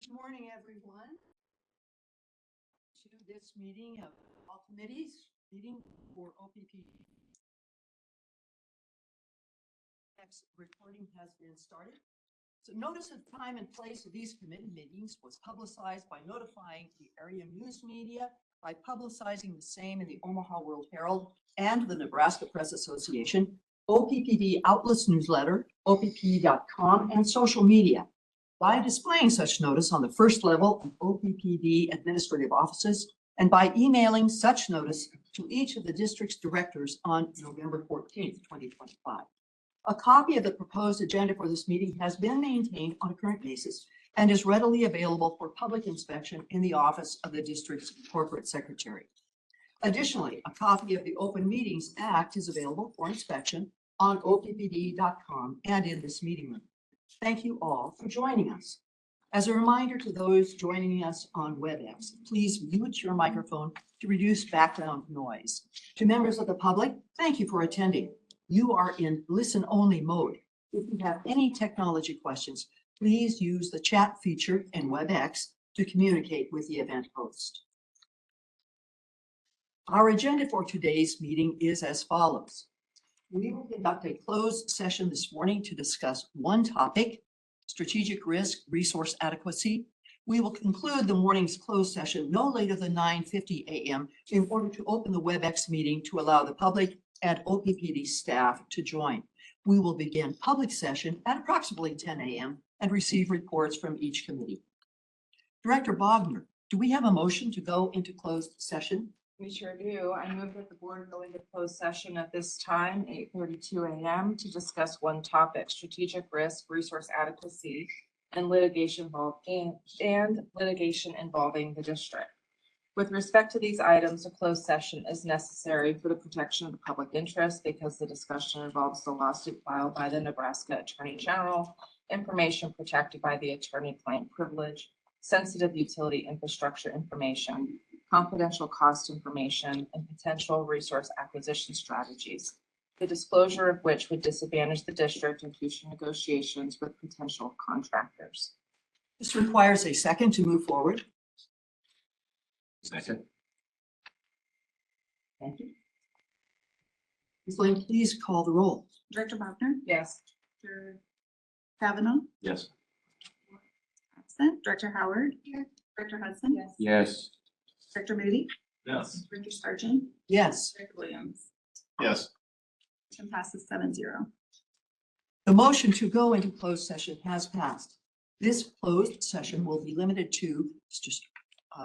Good morning, everyone, to this meeting of all committees, meeting for OPPD. Next recording has been started. So notice of time and place of these committee meetings was publicized by notifying the area news media, by publicizing the same in the Omaha World Herald and the Nebraska Press Association, OPPD Outlets newsletter, OPPD.com, and social media. By displaying such notice on the first level of OPPD administrative offices and by emailing such notice to each of the district's directors on November 14th, 2025. A copy of the proposed agenda for this meeting has been maintained on a current basis and is readily available for public inspection in the office of the district's corporate secretary. Additionally, a copy of the Open Meetings Act is available for inspection on OPPD.com and in this meeting room. Thank you all for joining us. As a reminder to those joining us on WebEx, please mute your microphone to reduce background noise. To members of the public, thank you for attending. You are in listen-only mode. If you have any technology questions, please use the chat feature in WebEx to communicate with the event host. Our agenda for today's meeting is as follows. We will conduct a closed session this morning to discuss one topic, strategic risk, resource adequacy. We will conclude the morning's closed session no later than 9:50 a.m. in order to open the WebEx meeting to allow the public and OPPD staff to join. We will begin public session at approximately 10 a.m. and receive reports from each committee. Director Bogner, do we have a motion to go into closed session? We sure do. I move that the board go into closed session at this time, 8:32 a.m. to discuss one topic, strategic risk, resource adequacy, and litigation involving the district. With respect to these items, a closed session is necessary for the protection of the public interest because the discussion involves the lawsuit filed by the Nebraska Attorney General, information protected by the attorney-client privilege, sensitive utility infrastructure information, confidential cost information, and potential resource acquisition strategies, the disclosure of which would disadvantage the district in future negotiations with potential contractors. This requires a second to move forward. Second. Thank you. Ms. Lane, please call the roll. Director Bogner? Yes. Director Kavanaugh? Yes. Absent. Director Howard? Here. Director Hudson? Yes. Yes. Director Moody? Yes. Director Sargent? Yes. Director Williams? Yes. Motion passes 7-0. The motion to go into closed session has passed. This closed session will be limited to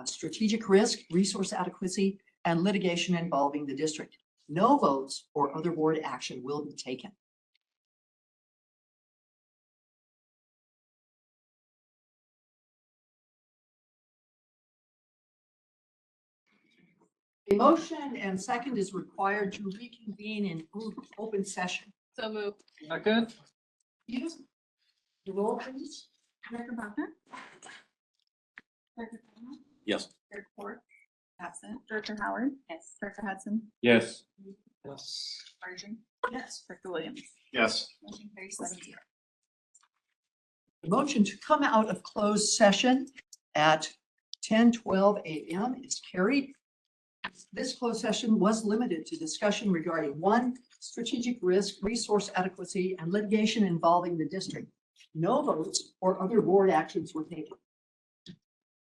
strategic risk, resource adequacy, and litigation involving the district. No votes or other board action will be taken. A motion and second is required to reconvene in open session. So move. Second. Use the roll, please. Director Bogner? Director Kavanaugh? Yes. Director Ford? Absent. Director Howard? Yes. Director Hudson? Yes. Yes. Sargent? Yes. Director Williams? Yes. Motion carries 7-0. The motion to come out of closed session at 10:12 a.m. is carried. This closed session was limited to discussion regarding one, strategic risk, resource adequacy, and litigation involving the district. No votes or other board actions were taken.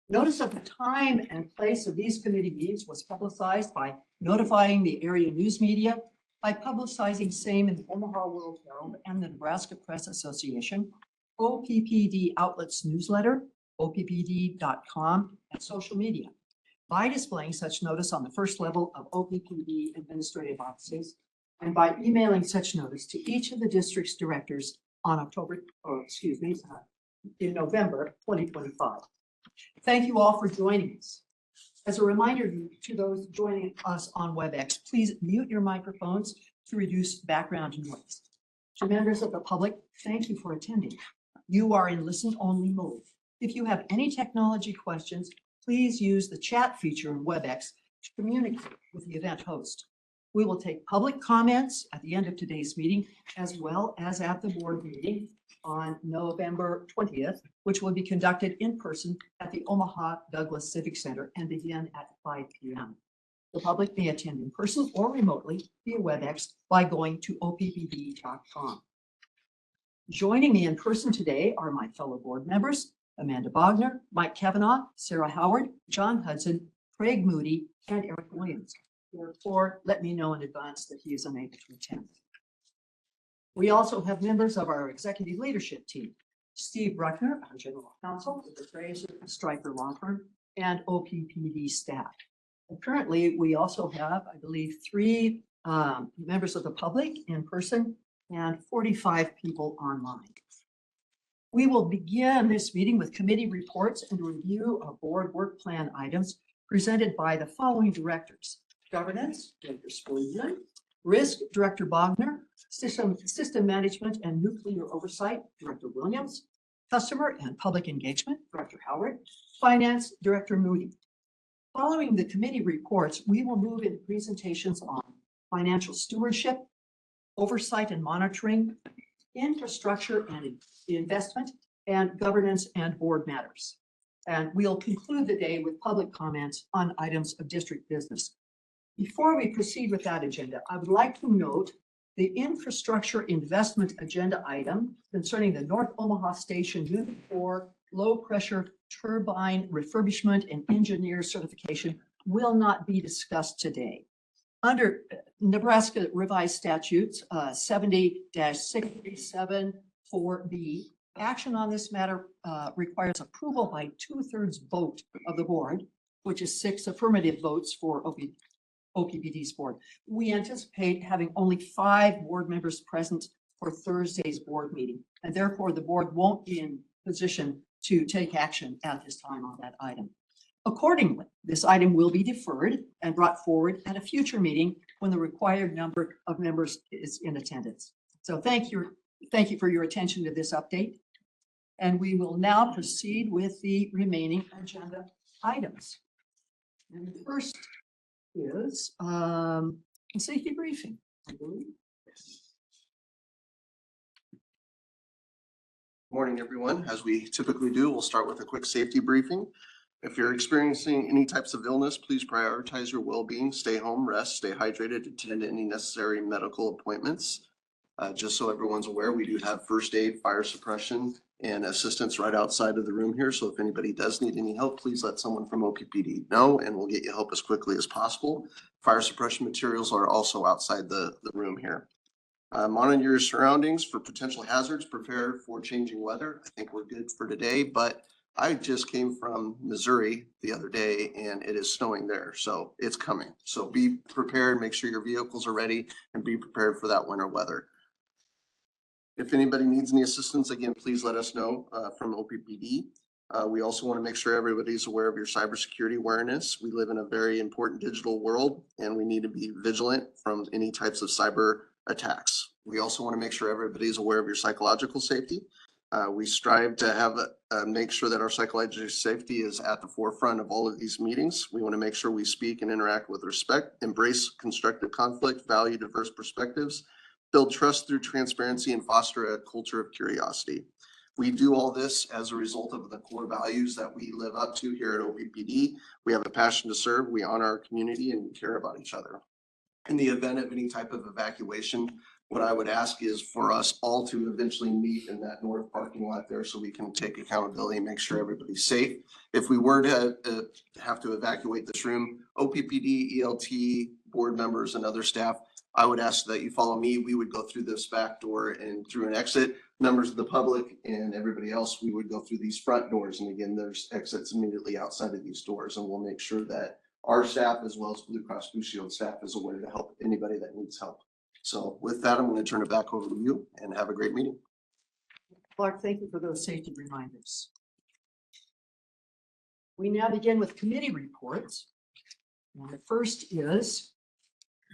Notice of the time and place of these committee meetings was publicized by notifying the area news media, by publicizing same in the Omaha World Herald and the Nebraska Press Association, OPPD Outlets newsletter, OPPD.com, and social media. By displaying such notice on the first level of OPPD administrative offices, and by emailing such notice to each of the district's directors on in November 2025. Thank you all for joining us. As a reminder to those joining us on WebEx, please mute your microphones to reduce background noise. To members of the public, thank you for attending. You are in listen-only mode. If you have any technology questions, please use the chat feature in WebEx to communicate with the event host. We will take public comments at the end of today's meeting, as well as at the board meeting. on November 20th, which will be conducted in person at the Omaha Douglas Civic Center and begin at 5 p.m. The public may attend in person or remotely via WebEx by going to OPPD.com. Joining me in person today are my fellow board members, Amanda Bogner, Mike Kavanaugh, Sarah Howard, John Hudson, Craig Moody, and Eric Williams. Therefore, let me know in advance that he is unable to attend. We also have members of our executive leadership team, Steve Bruckner, our general counsel with the Fraser Stryker Law Firm, and OPPD staff. And currently, we also have, I believe, 3 members of the public in person and 45 people online. We will begin this meeting with committee reports and review of board work plan items presented by the following directors: Governance, Director Spurgeon; Risk, Director Bogner; System Management and Nuclear Oversight, Director Williams; Customer and Public Engagement, Director Howard; Finance, Director Moody. Following the committee reports, we will move into presentations on financial stewardship, oversight and monitoring, infrastructure and investment, and governance and board matters. And we'll conclude the day with public comments on items of district business. Before we proceed with that agenda, I would like to note the infrastructure investment agenda item concerning the North Omaha Station Unit 4 low pressure turbine refurbishment and engineer certification will not be discussed today. Under Nebraska revised statutes 70-637-4B, action on this matter requires approval by 2/3 vote of the board, which is 6 affirmative votes for OPPD's board. We anticipate having only 5 board members present for Thursday's board meeting, and therefore the board won't be in position to take action at this time on that item. Accordingly, this item will be deferred and brought forward at a future meeting when the required number of members is in attendance. So thank you for your attention to this update. And we will now proceed with the remaining agenda items. And the first is a safety briefing, I believe. Morning, everyone. As we typically do, we'll start with a quick safety briefing. If you're experiencing any types of illness, please prioritize your well-being, stay home, rest, stay hydrated, attend any necessary medical appointments. Just so everyone's aware, we do have first aid, fire suppression, and assistance right outside of the room here. So if anybody does need any help, please let someone from OPPD know and we'll get you help as quickly as possible. Fire suppression materials are also outside the room here. Monitor your surroundings for potential hazards, prepare for changing weather. I think we're good for today, but I just came from Missouri the other day and it is snowing there, so it's coming. So be prepared, make sure your vehicles are ready and be prepared for that winter weather. If anybody needs any assistance, again, please let us know from OPPD. We also want to make sure everybody's aware of your cybersecurity awareness. We live in a very important digital world and we need to be vigilant from any types of cyber attacks. We also want to make sure everybody's aware of your psychological safety. We strive to have make sure that our psychological safety is at the forefront of all of these meetings. We want to make sure we speak and interact with respect, embrace constructive conflict, value diverse perspectives, build trust through transparency, and foster a culture of curiosity. We do all this as a result of the core values that we live up to here at OPPD. We have a passion to serve, we honor our community, and we care about each other. In the event of any type of evacuation, what I would ask is for us all to eventually meet in that north parking lot there so we can take accountability and make sure everybody's safe. If we were to have to evacuate this room, OPPD, ELT, board members, and other staff, I would ask that you follow me. We would go through this back door and through an exit. Members of the public and everybody else, we would go through these front doors. And again, there's exits immediately outside of these doors, and we'll make sure that our staff, as well as Blue Cross Blue Shield staff, is aware to help anybody that needs help. So with that, I'm going to turn it back over to you and have a great meeting. Clark, thank you for those safety reminders. We now begin with committee reports. And the first is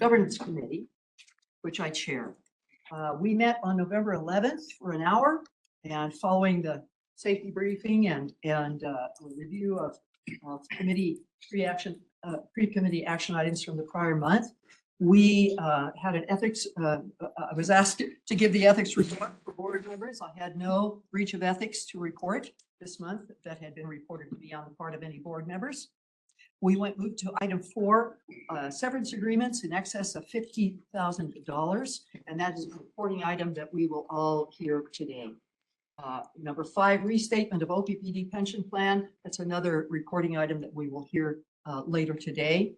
Governance Committee, which I chair. We met on November 11th for an hour, and following the safety briefing and a review of committee pre-committee action items from the prior month, We had an ethics, I was asked to give the ethics report for board members. I had no breach of ethics to report this month that had been reported to me on the part of any board members. We moved to item 4, severance agreements in excess of $50,000. And that is a reporting item that we will all hear today. Number 5, restatement of OPPD pension plan. That's another reporting item that we will hear later today,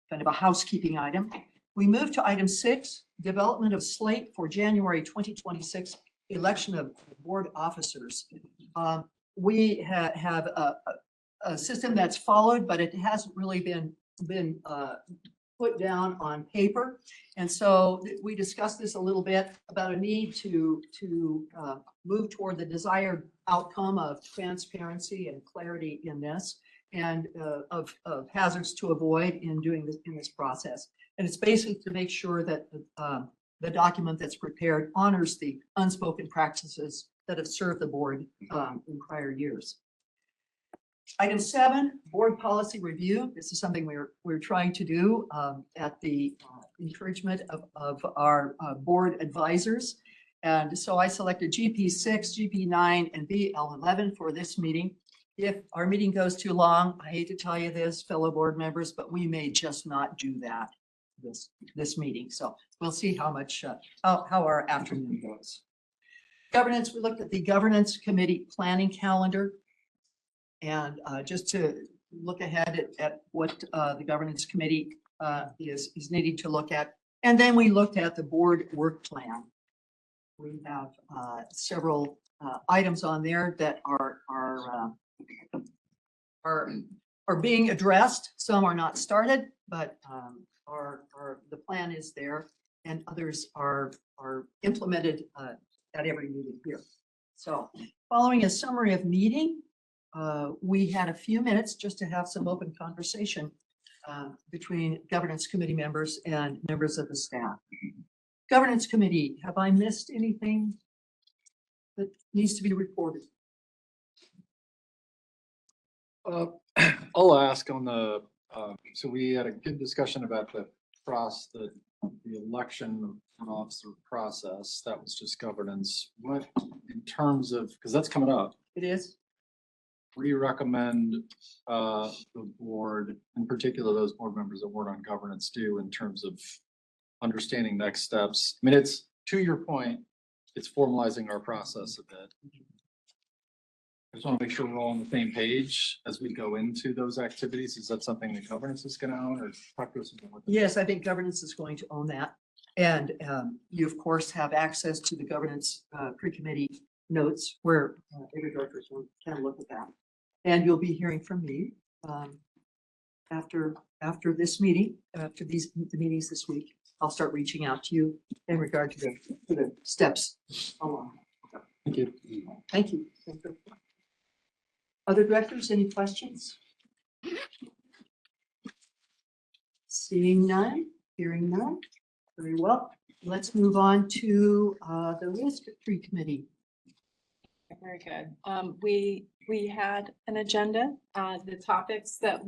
kind of a housekeeping item. We move to item 6, development of slate for January 2026 election of board officers. We have a system that's followed, but it hasn't really been put down on paper. And so we discussed this a little bit about a need to move toward the desired outcome of transparency and clarity in this, and of hazards to avoid in doing this in this process. And it's basically to make sure that the document that's prepared honors the unspoken practices that have served the board in prior years. Item 7, board policy review. This is something we're trying to do at the encouragement of our board advisors. And so I selected GP6, GP9, and BL11 for this meeting. If our meeting goes too long, I hate to tell you this, fellow board members, but we may just not do that this meeting. So we'll see how much how our afternoon goes. Governance, we looked at the governance committee planning calendar. And just to look ahead at what the governance committee is needing to look at. And then we looked at the board work plan. We have several items on there that are being addressed. Some are not started, but the plan is there, and others are implemented at every meeting here. So following a summary of meeting, we had a few minutes just to have some open conversation between governance committee members and members of the staff. Governance committee, have I missed anything that needs to be reported? I'll ask on the, so we had a good discussion about the election of an officer process. That was just governance. What, in terms of, because that's coming up, It is. what do you recommend the board, in particular those board members that weren't on governance, do in terms of understanding next steps? I mean, it's, to your point, it's formalizing our process a bit. I just want to make sure we're all on the same page as we go into those activities. Is that something that governance is going to own, or talk to us about that? Yes, I think governance is going to own that. And you, of course, have access to the governance pre-committee notes where every director can look at that. And you'll be hearing from me after this meeting, after the meetings this week. I'll start reaching out to you in regard to the steps along. Thank you. Thank you. Other directors, any questions? Seeing none, hearing none. Very well. Let's move on to the risk tree committee. Very good. We had an agenda. The topics that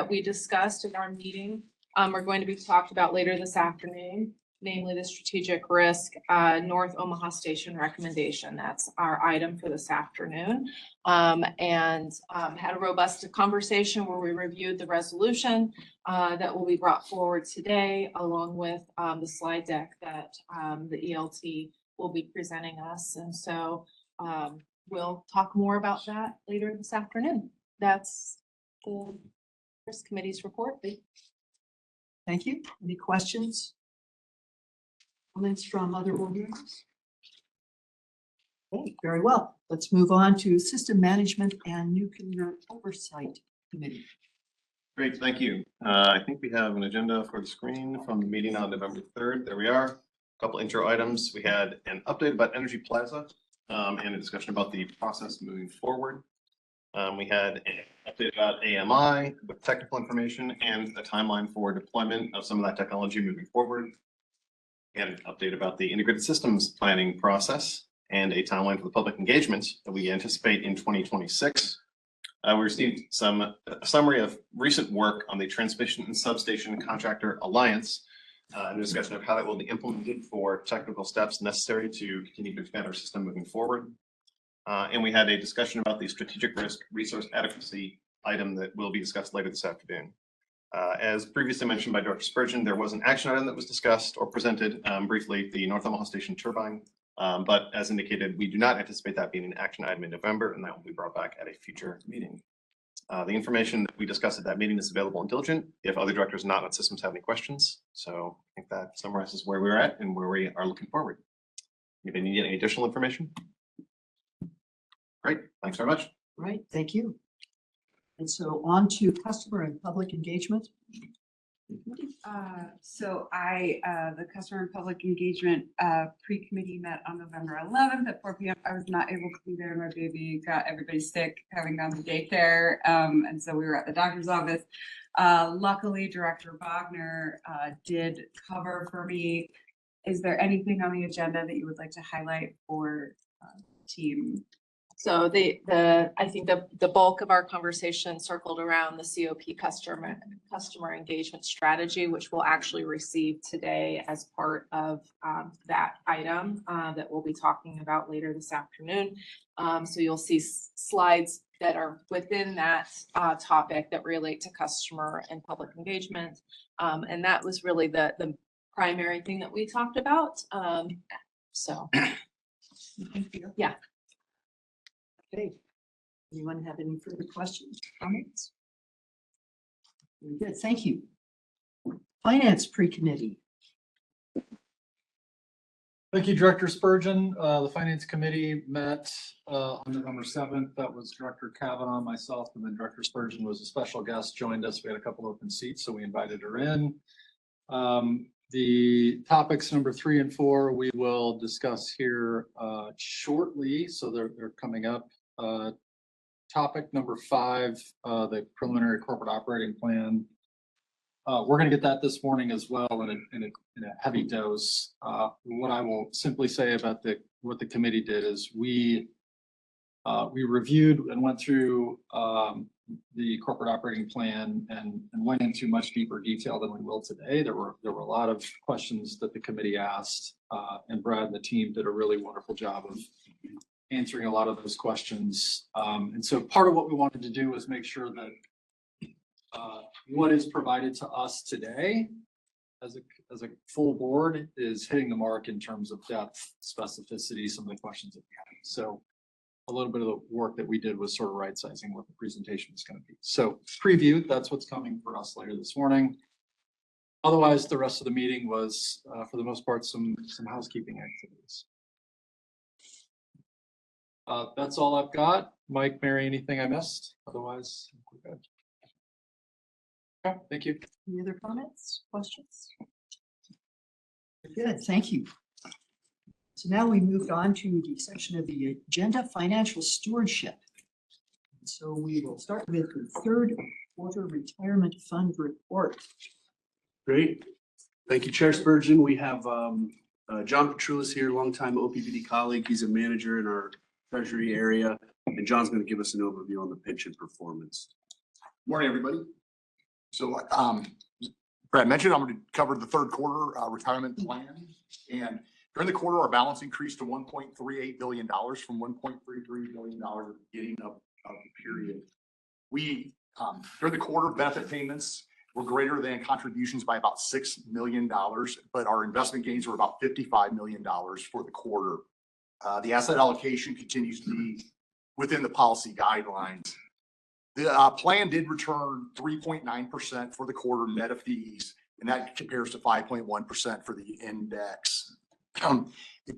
we discussed in our meeting are going to be talked about later this afternoon, namely the strategic risk North Omaha Station recommendation. That's our item for this afternoon. And had a robust conversation where we reviewed the resolution that will be brought forward today, along with the slide deck that the ELT will be presenting us. And so we'll talk more about that later this afternoon. That's the risk committee's report. Thank you. Any questions? Comments from other board members? Okay, very well. Let's move on to System Management and Nuclear Oversight Committee. Great, thank you. I think we have an agenda for the screen from the meeting on November 3rd. There we are. A couple intro items. We had an update about Energy Plaza and a discussion about the process moving forward. We had an update about AMI with technical information and a timeline for deployment of some of that technology moving forward. And an update about the integrated systems planning process and a timeline for the public engagement that we anticipate in 2026. We received a summary of recent work on the Transmission and Substation Contractor Alliance. and a discussion of how that will be implemented for technical steps necessary to continue to expand our system moving forward. And we had a discussion about the strategic risk resource adequacy item that will be discussed later this afternoon. As previously mentioned by Dr. Spurgeon, there was an action item that was discussed or presented briefly, the North Omaha Station turbine. But as indicated, we do not anticipate that being an action item in November, and that will be brought back at a future meeting. The information that we discussed at that meeting is available in Diligent if other directors not on systems have any questions. So I think that summarizes where we're at and where we are looking forward. If you need any additional information. Great, thanks very much. Right, thank you. And so on to customer and public engagement. The customer and public engagement pre-committee met on November 11th at 4 p.m. I was not able to be there. My baby got everybody sick, having gone to daycare. And so we were at the doctor's office. Luckily, Director Wagner did cover for me. Is there anything on the agenda that you would like to highlight for team? So I think the bulk of our conversation circled around the COP customer engagement strategy, which we'll actually receive today as part of that item that we'll be talking about later this afternoon. So you'll see slides that are within that topic that relate to customer and public engagement. And that was really the primary thing that we talked about. So yeah. Okay. Anyone have any further questions, comments? Very good, thank you. Finance pre-committee. Thank you, Director Spurgeon. The Finance Committee met on November 7th. That was Director Kavanaugh, myself, and then Director Spurgeon was a special guest, joined us. We had a couple open seats, so we invited her in. The topics number 3 and 4 we will discuss here shortly, so they're coming up. Topic number 5, the preliminary corporate operating plan. We're going to get that this morning as well in a heavy dose. What I will simply say about what the committee did is we reviewed and went through the corporate operating plan and went into much deeper detail than we will today. There were a lot of questions that the committee asked, and Brad and the team did a really wonderful job of answering a lot of those questions. And so part of what we wanted to do was make sure that what is provided to us today as a full board is hitting the mark in terms of depth, specificity, some of the questions that we had. So a little bit of the work that we did was sort of right sizing what the presentation is going to be. So preview, that's what's coming for us later this morning. Otherwise, the rest of the meeting was, for the most part, some housekeeping activities. That's all I've got. Mike, Mary, anything I missed? Otherwise, we're good. Okay, thank you. Any other comments, questions? Good, thank you. So now we moved on to the section of the agenda, financial stewardship. So we will start with the third quarter retirement fund report. Great. Thank you, Chair Spurgeon. We have John Petrulis here, longtime OPPD colleague. He's a manager in our treasury area, and John's going to give us an overview on the pension performance. Morning, everybody. So, Brad mentioned I'm going to cover the third quarter retirement plan, and during the quarter, our balance increased to $1.38 billion from $1.33 billion at the beginning of the period. We, during the quarter, benefit payments were greater than contributions by about $6 million, but our investment gains were about $55 million for the quarter. The asset allocation continues to be within the policy guidelines. The plan did return 3.9% for the quarter net of fees, and that compares to 5.1% for the index.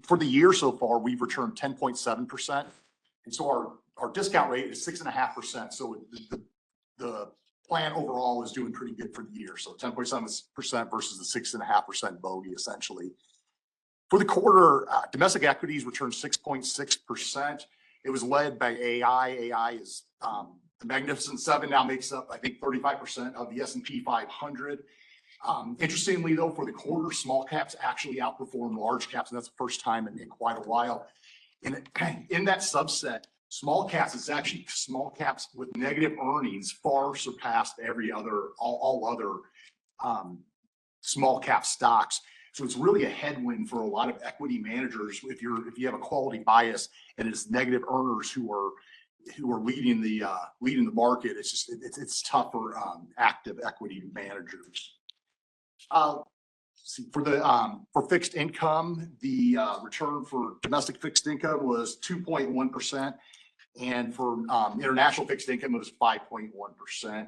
For the year so far, we've returned 10.7%. And so our discount rate is 6.5%. So the plan overall is doing pretty good for the year. So 10.7% versus the 6.5% bogey, essentially. For the quarter, domestic equities returned 6.6%. It was led by AI. AI is the Magnificent Seven now makes up, I think, 35% of the S&P 500. Interestingly, though, for the quarter, small caps actually outperformed large caps, and that's the first time in quite a while. And in that subset, small caps, it's actually small caps with negative earnings far surpassed all other small cap stocks. So it's really a headwind for a lot of equity managers if you have a quality bias and it's negative earners who are leading the market. It's tough for active equity managers. For fixed income, the return for domestic fixed income was 2.1%, and for international fixed income it was 5.1%.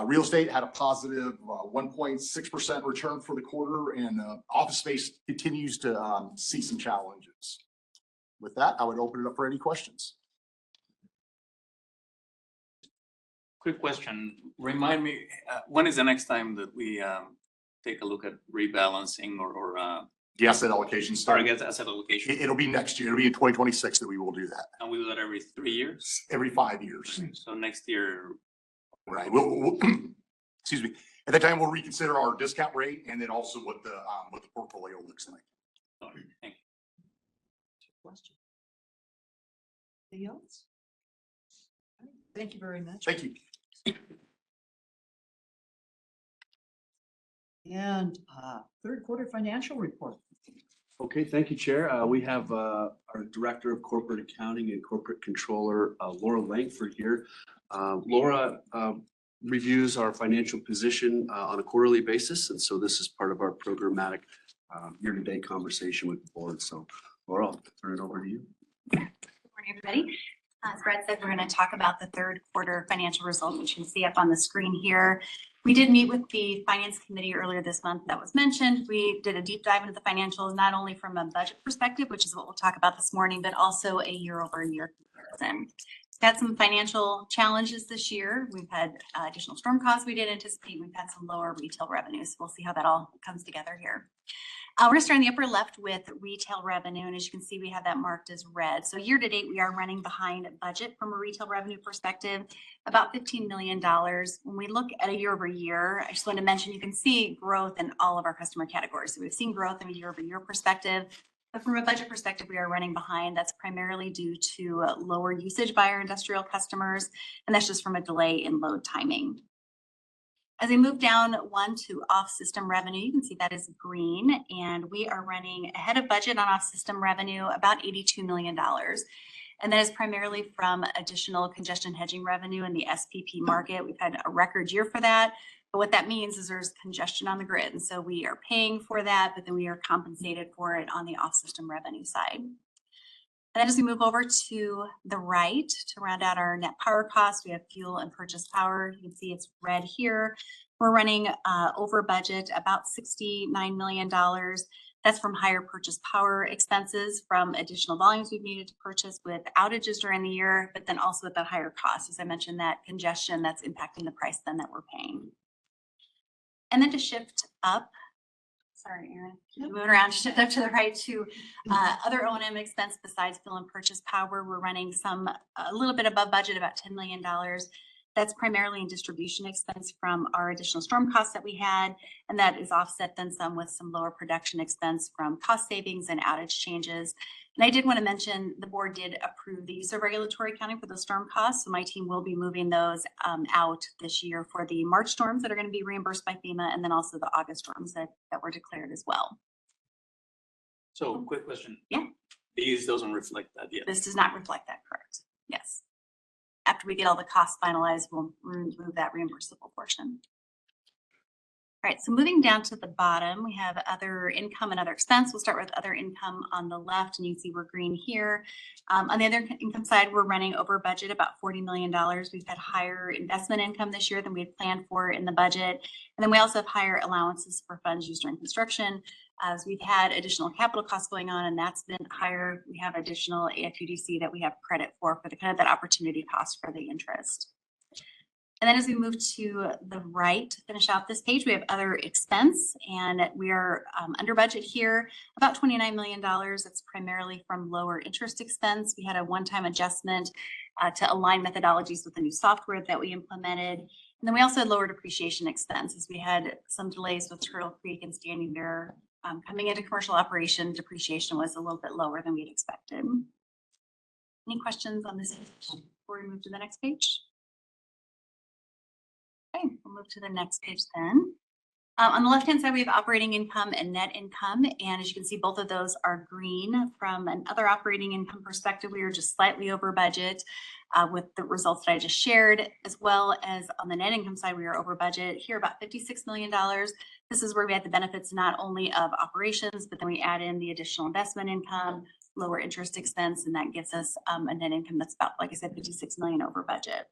Real estate had a positive 1.6% return for the quarter, and office space continues to see some challenges. With that, I would open it up for any questions. Quick question. Remind me, when is the next time that we take a look at rebalancing or The asset allocation study. target asset allocation? It'll be next year. It'll be in 2026 that we will do that. And we do that every 3 years? Every 5 years. So next year, Right. We'll excuse me. At that time, we'll reconsider our discount rate and then also what the portfolio looks like. sorry, thank you. Question. Anything else? Thank you very much. Thank you. And third quarter financial report. Okay, thank you, Chair. We have our Director of Corporate Accounting and Corporate Controller, Laura Langford here. Laura reviews our financial position on a quarterly basis, and so this is part of our programmatic year-to-date conversation with the board. So Laura, I'll turn it over to you. Good morning, everybody. As Brett said, we're going to talk about the third quarter financial results, which you can see up on the screen here. We did meet with the Finance Committee earlier this month that was mentioned. We did a deep dive into the financials, not only from a budget perspective, which is what we'll talk about this morning, but also a year-over-year comparison. We've had some financial challenges this year. We've had additional storm costs we didn't anticipate. We've had some lower retail revenues. We'll see how that all comes together here. We're going to start in the upper left with retail revenue. And as you can see, we have that marked as red. So year to date, we are running behind budget from a retail revenue perspective, about $15 million. When we look at a year over year, I just want to mention, you can see growth in all of our customer categories. So we've seen growth in a year over year perspective. But from a budget perspective, we are running behind. That's primarily due to lower usage by our industrial customers. And that's just from a delay in load timing. As we move down one to off-system revenue, you can see that is green, and we are running ahead of budget on off-system revenue, about $82 million. And that is primarily from additional congestion hedging revenue in the SPP market. We've had a record year for that. But what that means is there's congestion on the grid. And so we are paying for that, but then we are compensated for it on the off-system revenue side. And then as we move over to the right to round out our net power costs, we have fuel and purchase power. You can see it's red here. We're running over budget, about $69 million. That's from higher purchase power expenses from additional volumes we've needed to purchase with outages during the year, but then also with that higher cost. As I mentioned, that congestion that's impacting the price then that we're paying. And then to shift up, sorry, Aaron, moving around, shift up to the right to other O&M expense besides fuel and purchase power. We're running a little bit above budget, about $10 million. That's primarily in distribution expense from our additional storm costs that we had, and that is offset then some with some lower production expense from cost savings and outage changes. And I did want to mention the board did approve the use of regulatory accounting for the storm costs. So my team will be moving those out this year for the March storms that are going to be reimbursed by FEMA, and then also the August storms that were declared as well. So quick question. Yeah. These doesn't reflect that yet. This does not reflect that, correct? Yes. After we get all the costs finalized, we'll remove that reimbursable portion. All right, so moving down to the bottom, we have other income and other expense. We'll start with other income on the left, and you can see we're green here. On the other income side, we're running over budget, about $40 million. We've had higher investment income this year than we had planned for in the budget. And then we also have higher allowances for funds used during construction. As we've had additional capital costs going on, and that's been higher. We have additional AFUDC that we have credit for the kind of that opportunity cost for the interest. And then as we move to the right to finish out this page, we have other expense, and we are under budget here, about $29 million. That's primarily from lower interest expense. We had a one-time adjustment to align methodologies with the new software that we implemented. And then we also had lower depreciation expenses. We had some delays with Turtle Creek and Standing Bear coming into commercial operation. Depreciation was a little bit lower than we'd expected. Any questions on this before we move to the next page? Okay, we'll move to the next page then. On the left-hand side, we have operating income and net income. And as you can see, both of those are green. From another operating income perspective, we are just slightly over budget with the results that I just shared, as well as on the net income side, we are over budget here about $56 million. This is where we had the benefits not only of operations, but then we add in the additional investment income, lower interest expense, and that gives us a net income that's about, like I said, 56 million over budget.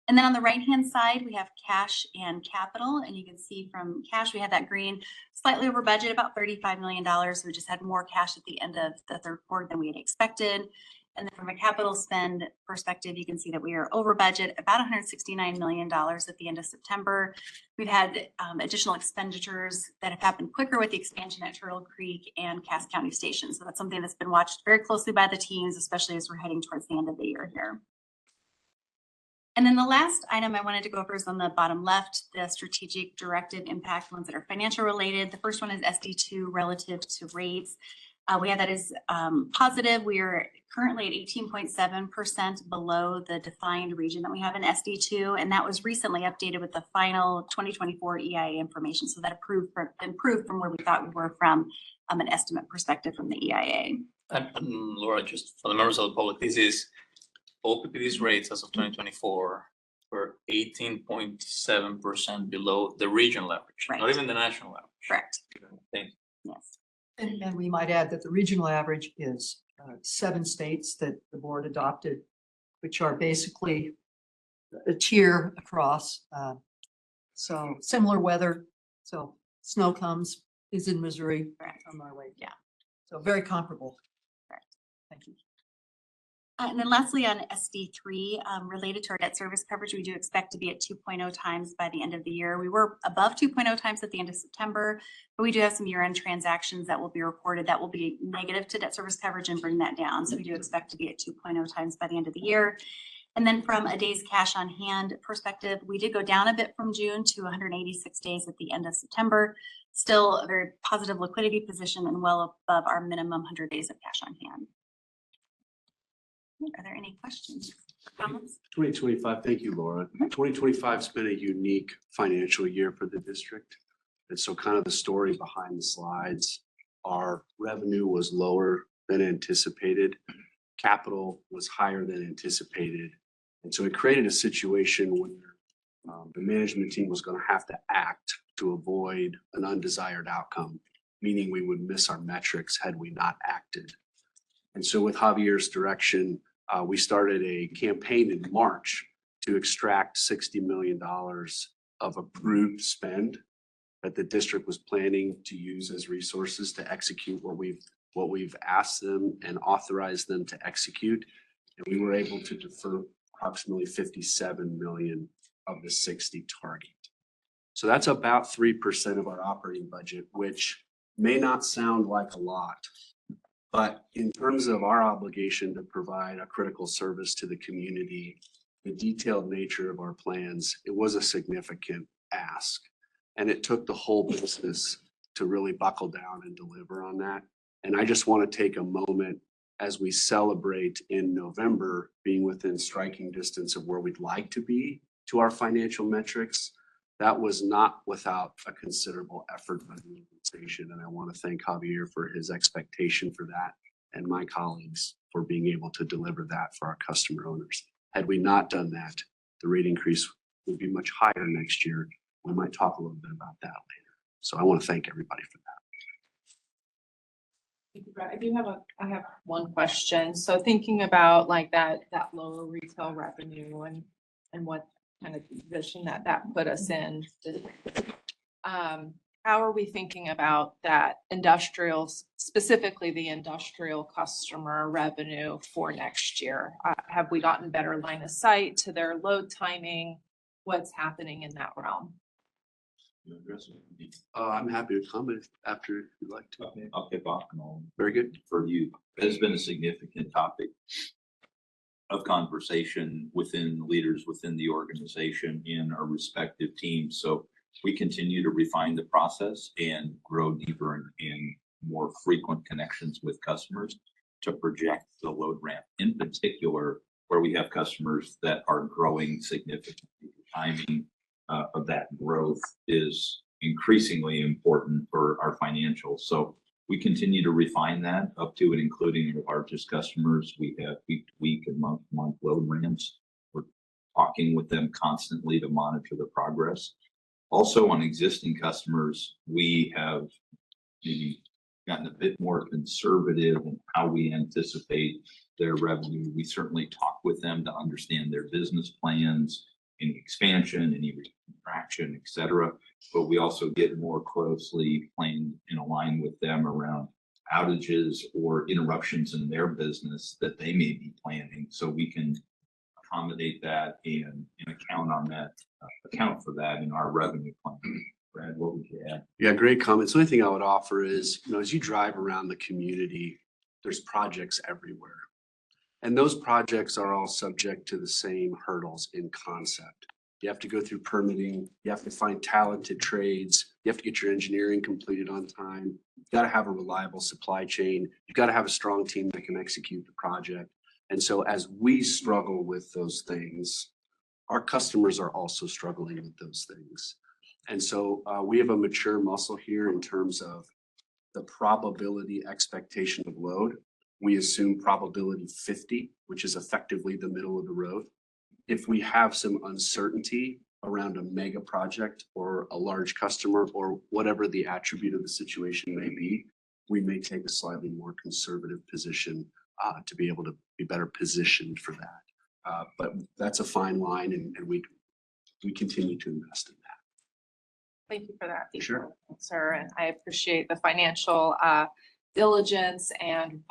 And then on the right-hand side, we have cash and capital. And you can see from cash, we had that green, slightly over budget, about $35 million. We just had more cash at the end of the third quarter than we had expected. And then from a capital spend perspective, you can see that we are over budget, about $169 million at the end of September. We've had additional expenditures that have happened quicker with the expansion at Turtle Creek and Cass County Station. So that's something that's been watched very closely by the teams, especially as we're heading towards the end of the year here. And then the last item I wanted to go over is on the bottom left, the strategic directive impact ones that are financial related. The first one is SD2 relative to rates. We have that as positive. We are currently at 18.7% below the defined region that we have in SD2, and that was recently updated with the final 2024 EIA information. So that improved from where we thought we were from an estimate perspective from the EIA. And Laura, just for the members of the public, this is OPPD's rates as of 2024 were 18.7% below the regional average, Right. not even the national average. Correct. Thank you. Yes. And we might add that the regional average is 7 states that the board adopted, which are basically a tier across. So similar weather. So snow is in Missouri. Correct. On our way. Yeah. So very comparable. Correct. Thank you. And then lastly, on SD3, related to our debt service coverage, we do expect to be at 2.0 times by the end of the year. We were above 2.0 times at the end of September, but we do have some year-end transactions that will be reported that will be negative to debt service coverage and bring that down. So we do expect to be at 2.0 times by the end of the year. And then from a days cash on hand perspective, we did go down a bit from June to 186 days at the end of September. Still a very positive liquidity position and well above our minimum 100 days of cash on hand. Are there any questions or comments? 2025, thank you, Laura. 2025 has been a unique financial year for the district. And so kind of the story behind the slides, our revenue was lower than anticipated. Capital was higher than anticipated. And so it created a situation where the management team was going to have to act to avoid an undesired outcome, meaning we would miss our metrics had we not acted. And so with Javier's direction, we started a campaign in March to extract $60 million of approved spend that the district was planning to use as resources to execute what we've asked them and authorized them to execute. And we were able to defer approximately 57 million of the 60 target. So that's about 3% of our operating budget, which may not sound like a lot. But in terms of our obligation to provide a critical service to the community, the detailed nature of our plans, it was a significant ask. And it took the whole business to really buckle down and deliver on that. And I just want to take a moment as we celebrate in November, being within striking distance of where we'd like to be to our financial metrics. That was not without a considerable effort by the organization. And I want to thank Javier for his expectation for that and my colleagues for being able to deliver that for our customer owners. Had we not done that, the rate increase would be much higher next year. We might talk a little bit about that later. So I want to thank everybody for that. Thank you, Brett. I have one question. So thinking about like that lower retail revenue and what kind of position that put us in. How are we thinking about that industrial, specifically the industrial customer revenue for next year? Have we gotten better line of sight to their load timing? What's happening in that realm? I'm happy to comment after if you'd like to. Okay, I'll kick off and I'll Very good. for you. It has been a significant topic of conversation within leaders within the organization in our respective teams. So we continue to refine the process and grow deeper in more frequent connections with customers to project the load ramp, in particular, where we have customers that are growing significantly. The timing of that growth is increasingly important for our financials. So we continue to refine that up to and including our largest customers. We have week to week and month to month load ramps. We're talking with them constantly to monitor the progress. Also on existing customers, we have maybe gotten a bit more conservative in how we anticipate their revenue. We certainly talk with them to understand their business plans, any expansion, any contraction, et cetera. But we also get more closely planned and aligned with them around outages or interruptions in their business that they may be planning. So we can accommodate that and account for that in our revenue plan. Brad, what would you add? Yeah, great comments. The only thing I would offer is, as you drive around the community, there's projects everywhere. And those projects are all subject to the same hurdles in concept. You have to go through permitting, you have to find talented trades, you have to get your engineering completed on time. You've got to have a reliable supply chain. You've got to have a strong team that can execute the project. And so as we struggle with those things, our customers are also struggling with those things. And so we have a mature muscle here in terms of the probability expectation of load. We assume probability 50, which is effectively the middle of the road. If we have some uncertainty around a mega project or a large customer or whatever the attribute of the situation may be, we may take a slightly more conservative position to be able to be better positioned for that. But that's a fine line, and we continue to invest in that. Thank you for that. Sure. Sir, and I appreciate the financial diligence and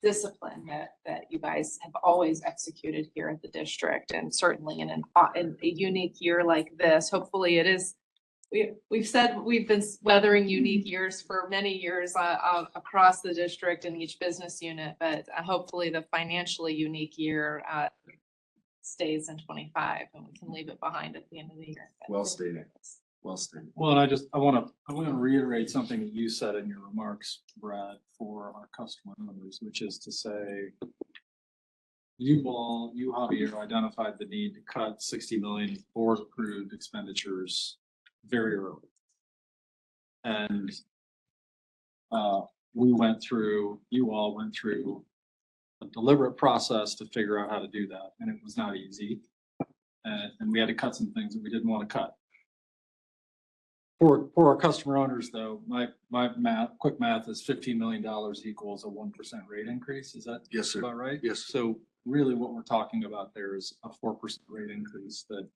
discipline that you guys have always executed here at the district, and certainly in a unique year like this. Hopefully it is, we've said we've been weathering unique years for many years across the district and each business unit, but hopefully the financially unique year stays in 25 and we can leave it behind at the end of the year. Well stated. Well stated. Well, and I want to reiterate something that you said in your remarks, Brad, for our customer members, which is to say, you Javier, identified the need to cut 60 million board approved expenditures very early. And you all went through a deliberate process to figure out how to do that. And it was not easy. And we had to cut some things that we didn't want to cut. For our customer owners, though, my quick math is $15 million equals a 1% rate increase. Is that Yes, sir. about right? Yes. So really what we're talking about there is a 4% rate increase that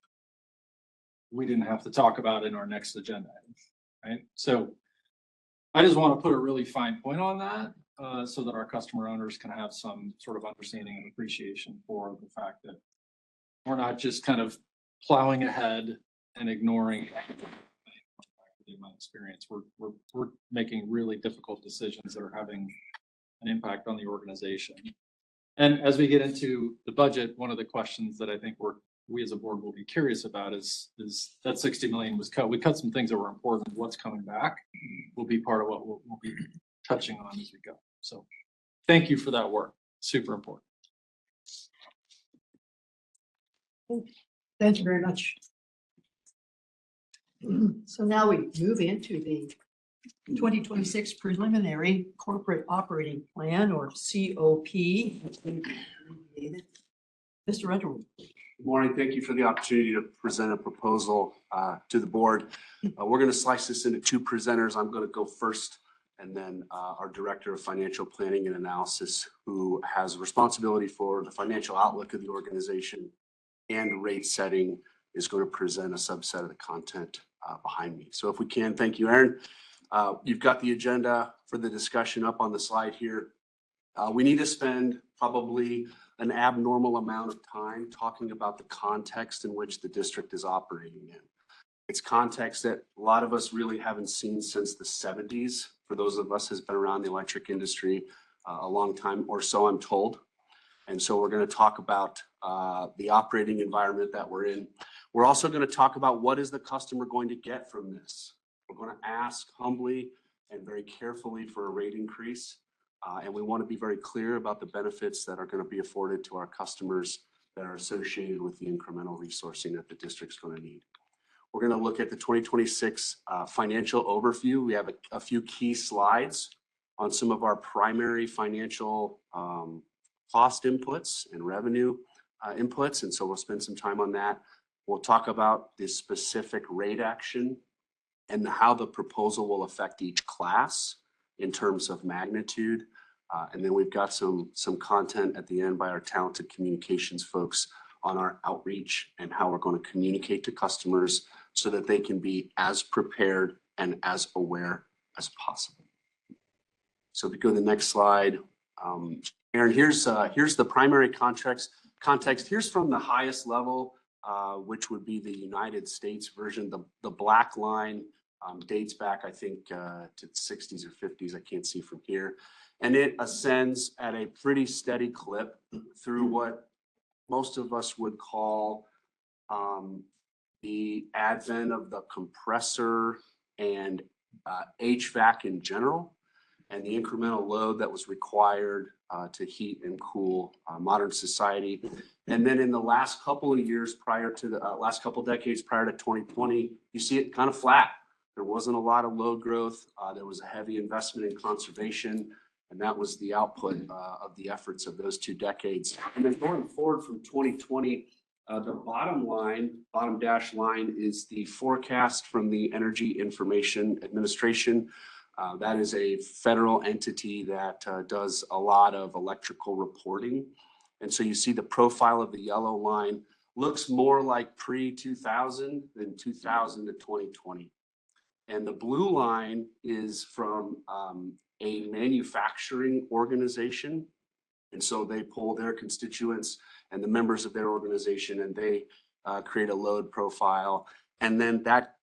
we didn't have to talk about in our next agenda, right? So I just want to put a really fine point on that so that our customer owners can have some sort of understanding and appreciation for the fact that we're not just kind of plowing ahead and ignoring my experience. We're making really difficult decisions that are having an impact on the organization. And as we get into the budget, one of the questions that I think we as a board will be curious about is that 60 million was cut. We cut some things that were important. What's coming back will be part of what we'll be touching on as we go. So thank you for that work. Super important. Thank you very much. So now we move into the 2026 preliminary corporate operating plan, or COP. Mr. Underwood. Good morning. Thank you for the opportunity to present a proposal to the board. We're going to slice this into two presenters. I'm going to go first, and then our Director of Financial Planning and Analysis, who has responsibility for the financial outlook of the organization and rate setting, is going to present a subset of the content behind me. So if we can, thank you, Aaron. You've got the agenda for the discussion up on the slide here. We need to spend probably an abnormal amount of time talking about the context in which the district is operating in. It's context that a lot of us really haven't seen since the 70s. For those of us who's been around the electric industry a long time or so, I'm told. And so we're going to talk about the operating environment that we're in. We're also going to talk about what is the customer going to get from this. We're going to ask humbly and very carefully for a rate increase. And we want to be very clear about the benefits that are going to be afforded to our customers that are associated with the incremental resourcing that the district's going to need. We're going to look at the 2026 financial overview. We have a few key slides on some of our primary financial cost inputs and revenue inputs. And so we'll spend some time on that. We'll talk about the specific rate action and how the proposal will affect each class in terms of magnitude. And then we've got some content at the end by our talented communications folks on our outreach and how we're going to communicate to customers so that they can be as prepared and as aware as possible. So if we go to the next slide, Aaron, here's the primary context. Here's from the highest level, which would be the United States version. The black line dates back, I think, to the 60s or 50s. I can't see from here. And it ascends at a pretty steady clip through what most of us would call the advent of the compressor and HVAC in general, and the incremental load that was required to heat and cool modern society. And then in the last couple of years prior to the last couple of decades prior to 2020, you see it kind of flat. There wasn't a lot of load growth. There was a heavy investment in conservation, and that was the output of the efforts of those 2 decades. And then going forward from 2020, the bottom dash line is the forecast from the Energy Information Administration. That is a federal entity that does a lot of electrical reporting. And so you see the profile of the yellow line looks more like pre-2000 than 2000 to 2020. And the blue line is from a manufacturing organization. And so they poll their constituents and the members of their organization, and they create a load profile. And then that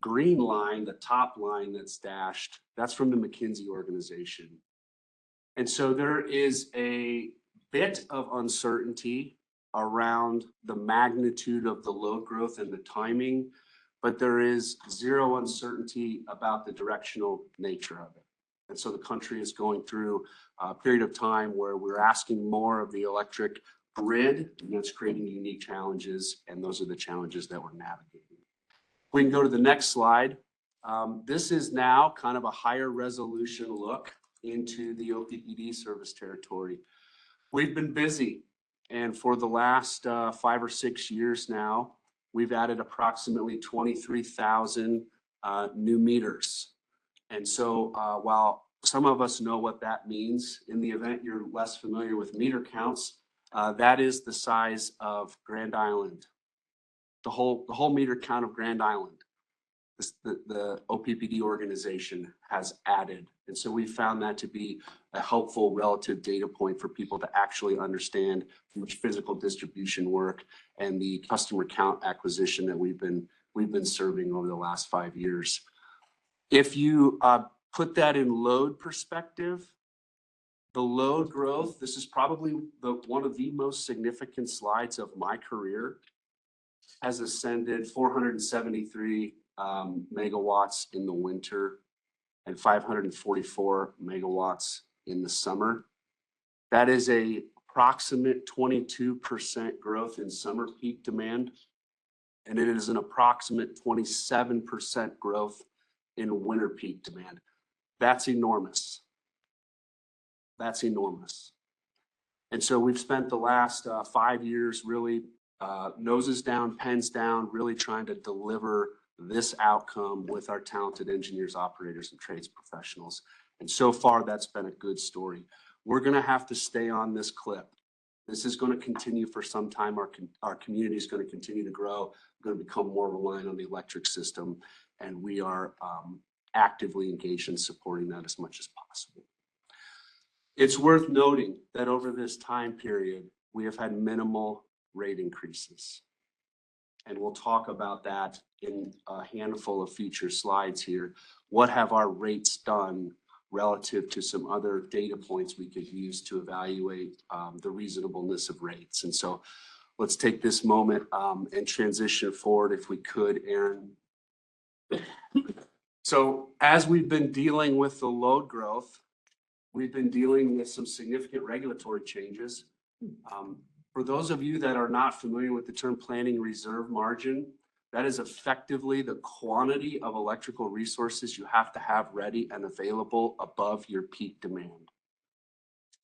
green line, the top line that's dashed, that's from the McKinsey organization. And so there is a bit of uncertainty around the magnitude of the load growth and the timing, but there is zero uncertainty about the directional nature of it. And so the country is going through a period of time where we're asking more of the electric grid, and that's creating unique challenges, and those are the challenges that we're navigating. We can go to the next slide. This is now kind of a higher resolution look into the OPPD service territory. We've been busy, and for the last 5 or 6 years now, we've added approximately 23,000 new meters. And so while some of us know what that means, in the event you're less familiar with meter counts, that is the size of Grand Island. The whole meter count of Grand Island, the OPPD organization has added. And so we found that to be a helpful relative data point for people to actually understand much physical distribution work and the customer count acquisition that we've been serving over the last 5 years. If you put that in load perspective, the load growth, this is probably one of the most significant slides of my career, has ascended 473 megawatts in the winter and 544 megawatts in the summer. That is a approximate 22% growth in summer peak demand, and it is an approximate 27% growth in winter peak demand. That's enormous. That's enormous. And so we've spent the last 5 years really noses down, pens down, really trying to deliver this outcome with our talented engineers, operators, and trades professionals. And so far, that's been a good story. We're going to have to stay on this clip. This is going to continue for some time. Our community is going to continue to grow. We're going to become more reliant on the electric system, and we are actively engaged in supporting that as much as possible. It's worth noting that over this time period, we have had minimal rate increases. And we'll talk about that in a handful of future slides here. What have our rates done relative to some other data points we could use to evaluate the reasonableness of rates? And so let's take this moment and transition forward if we could, Aaron. So as we've been dealing with the load growth, we've been dealing with some significant regulatory changes. For those of you that are not familiar with the term planning reserve margin, That is effectively the quantity of electrical resources you have to have ready and available above your peak demand.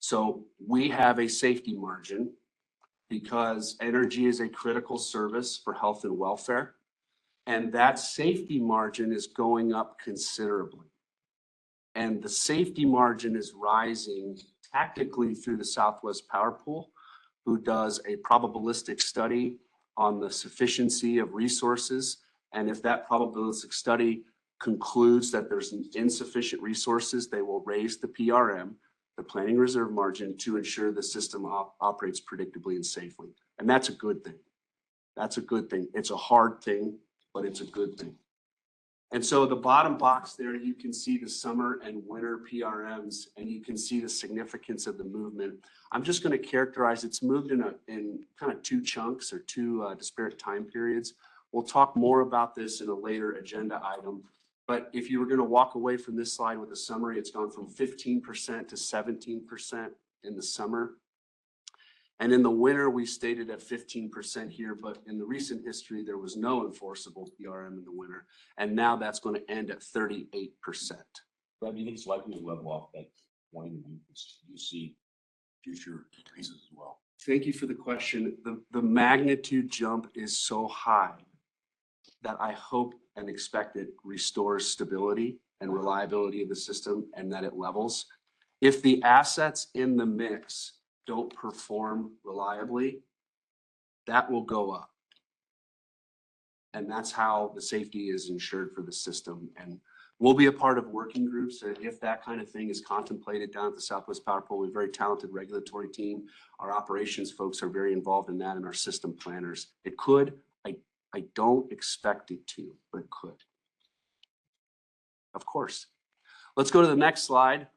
So we have a safety margin because energy is a critical service for health and welfare. And that safety margin is going up considerably. And the safety margin is rising tactically through the Southwest Power Pool, who does a probabilistic study on the sufficiency of resources. And if that probabilistic study concludes that there's insufficient resources, they will raise the PRM, the planning reserve margin, to ensure the system operates predictably and safely. And that's a good thing. That's a good thing. It's a hard thing, but it's a good thing. And so the bottom box there, you can see the summer and winter PRMs, and you can see the significance of the movement. I'm just going to characterize it's moved in kind of two chunks or two disparate time periods. We'll talk more about this in a later agenda item. But if you were going to walk away from this slide with a summary, it's gone from 15% to 17% in the summer. And in the winter, we stayed at 15% here, but in the recent history, there was no enforceable PRM in the winter. And now that's going to end at 38%. Brad, do you think it's likely to level off that point? You see future increases as well? Thank you for the question. The magnitude jump is so high that I hope and expect it restores stability and reliability of the system and that it levels. If the assets in the mix don't perform reliably, that will go up. And that's how the safety is ensured for the system. And we'll be a part of working groups if that kind of thing is contemplated down at the Southwest Power Pool. We have a very talented regulatory team. Our operations folks are very involved in that, and our system planners. It could, I don't expect it to, but it could. Of course. Let's go to the next slide.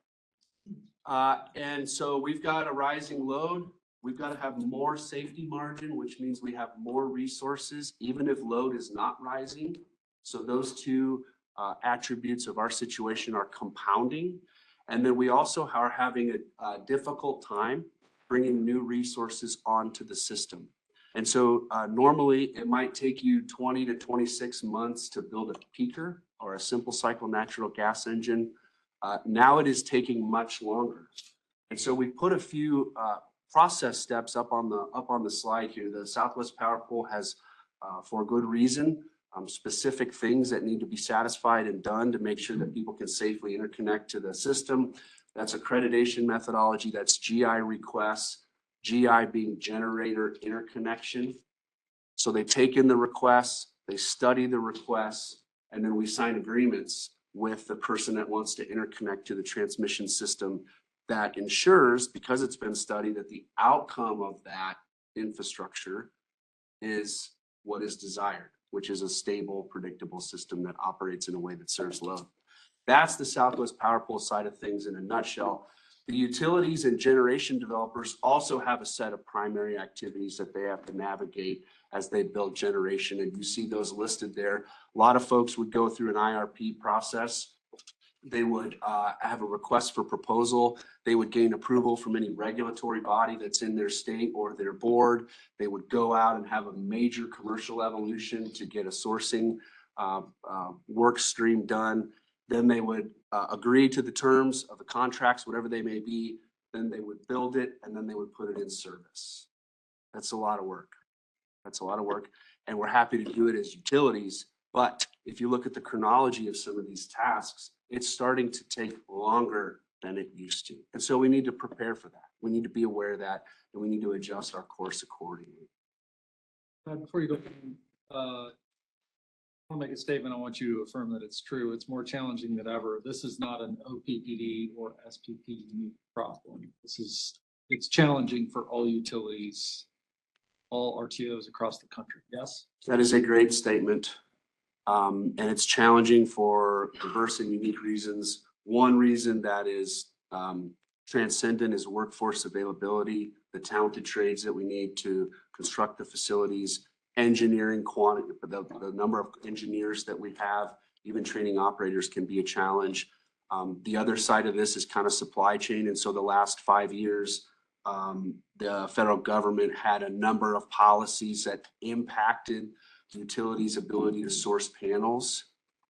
And so we've got a rising load. We've got to have more safety margin, which means we have more resources, even if load is not rising. So those two attributes of our situation are compounding. And then we also are having a difficult time bringing new resources onto the system. And so normally it might take you 20 to 26 months to build a peaker or a simple cycle natural gas engine. Now it is taking much longer. And so we put a few process steps up on the slide here. The Southwest Power Pool has, for good reason, specific things that need to be satisfied and done to make sure that people can safely interconnect to the system. That's accreditation methodology, that's GI requests, GI being generator interconnection. So they take in the requests, they study the requests, and then we sign agreements with the person that wants to interconnect to the transmission system that ensures, because it's been studied, that the outcome of that infrastructure is what is desired, which is a stable, predictable system that operates in a way that serves load. That's the Southwest Power Pool side of things in a nutshell. The utilities and generation developers also have a set of primary activities that they have to navigate as they build generation, and you see those listed there. A lot of folks would go through an IRP process. They would have a request for proposal. They would gain approval from any regulatory body that's in their state or their board. They would go out and have a major commercial evolution to get a sourcing work stream done. Then they would agree to the terms of the contracts, whatever they may be. Then they would build it, and then they would put it in service. That's a lot of work. That's a lot of work. And we're happy to do it as utilities. But if you look at the chronology of some of these tasks, it's starting to take longer than it used to. And so we need to prepare for that. We need to be aware of that, and we need to adjust our course accordingly. Before you go, I'll make a statement. I want you to affirm that it's true. It's more challenging than ever. This is not an OPPD or SPP problem. It's challenging for all utilities, all RTOs across the country. Yes? That is a great statement. And it's challenging for diverse and unique reasons. One reason that is transcendent is workforce availability, the talented trades that we need to construct the facilities, engineering quantity, the number of engineers that we have, even training operators can be a challenge. The other side of this is kind of supply chain. And so the last 5 years, the federal government had a number of policies that impacted utilities' ability to source panels.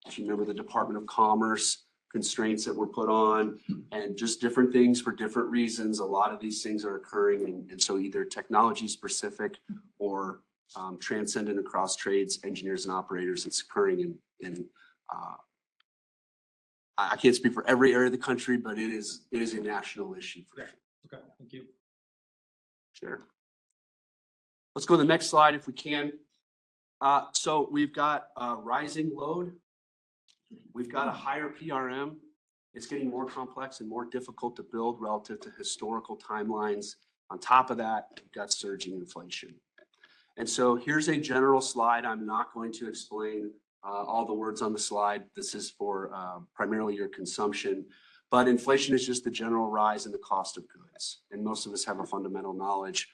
If you remember the Department of Commerce constraints that were put on, and just different things for different reasons. A lot of these things are occurring, and so either technology specific or transcendent across trades, engineers and operators. It's occurring in I can't speak for every area of the country, but it is a national issue for sure. Okay, thank you. Sure. Let's go to the next slide if we can. So we've got rising load. We've got a higher PRM. It's getting more complex and more difficult to build relative to historical timelines. On top of that, we've got surging inflation. And so here's a general slide. I'm not going to explain all the words on the slide. This is for primarily your consumption. But inflation is just the general rise in the cost of goods. And most of us have a fundamental knowledge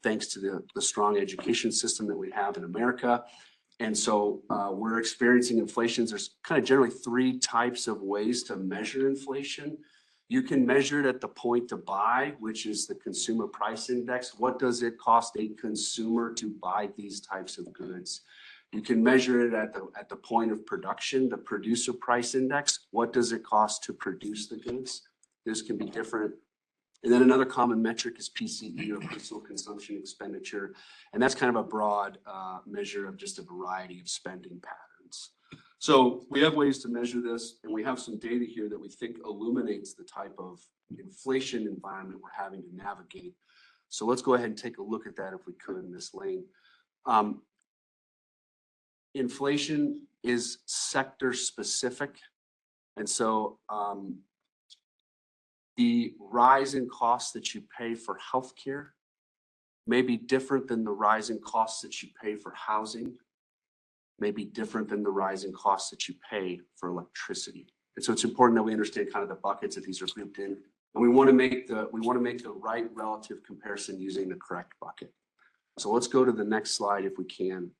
thanks to the strong education system that we have in America. And so we're experiencing inflation. There's kind of generally three types of ways to measure inflation. You can measure it at the point to buy, which is the consumer price index. What does it cost a consumer to buy these types of goods? You can measure it at the point of production, the producer price index. What does it cost to produce the goods? This can be different. And then another common metric is PCE, or personal consumption expenditure. And that's kind of a broad measure of just a variety of spending patterns. So we have ways to measure this, and we have some data here that we think illuminates the type of inflation environment we're having to navigate. So let's go ahead and take a look at that if we could in this lane. Inflation is sector specific. And so the rise in costs that you pay for healthcare may be different than the rise in costs that you pay for housing, may be different than the rise in costs that you pay for electricity. And so it's important that we understand kind of the buckets that these are grouped in. And we want to make the right relative comparison using the correct bucket. So let's go to the next slide if we can.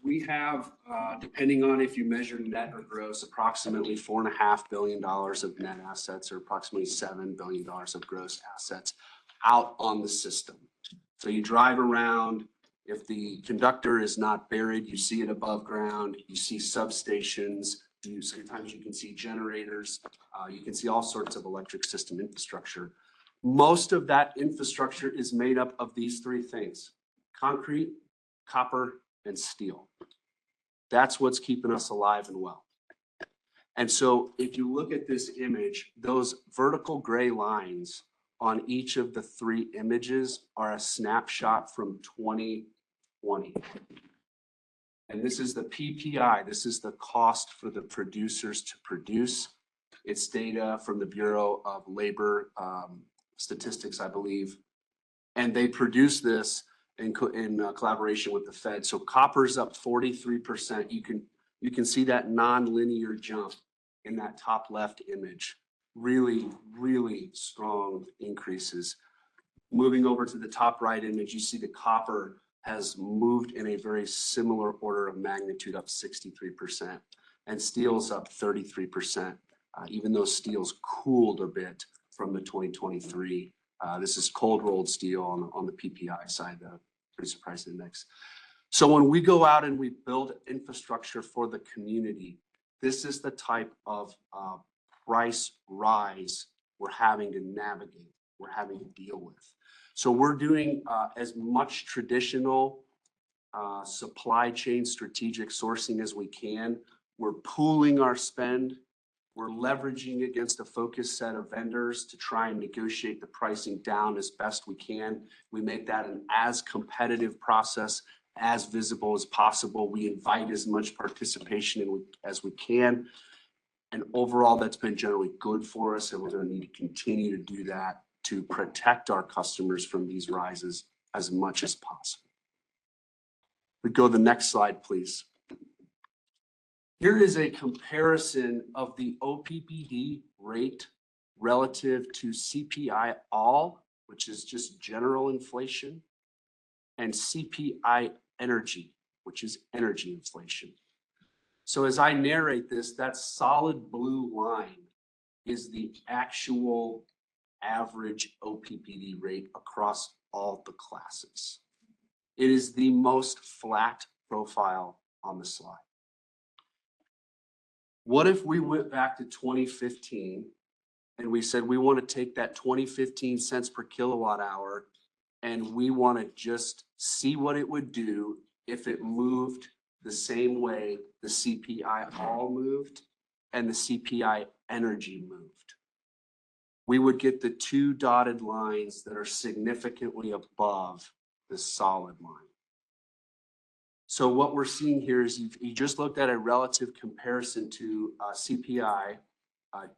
We have, depending on if you measure net or gross, approximately $4.5 billion of net assets, or approximately $7 billion of gross assets out on the system. So you drive around, if the conductor is not buried, you see it above ground, you see substations, sometimes you can see generators, you can see all sorts of electric system infrastructure. Most of that infrastructure is made up of these three things: concrete, copper, and steel. That's what's keeping us alive and well. And so if you look at this image, those vertical gray lines on each of the three images are a snapshot from 2020. And this is the PPI. This is the cost for the producers to produce. It's data from the Bureau of Labor Statistics, I believe. And they produce this in collaboration with the Fed. So copper's up 43%. You can see that non-linear jump in that top left image. Really, really strong increases. Moving over to the top right image, you see the copper has moved in a very similar order of magnitude, up 63%. And steel's up 33%, even though steel's cooled a bit from the 2023. This is cold rolled steel on the PPI side, the producer price index. So when we go out and we build infrastructure for the community, this is the type of price rise we're having to navigate, we're having to deal with. So we're doing as much traditional supply chain strategic sourcing as we can. We're pooling our spend. We're leveraging against a focused set of vendors to try and negotiate the pricing down as best we can. We make that an as competitive process, as visible as possible. We invite as much participation as we can. And overall, that's been generally good for us, and we're going to need to continue to do that to protect our customers from these rises as much as possible. We go to the next slide, please. Here is a comparison of the OPPD rate relative to CPI all, which is just general inflation, and CPI energy, which is energy inflation. So as I narrate this, that solid blue line is the actual average OPPD rate across all the classes. It is the most flat profile on the slide. What if we went back to 2015 and we said we want to take that 2015 cents per kilowatt hour and we want to just see what it would do if it moved the same way the CPI all moved and the CPI energy moved? We would get the two dotted lines that are significantly above the solid line. So what we're seeing here is you just looked at a relative comparison to CPI,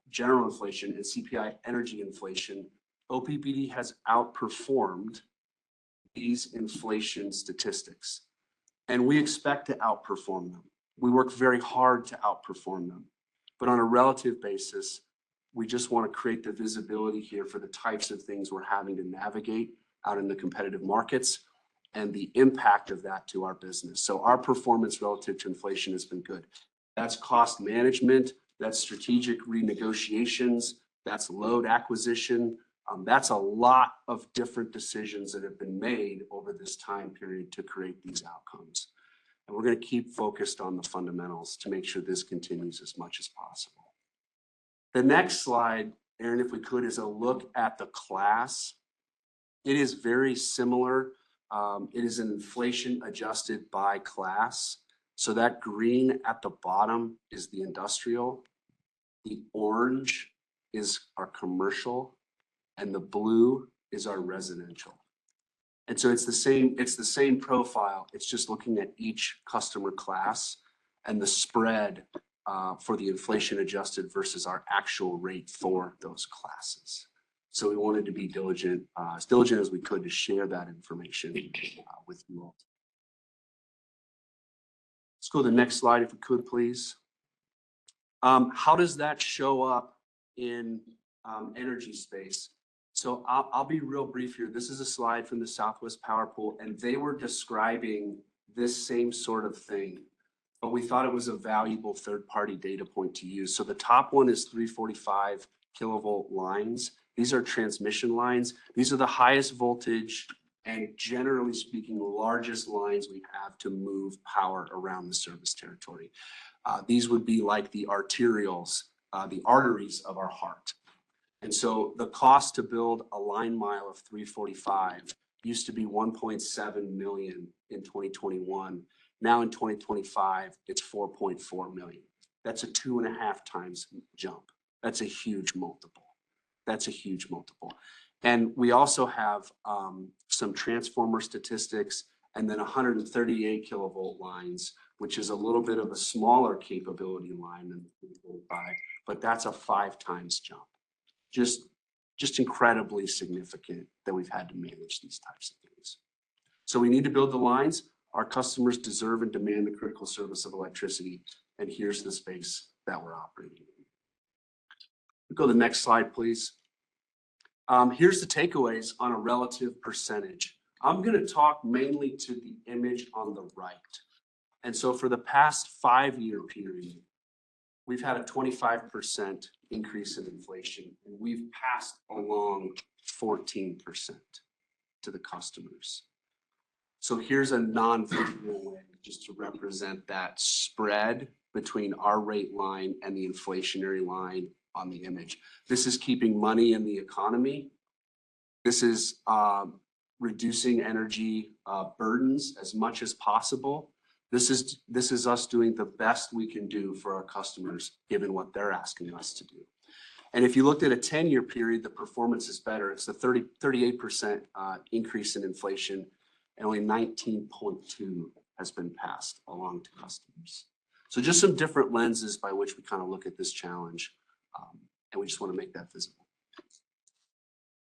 general inflation, and CPI energy inflation. OPPD has outperformed these inflation statistics, and we expect to outperform them. We work very hard to outperform them, but on a relative basis, we just want to create the visibility here for the types of things we're having to navigate out in the competitive markets and the impact of that to our business. So our performance relative to inflation has been good. That's cost management, that's strategic renegotiations, that's load acquisition. That's a lot of different decisions that have been made over this time period to create these outcomes. And we're going to keep focused on the fundamentals to make sure this continues as much as possible. The next slide, Aaron, if we could, is a look at the class. It is very similar. It is an inflation adjusted by class. So that green at the bottom is the industrial. The orange is our commercial, and the blue is our residential. And so it's the same profile. It's just looking at each customer class and the spread for the inflation adjusted versus our actual rate for those classes. So we wanted to be diligent, as diligent as we could to share that information with you all. Let's go to the next slide if we could, please. How does that show up in energy space? So I'll be real brief here. This is a slide from the Southwest Power Pool, and they were describing this same sort of thing, but we thought it was a valuable third-party data point to use. So the top one is 345 kilovolt lines. These are transmission lines. These are the highest voltage and, generally speaking, largest lines we have to move power around the service territory. These would be like the arterioles, the arteries of our heart. And so the cost to build a line mile of 345 used to be 1.7 million in 2021. Now in 2025, it's 4.4 million. That's a 2.5 times jump. That's a huge multiple. That's a huge multiple. And we also have some transformer statistics and then 138 kilovolt lines, which is a little bit of a smaller capability line than the 345, but that's a 5 times jump. Just incredibly significant that we've had to manage these types of things. So we need to build the lines. Our customers deserve and demand the critical service of electricity. And here's the space that we're operating in. We go to the next slide, please. Here's the takeaways on a relative percentage. I'm going to talk mainly to the image on the right. And so for the past 5-year period, we've had a 25% increase in inflation, and we've passed along 14% to the customers. So here's a non-visual way just to represent that spread between our rate line and the inflationary line on the image. This is keeping money in the economy. This is reducing energy burdens as much as possible. This is us doing the best we can do for our customers, given what they're asking us to do. And if you looked at a 10-year period, the performance is better. It's the 38% increase in inflation, and only 19.2 has been passed along to customers. So just some different lenses by which we kind of look at this challenge, and we just want to make that visible.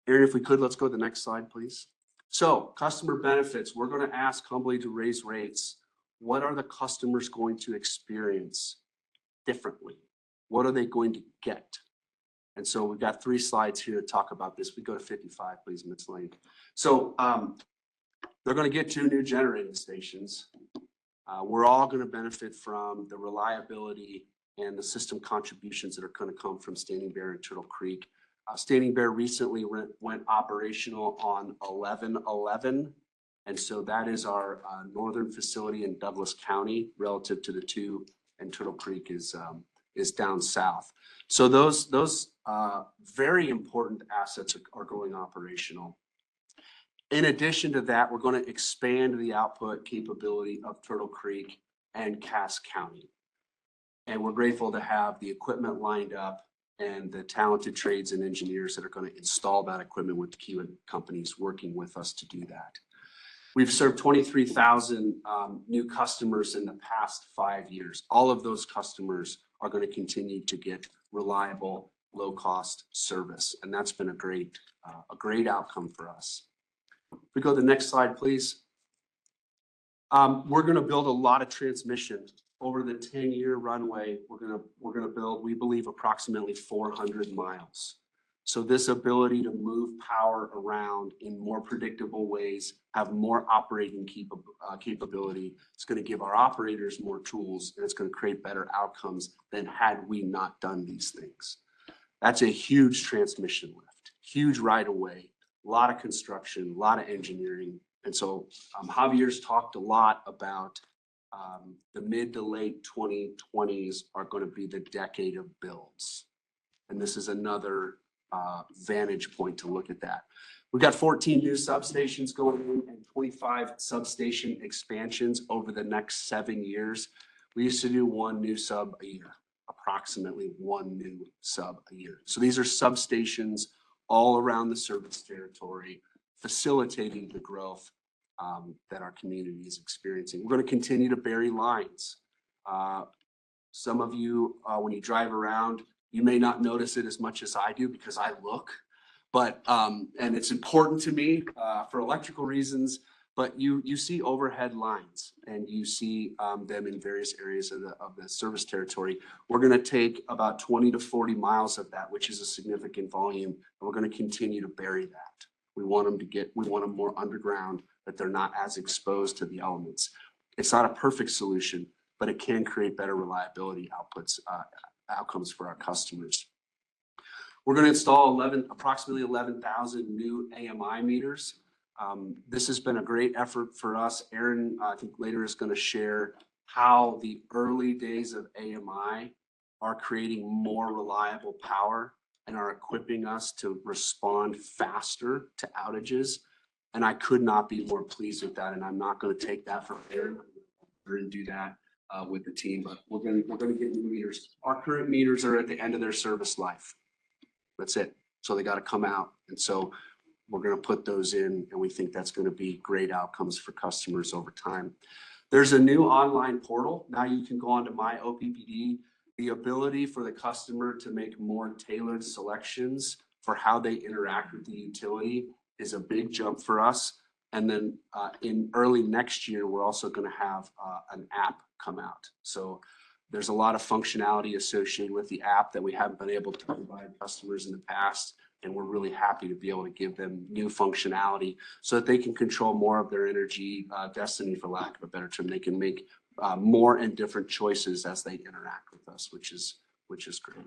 Aaron, if we could, let's go to the next slide, please. So customer benefits, we're going to ask humbly to raise rates. What are the customers going to experience differently? What are they going to get? And so we've got 3 slides here to talk about this. We go to 55, please, Ms. Lane. So they're going to get 2 new generating stations. We're all going to benefit from the reliability and the system contributions that are going to come from Standing Bear and Turtle Creek. Standing Bear recently went operational on 11/11, And so that is our northern facility in Douglas County relative to the two, and Turtle Creek is down south. So those very important assets are going operational. In addition to that, we're going to expand the output capability of Turtle Creek and Cass County. And we're grateful to have the equipment lined up and the talented trades and engineers that are going to install that equipment with the key companies working with us to do that. We've served 23,000 new customers in the past 5 years. All of those customers are going to continue to get reliable, low-cost service, and that's been a great outcome for us. If we go to the next slide, please. We're going to build a lot of transmission over the 10-year runway. We're going to build, we believe, approximately 400 miles. So this ability to move power around in more predictable ways, have more operating capability, it's going to give our operators more tools, and it's going to create better outcomes than had we not done these things. That's a huge transmission lift, huge right of way, a lot of construction, a lot of engineering. And so Javier's talked a lot about the mid to late 2020s are going to be the decade of builds. And this is another vantage point to look at that. We've got 14 new substations going in and 25 substation expansions over the next 7 years. We used to do one new sub a year, approximately one new sub a year. So these are substations all around the service territory, facilitating the growth that our community is experiencing. We're going to continue to bury lines. Some of you, when you drive around, you may not notice it as much as I do because I look, but, and it's important to me for electrical reasons, but you see overhead lines and you see them in various areas of the service territory. We're going to take about 20 to 40 miles of that, which is a significant volume, and we're going to continue to bury that. We want them more underground, that they're not as exposed to the elements. It's not a perfect solution, but it can create better reliability outcomes for our customers. We're going to install approximately 11,000 new AMI meters. This has been a great effort for us. Aaron, I think later is going to share how the early days of AMI are creating more reliable power and are equipping us to respond faster to outages. And I could not be more pleased with that. And I'm not going to take that from Aaron. We're going to do that with the team, but we're going to get new meters. Our current meters are at the end of their service life. That's it. So they got to come out. And so we're going to put those in, and we think that's going to be great outcomes for customers over time. There's a new online portal. Now you can go on to My OPPD. The ability for the customer to make more tailored selections for how they interact with the utility is a big jump for us. And then in early next year, we're also going to have an app come out. So there's a lot of functionality associated with the app that we haven't been able to provide customers in the past. And we're really happy to be able to give them new functionality so that they can control more of their energy destiny, for lack of a better term. They can make more and different choices as they interact with us, which is great.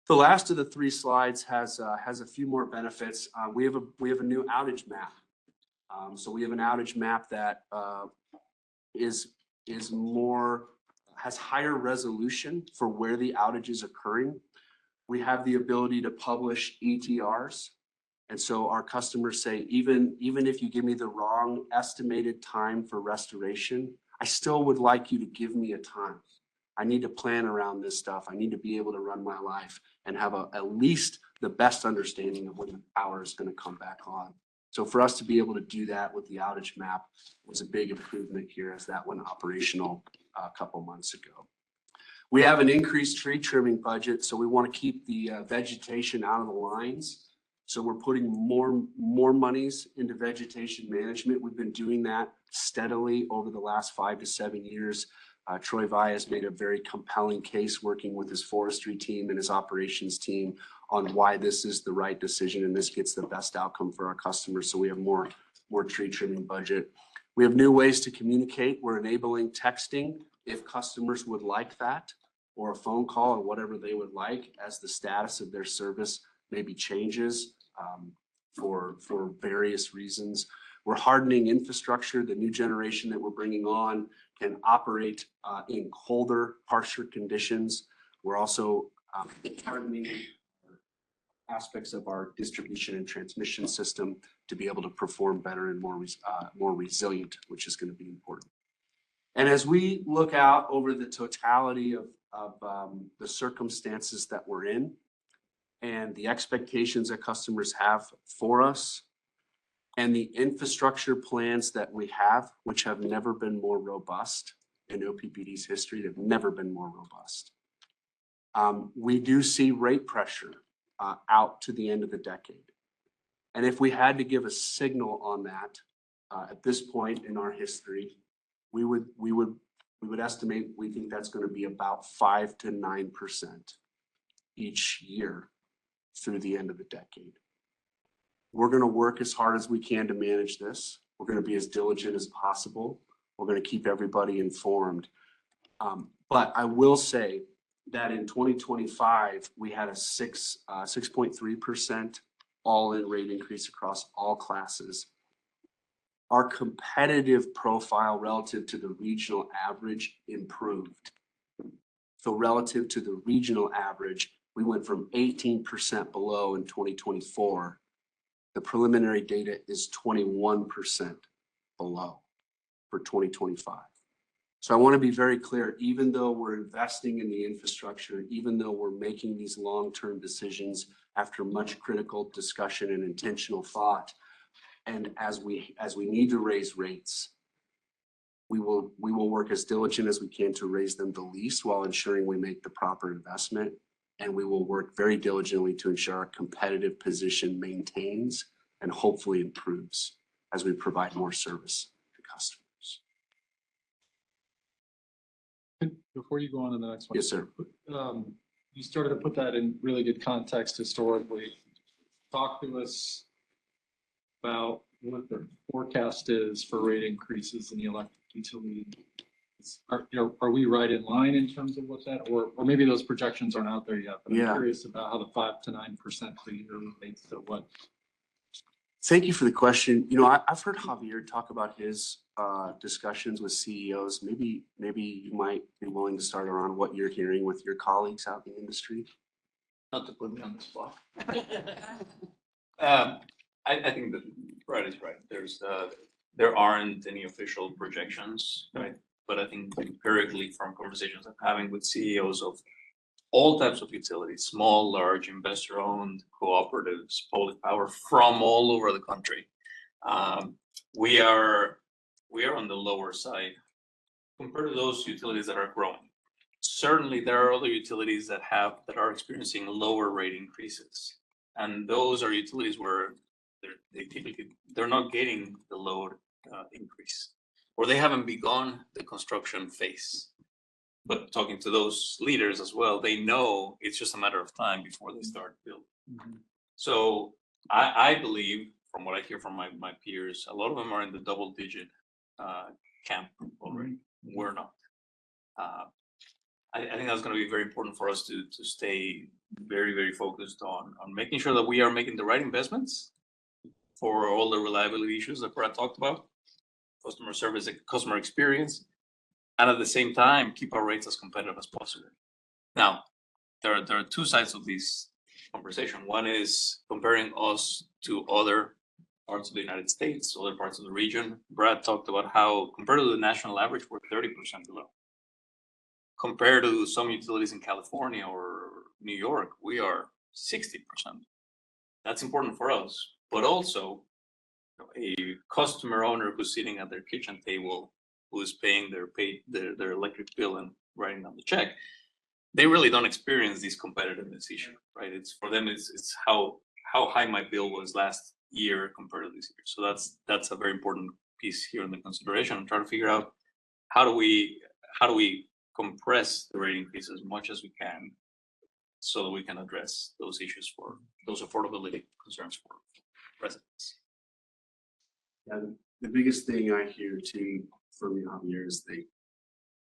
The last of the 3 slides has a few more benefits. We have a new outage map. So we have an outage map that has higher resolution for where the outage is occurring. We have the ability to publish ETRs. And so our customers say, even if you give me the wrong estimated time for restoration, I still would like you to give me a time. I need to plan around this stuff. I need to be able to run my life and have at least the best understanding of when the power is going to come back on. So for us to be able to do that with the outage map was a big improvement here as that went operational a couple months ago. We have an increased tree trimming budget, so we want to keep the vegetation out of the lines. So we're putting more monies into vegetation management. We've been doing that steadily over the last 5 to 7 years. Troy Vai has made a very compelling case working with his forestry team and his operations team on why this is the right decision and this gets the best outcome for our customers. So we have more tree trimming budget. We have new ways to communicate. We're enabling texting if customers would like that, or a phone call or whatever they would like as the status of their service maybe changes for various reasons. We're hardening infrastructure. The new generation that we're bringing on can operate in colder, harsher conditions. We're also hardening aspects of our distribution and transmission system to be able to perform better and more resilient, which is going to be important. And as we look out over the totality of the circumstances that we're in and the expectations that customers have for us and the infrastructure plans that we have, which have never been more robust in OPPD's history, they've never been more robust. We do see rate pressure out to the end of the decade. And if we had to give a signal on that at this point in our history, we would estimate, we think that's going to be about 5 to 9% each year through the end of the decade. We're going to work as hard as we can to manage this. We're going to be as diligent as possible. We're going to keep everybody informed. But I will say that in 2025, we had a 6.3% all-in rate increase across all classes. Our competitive profile relative to the regional average improved. So relative to the regional average, we went from 18% below in 2024. The preliminary data is 21% below for 2025. So I want to be very clear, even though we're investing in the infrastructure, even though we're making these long-term decisions after much critical discussion and intentional thought, and as we need to raise rates, we will work as diligent as we can to raise them the least while ensuring we make the proper investment. And we will work very diligently to ensure our competitive position maintains and hopefully improves as we provide more service to customers. Before you go on to the next one. Yes, sir. You started to put that in really good context historically. Talk to us about what the forecast is for rate increases in the electric utility. Are we right in line in terms of what that, or maybe those projections aren't out there yet, but I'm curious about how the 5 to 9% per year relates to what. Thank you for the question. You know, I've heard Javier talk about his discussions with CEOs. Maybe you might be willing to start around what you're hearing with your colleagues out in the industry. Not to put me on the spot. I think that Brad is right. There aren't any official projections, right? But I think empirically from conversations I'm having with CEOs of all types of utilities, small, large, investor-owned, cooperatives, public power from all over the country, we are on the lower side compared to those utilities that are growing. Certainly, there are other utilities that are experiencing lower rate increases, and those are utilities where they're not getting the load increase, or they haven't begun the construction phase. But talking to those leaders as well, they know it's just a matter of time before they start building. Mm-hmm. So I believe, from what I hear from my peers, a lot of them are in the double-digit camp already. Mm-hmm. We're not. I think that's going to be very important for us to stay very, very focused on making sure that we are making the right investments for all the reliability issues that Brad talked about, customer service, customer experience, and at the same time, keep our rates as competitive as possible. Now, there are two sides of this conversation. One is comparing us to other parts of the United States, other parts of the region. Brad talked about how, compared to the national average, we're 30% below. Compared to some utilities in California or New York, we are 60%. That's important for us. But also, a customer owner who's sitting at their kitchen table, who is paying their electric bill and writing down the check, they really don't experience this competitiveness issue, right? It's for them, it's how high my bill was last year compared to this year. So that's a very important piece here in the consideration. I'm trying to figure out how do we compress the rate increase as much as we can so that we can address those issues for those affordability concerns for residents. Yeah, the biggest thing I hear too from you, Javier, is the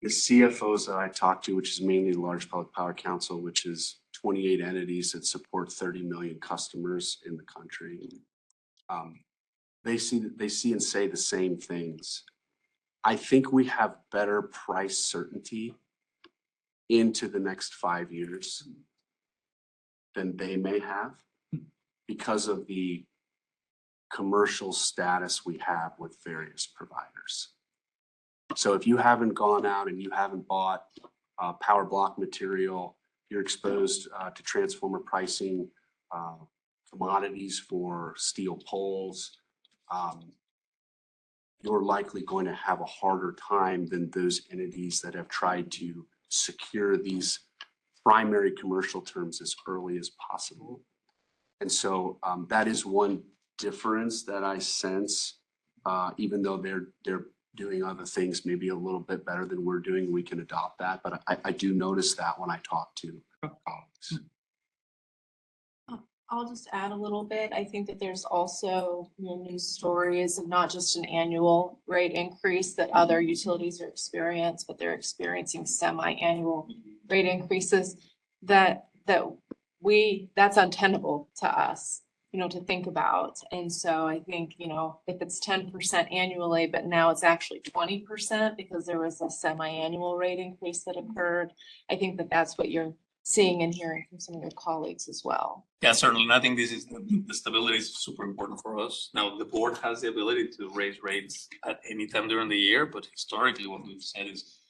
CFOs that I talk to, which is mainly the Large Public Power Council, which is 28 entities that support 30 million customers in the country. they see and say the same things. I think we have better price certainty into the next 5 years than they may have because of the commercial status we have with various providers. So if you haven't gone out and you haven't bought power block material, you're exposed to transformer pricing, commodities for steel poles, you're likely going to have a harder time than those entities that have tried to secure these primary commercial terms as early as possible. And so that is one difference that I sense, even though they're doing other things maybe a little bit better than we're doing, we can adopt that. But I do notice that when I talk to colleagues. I'll just add a little bit. I think that there's also news stories of not just an annual rate increase that other utilities are experiencing, but they're experiencing semi-annual rate increases that's untenable to us, to think about. And so I think, if it's 10% annually, but now it's actually 20% because there was a semi-annual rate increase that occurred, I think that that's what you're seeing and hearing from some of your colleagues as well. Yeah, certainly. And I think this is the stability is super important for us. Now, the board has the ability to raise rates at any time during the year, but historically what we've said is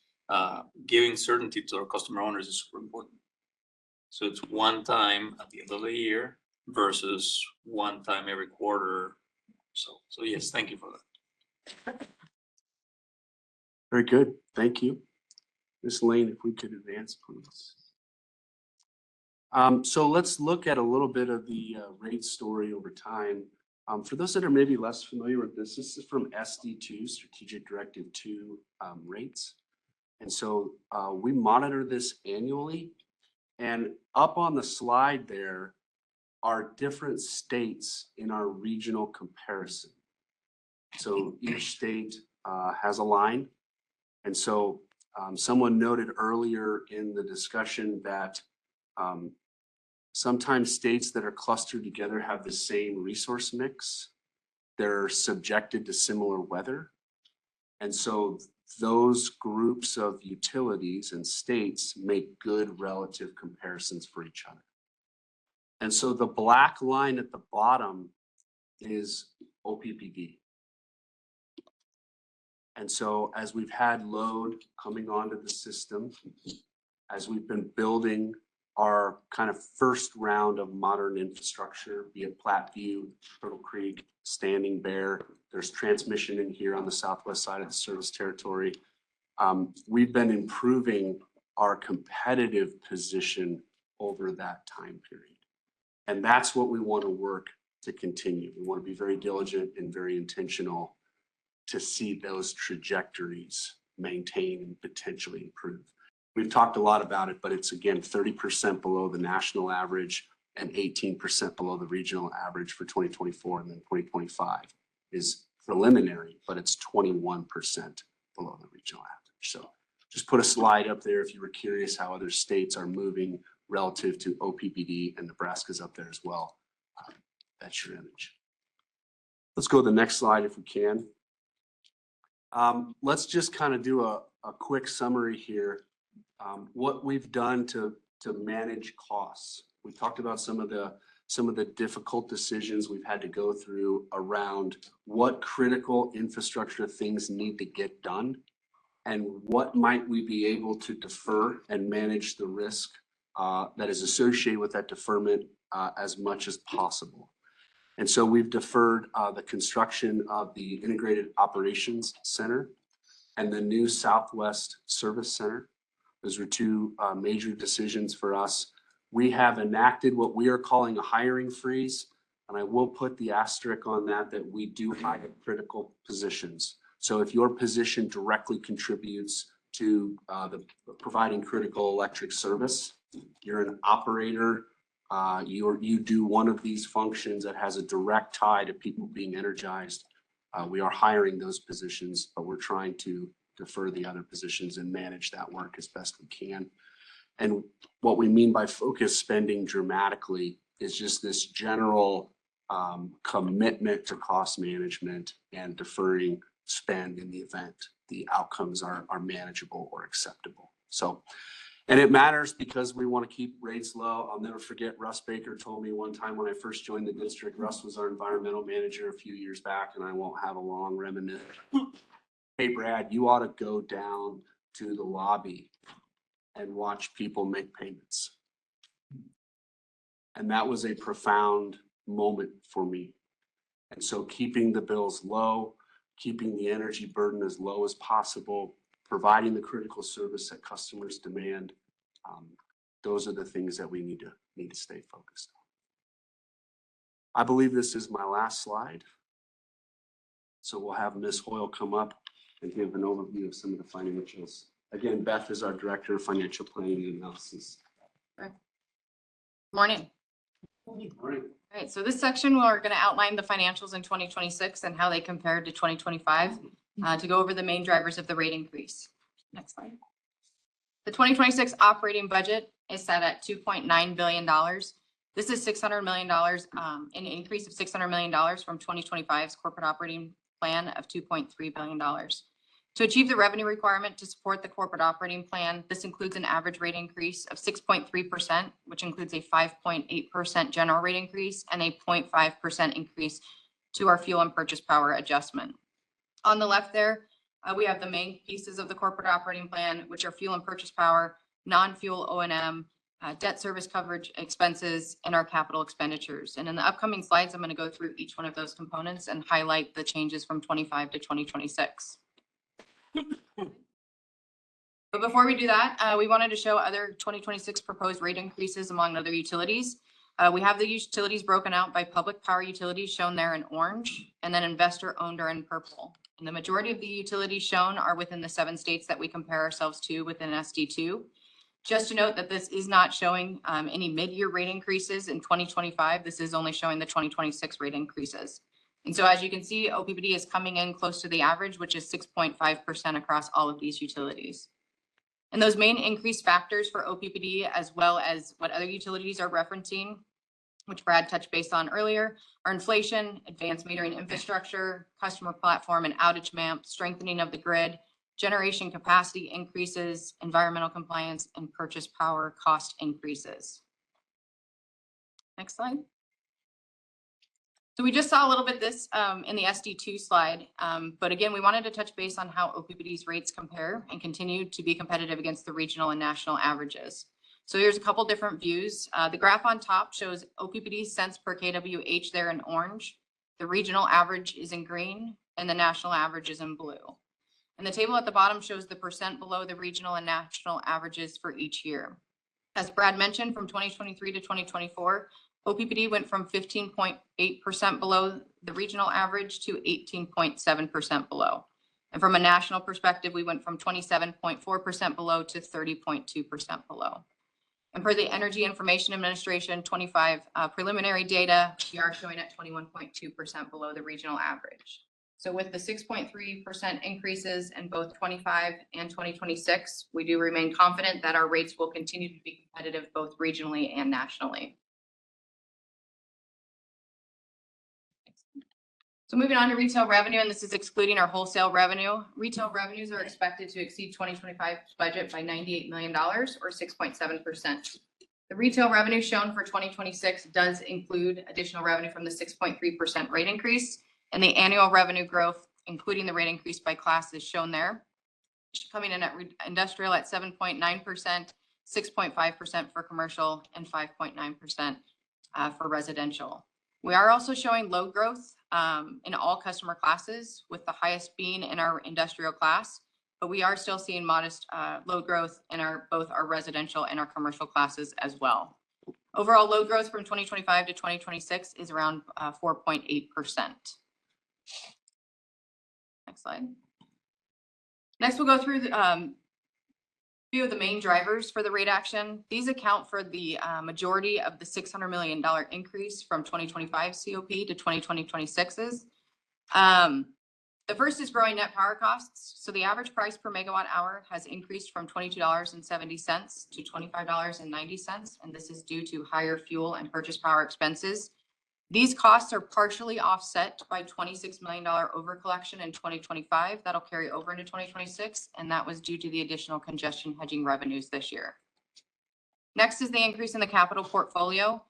giving certainty to our customer owners is super important. So it's one time at the end of the year versus one time every quarter. So yes, thank you for that. Very good. Thank you. Ms. Lane, if we could advance, please. So let's look at a little bit of the rate story over time. For those that are maybe less familiar with this is from SD2, Strategic Directive 2 rates. And so we monitor this annually. And up on the slide there are different states in our regional comparison. So each state has a line. And so someone noted earlier in the discussion that sometimes states that are clustered together have the same resource mix. They're subjected to similar weather. And so those groups of utilities and states make good relative comparisons for each other. And so the black line at the bottom is OPPD. And so as we've had load coming onto the system, as we've been building our kind of first round of modern infrastructure, be it Platteview, Turtle Creek, Standing Bear, there's transmission in here on the southwest side of the service territory. We've been improving our competitive position over that time period. And that's what we want to work to continue. We want to be very diligent and very intentional to see those trajectories maintain and potentially improve. We've talked a lot about it, but it's again 30% below the national average and 18% below the regional average for 2024, and then 2025 is preliminary, but it's 21% below the regional average. So just put a slide up there if you were curious how other states are moving relative to OPPD, and Nebraska's up there as well. That's your image. Let's go to the next slide if we can. Let's just kind of do a quick summary here. What we've done to manage costs. We talked about some of the difficult decisions we've had to go through around what critical infrastructure things need to get done and what might we be able to defer and manage the risk that is associated with that deferment as much as possible. And so we've deferred the construction of the Integrated Operations Center and the new Southwest Service Center. Those were two major decisions for us. We have enacted what we are calling a hiring freeze, and I will put the asterisk on that we do hire critical positions. So if your position directly contributes to the providing critical electric service, you're an operator, you do one of these functions that has a direct tie to people being energized, we are hiring those positions, but we're trying to defer the other positions and manage that work as best we can. And what we mean by focus spending dramatically is just this general commitment to cost management and deferring spend in the event the outcomes are manageable or acceptable. So, and it matters because we want to keep rates low. I'll never forget Russ Baker told me one time when I first joined the district, Russ was our environmental manager a few years back, and I won't have a long reminiscence. Hey, Brad, you ought to go down to the lobby and watch people make payments. And that was a profound moment for me. And so keeping the bills low, keeping the energy burden as low as possible, providing the critical service that customers demand, those are the things that we need to stay focused on. I believe this is my last slide. So we'll have Ms. Hoyle come up and give an overview of some of the financials. Again, Beth is our Director of Financial Planning and Analysis. Morning. Morning. All right, so this section, we're going to outline the financials in 2026 and how they compare to 2025 to go over the main drivers of the rate increase. Next slide. The 2026 operating budget is set at $2.9 billion. This is $600 million, an increase of $600 million from 2025's corporate operating plan of $2.3 billion. To achieve the revenue requirement to support the corporate operating plan, this includes an average rate increase of 6.3%, which includes a 5.8% general rate increase and a 0.5% increase to our fuel and purchase power adjustment. On the left there, we have the main pieces of the corporate operating plan, which are fuel and purchase power, non-fuel O&M, debt service coverage expenses, and our capital expenditures. And in the upcoming slides, I'm going to go through each one of those components and highlight the changes from 25 to 2026. But before we do that, we wanted to show other 2026 proposed rate increases among other utilities. We have the utilities broken out by public power utilities shown there in orange, and then investor owned are in purple. And the majority of the utilities shown are within the 7 states that we compare ourselves to within SD2. Just to note that this is not showing any mid-year rate increases in 2025. This is only showing the 2026 rate increases. And so as you can see, OPPD is coming in close to the average, which is 6.5% across all of these utilities. And those main increase factors for OPPD, as well as what other utilities are referencing, which Brad touched base on earlier, are inflation, advanced metering infrastructure, customer platform and outage map, strengthening of the grid, generation capacity increases, environmental compliance, and purchase power cost increases. Next slide. So we just saw a little bit this in the SD2 slide, but again, we wanted to touch base on how OPPD's rates compare and continue to be competitive against the regional and national averages. So here's a couple different views. The graph on top shows OPPD cents per kWh there in orange. The regional average is in green and the national average is in blue. And the table at the bottom shows the percent below the regional and national averages for each year. As Brad mentioned, from 2023 to 2024, OPPD went from 15.8% below the regional average to 18.7% below. And from a national perspective, we went from 27.4% below to 30.2% below. And per the Energy Information Administration 25 preliminary data, we are showing at 21.2% below the regional average. So with the 6.3% increases in both 25 and 2026, we do remain confident that our rates will continue to be competitive both regionally and nationally. So moving on to retail revenue, and this is excluding our wholesale revenue. Retail revenues are expected to exceed 2025's budget by $98 million or 6.7%. The retail revenue shown for 2026 does include additional revenue from the 6.3% rate increase, and the annual revenue growth, including the rate increase by class, is shown there. Coming in at industrial at 7.9%, 6.5% for commercial, and 5.9% for residential. We are also showing load growth in all customer classes, with the highest being in our industrial class, but we are still seeing modest load growth in both our residential and our commercial classes as well. Overall load growth from 2025 to 2026 is around 4.8%. Next slide. Next, we'll go through the few of the main drivers for the rate action. These account for the majority of the $600 million increase from 2025 COP to 2026's. The first is growing net power costs. So the average price per megawatt hour has increased from $22.70 to $25.90, and this is due to higher fuel and purchase power expenses. These costs are partially offset by $26 million over collection in 2025. That'll carry over into 2026, and that was due to the additional congestion hedging revenues this year. Next is the increase in the capital portfolio.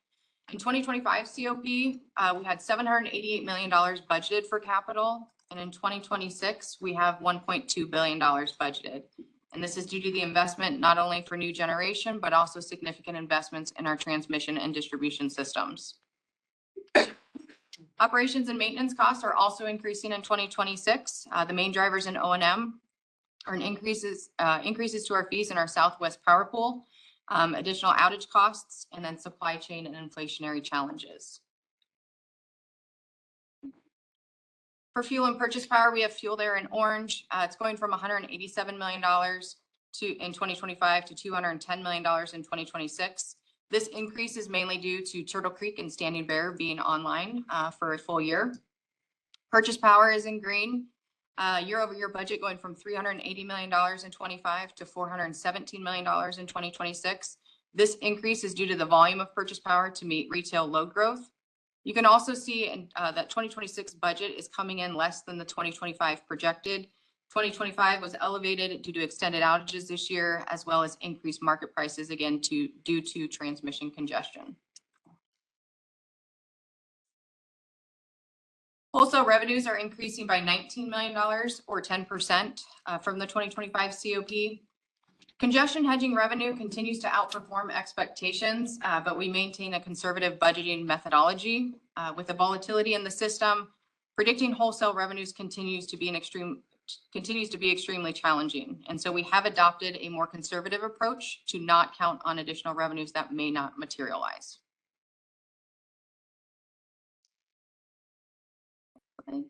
In 2025 COP, we had $788 million budgeted for capital, and in 2026, we have $1.2 billion budgeted. And this is due to the investment not only for new generation, but also significant investments in our transmission and distribution systems. Operations and maintenance costs are also increasing in 2026. The main drivers in O&M are increases to our fees in our Southwest Power Pool, additional outage costs, and then supply chain and inflationary challenges. For fuel and purchase power, we have fuel there in orange. It's going from $187 million in 2025 to $210 million in 2026. This increase is mainly due to Turtle Creek and Standing Bear being online for a full year. Purchase power is in green. Year-over-year budget going from $380 million in 25 to $417 million in 2026. This increase is due to the volume of purchase power to meet retail load growth. You can also see that 2026 budget is coming in less than the 2025 projected. 2025 was elevated due to extended outages this year, as well as increased market prices, again, due to transmission congestion. Wholesale revenues are increasing by $19 million or 10% from the 2025 COP. Congestion hedging revenue continues to outperform expectations, but we maintain a conservative budgeting methodology. With the volatility in the system, predicting wholesale revenues continues to be extremely challenging. And so we have adopted a more conservative approach to not count on additional revenues that may not materialize. Okay.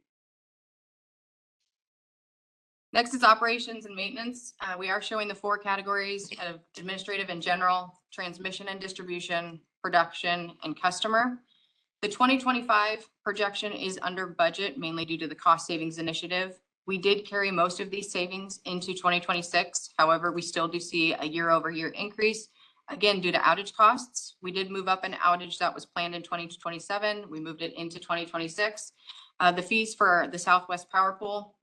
Next is operations and maintenance. We are showing the 4 categories of administrative and general, transmission and distribution, production, and customer. The 2025 projection is under budget, mainly due to the cost savings initiative. We did carry most of these savings into 2026. However, we still do see a year-over-year increase, again, due to outage costs. We did move up an outage that was planned in 2027. We moved it into 2026. The fees for the Southwest Power Pool,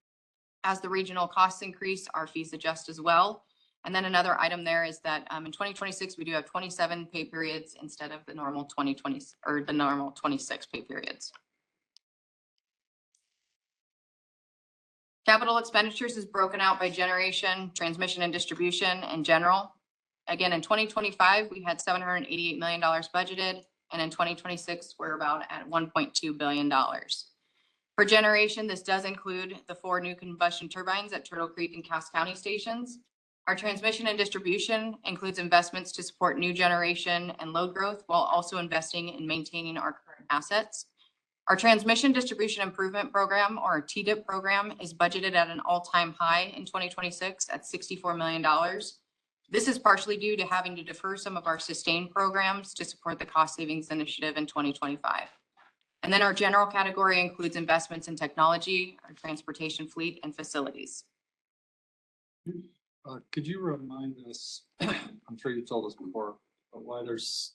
as the regional costs increase, our fees adjust as well. And then another item there is that in 2026, we do have 27 pay periods instead of the normal 2020 or the normal 26 pay periods. Capital expenditures is broken out by generation, transmission and distribution, and general. Again, in 2025, we had $788 million budgeted, and in 2026, we're about at $1.2 billion. For generation, this does include the 4 new combustion turbines at Turtle Creek and Cass County stations. Our transmission and distribution includes investments to support new generation and load growth, while also investing in maintaining our current assets. Our transmission distribution improvement program, or TDIP program, is budgeted at an all-time high in 2026 at $64 million. This is partially due to having to defer some of our sustained programs to support the cost savings initiative in 2025. And then our general category includes investments in technology, our transportation fleet, and facilities. Could you remind us, I'm sure you told us before, but why there's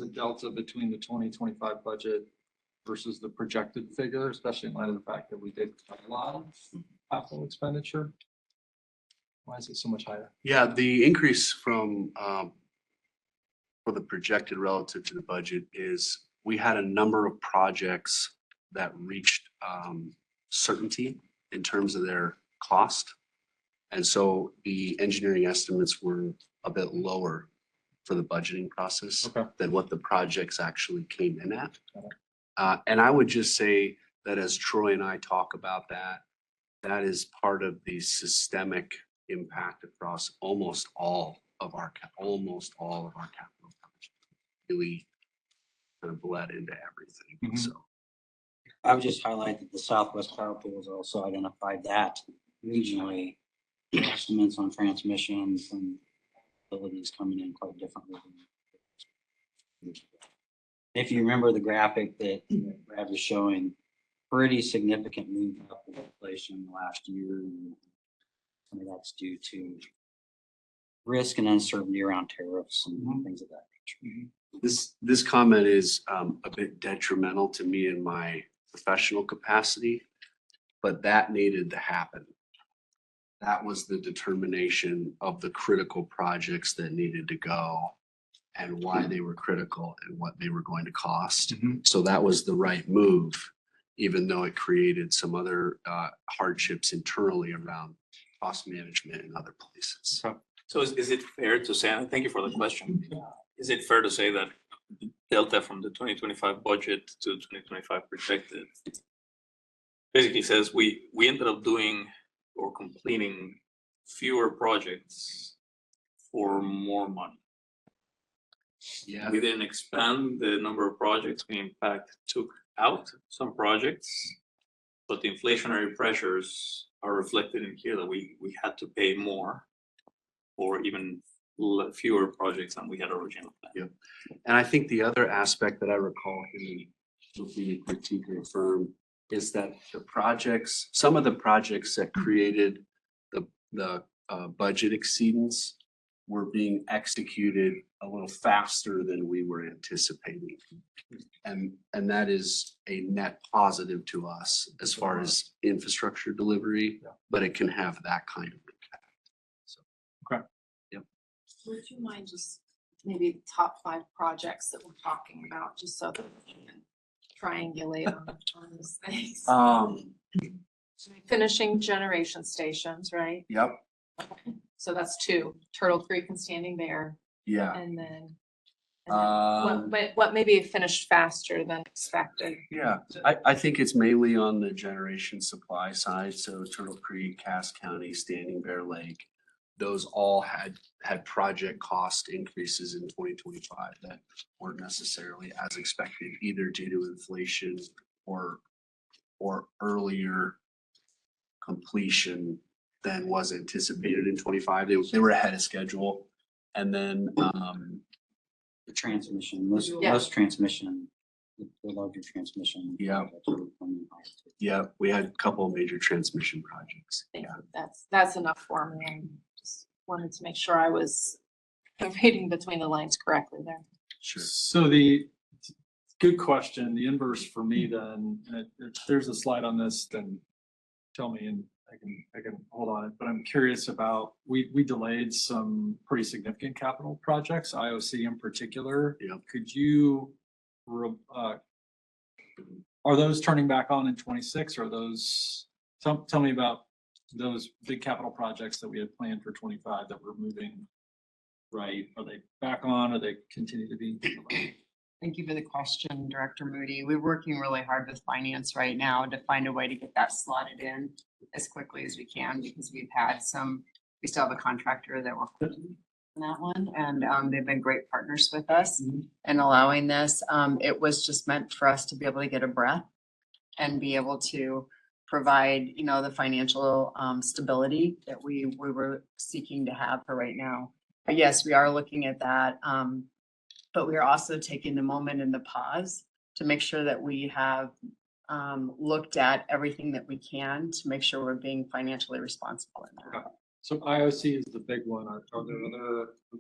a delta between the 2025 budget versus the projected figure, especially in light of the fact that we did a lot of capital expenditure? Why is it so much higher? Yeah, the increase from for the projected relative to the budget is we had a number of projects that reached certainty in terms of their cost. And so the engineering estimates were a bit lower for the budgeting process than what the projects actually came in at. And I would just say that as Troy and I talk about that, that is part of the systemic impact across almost all of our capital projects. Really kind of bled into everything. So I would just highlight that the Southwest Power Pool has also identified that regionally, estimates on transmissions and abilities coming in quite differently. If you remember the graphic that Brad was showing, pretty significant move up in inflation in the last year. Some of that's due to risk and uncertainty around tariffs and things of that This comment is a bit detrimental to me in my professional capacity, but that needed to happen. That was the determination of the critical projects that needed to go and why they were critical and what they were going to cost. So that was the right move, even though it created some other hardships internally around cost management in other places. So is it fair to say, and thank you for the question, is it fair to say that the delta from the 2025 budget to 2025 projected basically says we ended up doing or completing fewer projects for more money? Yeah. We didn't expand the number of projects. We in fact took out some projects, but the inflationary pressures are reflected in here that we had to pay more or even fewer projects than we had originally planned. And I think the other aspect that I recall in the critique or affirm is that the projects, some of the projects that created the budget exceedance were being executed a little faster than we were anticipating. And that is a net positive to us as far as infrastructure delivery, but it can have that kind of impact. So. Okay. Yep. Would you mind just maybe top 5 projects that we're talking about, just so that we can triangulate on those things? Finishing generation stations, right? Yep. So that's 2, Turtle Creek and Standing Bear. Yeah. And then what maybe finished faster than expected? Yeah, I think it's mainly on the generation supply side. So Turtle Creek, Cass County, Standing Bear Lake. Those all had project cost increases in 2025 that weren't necessarily as expected, either due to inflation or earlier completion than was anticipated in 25. They were ahead of schedule. And then The transmission, most transmission, the larger transmission. Yeah. Yeah, we had a couple of major transmission projects. Thank you. That's enough for me. I just wanted to make sure I was reading between the lines correctly there. Sure. So good question. The inverse for me then, if there's a slide on this, then tell me and I can hold on it, but I'm curious about, we delayed some pretty significant capital projects, IOC in particular. Yep. Could you, are those turning back on in 26? Or those, tell me about those big capital projects that we had planned for 25 that were moving right. Are they back on? Or they continue to be? Thank you for the question, Director Moody. We're working really hard with finance right now to find a way to get that slotted in as quickly as we can, because we still have a contractor that we're holding on that one, and they've been great partners with us in allowing this. It was just meant for us to be able to get a breath and be able to provide, the financial stability that we were seeking to have for right now. But yes, we are looking at that. But we are also taking the moment and the pause to make sure that we have looked at everything that we can to make sure we're being financially responsible in that. So IOC is the big one. Are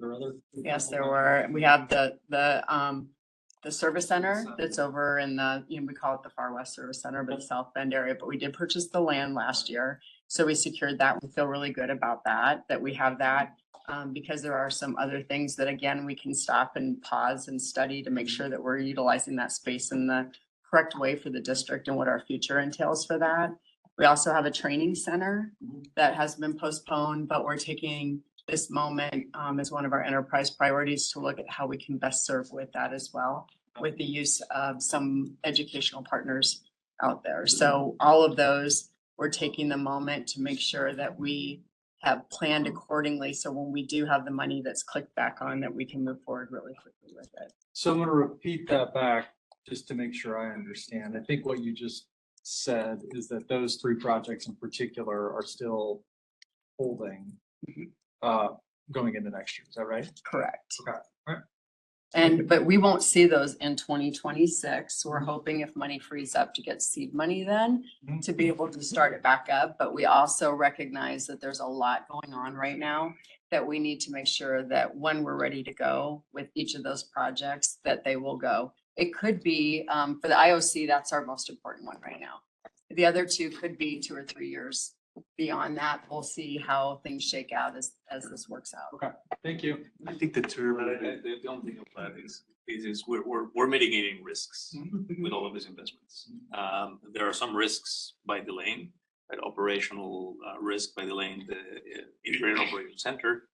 there other? Yes, there were. We have the service center that's over in we call it the Far West Service Center, but the South Bend area. But we did purchase the land last year. So we secured that. We feel really good about that we have that. Because there are some other things that, again, we can stop and pause and study to make sure that we're utilizing that space in the correct way for the district and what our future entails for that. We also have a training center that has been postponed, but we're taking this moment as one of our enterprise priorities to look at how we can best serve with that as well, with the use of some educational partners out there. So all of those, we're taking the moment to make sure that we have planned accordingly. So when we do have the money that's clicked back on, that we can move forward really quickly with it. So I'm going to repeat that back just to make sure I understand. I think what you just said is that those 3 projects in particular are still holding going into next year. Is that right? Correct. Okay. All right. But we won't see those in 2026. We're hoping if money frees up to get seed money then to be able to start it back up. But we also recognize that there's a lot going on right now that we need to make sure that when we're ready to go with each of those projects, that they will go. It could be, for the IOC, that's our most important one right now. The other two could be 2 or 3 years. Beyond that, we'll see how things shake out as this works out. Okay, thank you. I think the term. The only thing of that is we're mitigating risks with all of these investments. There are some risks by delaying, right? Operational risk by delaying the integrated operations center,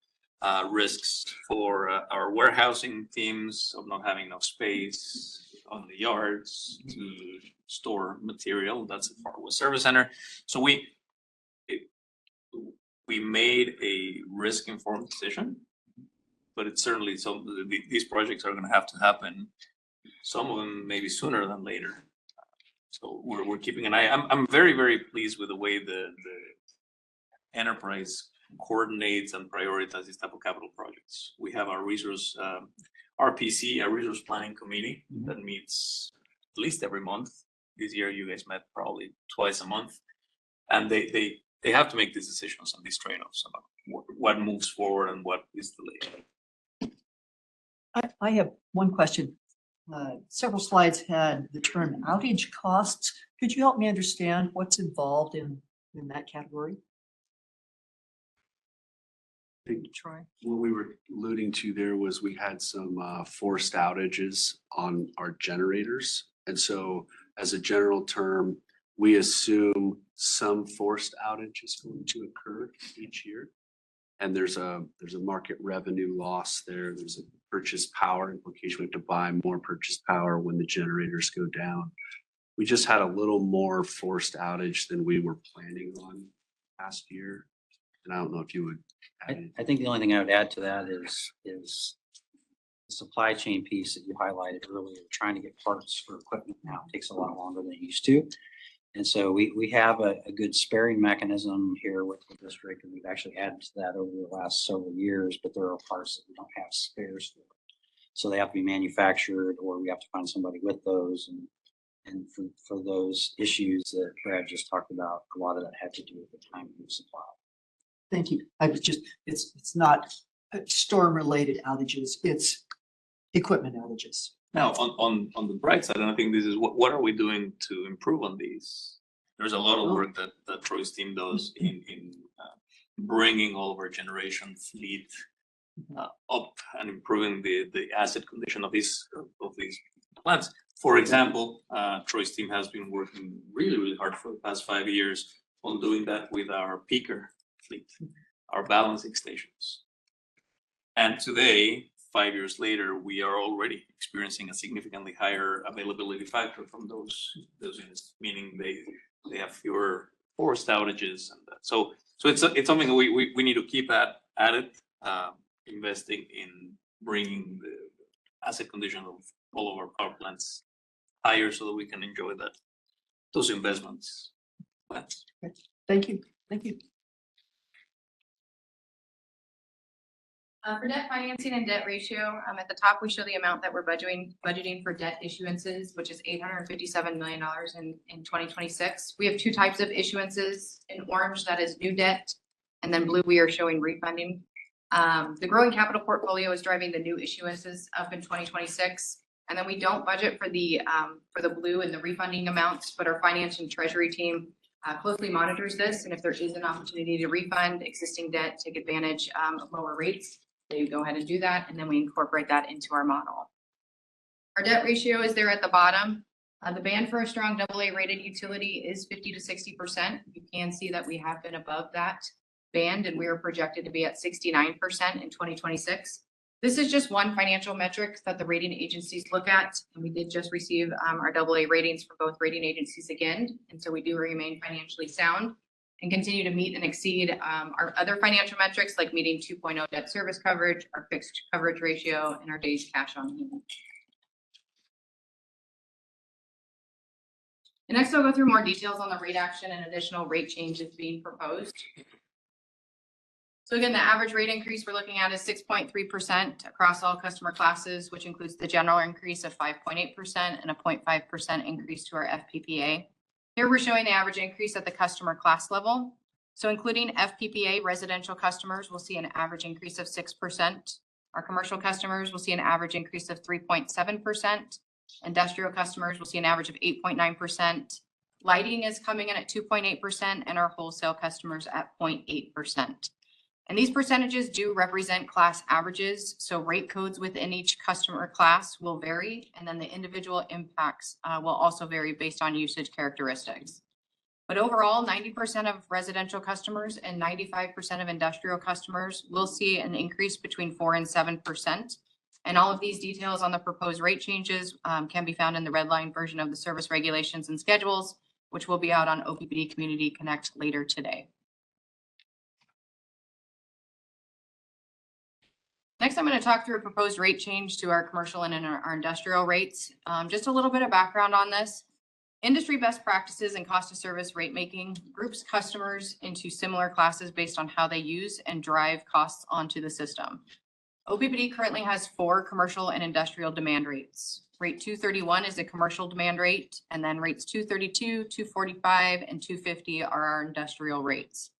risks for our warehousing teams of not having enough space on the yards to store material. That's a Far West Service Center. So we made a risk-informed decision, but it's certainly these projects are going to have to happen. Some of them maybe sooner than later. So we're keeping an eye. I'm very, very pleased with the way the enterprise coordinates and prioritizes these type of capital projects. We have our resource RPC, our resource planning committee that meets at least every month. This year, you guys met probably twice a month, and they have to make these decisions on these trade-offs about what moves forward and what is delayed. I have one question. Several slides had the term outage costs. Could you help me understand what's involved in that category? Troy? What we were alluding to there was we had some forced outages on our generators. And so as a general term, we assume some forced outage is going to occur each year. And there's a market revenue loss there. There's a purchase power implication. We have to buy more purchase power when the generators go down. We just had a little more forced outage than we were planning on last year. And I don't know if you would. I think the only thing I would add to that is the supply chain piece that you highlighted earlier. Trying to get parts for equipment now takes a lot longer than it used to. And so we have a good sparing mechanism here with the district, and we've actually added to that over the last several years, but there are parts that we don't have spares for. So they have to be manufactured, or we have to find somebody with those. And for those issues that Brad just talked about, a lot of that had to do with the timing of supply. Thank you. I was just, it's not storm related outages, it's equipment outages. Now, on the bright side, and I think this is what are we doing to improve on these? There's a lot of work that Troy's team does in bringing all of our generation fleet up and improving the asset condition of these plants. For example, Troy's team has been working really, really hard for the past 5 years on doing that with our peaker fleet, our balancing stations. And today, 5 years later, we are already experiencing a significantly higher availability factor from those units, meaning they have fewer forced outages. And that. So it's something that we need to keep at it, investing in bringing the asset condition of all of our power plants higher so that we can enjoy those investments. Thank you. Thank you. For debt financing and debt ratio, at the top, we show the amount that we're budgeting for debt issuances, which is $857 million in 2026. We have two types of issuances. In orange, that is new debt, and then blue, we are showing refunding. The growing capital portfolio is driving the new issuances up in 2026. And then we don't budget for the blue and the refunding amounts, but our finance and treasury team closely monitors this. And if there is an opportunity to refund existing debt, take advantage of lower rates, they go ahead and do that. And then we incorporate that into our model. Our debt ratio is there at the bottom. The band for a strong AA rated utility is 50 to 60%. You can see that we have been above that band, and we are projected to be at 69% in 2026. This is just one financial metric that the rating agencies look at. And we did just receive our AA ratings from both rating agencies again. And so we do remain financially sound and continue to meet and exceed our other financial metrics, like meeting 2.0 debt service coverage, our fixed coverage ratio, and our days cash on hand. And next, I'll go through more details on the rate action and additional rate changes being proposed. So again, the average rate increase we're looking at is 6.3% across all customer classes, which includes the general increase of 5.8% and a 0.5% increase to our FPPA. Here we're showing the average increase at the customer class level. So including FPPA, residential customers will see an average increase of 6%. Our commercial customers will see an average increase of 3.7%. Industrial customers will see an average of 8.9%. Lighting is coming in at 2.8% and our wholesale customers at 0.8%. And these percentages do represent class averages. So rate codes within each customer class will vary, and then the individual impacts will also vary based on usage characteristics. But overall, 90% of residential customers and 95% of industrial customers will see an increase between 4 and 7%. And all of these details on the proposed rate changes can be found in the red line version of the service regulations and schedules, which will be out on OPPD Community Connect later today. Next, I'm going to talk through a proposed rate change to our commercial and our industrial rates. Just a little bit of background on this. Industry best practices and cost of service rate making groups customers into similar classes based on how they use and drive costs onto the system. OPPD currently has 4 commercial and industrial demand rates. Rate 231 is a commercial demand rate, and then rates 232, 245, and 250 are our industrial rates.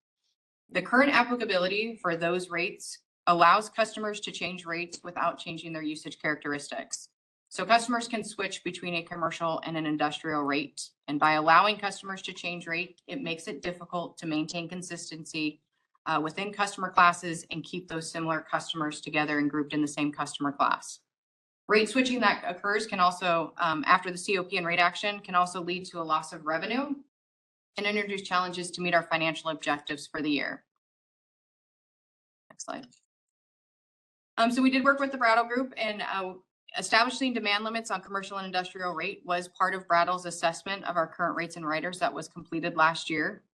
The current applicability for those rates allows customers to change rates without changing their usage characteristics. So customers can switch between a commercial and an industrial rate. And by allowing customers to change rate, it makes it difficult to maintain consistency within customer classes and keep those similar customers together and grouped in the same customer class. Rate switching that occurs can also, after the COP and rate action, can also lead to a loss of revenue and introduce challenges to meet our financial objectives for the year. Next slide. So we did work with the Brattle Group, and establishing demand limits on commercial and industrial rate was part of Brattle's assessment of our current rates and riders that was completed last year.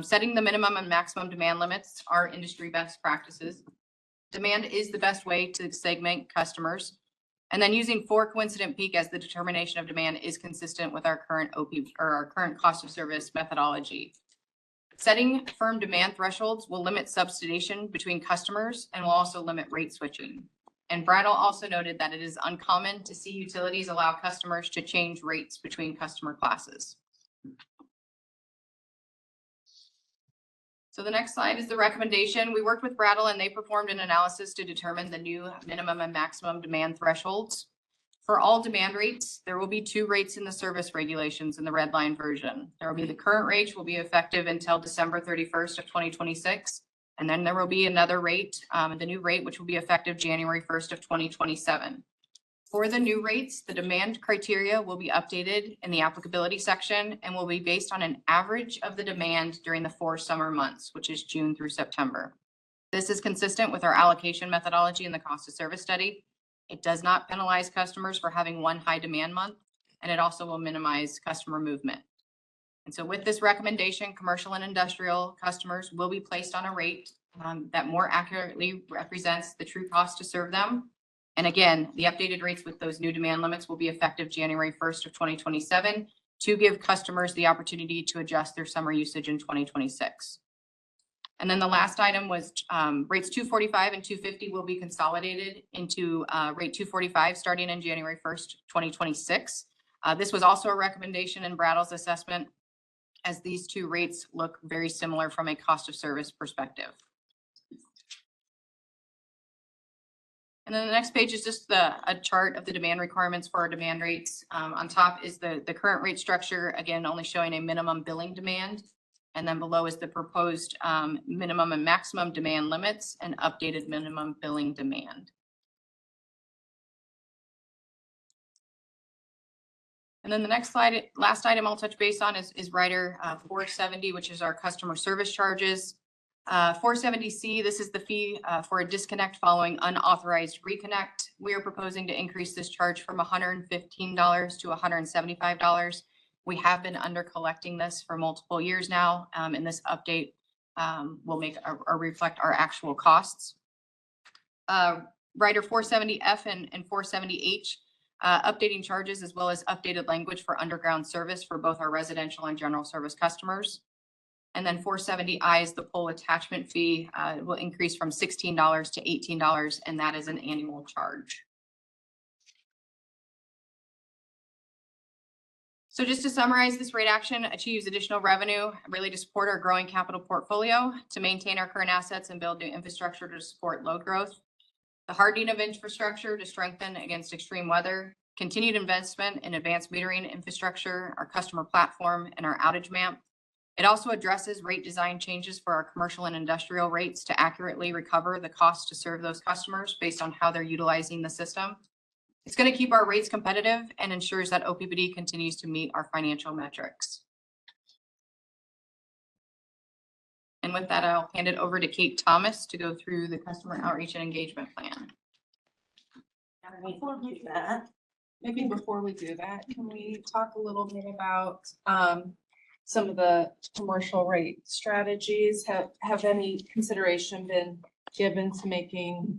Setting the minimum and maximum demand limits are industry best practices. Demand is the best way to segment customers. And then using 4 coincident peak as the determination of demand is consistent with our current our current cost of service methodology. Setting firm demand thresholds will limit subsidization between customers and will also limit rate switching. And Brattle also noted that it is uncommon to see utilities allow customers to change rates between customer classes. So the next slide is the recommendation. We worked with Brattle and they performed an analysis to determine the new minimum and maximum demand thresholds. For all demand rates, there will be 2 rates in the service regulations in the red line version. There will be the current rate will be effective until December 31st of 2026. And then there will be another rate, the new rate, which will be effective January 1st of 2027. For the new rates, the demand criteria will be updated in the applicability section and will be based on an average of the demand during the 4 summer months, which is June through September. This is consistent with our allocation methodology in the cost of service study. It does not penalize customers for having one high demand month, and it also will minimize customer movement. And so with this recommendation, commercial and industrial customers will be placed on a rate that more accurately represents the true cost to serve them. And again, the updated rates with those new demand limits will be effective January 1st of 2027 to give customers the opportunity to adjust their summer usage in 2026. And then the last item was rates 245 and 250 will be consolidated into rate 245 starting in January 1st, 2026. This was also a recommendation in Brattle's assessment, as these 2 rates look very similar from a cost of service perspective. And then the next page is just a chart of the demand requirements for our demand rates. On top is the current rate structure, again, only showing a minimum billing demand. And then below is the proposed minimum and maximum demand limits and updated minimum billing demand. And then the next slide, last item I'll touch base on is rider 470, which is our customer service charges. 470C, this is the fee for a disconnect following unauthorized reconnect. We are proposing to increase this charge from $115 to $175. We have been under collecting this for multiple years now, and this update will make or reflect our actual costs. Rider 470F and 470H, updating charges as well as updated language for underground service for both our residential and general service customers. And then 470I is the pole attachment fee. It will increase from $16 to $18, and that is an annual charge. So just to summarize, this rate action achieves additional revenue really to support our growing capital portfolio, to maintain our current assets and build new infrastructure to support load growth, the hardening of infrastructure to strengthen against extreme weather, continued investment in advanced metering infrastructure, our customer platform, and our outage map. It also addresses rate design changes for our commercial and industrial rates to accurately recover the cost to serve those customers based on how they're utilizing the system. It's going to keep our rates competitive and ensures that OPPD continues to meet our financial metrics. And with that, I'll hand it over to Kate Thomas to go through the customer outreach and engagement plan. Maybe before we do that, can we talk a little bit about some of the commercial rate strategies? Have any consideration been given to making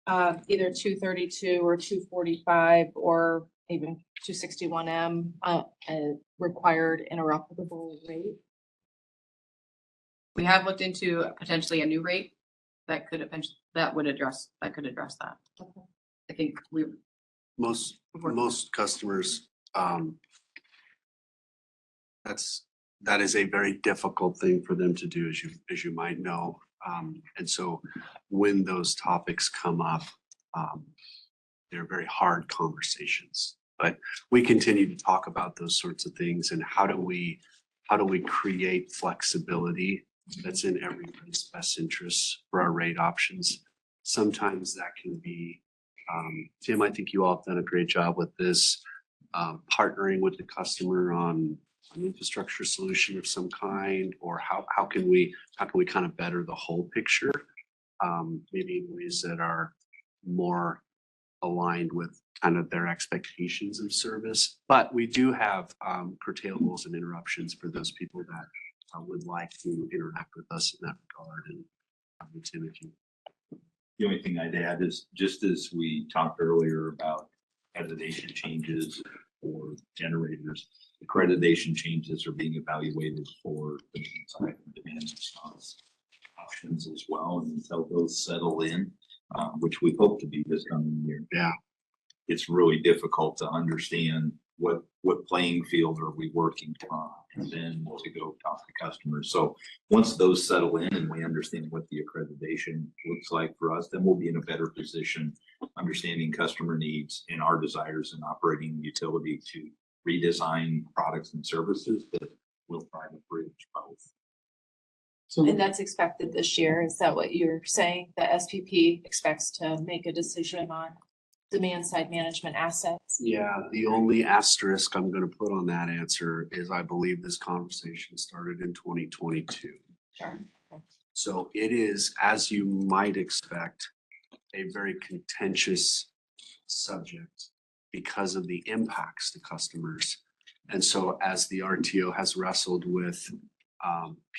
either 232 or 245 or even 261M a required interruptible rate? We have looked into potentially a new rate that could address that. Okay. I think Most customers, that is a very difficult thing for them to do, as you might know. And so when those topics come up, they're very hard conversations. But we continue to talk about those sorts of things and how do we create flexibility that's in everybody's best interest for our rate options. Sometimes that can be, Tim, I think you all have done a great job with this, partnering with the customer on an infrastructure solution of some kind, or how can we kind of better the whole picture, maybe in ways that are more aligned with kind of their expectations of service. But we do have curtailments and interruptions for those people that would like to interact with us in that regard. And Tim, if you. The only thing I'd add is, just as we talked earlier about accreditation changes for generators, accreditation changes are being evaluated for demand response options as well. And until those settle in, which we hope to be this coming year. Yeah. It's really difficult to understand what playing field are we working from, and then to go talk to customers. So once those settle in and we understand what the accreditation looks like for us, then we'll be in a better position understanding customer needs and our desires in operating the utility to redesign products and services that will try to bridge both. And that's expected this year. Is that what you're saying? The SPP expects to make a decision on demand side management assets? Yeah, the only asterisk I'm going to put on that answer is I believe this conversation started in 2022. Sure. Okay. So it is, as you might expect, a very contentious subject because of the impacts to customers. And so as the RTO has wrestled with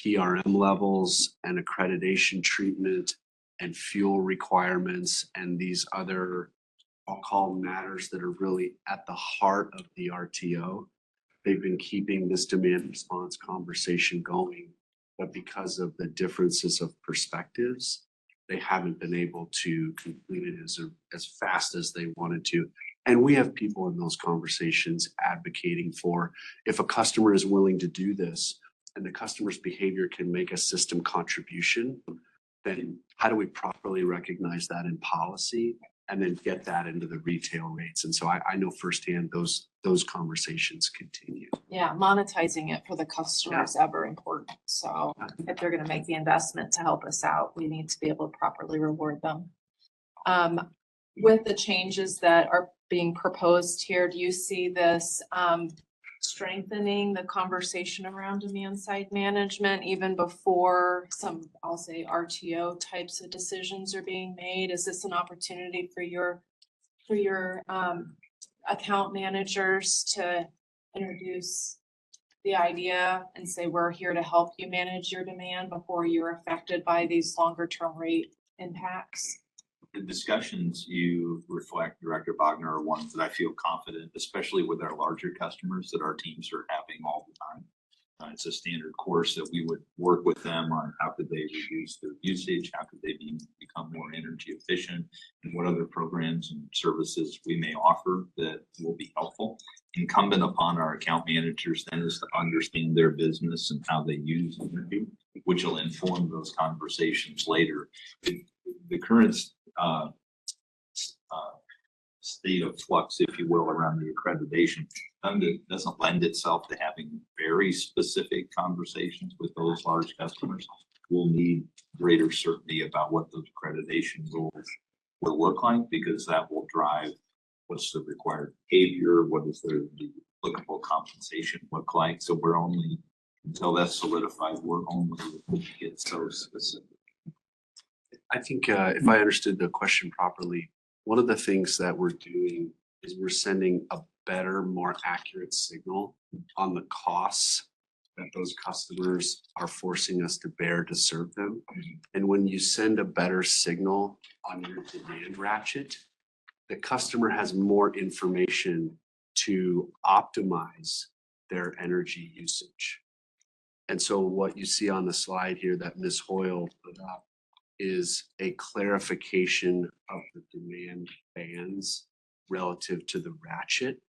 PRM levels and accreditation treatment and fuel requirements and these other, I'll call matters that are really at the heart of the RTO, they've been keeping this demand response conversation going. But because of the differences of perspectives, they haven't been able to complete it as fast as they wanted to. And we have people in those conversations advocating for, if a customer is willing to do this and the customer's behavior can make a system contribution, then how do we properly recognize that in policy and then get that into the retail rates? And so I know firsthand those conversations continue. Yeah, monetizing it for the customer is ever important. So if they're going to make the investment to help us out, we need to be able to properly reward them. With the changes that are being proposed here, do you see this strengthening the conversation around demand side management even before some, I'll say, RTO types of decisions are being made? Is this an opportunity for your account managers to introduce the idea and say, we're here to help you manage your demand before you're affected by these longer term rate impacts? The discussions you reflect, Director Wagner, are ones that I feel confident, especially with our larger customers, that our teams are having all the time. It's a standard course that we would work with them on how could they reduce their usage, how could they become more energy efficient, and what other programs and services we may offer that will be helpful. Incumbent upon our account managers then is to understand their business and how they use energy, which will inform those conversations later. The current state of flux, if you will, around the accreditation doesn't lend itself to having very specific conversations with those large customers. We'll need greater certainty about what those accreditation rules will look like, because that will drive what's the required behavior, what is the applicable compensation look like. So we're only, until that's solidified, we're only looking to get so specific. I think if I understood the question properly, one of the things that we're doing is we're sending a better, more accurate signal on the costs that those customers are forcing us to bear to serve them. And when you send a better signal on your demand ratchet, the customer has more information to optimize their energy usage. And so what you see on the slide here that Ms. Hoyle put up is a clarification of the demand bands relative to the ratchet,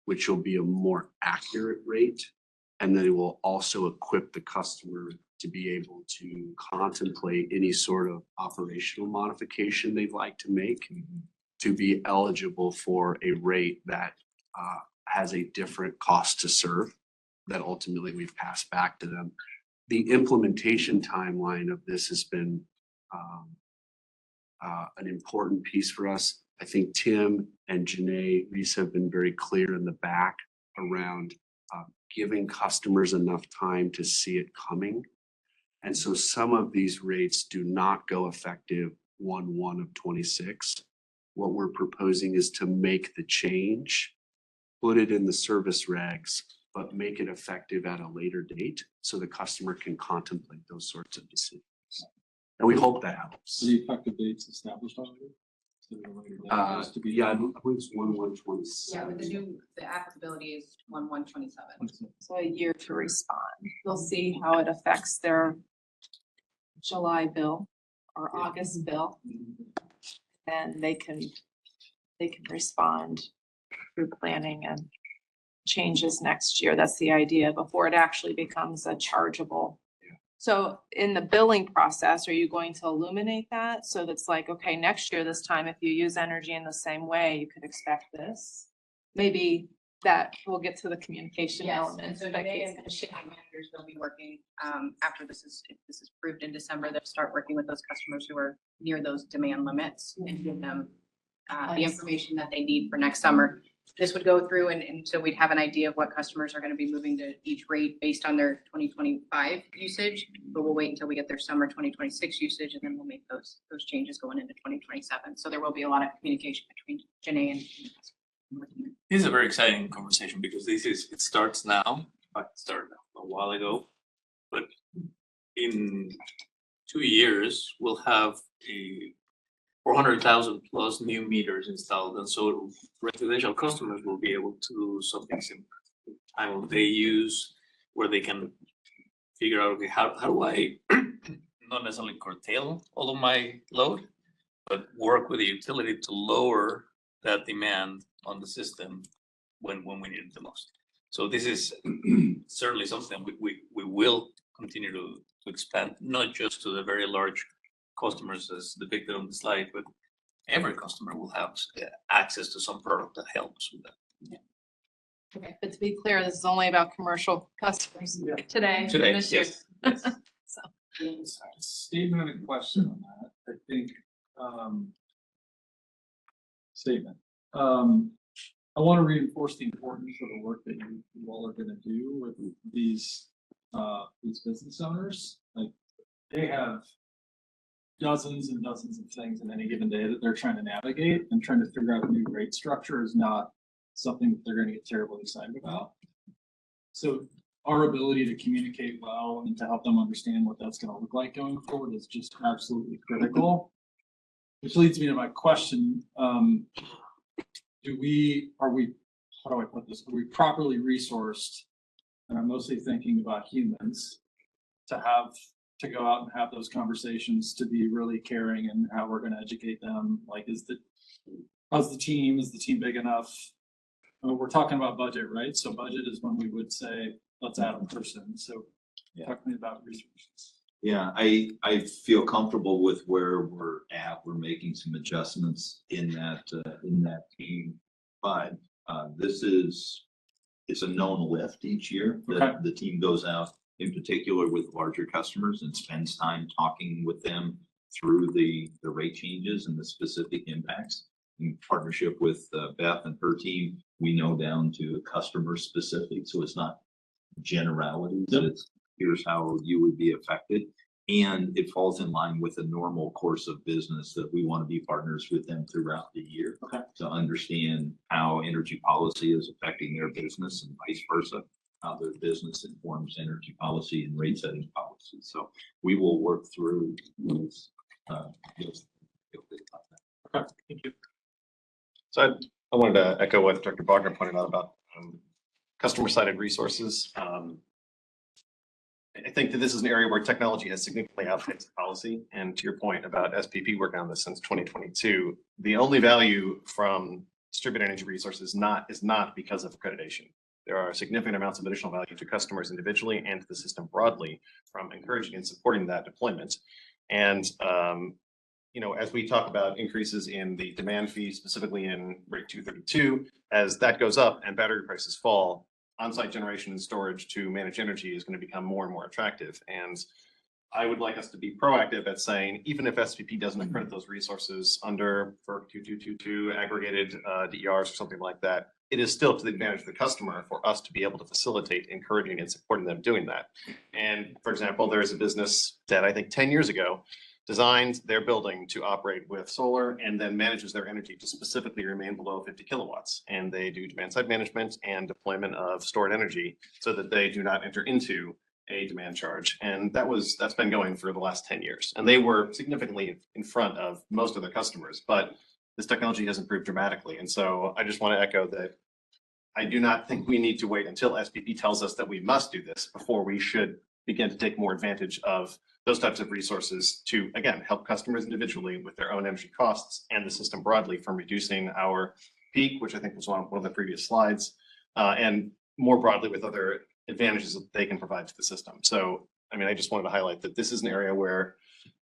which will be a more accurate rate. And then it will also equip the customer to be able to contemplate any sort of operational modification they'd like to make to be eligible for a rate that has a different cost to serve that ultimately we've passed back to them. The implementation timeline of this has been an important piece for us. I think Tim and Janae Reese have been very clear in the back around giving customers enough time to see it coming. And so some of these rates do not go effective 1/1 of 26. What we're proposing is to make the change, put it in the service regs, but make it effective at a later date so the customer can contemplate those sorts of decisions. And we hope that helps. The effective date's established already? Yeah, I believe it's 1/1/26. Yeah, but the applicability is 1/1/27. So a year to respond. We'll see how it affects their July bill or August bill. Then they can respond through planning and changes next year. That's the idea before it actually becomes a chargeable. So in the billing process, are you going to illuminate that? So that's like, okay, next year, this time, if you use energy in the same way, you could expect this. Maybe that we'll get to the communication Yes, element. and so Janae and the shipping managers will be working, after this is approved in December, they'll start working with those customers who are near those demand limits and give them the information that they need for next summer. This would go through and so we'd have an idea of what customers are gonna be moving to each rate based on their 2025 usage, but we'll wait until we get their summer 2026 usage, and then we'll make those changes going into 2027. So there will be a lot of communication between Janae and This is a very exciting conversation because it starts now, it started a while ago, but in 2 years, we'll have a 400,000 plus new meters installed, and so residential customers will be able to do something similar. Time of day use, where they can figure out, okay, how do I not necessarily curtail all of my load, but work with the utility to lower that demand on the system when we need it the most. So this is certainly something we will continue to expand, not just to the very large customers as depicted on the slide, but every customer will have access to some product that helps with that. Okay, but to be clear, this is only about commercial customers today. Today, this year. yes. So. Statement and question on that, I think, statement. I want to reinforce the importance of the work that you all are gonna do with these business owners. Like, they have dozens and dozens of things in any given day that they're trying to navigate, and trying to figure out a new rate structure is not something that they're gonna get terribly excited about. So our ability to communicate well and to help them understand what that's gonna look like going forward is just absolutely critical. Which leads me to my question. How do I put this? Are we properly resourced and I'm mostly thinking about humans, to go out and have those conversations, to be really caring and how we're gonna educate them, like, how's the team, is the team big enough? We're talking about budget, right? So budget is when we would say, let's add a person, so talk to me about resources. Yeah, I feel comfortable with where we're at. We're making some adjustments in that team. But it's a known lift each year that the team goes out, in particular with larger customers, and spends time talking with them through the rate changes and the specific impacts. In partnership with Beth and her team, we know down to customer specific, so it's not generalities. It's here's how you would be affected. And it falls in line with the normal course of business that we want to be partners with them throughout the year to understand how energy policy is affecting their business and vice versa, how their business informs energy policy and rate setting policy. So we will work through those. Okay, thank you. So I wanted to echo what Director Wagner pointed out about customer-sided resources. I think that this is an area where technology has significantly outpaced policy. And to your point about SPP working on this since 2022, the only value from distributed energy resources is not because of accreditation. There are significant amounts of additional value to customers individually and to the system broadly from encouraging and supporting that deployment. And as we talk about increases in the demand fee, specifically in rate 232, as that goes up and battery prices fall, on-site generation and storage to manage energy is going to become more and more attractive. And I would like us to be proactive at saying, even if SPP doesn't accredit those resources under FERC 2222 aggregated DERs or something like that, it is still to the advantage of the customer for us to be able to facilitate encouraging and supporting them doing that. And for example, there is a business that I think 10 years ago designed their building to operate with solar and then manages their energy to specifically remain below 50 kilowatts. And they do demand side management and deployment of stored energy so that they do not enter into a demand charge. And that's been going for the last 10 years. And they were significantly in front of most of their customers, but this technology has improved dramatically. And so I just want to echo that I do not think we need to wait until SPP tells us that we must do this before we should begin to take more advantage of those types of resources to, again, help customers individually with their own energy costs and the system broadly from reducing our peak, which I think was one of the previous slides, and more broadly with other advantages that they can provide to the system. So, I mean, I just wanted to highlight that this is an area where,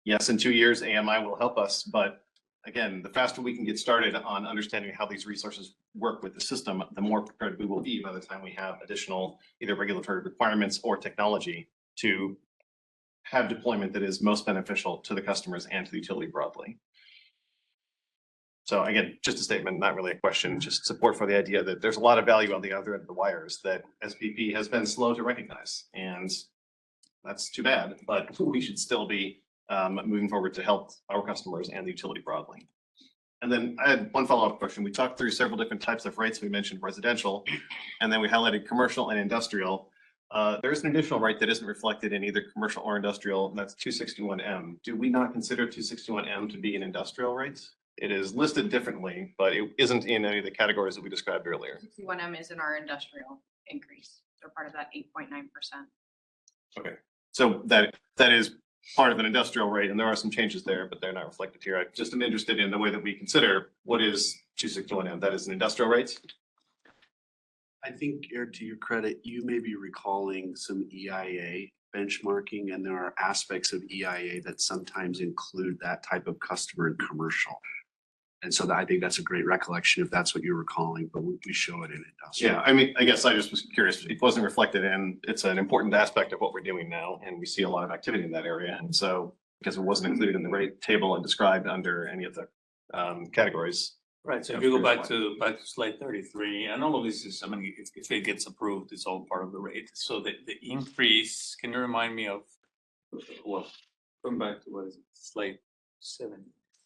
yes, in 2 years, AMI will help us, but again, the faster we can get started on understanding how these resources work with the system, the more prepared we will be by the time we have additional either regulatory requirements or technology to have deployment that is most beneficial to the customers and to the utility broadly. So again, just a statement, not really a question, just support for the idea that there's a lot of value on the other end of the wires that SPP has been slow to recognize. And that's too bad, but we should still be moving forward to help our customers and the utility broadly. And then I had one follow-up question. We talked through several different types of rates. We mentioned residential, and then we highlighted commercial and industrial. There's an additional rate that isn't reflected in either commercial or industrial, and that's 261M. Do we not consider 261M to be an industrial rate? It is listed differently, but it isn't in any of the categories that we described earlier. 61M is in our industrial increase. They're part of that 8.9%. Okay, so that is part of an industrial rate, and there are some changes there, but they're not reflected here. I just am interested in the way that we consider what is 261M. That is an industrial rate. I think, Eric, to your credit, you may be recalling some EIA benchmarking, and there are aspects of EIA that sometimes include that type of customer in commercial. And so I think that's a great recollection if that's what you're recalling, but we show it in industrial. Yeah, I mean, I guess I just was curious. It wasn't reflected in, it's an important aspect of what we're doing now, and we see a lot of activity in that area. And so because it wasn't included in the rate table and described under any of the categories. Right, so if you go back to slide 33, and all of this is, I mean, if it gets approved, it's all part of the rate. So the increase, can you remind me of, well, going back to what is it, slide 7?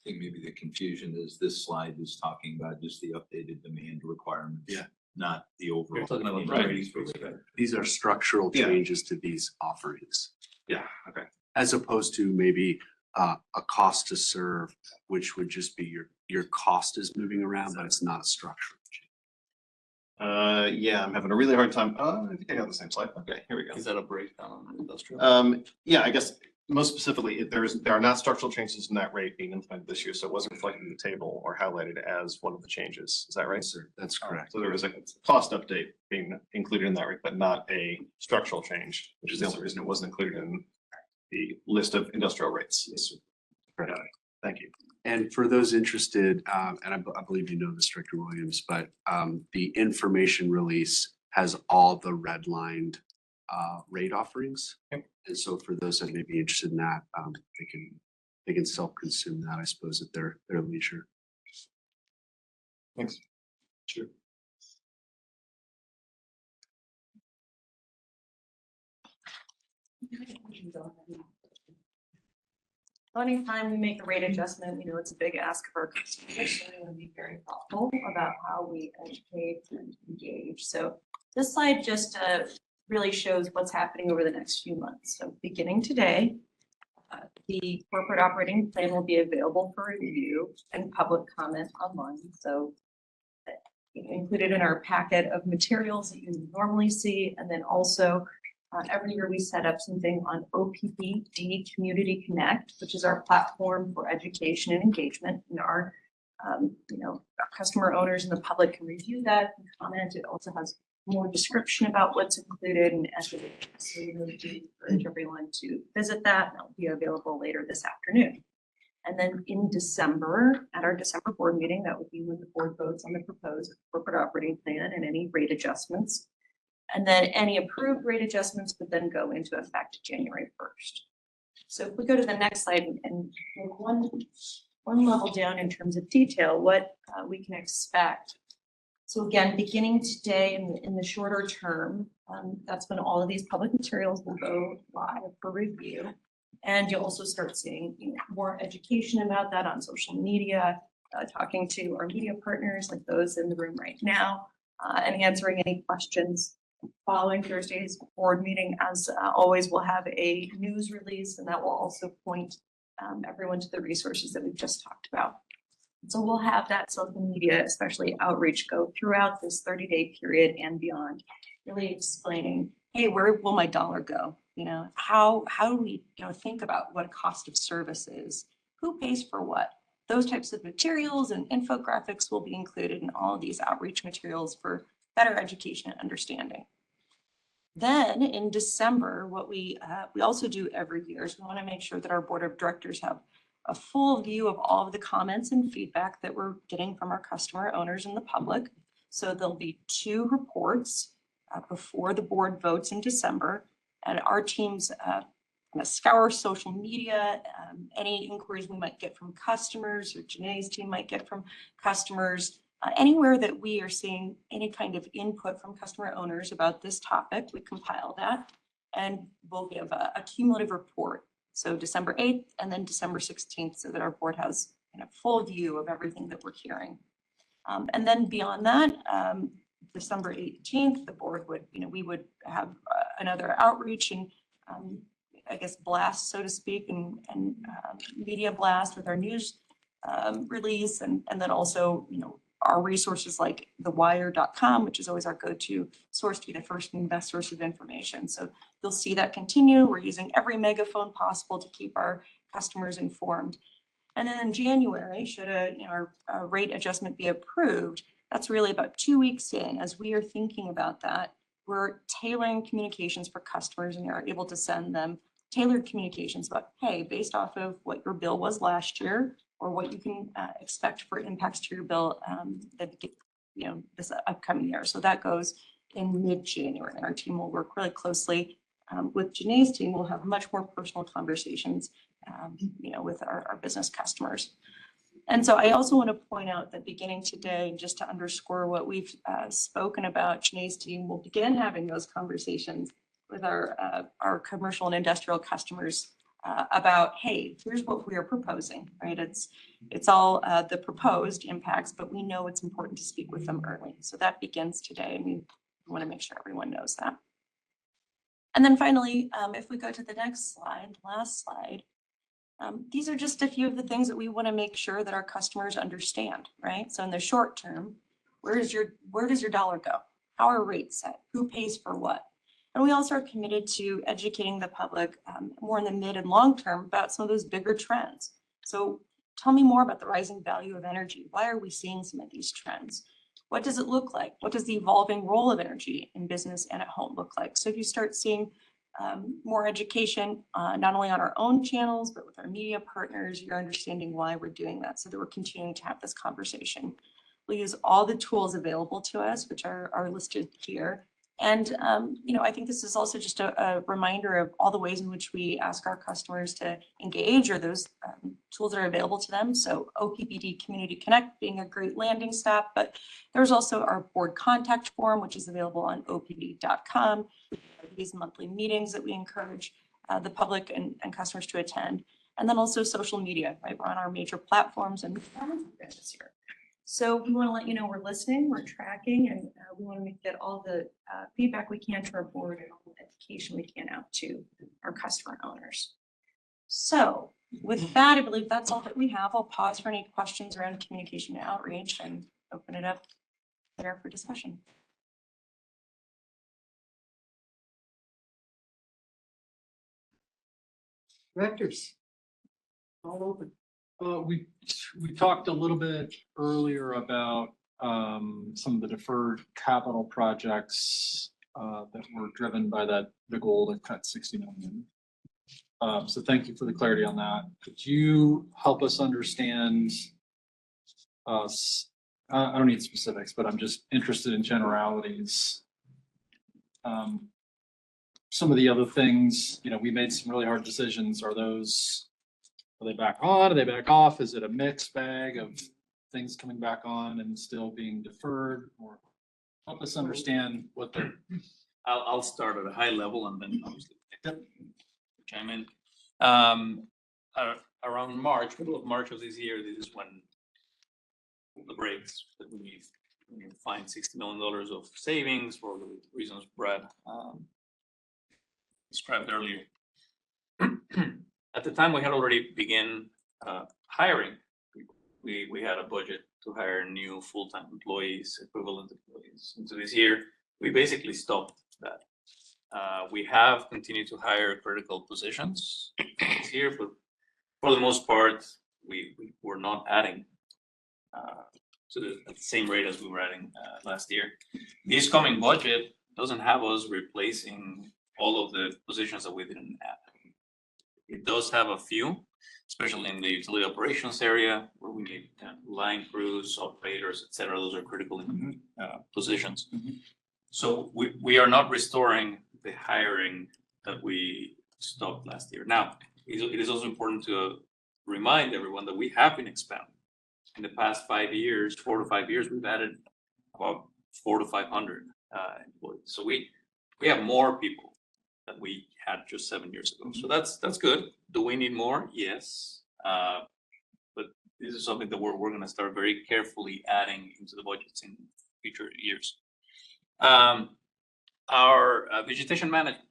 I think maybe the confusion is this slide is talking about just the updated demand requirements. Yeah. Not the overall. You're talking about increase. These are structural changes to these offerings. Yeah, okay. As opposed to maybe a cost to serve, which would just be your cost is moving around, but it's not a structural change. Yeah, I'm having a really hard time. I think I got the same slide. Okay, here we go. Is that a breakdown on industrial? Yeah, I guess most specifically, there are not structural changes in that rate being implemented this year, so it wasn't reflected in the table or highlighted as one of the changes. Is that right? Sir, that's correct. So there was a cost update being included in that rate, but not a structural change, which is the only reason it wasn't included in the list of industrial rates. Yes, sir. Got it. Thank you. And for those interested, and I believe you know this, Director Williams, but the information release has all the redlined rate offerings. Yep. And so for those that may be interested in that, they can self-consume that, I suppose, at their leisure. Thanks. Sure. Anytime we make a rate adjustment, you know, it's a big ask of our customers, so we want to be very thoughtful about how we educate and engage. So this slide just really shows what's happening over the next few months. So beginning today, the corporate operating plan will be available for review and public comment online. So included in our packet of materials that you normally see, and then also every year we set up something on OPPD Community Connect, which is our platform for education and engagement. And our, our customer owners and the public can review that and comment. It also has more description about what's included and estimated. So we really do encourage everyone to visit that. And that'll be available later this afternoon. And then in December, at our December board meeting, that would be when the board votes on the proposed corporate operating plan and any rate adjustments. And then any approved rate adjustments would then go into effect January 1st. So if we go to the next slide and one level down in terms of detail, what we can expect. So again, beginning today in the shorter term, that's when all of these public materials will go live for review. And you'll also start seeing more education about that on social media, talking to our media partners like those in the room right now, and answering any questions. Following Thursday's board meeting, as always, we'll have a news release, and that will also point everyone to the resources that we've just talked about. So we'll have that social media, especially outreach, go throughout this 30-day period and beyond, really explaining, hey, where will my dollar go? How do we think about what cost of service is? Who pays for what? Those types of materials and infographics will be included in all of these outreach materials for better education and understanding. Then in December, what we also do every year is we want to make sure that our board of directors have a full view of all of the comments and feedback that we're getting from our customer owners and the public. So there'll be 2 reports before the board votes in December, and our teams scour social media, any inquiries we might get from customers or Janae's team might get from customers. Anywhere that we are seeing any kind of input from customer owners about this topic, we compile that and we'll give a cumulative report. So December 8th and then December 16th, so that our board has a full view of everything that we're hearing. And then beyond that, December 18th, the board would, we would have another outreach and I guess blast, so to speak, and media blast with our news release, and then also, our resources like thewire.com, which is always our go-to source to be the first and best source of information. So you'll see that continue. We're using every megaphone possible to keep our customers informed. And then in January, should our rate adjustment be approved, that's really about 2 weeks in. As we are thinking about that, we're tailoring communications for customers and are able to send them tailored communications about, hey, based off of what your bill was last year, or what you can expect for impacts to your bill this upcoming year. So that goes in mid-January. Our team will work really closely with Janae's team. We'll have much more personal conversations, with our business customers. And so I also want to point out that beginning today, just to underscore what we've spoken about, Janae's team will begin having those conversations with our commercial and industrial customers about, hey, here's what we are proposing, right? It's all the proposed impacts, but we know it's important to speak with them early. So that begins today, and we want to make sure everyone knows that. And then finally, if we go to the next slide, last slide, these are just a few of the things that we want to make sure that our customers understand, right? So in the short term, where does your dollar go? How are rates set? Who pays for what? And we also are committed to educating the public more in the mid and long term about some of those bigger trends. So tell me more about the rising value of energy. Why are we seeing some of these trends? What does it look like? What does the evolving role of energy in business and at home look like? So if you start seeing more education, not only on our own channels, but with our media partners, you're understanding why we're doing that so that we're continuing to have this conversation. We'll use all the tools available to us, which are listed here. And, you know, I think this is also just a reminder of all the ways in which we ask our customers to engage, or those tools that are available to them. So OPPD Community Connect being a great landing stop, but there's also our board contact form, which is available on oppd.com. These monthly meetings that we encourage the public and customers to attend. And then also social media, right? We're on our major platforms and this year. So we want to let you know we're listening, we're tracking, and we want to get all the feedback we can to our board and all the education we can out to our customer owners. So with that, I believe that's all that we have. I'll pause for any questions around communication and outreach and open it up there for discussion. Directors. All open. We talked a little bit earlier about some of the deferred capital projects that were driven by the goal to cut 60 million. So thank you for the clarity on that. Could you help us understand I don't need specifics, but I'm just interested in generalities. Some of the other things, you know, we made some really hard decisions. Are they back on? Are they back off? Is it a mixed bag of things coming back on and still being deferred? Or help us understand what they're. I'll start at a high level and then obviously chime in. Around March, middle of March of this year, this is when the breaks that we find $60 million of savings for the reasons Brad described earlier. At the time, we had already begun hiring. We had a budget to hire new full-time employees, equivalent employees. Into this year, we basically stopped that. We have continued to hire critical positions this year, but for the most part, we're not adding at the same rate as we were adding last year. This coming budget doesn't have us replacing all of the positions that we didn't add. It does have a few, especially in the utility operations area where we need line crews, operators, etc. Those are critical positions. So we are not restoring the hiring that we stopped last year. Now, it is also important to remind everyone that we have been expanding. In the past 5 years, 4 to 5 years, we've added about 400 to 500 employees. So we have more people than we had just 7 years ago. So that's good. Do we need more? Yes. But this is something that we're going to start very carefully adding into the budgets in future years. Our vegetation management,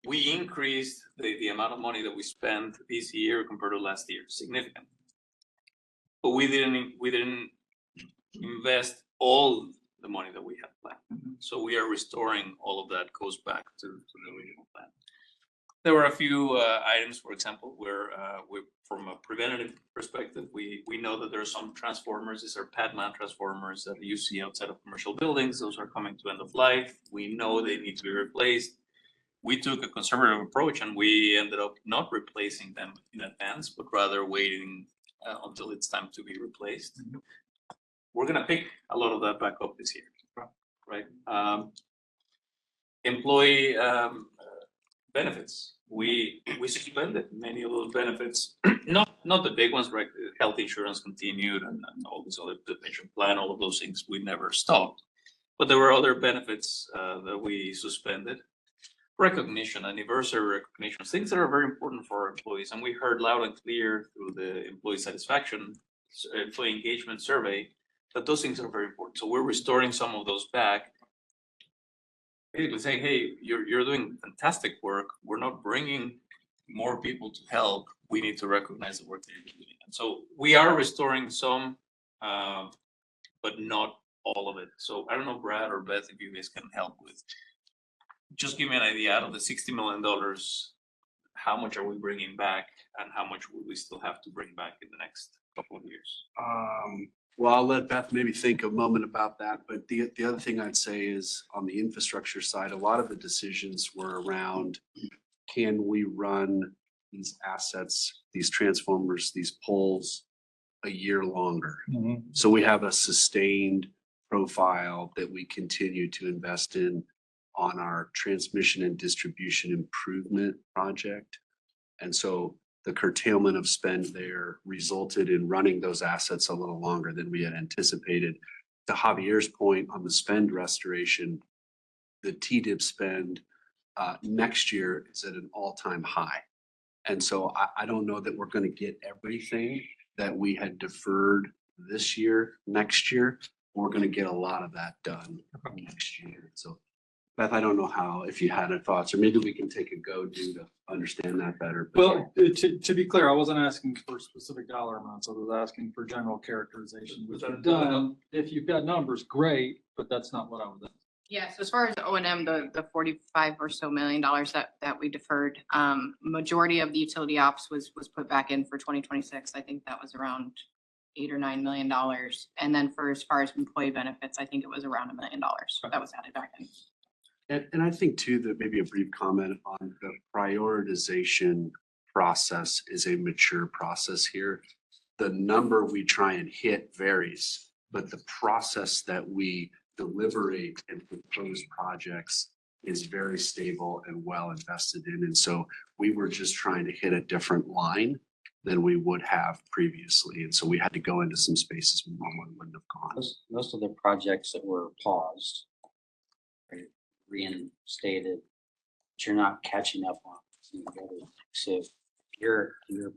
we increased the amount of money that we spent this year compared to last year, significantly. But we didn't invest all the money that we had planned. So we are restoring all of that, goes back to the original plan. There were a few items, for example, where from a preventative perspective, we know that there are some transformers. These are Padman transformers that you see outside of commercial buildings. Those are coming to end of life. We know they need to be replaced. We took a conservative approach and we ended up not replacing them in advance, but rather waiting until it's time to be replaced. We're going to pick a lot of that back up this year, right? Employee benefits. We suspended many of those benefits, not the big ones, right? Health insurance continued and all this other, the pension plan, all of those things we never stopped. But there were other benefits that we suspended. Recognition, anniversary recognition, things that are very important for our employees. And we heard loud and clear through the employee satisfaction, employee engagement survey, that those things are very important. So we're restoring some of those back. Basically saying, hey, you're doing fantastic work. We're not bringing more people to help. We need to recognize the work that you're doing. And so we are restoring some, but not all of it. So I don't know, Brad or Beth, if you guys can help with. Just give me an idea, out of the $60 million, how much are we bringing back and how much will we still have to bring back in the next couple of years? Well, I'll let Beth maybe think a moment about that, but the other thing I'd say is on the infrastructure side, a lot of the decisions were around, can we run these assets, these transformers, these poles a year longer? So we have a sustained profile that we continue to invest in on our transmission and distribution improvement project. And so the curtailment of spend there resulted in running those assets a little longer than we had anticipated. To Javier's point on the spend restoration, the TDIP spend next year is at an all-time high. And so I don't know that we're going to get everything that we had deferred this year, next year. We're going to get a lot of that done next year. So Beth, I don't know how, if you had any thoughts, or maybe we can take a go-do to understand that better. Well, to be clear, I wasn't asking for specific dollar amounts. I was asking for general characterization. Which I've done. If you've got numbers, great, but that's not what I was asking. Yeah, so as far as O&M, the 45 or so million dollars that we deferred, majority of the utility ops was put back in for 2026. I think that was around $8 or $9 million. And then for as far as employee benefits, I think it was around $1 million that was added back in. And I think too, that maybe a brief comment on the prioritization process is a mature process here. The number we try and hit varies, but the process that we deliberate and propose projects is very stable and well invested in. And so we were just trying to hit a different line than we would have previously. And so we had to go into some spaces we normally wouldn't have gone. Most of the projects that were paused, reinstated, but you're not catching up on. So your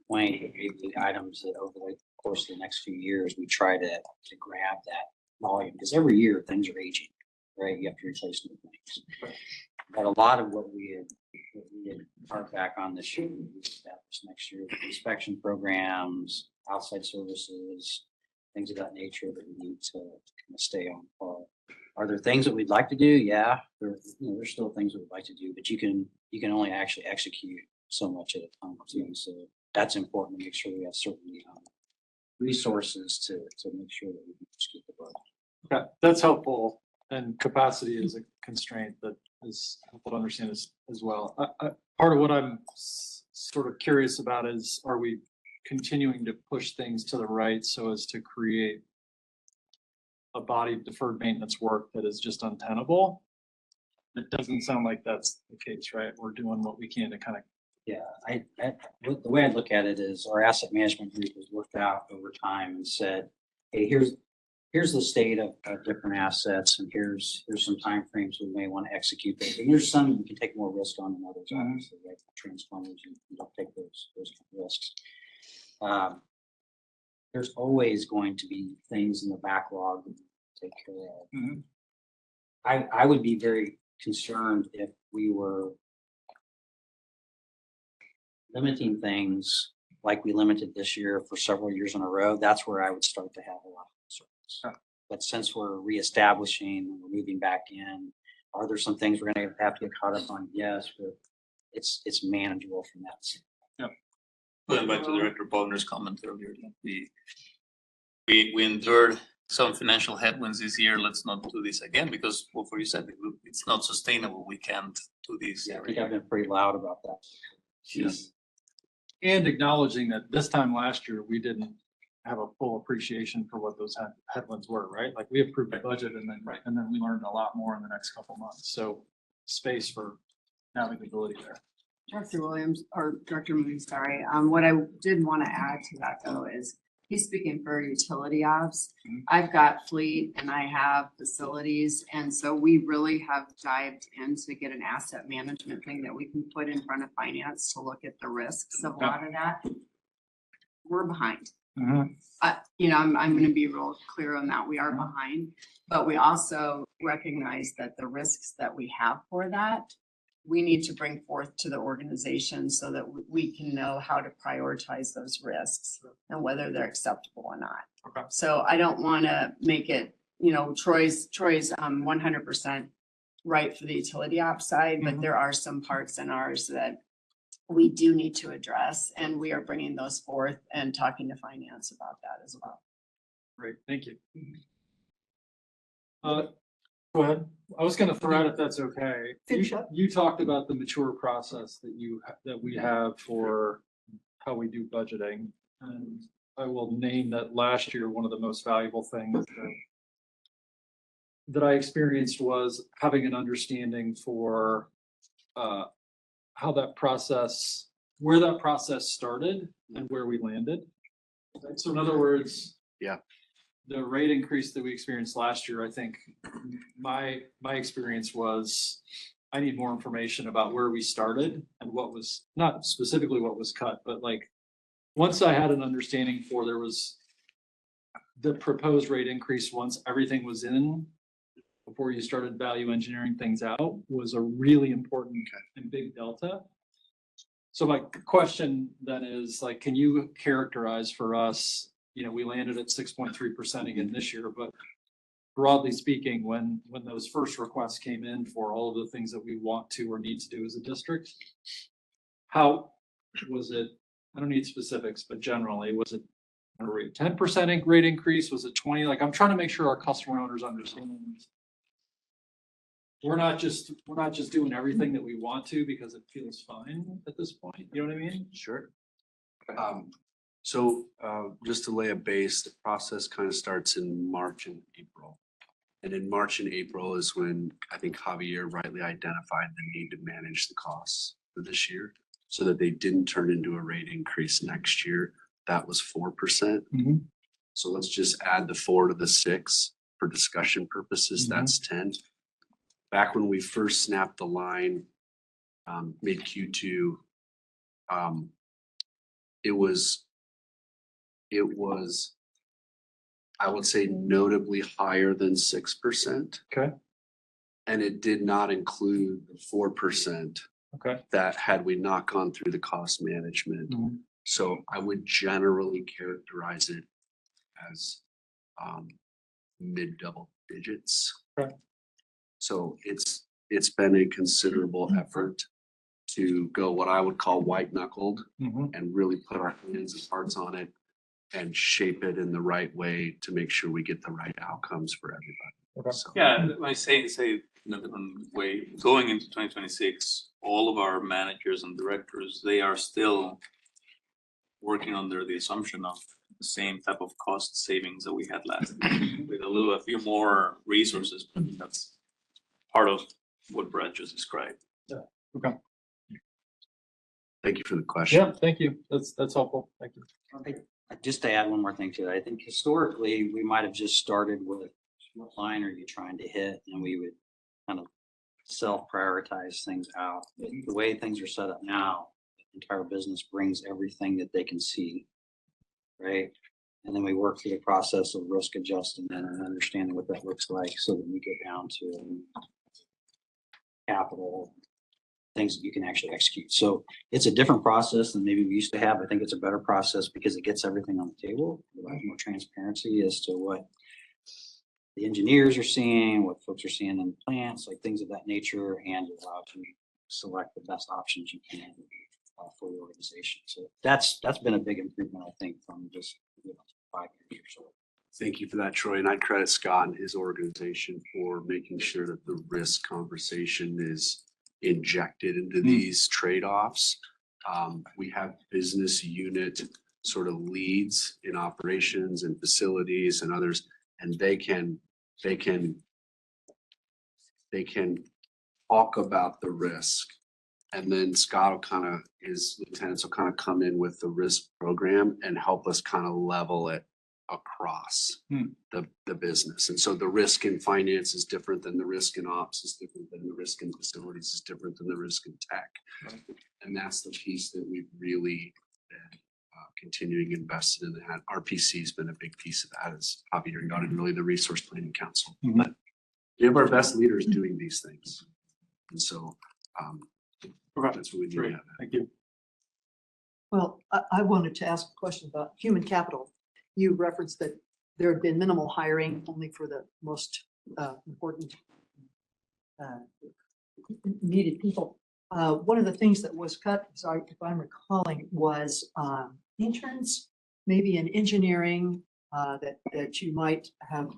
point, the items that over the course of the next few years, we try to grab that volume, because every year things are aging, right? You have to replace new things. But a lot of what we had carved back on this year, we established next year, inspection programs, outside services, things of that nature that we need to kind of stay on par. Are there things that we'd like to do? Yeah, there's still things that we'd like to do, but you can only actually execute so much at a time too. So that's important to make sure we have certain resources to make sure that we can just keep the budget. Okay, that's helpful. And capacity is a constraint that is helpful to understand as well. Part of what I'm sort of curious about is, are we continuing to push things to the right so as to create a body of deferred maintenance work that is just untenable? It doesn't sound like that's the case, right? We're doing what we can to kind of. Yeah, the way I look at it is our asset management group has worked out over time and said, hey, here's the state of different assets, and here's some timeframes we may want to execute those. And there's some you can take more risk on than others, obviously, like transformers, you don't take those kind of risks. There's always going to be things in the backlog that you take care of. I would be very concerned if we were limiting things like we limited this year for several years in a row. That's where I would start to have a lot of concerns. But since we're reestablishing, we're moving back in, are there some things we're going to have to get caught up on? Yes, but it's manageable from that standpoint. Going back to Director Bogner's comment earlier, we endured some financial headwinds this year. Let's not do this again, because what you said, it's not sustainable. We can't do this. Yeah, I think I've been pretty loud about that. Yes. And acknowledging that this time last year, we didn't have a full appreciation for what those headwinds were, right? Like we approved the budget and then we learned a lot more in the next couple months. So space for navigability there. Director Williams, or Director Moody, sorry. What I did want to add to that though is he's speaking for utility ops. I've got fleet and I have facilities. And so we really have dived in to get an asset management thing that we can put in front of finance to look at the risks of a lot of that. We're behind. I'm going to be real clear on that. We are behind, but we also recognize that the risks that we have for that, we need to bring forth to the organization so that we can know how to prioritize those risks and whether they're acceptable or not. So I don't want to make it you know, Troy's 100% right for the utility ops side, but there are some parts in ours that we do need to address, and we are bringing those forth and talking to finance about that as well. Great, thank you. Go ahead. I was gonna throw out if that's okay. Finish up. You talked about the mature process that we have for how we do budgeting. And I will name that last year, one of the most valuable things that I experienced was having an understanding for how that process, where that process started and where we landed. So in other words, Yeah. the rate increase that we experienced last year, I think my experience was I need more information about where we started and what was, not specifically what was cut, but like, once I had an understanding for there was the proposed rate increase, once everything was in, before you started value engineering things out, was a really important and big delta. So my question then is like, can you characterize for us, you know, we landed at 6.3% again this year, but broadly speaking, when those first requests came in for all of the things that we want to or need to do as a district, how was it? I don't need specifics, but generally, was it a 10% rate increase? Was it 20? Like, I'm trying to make sure our customer owners understand. We're not just doing everything that we want to because it feels fine at this point. You know what I mean? Sure. So just to lay a base, the process kind of starts in March and April. And in March and April is when I think Javier rightly identified the need to manage the costs for this year so that they didn't turn into a rate increase next year. That was 4%. So let's just add the 4 to the 6 for discussion purposes. That's 10. Back when we first snapped the line, mid Q2, it was, I would say, notably higher than 6%. Okay. And it did not include the 4%. Okay. That had we not gone through the cost management. So I would generally characterize it as mid double digits. Okay. So it's been a considerable effort to go what I would call white knuckled and really put our hands and hearts on it and shape it in the right way to make sure we get the right outcomes for everybody. Okay. So, Yeah, I say in a different way, going into 2026, all of our managers and directors, they are still working under the assumption of the same type of cost savings that we had last year with a few more resources. But that's part of what Brad just described. Yeah. Okay. thank you for the question. Yeah, thank you. That's helpful. Thank you. Just to add one more thing to that, I think historically, we might have just started with what line are you trying to hit, and we would kind of self-prioritize things out. But the way things are set up now, the entire business brings everything that they can see, right? And then we work through the process of risk adjusting and understanding what that looks like so that we get down to capital, things that you can actually execute. So it's a different process than maybe we used to have. I think it's a better process because it gets everything on the table. It allows more transparency as to what the engineers are seeing, what folks are seeing in plants, like things of that nature, and it allows you to select the best options you can for the organization. So that's been a big improvement, I think, from just 5 years or so. Thank you for that, Troy. And I credit Scott and his organization for making sure that the risk conversation is injected into these trade-offs. We have business unit sort of leads in operations and facilities and others, and they can talk about the risk. And then Scott will kind of, his lieutenants will kind of come in with the risk program and help us kind of level it across the business. And so the risk in finance is different than the risk in ops, is different than the risk in facilities, is different than the risk in tech. And that's the piece that we've really been continuing invested in. That RPC has been a big piece of that, as Javier noted, really the Resource Planning Council. But we have our best leaders doing these things. And so that's what we need to have. Thank you. Well, I wanted to ask a question about human capital. You referenced that there had been minimal hiring only for the most important needed people. One of the things that was cut, if I'm recalling, was interns, maybe in engineering, that you might have,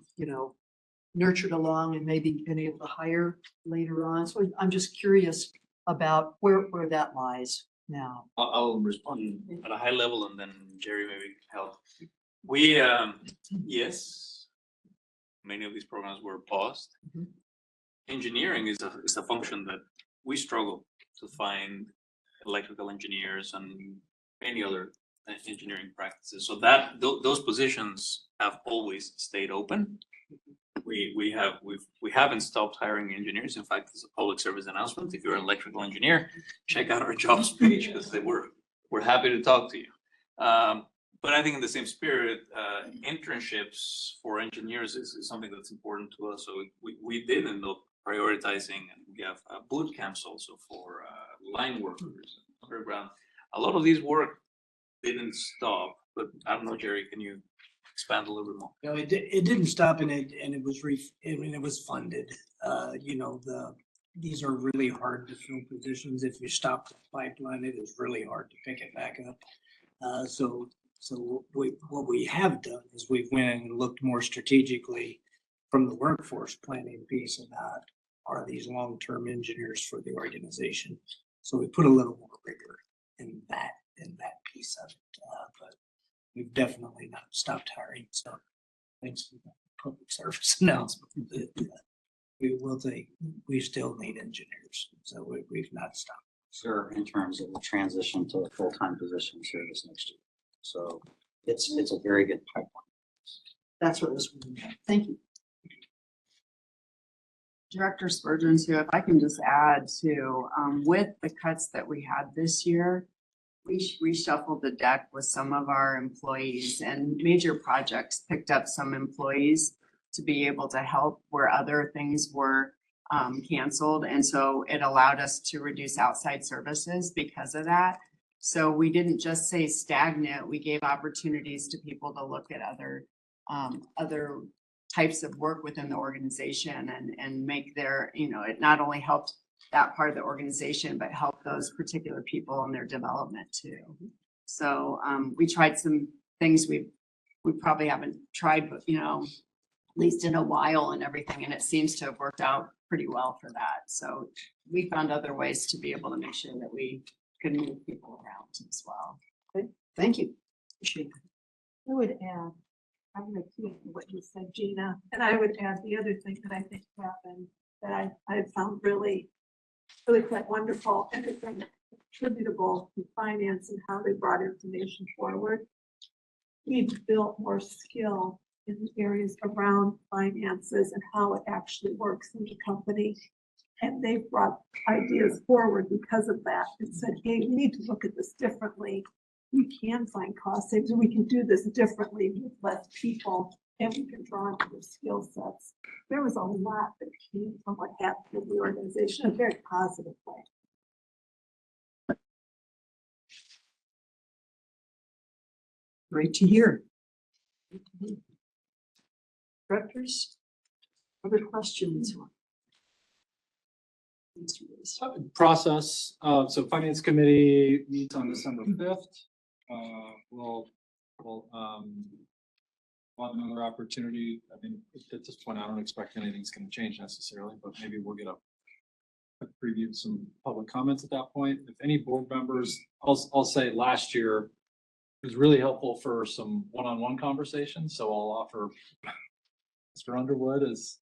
nurtured along and maybe been able to hire later on. So I'm just curious about where that lies now. I'll respond at a high level and then Jerry maybe can help. We, yes, many of these programs were paused. Mhm. Engineering is a function that we struggle to find electrical engineers and any other engineering practices. So that those positions have always stayed open. We haven't stopped hiring engineers. In fact, it's a public service announcement. If you're an electrical engineer, check out our jobs page because we're happy to talk to you. But I think in the same spirit, internships for engineers is something that's important to us. So we did end up prioritizing, and we have boot camps also for line workers, underground. A lot of these work didn't stop, but I don't know, Jerry, can you expand a little bit more? No, it didn't stop and it was it was funded. These are really hard to fill positions. If you stop the pipeline, it is really hard to pick it back up. So what we have done is we've went and looked more strategically from the workforce planning piece about are these long-term engineers for the organization. So we put a little more rigor in that piece of it. But we've definitely not stopped hiring. So thanks for the public service announcement. We will take, we still need engineers. So we've not stopped. Sure, in terms of the transition to a full-time position here this next year. So it's a very good pipeline. That's what this was. Thank you. Director Spurgeon, too, if I can just add to, with the cuts that we had this year, we reshuffled the deck with some of our employees, and major projects picked up some employees to be able to help where other things were canceled. And so it allowed us to reduce outside services because of that. So we didn't just say stagnant, we gave opportunities to people to look at other types of work within the organization and make their, it not only helped that part of the organization, but help those particular people in their development too. So we tried some things we probably haven't tried, but at least in a while and everything, and it seems to have worked out pretty well for that. So we found other ways to be able to make sure that we could move people around as well. Okay. Thank you. Appreciate it. I would add, I would repeat what you said, Gina, and I would add the other thing that I think happened that I found really quite wonderful and it's attributable to finance and how they brought information forward. We've built more skill in the areas around finances and how it actually works in the company. And they've brought ideas forward because of that and said, hey, we need to look at this differently. We can find cost savings and we can do this differently with less people and we can draw on other skill sets. There was a lot that came from what happened in the organization in a very positive way. Great to hear. Directors, other questions? Process, so Finance Committee meets on December 5th. We'll have another opportunity. I mean, at this point, I don't expect anything's going to change necessarily, but maybe we'll get a preview, some public comments at that point. If any board members, I'll say last year it was really helpful for some one-on-one conversations. So I'll offer Mr. Underwood is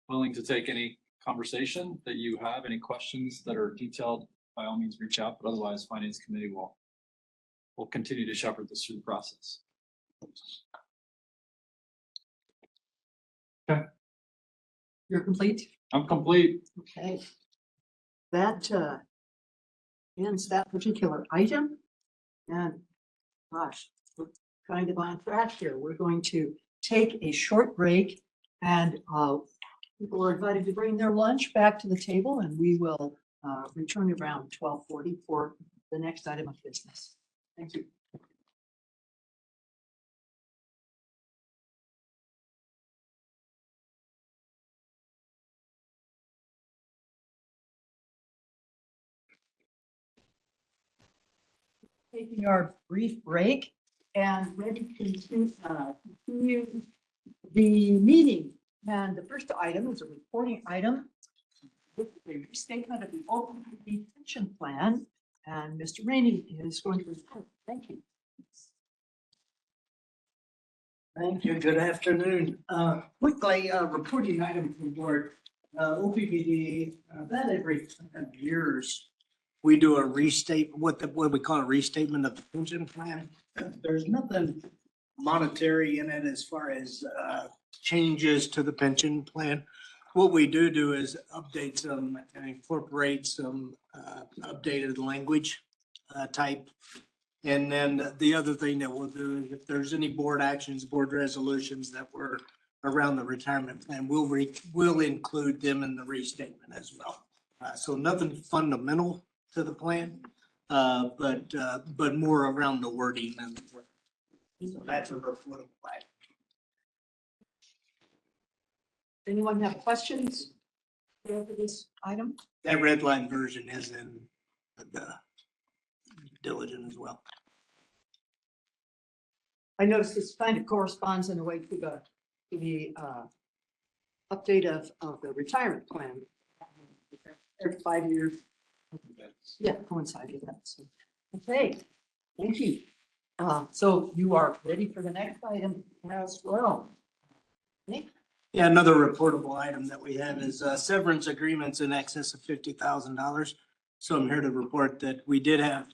willing to take any conversation that you have, any questions that are detailed, by all means reach out, but otherwise Finance Committee will continue to shepherd this through the process. Okay. You're complete? I'm complete. Okay. That ends that particular item. And gosh, we're kind of on track here. We're going to take a short break and people are invited to bring their lunch back to the table and we will return around 12:40 for the next item of business. Thank you. taking our brief break and ready to continue the meeting. And the first item is a reporting item with the restatement of the OPPD pension plan. And Mr. Rainey is going to report. Thank you. Thank you. Good afternoon. Quickly, reporting item from the board. OPPD, about every 5 years, we do a restate, what we call a restatement of the pension plan. There's nothing monetary in it as far as changes to the pension plan. What we do is update some and incorporate some updated language type. And then the other thing that we'll do is if there's any board actions, board resolutions that were around the retirement plan, we'll include them in the restatement as well. So nothing fundamental to the plan, but more around the wording and so that's a report. Anyone have questions for this item? That red line version is in the diligent as well. I noticed this kind of corresponds in a way to the update of the retirement plan. Every 5 years. Yeah, coincide with that. So, okay, thank you. So you are ready for the next item as well. Nick? Yeah, another reportable item that we have is severance agreements in excess of $50,000. So I'm here to report that we did have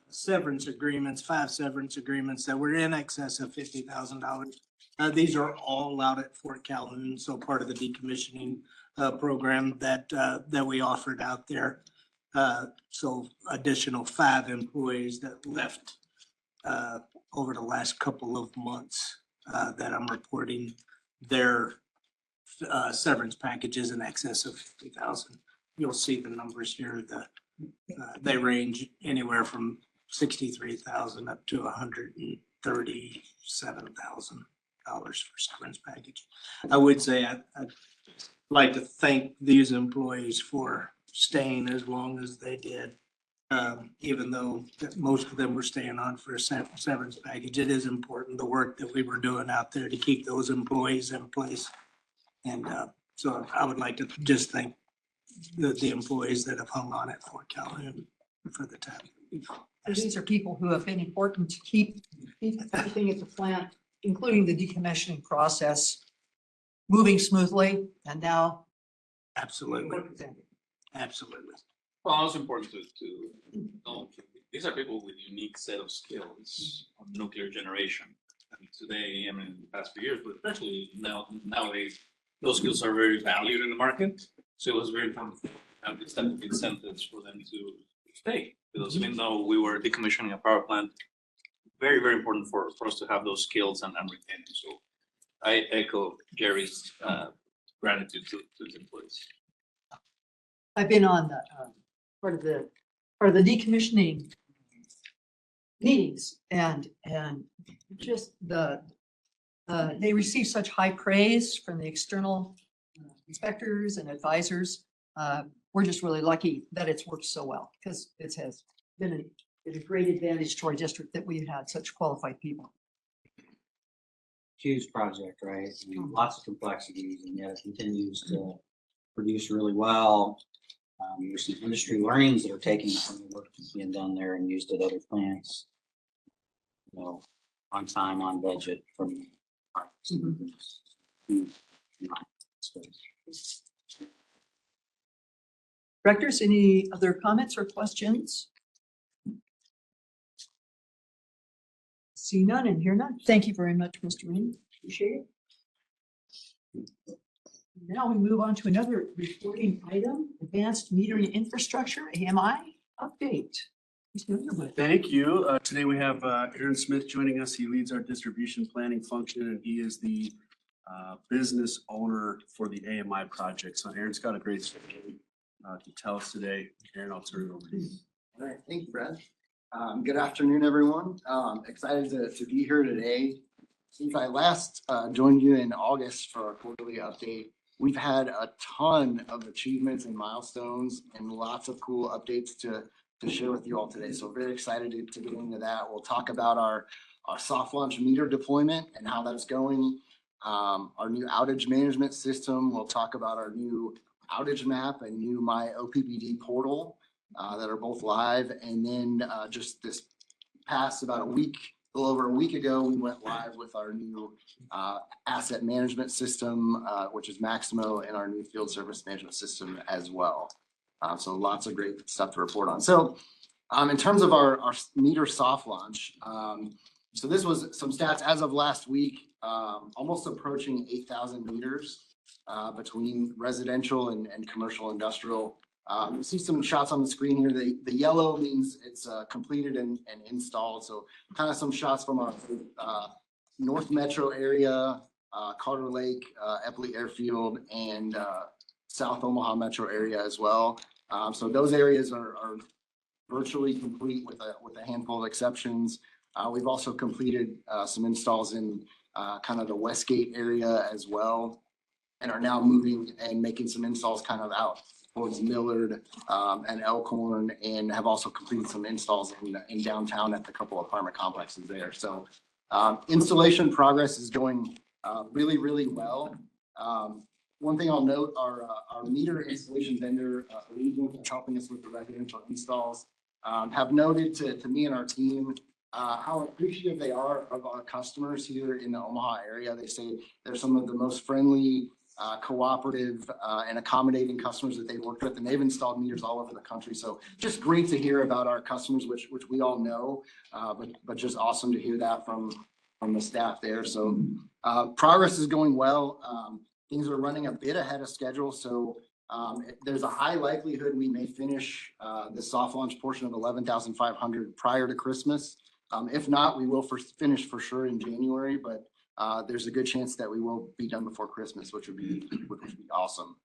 severance agreements, 5 severance agreements that were in excess of $50,000. These are all out at Fort Calhoun, so part of the decommissioning program that we offered out there. So additional 5 employees that left over the last couple of months that I'm reporting their severance packages in excess of 50,000. You'll see the numbers here. They range anywhere from 63,000 up to $137,000 for severance package. I would say I'd like to thank these employees for staying as long as they did. Even though most of them were staying on for a severance package, it is important, the work that we were doing out there to keep those employees in place. And so I would like to just thank the employees that have hung on at Fort Calhoun for the time. These are people who have been important to keep everything at the plant, including the decommissioning process, moving smoothly, and now. Absolutely. Absolutely. Well, it's important to know, these are people with unique set of skills on nuclear generation. And today, I mean, in the past few years, but especially nowadays, those skills are very valued in the market. So it was very important to have this type of incentives for them to stay. Because even though we were decommissioning a power plant, very, very important for us to have those skills and retain them. So I echo Jerry's gratitude to his employees. I've been on the part of the decommissioning meetings and just they receive such high praise from the external inspectors and advisors. We're just really lucky that it's worked so well because it has been a great advantage to our district that we had such qualified people. Huge project, right? I mean, lots of complexities, and yet it continues to produce really well. There's some industry learnings that are taken from the work that's being done there and used at other plants. You know, on time, on budget from. Directors, any other comments or questions? See none and hear none. Thank you very much, Mr. Reed. Appreciate it. Now we move on to another reporting item, advanced metering infrastructure, AMI update. Mr. Underwood. Thank you. Today we have Aaron Smith joining us. He leads our distribution planning function, and he is the business owner for the AMI project. So Aaron's got a great story to tell us today. Aaron, I'll turn it over to you. All right, thank you, Brad. Good afternoon, everyone. Excited to be here today. Since I last joined you in August for our quarterly update, we've had a ton of achievements and milestones and lots of cool updates to share with you all today. So very excited to get into that. We'll talk about our soft launch meter deployment and how that's going. Our new outage management system. We'll talk about our new outage map and new My OPPD portal that are both live. And then just this past about a little over a week ago, we went live with our new asset management system, which is Maximo, and our new field service management system as well. So lots of great stuff to report on. So in terms of our meter soft launch, so this was some stats as of last week, almost approaching 8,000 meters between residential and commercial industrial. You see some shots on the screen here. The yellow means it's completed and installed. So kind of some shots from our North Metro area, Carter Lake, Epley Airfield, and South Omaha Metro area as well. So those areas are virtually complete with a handful of exceptions. We've also completed some installs in kind of the Westgate area as well, and are now moving and making some installs kind of out towards Millard and Elkhorn, and have also completed some installs in downtown at the couple apartment complexes there. So installation progress is going really, really well. One thing I'll note, our meter installation vendor, Allegiant, helping us with the residential installs, have noted to me and our team how appreciative they are of our customers here in the Omaha area. They say they're some of the most friendly, cooperative, and accommodating customers that they've worked with, and they've installed meters all over the country. So just great to hear about our customers, which we all know, but just awesome to hear that from the staff there. So progress is going well. Things are running a bit ahead of schedule. So there's a high likelihood we may finish the soft launch portion of 11,500 prior to Christmas. If not, we will finish for sure in January, but there's a good chance that we will be done before Christmas, which would be awesome.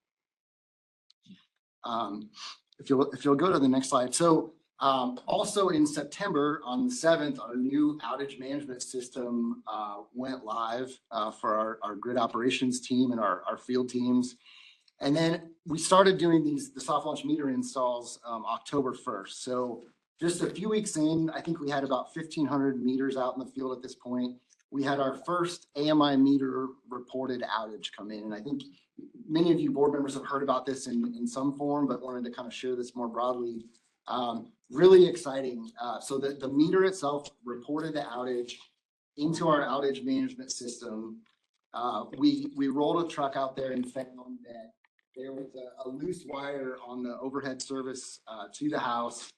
If you'll go to the next slide. So also in September on the 7th, our new outage management system went live for our grid operations team and our field teams. And then we started doing the soft launch meter installs October 1st. So just a few weeks in, I think we had about 1,500 meters out in the field at this point. We had our first AMI meter reported outage come in. And I think many of you board members have heard about this in some form, but wanted to kind of share this more broadly. Really exciting. So the meter itself reported the outage into our outage management system. We rolled a truck out there and found that there was a loose wire on the overhead service to the house,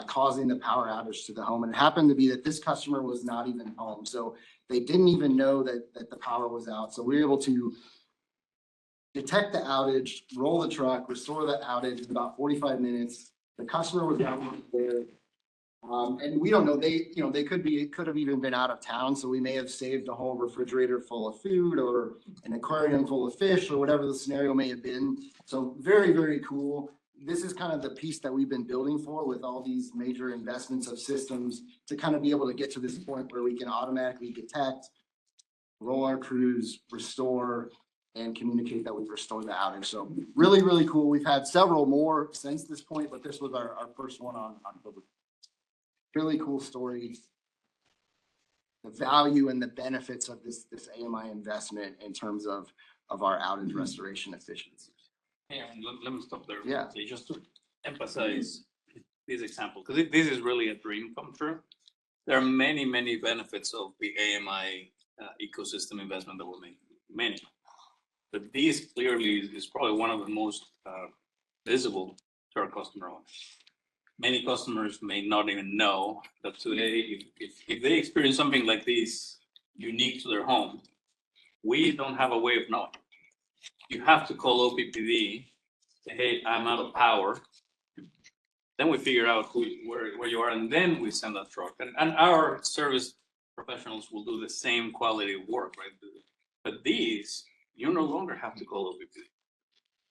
causing the power outage to the home. And it happened to be that this customer was not even home. So they didn't even know that the power was out. So we were able to detect the outage, roll the truck, restore the outage in about 45 minutes. The customer was down there. And we don't know, they could have even been out of town. So we may have saved a whole refrigerator full of food or an aquarium full of fish or whatever the scenario may have been. So very, very cool. This is kind of the piece that we've been building for with all these major investments of systems to kind of be able to get to this point where we can automatically detect, roll our crews, restore, and communicate that we've restored the outage. So really, really cool. We've had several more since this point, but this was our first one on public. Really cool story. The value and the benefits of this AMI investment in terms of our outage restoration efficiency. Yeah, let me stop there. Yeah. Just to emphasize this example, because this is really a dream come true. There are many, many benefits of the AMI ecosystem investment that we're making. Many. But this clearly is probably one of the most visible to our customer. Many customers may not even know that today, if they experience something like this unique to their home, we don't have a way of knowing. You have to call OPPD, say, hey, I'm out of power. Then we figure out where you are, and then we send that truck. And our service professionals will do the same quality of work, right? But these, you no longer have to call OPPD.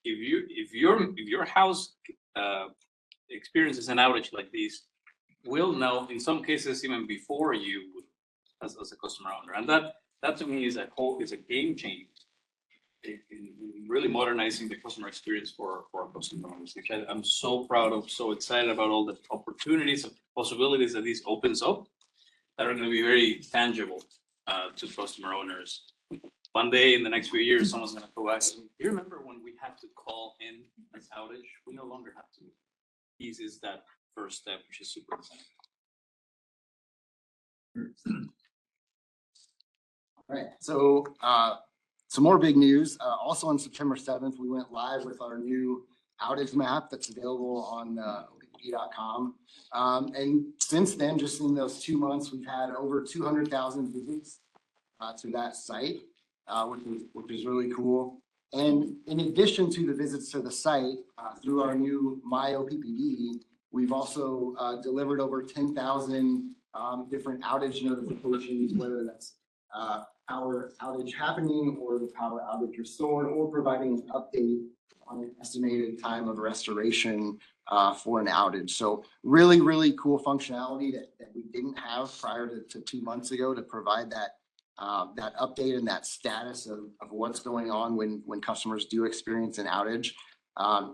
If your house experiences an outage like this, we'll know in some cases even before you as a customer owner. And that to me is a game changer. really modernizing the customer experience for our customers, which I'm so proud of, so excited about all the opportunities and possibilities that this opens up that are going to be very tangible to customer owners. One day in the next few years, someone's going to go back. You remember when we had to call in this outage? We no longer have to. Easy is that first step, which is super exciting. All right, so some more big news. Also on September 7th, we went live with our new outage map that's available on OPPD.com. And since then, just in those 2 months, we've had over 200,000 visits to that site, which is really cool. And in addition to the visits to the site, through our new My OPPD, we've also delivered over 10,000 different outage notifications, whether that's power outage happening or the power outage restored, or providing an update on an estimated time of restoration for an outage. So really, really cool functionality that we didn't have prior to 2 months ago, to provide that that update and that status of what's going on when customers do experience an outage.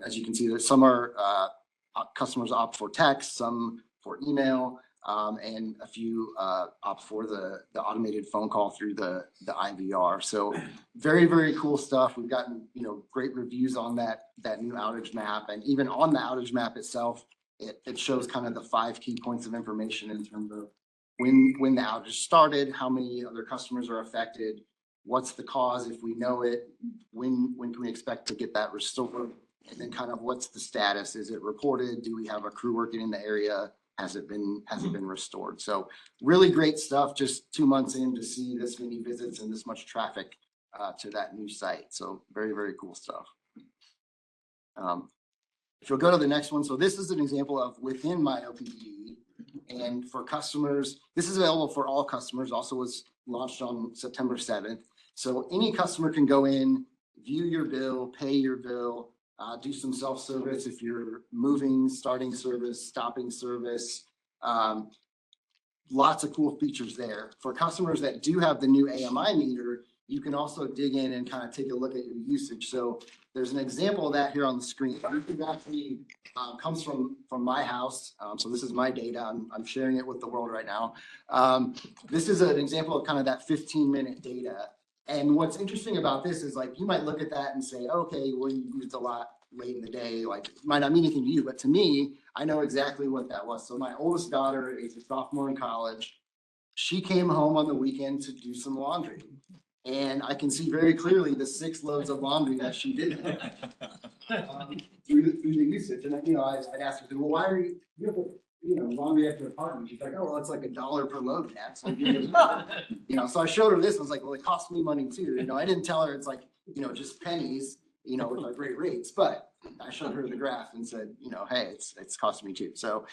As you can see, that some are customers opt for text, some for email, and a few opt for the automated phone call through the IVR. So very, very cool stuff. We've gotten, great reviews on that new outage map, and even on the outage map itself, it shows kind of the 5 key points of information in terms of when the outage started, how many other customers are affected, what's the cause if we know it, when can we expect to get that restored, and then kind of what's the status. Is it reported? Do we have a crew working in the area? Has it been restored? So really great stuff. Just 2 months in to see this many visits and this much traffic to that new site. So very, very cool stuff. If you'll go to the next one. So this is an example of within My OPPD. And for customers, this is available for all customers, also was launched on September 7th. So any customer can go in, view your bill, pay your bill, do some self-service if you're moving, starting service, stopping service. Lots of cool features there. For customers that do have the new AMI meter, you can also dig in and kind of take a look at your usage. So there's an example of that here on the screen. This actually comes from my house. So this is my data. I'm sharing it with the world right now. This is an example of kind of that 15-minute data. And what's interesting about this is, like, you might look at that and say, okay, well, you used a lot late in the day, like, it might not mean anything to you, but to me, I know exactly what that was. So my oldest daughter is a sophomore in college. She came home on the weekend to do some laundry. And I can see very clearly the 6 loads of laundry that she did through the usage. And I'd ask her, well, why are you have laundry at your apartment? She's like, oh, well, it's like $1 per load, Dad. So, so I showed her this. I was like, well, it costs me money too. I didn't tell her it's like, just pennies, with our great rates, but I showed her the graph and said, hey, it's costing me too. So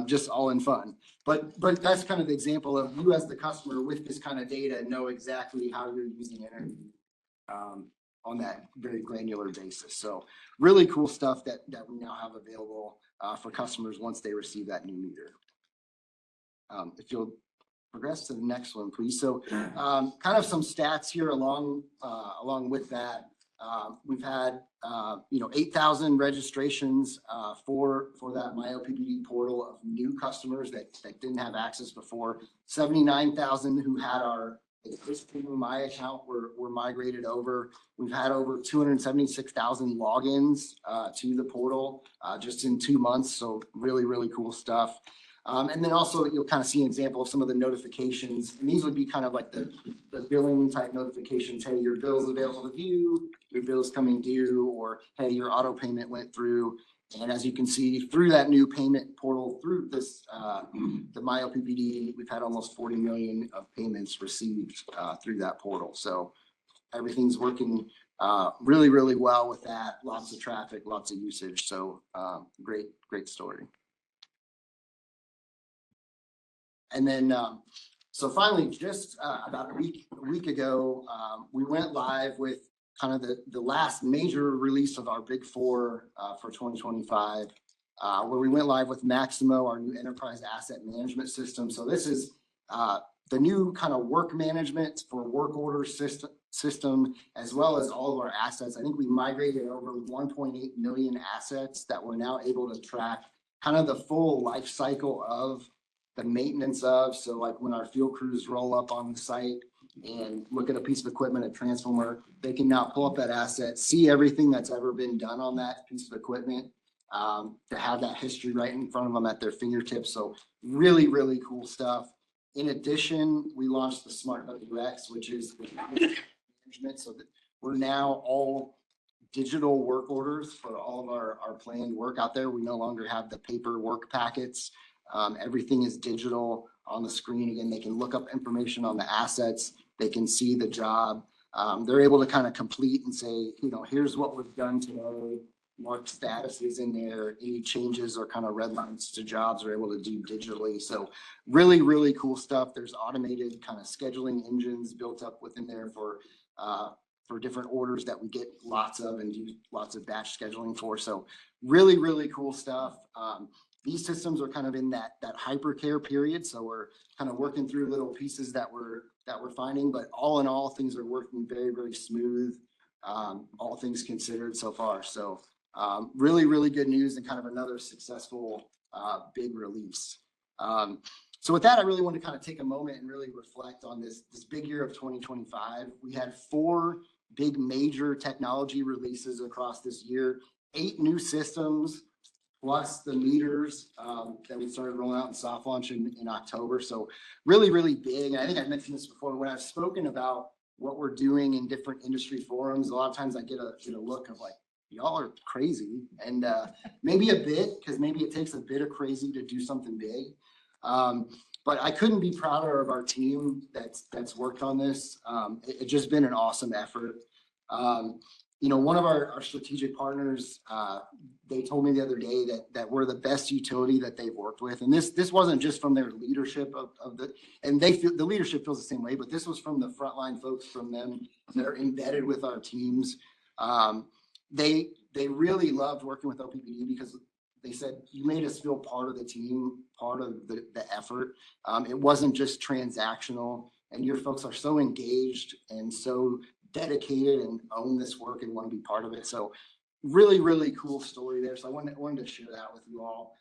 just all in fun. But that's kind of the example of you as the customer with this kind of data know exactly how you're using energy on that very granular basis. So really cool stuff that we now have available for customers once they receive that new meter. If you'll progress to the next one, please. So kind of some stats here along with that. We've had 8,000 registrations for that My OPPD portal of new customers that didn't have access before. 79,000 who had our existing My account were migrated over. We've had over 276,000 logins to the portal just in 2 months. So really, really cool stuff. And then also you'll kind of see an example of some of the notifications. And these would be kind of like the billing type notifications. Hey, your bill's available to view, your bill's coming due, or hey, your auto payment went through. And as you can see through that new payment portal, through this, the My OPPD, we've had almost 40 million of payments received through that portal. So everything's working really, really well with that. Lots of traffic, lots of usage. So great story. And then, so finally, just about a week ago, we went live with kind of the last major release of our Big Four for 2025, where we went live with Maximo, our new enterprise asset management system. So this is the new kind of work management for work order system, as well as all of our assets. I think we migrated over 1.8 million assets that we're now able to track kind of the full life cycle of the maintenance of. So like when our field crews roll up on the site and look at a piece of equipment, a transformer, they can now pull up that asset, see everything that's ever been done on that piece of equipment, to have that history right in front of them at their fingertips. So really, really cool stuff. In addition, we launched the Smart WX, which is management, so that we're now all digital work orders for all of our planned work out there. We no longer have the paper work packets. Everything is digital on the screen. Again, they can look up information on the assets. They can see the job. They're able to kind of complete and say, here's what we've done today, what status is in there, any changes or kind of red lines to jobs are able to do digitally. So really, really cool stuff. There's automated kind of scheduling engines built up within there for different orders that we get lots of and do lots of batch scheduling for. So really, really cool stuff. These systems are kind of in that hypercare period. So we're kind of working through little pieces that we're finding, but all in all, things are working very, very smooth. All things considered so far. So really, really good news and kind of another successful big release. So with that, I really want to kind of take a moment and really reflect on this big year of 2025. We had 4 big major technology releases across this year, 8 new systems, plus the meters that we started rolling out in soft launch in October. So really, really big. And I think I mentioned this before, when I've spoken about what we're doing in different industry forums, a lot of times I get a look of like, y'all are crazy. And maybe a bit, because maybe it takes a bit of crazy to do something big. But I couldn't be prouder of our team that's worked on this. It's just been an awesome effort. One of our strategic partners, they told me the other day that we're the best utility that they've worked with. And this wasn't just from their leadership and the leadership feels the same way, but this was from the frontline folks from them that are embedded with our teams. They really loved working with OPPD because they said, you made us feel part of the team, part of the effort. It wasn't just transactional, and your folks are so engaged and so dedicated and own this work and want to be part of it. So really, really cool story there. So I wanted to share that with you all.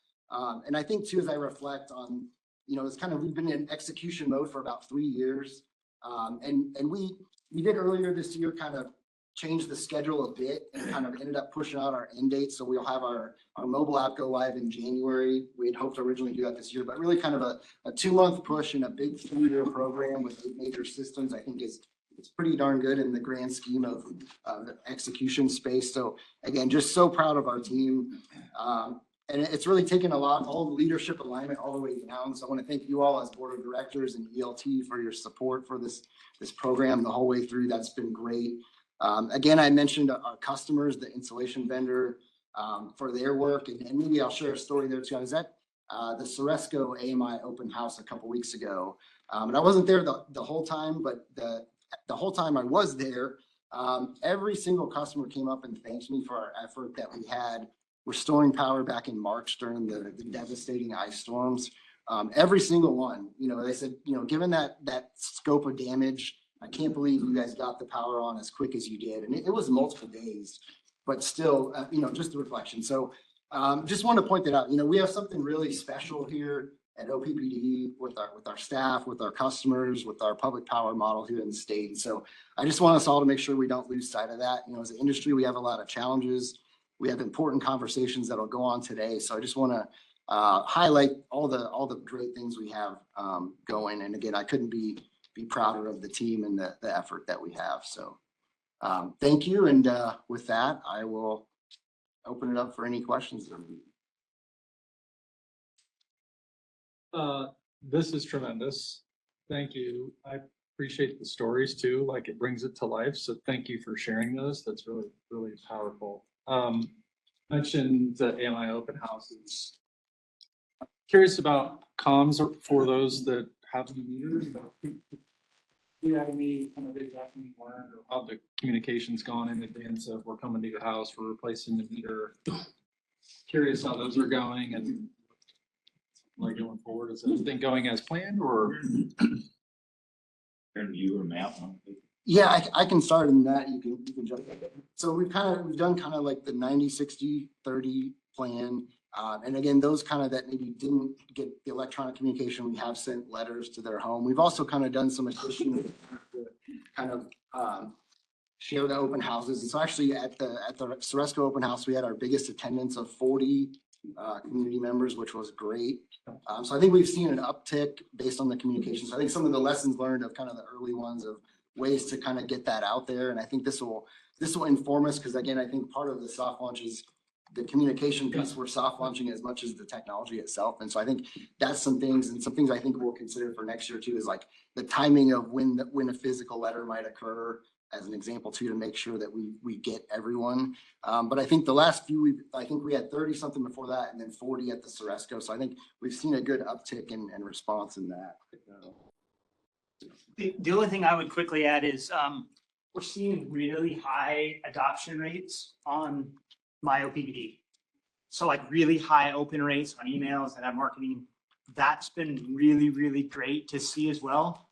And I think too, as I reflect on, it's kind of, we've been in execution mode for about 3 years. And we did earlier this year kind of change the schedule a bit and kind of ended up pushing out our end date. So we'll have our mobile app go live in January. We had hoped to originally do that this year, but really kind of a 2-month push and a big 3-year program with 8 major systems, I think it's pretty darn good in the grand scheme of the execution space. So again, just so proud of our team. And it's really taken all the leadership alignment all the way down. So I want to thank you all as board of directors and ELT for your support for this program the whole way through. That's been great. Again, I mentioned our customers, the installation vendor, for their work. And maybe I'll share a story there too. I was at the Ceresco AMI open house a couple weeks ago. And I wasn't there the whole time, but the whole time I was there, every single customer came up and thanked me for our effort that we had restoring power back in March during the devastating ice storms. Every single one, they said, given that scope of damage, I can't believe you guys got the power on as quick as you did. And it was multiple days, but still, just a reflection. So just want to point that out. We have something really special here at OPPD with our staff, with our customers, with our public power model here in the state. So I just want us all to make sure we don't lose sight of that. As an industry, we have a lot of challenges. We have important conversations that'll go on today. So I just want to highlight all the great things we have going. And again, I couldn't be prouder of the team and the effort that we have. So thank you. And with that, I will open it up for any questions. This is tremendous. Thank you. I appreciate the stories too. Like it brings it to life. So thank you for sharing those. That's really, really powerful. Mentioned the AMI open houses. Curious about comms for those that have the meters. Do you have any kind of exactly learned or how the communication's gone in advance of we're coming to your house, we're replacing the meter? Curious how those are going and like going forward. Is everything going as planned or? Turn to you or Matt. Yeah, I can start in that. You can jump. So we've done kind of like the 90-60-30 plan. And again, those kind of that maybe didn't get the electronic communication, we have sent letters to their home. We've also kind of done some additional kind of share the open houses. And so actually at the Ceresco open house, we had our biggest attendance of 40 community members, which was great. So I think we've seen an uptick based on the communication. So I think some of the lessons learned of kind of the early ones of ways to kind of get that out there. And I think this will inform us, because again, I think part of the soft launch is the communication piece. We're soft launching as much as the technology itself. And so I think that's some things I think we'll consider for next year too, is like the timing of when a physical letter might occur, as an example too, to make sure that we get everyone. But I think the last few, I think we had 30 something before that, and then 40 at the Ceresco. So I think we've seen a good uptick in response in that. The only thing I would quickly add is we're seeing really high adoption rates on my OPPD. So like really high open rates on emails that have marketing. That's been really, really great to see as well.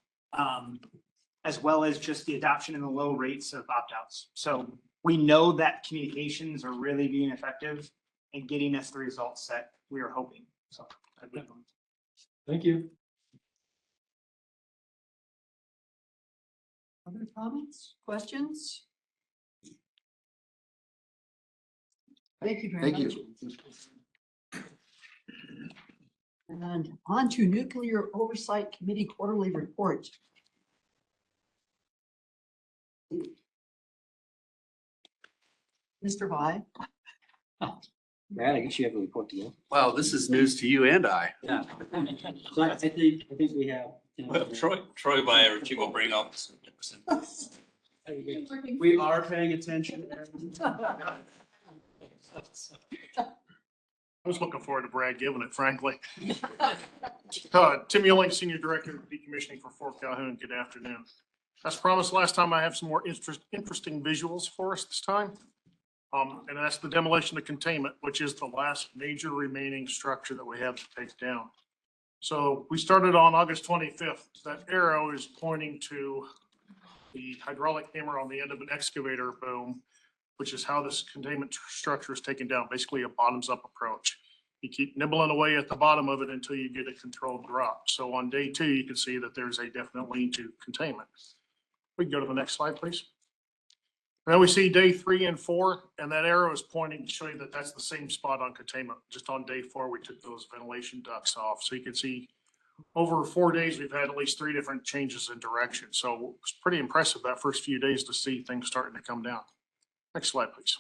As well as just the adoption and the low rates of opt-outs. So we know that communications are really being effective and getting us the results that we are hoping. So Thank you. Other comments, questions? Thank you very much. Thank you. And on to Nuclear Oversight Committee quarterly report. Mr. Vi. Brad, I guess you have a report to go. Wow, this is news to you and I. Yeah. So I think we have. Well, Troy by our chief will bring up. We are paying attention. I was looking forward to Brad giving it, frankly. Tim Ewing, Senior Director of Decommissioning for Fort Calhoun. Good afternoon. As promised last time, I have some more interesting visuals for us this time. And that's the demolition of containment, which is the last major remaining structure that we have to take down. So we started on August 25th. That arrow is pointing to the hydraulic hammer on the end of an excavator boom, which is how this containment structure is taken down, basically a bottoms up approach. You keep nibbling away at the bottom of it until you get a controlled drop. So on day 2, you can see that there's a definite lean to containment. We can go to the next slide, please. Then we see day 3 and 4, and that arrow is pointing to show you that that's the same spot on containment. Just on day 4, we took those ventilation ducts off. So you can see over 4 days, we've had at least 3 different changes in direction. So it's pretty impressive that first few days to see things starting to come down. Next slide, please.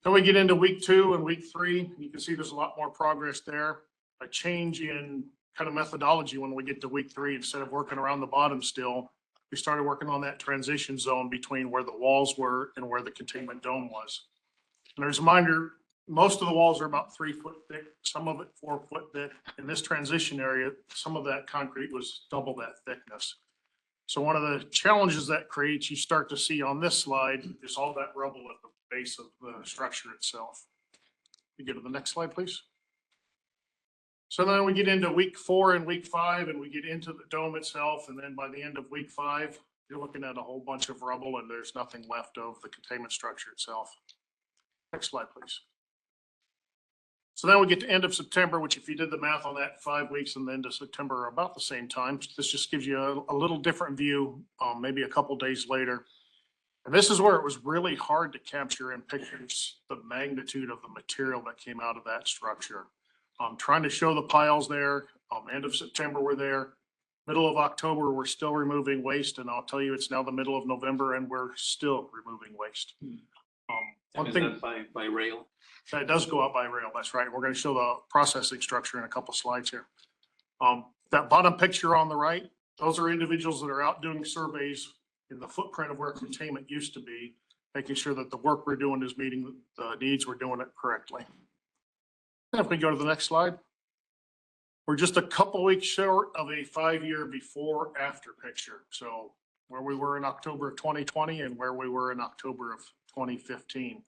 Then we get into week 2 and week 3. You can see there's a lot more progress there. A change in kind of methodology when we get to week 3, instead of working around the bottom still, we started working on that transition zone between where the walls were and where the containment dome was. And as a reminder, most of the walls are about 3 foot thick, some of it 4 foot thick. In this transition area, some of that concrete was double that thickness. So one of the challenges that creates, you start to see on this slide, is all that rubble at the base of the structure itself. We go to the next slide, please. So then we get into week 4 and week 5, and we get into the dome itself. And then by the end of week 5, you're looking at a whole bunch of rubble and there's nothing left of the containment structure itself. Next slide, please. So then we get to end of September, which if you did the math on that, 5 weeks and then to September are about the same time. This just gives you a little different view, maybe a couple days later. And this is where it was really hard to capture in pictures the magnitude of the material that came out of that structure. Trying to show the piles there. End of September, we're there. Middle of October, we're still removing waste. And I'll tell you, it's now the middle of November and we're still removing waste. One thing by rail. That does go out by rail. That's right. We're going to show the processing structure in a couple slides here. That bottom picture on the right, those are individuals that are out doing surveys in the footprint of where containment used to be, making sure that the work we're doing is meeting the needs, we're doing it correctly. And if we go to the next slide, we're just a couple weeks short of a 5-year before after picture. So where we were in October of 2020 and where we were in October of 2015.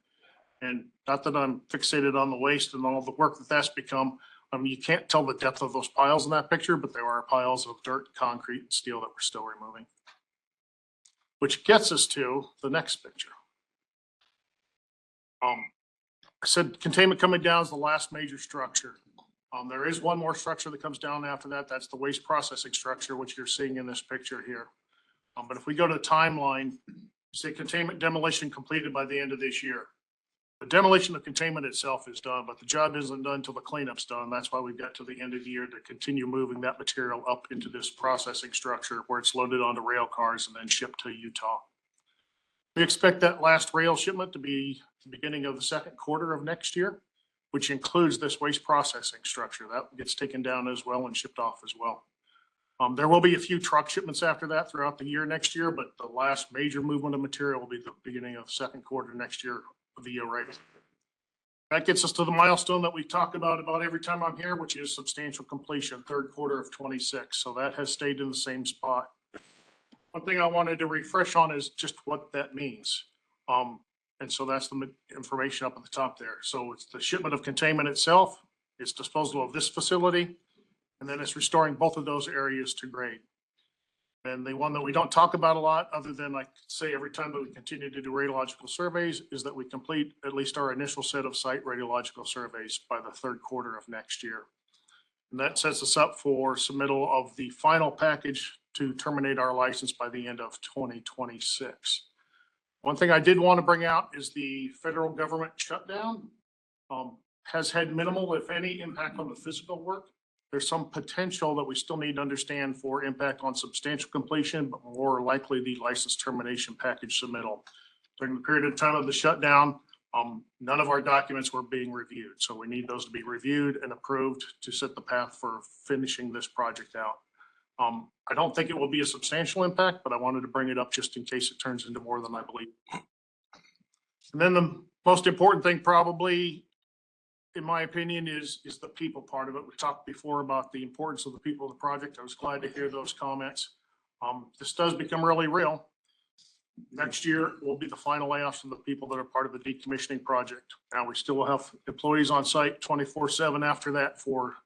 And not that I'm fixated on the waste and all the work that that's become, You can't tell the depth of those piles in that picture, but there are piles of dirt, concrete, and steel that we're still removing. Which gets us to the next picture. I said containment coming down is the last major structure. There is one more structure that comes down after that. That's the waste processing structure, which you're seeing in this picture here. But if we go to the timeline, say containment demolition completed by the end of this year. The demolition of containment itself is done, but the job isn't done until the cleanup's done. That's why we've got to the end of the year to continue moving that material up into this processing structure where it's loaded onto rail cars and then shipped to Utah. We expect that last rail shipment to be the beginning of the second quarter of next year, which includes this waste processing structure. That gets taken down as well and shipped off as well. There will be a few truck shipments after that throughout the year next year, but the last major movement of material will be the beginning of the second quarter next year of the year, right? That gets us to the milestone that we talk about every time I'm here, which is substantial completion, third quarter of 26. So that has stayed in the same spot. One thing I wanted to refresh on is just what that means. And so that's the information up at the top there. So it's the shipment of containment itself, it's disposal of this facility, and then it's restoring both of those areas to grade. And the one that we don't talk about a lot, other than like say every time that we continue to do radiological surveys, is that we complete at least our initial set of site radiological surveys by the third quarter of next year. And that sets us up for submittal of the final package to terminate our license by the end of 2026. One thing I did want to bring out is the federal government shutdown has had minimal, if any, impact on the physical work. There's some potential that we still need to understand for impact on substantial completion, but more likely the license termination package submittal. During the period of time of the shutdown, none of our documents were being reviewed. So we need those to be reviewed and approved to set the path for finishing this project out. I don't think it will be a substantial impact, but I wanted to bring it up just in case it turns into more than I believe. And then the most important thing probably, in my opinion, is the people part of it. We talked before about the importance of the people of the project. I was glad to hear those comments. This does become really real. Next year will be the final layoffs of the people that are part of the decommissioning project. Now we still will have employees on site 24/7 after that for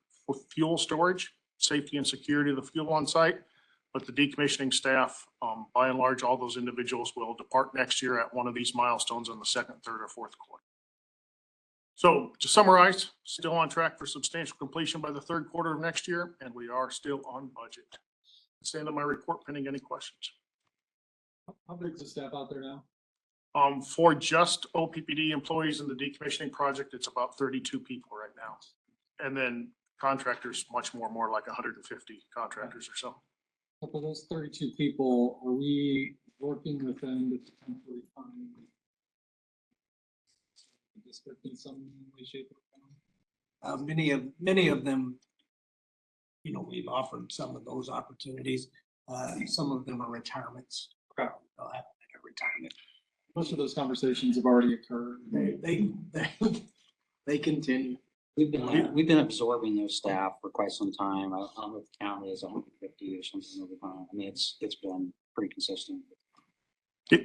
fuel storage, safety and security of the fuel on site. But the decommissioning staff, by and large, all those individuals will depart next year at one of these milestones in the second, third, or fourth quarter. So to summarize, still on track for substantial completion by the third quarter of next year, and we are still on budget. That's the end of my report, pending any questions. How big is the staff out there now? For just OPPD employees in the decommissioning project, it's about 32 people right now. And then contractors, much more like 150 contractors or so. For those 32 people, are we working with them to potentially find district in some way, shape, or form? Many of them, you know, we've offered some of those opportunities. Some of them are retirements. They'll have a retirement. Most of those conversations have already occurred. They continue. We've been absorbing those staff for quite some time. I don't know if the count is 150 or something over time. I mean, it's been pretty consistent.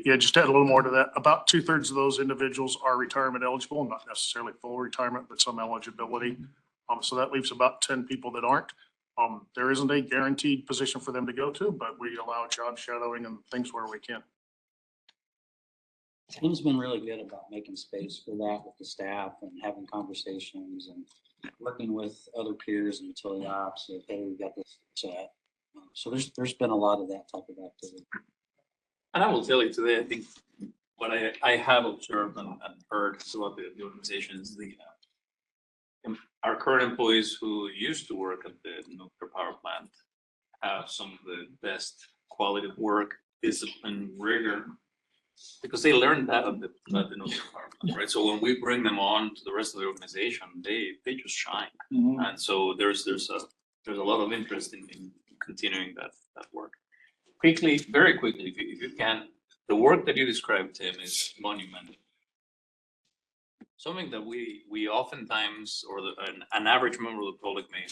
Yeah, just add a little more to that. About 2/3 of those individuals are retirement eligible, not necessarily full retirement, but some eligibility. So that leaves about 10 people that aren't. There isn't a guaranteed position for them to go to, but we allow job shadowing and things where we can. Tim's been really good about making space for that with the staff and having conversations and working with other peers and utility ops. That, hey, we got this set. So there's been a lot of that type of activity. And I will tell you today, I think what I have observed and heard throughout the organization is our current employees who used to work at the nuclear power plant have some of the best quality of work, discipline, rigor, because they learned that at the nuclear power plant, right? So when we bring them on to the rest of the organization, they just shine. Mm-hmm. And so there's a lot of interest in continuing that work. Quickly, very quickly, if you can, the work that you described, Tim, is monumental. Something that we oftentimes, or an average member of the public may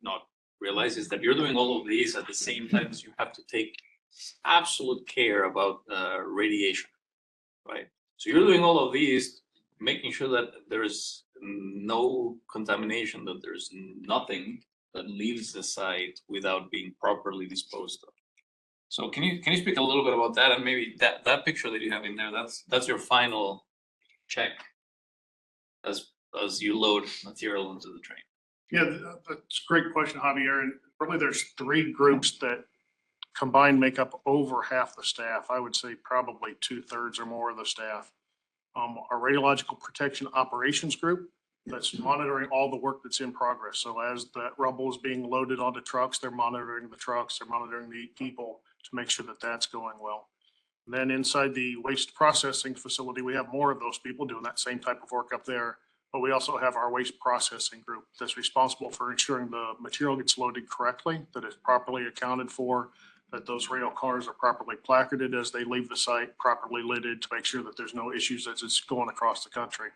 not realize, is that you're doing all of these at the same time as you have to take absolute care about radiation, right? So you're doing all of these, making sure that there's no contamination, that there's nothing that leaves the site without being properly disposed of. So can you speak a little bit about that, and maybe that picture that you have in there, that's your final check as you load material into the train? Yeah, that's a great question, Javier. And really, there's three groups that combined make up over half the staff. I would say probably 2/3 or more of the staff. Our radiological protection operations group that's monitoring all the work that's in progress. So as that rubble is being loaded onto trucks, they're monitoring the trucks, they're monitoring the people to make sure that that's going well. And then inside the waste processing facility, we have more of those people doing that same type of work up there. But we also have our waste processing group that's responsible for ensuring the material gets loaded correctly, that it's properly accounted for, that those rail cars are properly placarded as they leave the site, properly lidded to make sure that there's no issues as it's going across the country.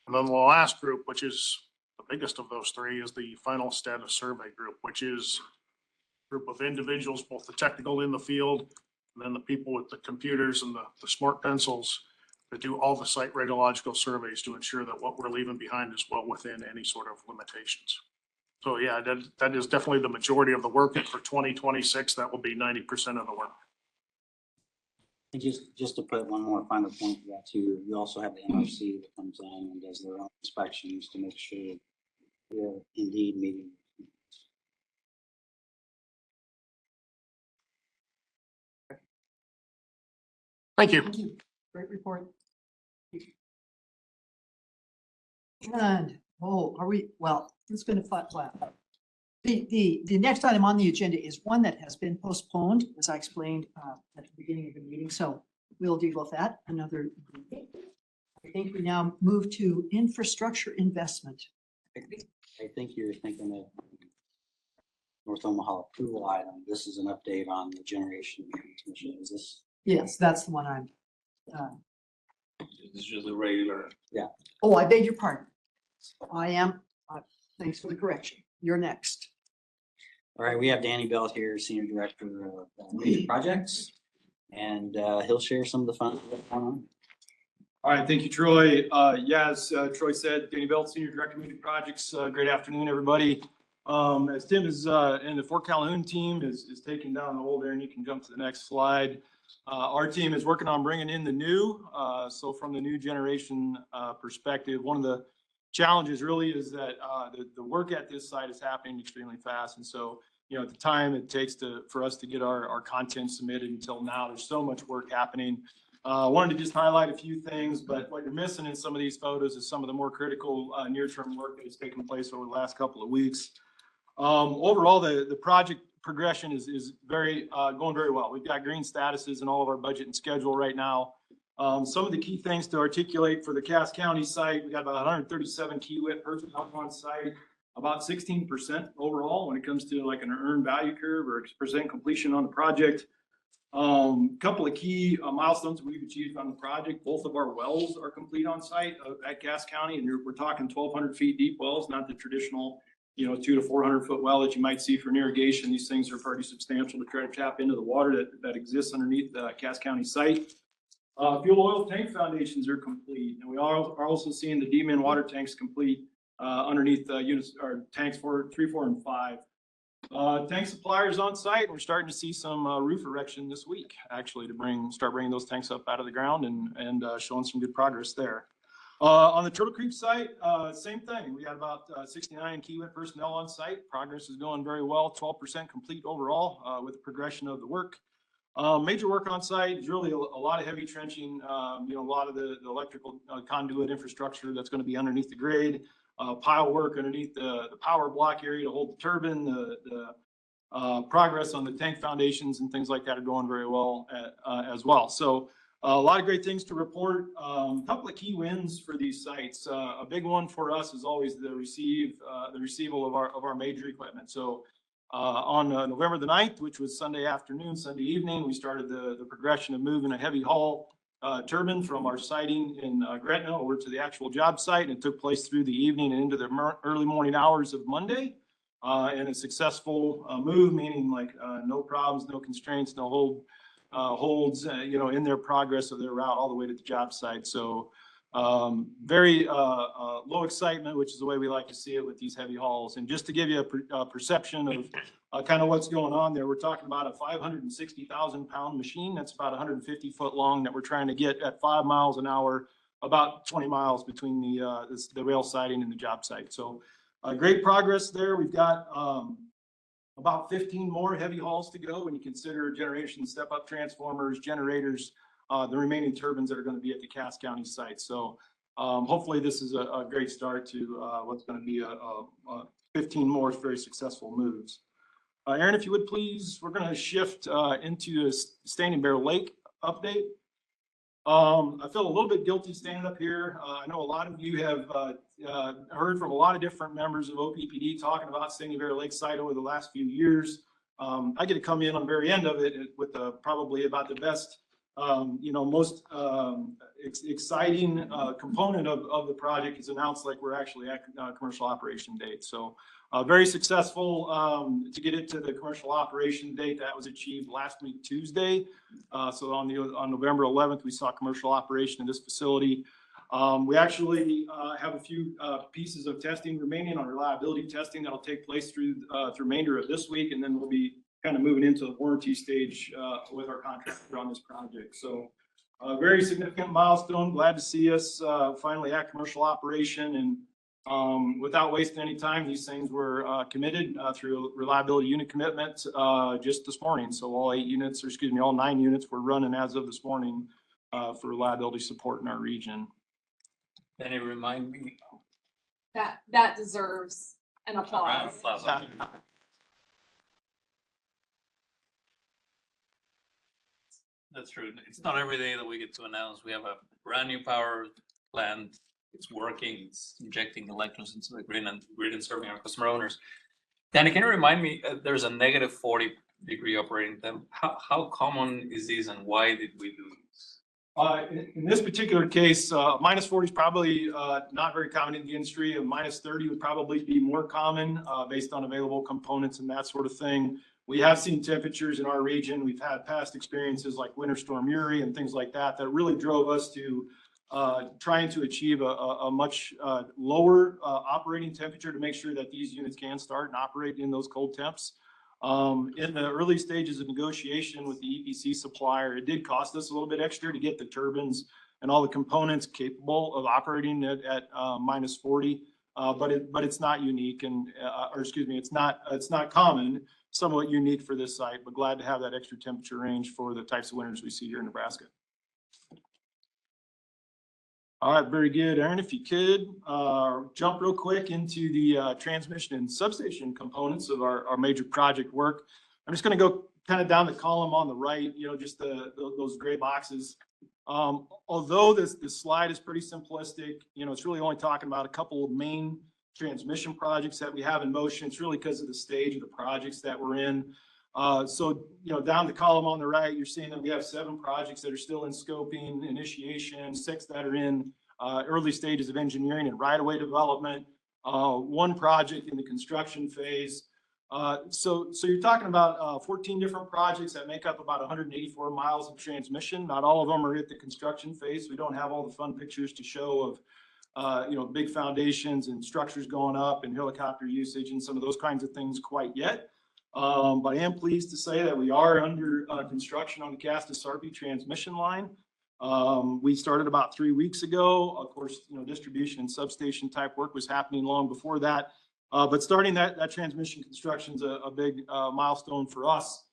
And then the last group, which is the biggest of those three, is the final status survey group, which is a group of individuals, both the technical in the field, and then the people with the computers and the smart pencils that do all the site radiological surveys to ensure that what we're leaving behind is well within any sort of limitations. So yeah, that is definitely the majority of the work. And for 2026, that will be 90% of the work. And just to put one more final point to that too, you also have the NRC that comes in and does their own inspections to make sure we're indeed meeting. Thank you. Thank you. Great report. And, it's been a fun, The next item on the agenda is one that has been postponed, as I explained at the beginning of the meeting, so we'll deal with that another. I think we now move to infrastructure investment. I think you're thinking of North Omaha approval item. This is an update on the generation transmission. Is this? Yes, that's the one I'm. This is just a regular. Yeah. Oh, I beg your pardon. I am, thanks for the correction. You're next. All right, we have Danny Bell here, Senior Director of Major Projects, and he'll share some of the fun that's going on. All right, thank you, Troy. As Troy said, Danny Bell, Senior Director of Major Projects. Great afternoon, everybody. As Tim is and the Fort Calhoun team is taking down the old there, and you can jump to the next slide. Our team is working on bringing in the new. So from the new generation perspective, one of the challenges really is that the work at this site is happening extremely fast. And so, at the time it takes for us to get our content submitted until now, there's so much work happening. I wanted to just highlight a few things, but what you're missing in some of these photos is some of the more critical near-term work that has taken place over the last couple of weeks. Overall, the project progression is going very well. We've got green statuses in all of our budget and schedule right now. Some of the key things to articulate for the Cass County site, we got about 137 kilowatt personnel on site, about 16% overall when it comes to like an earned value curve or percent completion on the project. Couple of key milestones we've achieved on the project. Both of our wells are complete on site at Cass County, and we're talking 1,200 feet deep wells, not the traditional 200 to 400 foot well that you might see for an irrigation. These things are pretty substantial to try to tap into the water that exists underneath the Cass County site. Fuel oil tank foundations are complete, and we are also seeing the D-min water tanks complete underneath units or tanks 3, 4, and 5. Tank suppliers on site. We're starting to see some roof erection this week, actually, to start bringing those tanks up out of the ground and showing some good progress there. On the Turtle Creek site, same thing. We got about 69 kilowatt personnel on site. Progress is going very well, 12% complete overall with the progression of the work. Major work on site is really a lot of heavy trenching, a lot of the electrical conduit infrastructure that's going to be underneath the grade, pile work underneath the power block area to hold the turbine, the progress on the tank foundations and things like that are going very well as well. So a lot of great things to report. A couple of key wins for these sites. A big one for us is always the receival of our major equipment. So on November the 9th, which was Sunday afternoon, Sunday evening, we started the progression of moving a heavy haul turbine from our siting in Gretna over to the actual job site. And it took place through the evening and into the early morning hours of Monday. And a successful move, meaning like no problems, no constraints, no holds, in their progress of their route all the way to the job site. So Very low excitement, which is the way we like to see it with these heavy hauls. And just to give you a perception of kind of what's going on there, we're talking about a 560,000 pound machine that's about 150 foot long that we're trying to get at 5 miles an hour, about 20 miles between the rail siding and the job site. So great progress there. We've got about 15 more heavy hauls to go when you consider generation step-up transformers, generators, the remaining turbines that are going to be at the Cass County site. So hopefully this is a great start to what's going to be 15 more very successful moves. Aaron, if you would please, we're going to shift into a Standing Bear Lake update. I feel a little bit guilty standing up here. I know a lot of you have heard from a lot of different members of OPPD talking about Standing Bear Lake site over the last few years. I get to come in on the very end of it with probably about the best, most exciting component of the project is announced like we're actually at commercial operation date. So very successful to get it to the commercial operation date. That was achieved last week, Tuesday. So on November 11th, we saw commercial operation in this facility. We actually have a few pieces of testing remaining on reliability testing that'll take place through the remainder of this week, and then we'll be kind of moving into the warranty stage with our contractor on this project. So a very significant milestone. Glad to see us finally at commercial operation, and without wasting any time, these things were committed through reliability unit commitment just this morning. So all 8 units, or excuse me, all 9 units were running as of this morning for reliability support in our region. Can you remind me? That deserves an applause. That's true. It's not every day that we get to announce we have a brand new power plant. It's working, it's injecting electrons into the grid and serving our customer owners. Danny, can you remind me, there's a negative 40-degree operating temp. How common is this and why did we do this? In this particular case, minus 40 is probably not very common in the industry. A minus 30 would probably be more common based on available components and that sort of thing. We have seen temperatures in our region. We've had past experiences like Winter Storm Uri and things like that that really drove us to trying to achieve a much lower operating temperature to make sure that these units can start and operate in those cold temps. In the early stages of negotiation with the EPC supplier, it did cost us a little bit extra to get the turbines and all the components capable of operating at minus 40. But it's not unique, and or excuse me, it's not common. Somewhat unique for this site, but glad to have that extra temperature range for the types of winters we see here in Nebraska. All right, very good. Aaron, if you could jump real quick into the transmission and substation components of our major project work. I'm just going to go kind of down the column on the right, just those gray boxes. Although this slide is pretty simplistic, it's really only talking about a couple of main transmission projects that we have in motion. It's really because of the stage of the projects that we're in. So, down the column on the right, you're seeing that we have 7 projects that are still in scoping, initiation, 6 that are in early stages of engineering and right-of-way development, 1 project in the construction phase. So you're talking about 14 different projects that make up about 184 miles of transmission. Not all of them are at the construction phase. We don't have all the fun pictures to show of big foundations and structures going up and helicopter usage and some of those kinds of things quite yet. But I am pleased to say that we are under construction on the Cass to Sarpy transmission line. We started about 3 weeks ago. Of course, distribution and substation type work was happening long before that. But starting that transmission construction is a big milestone for us.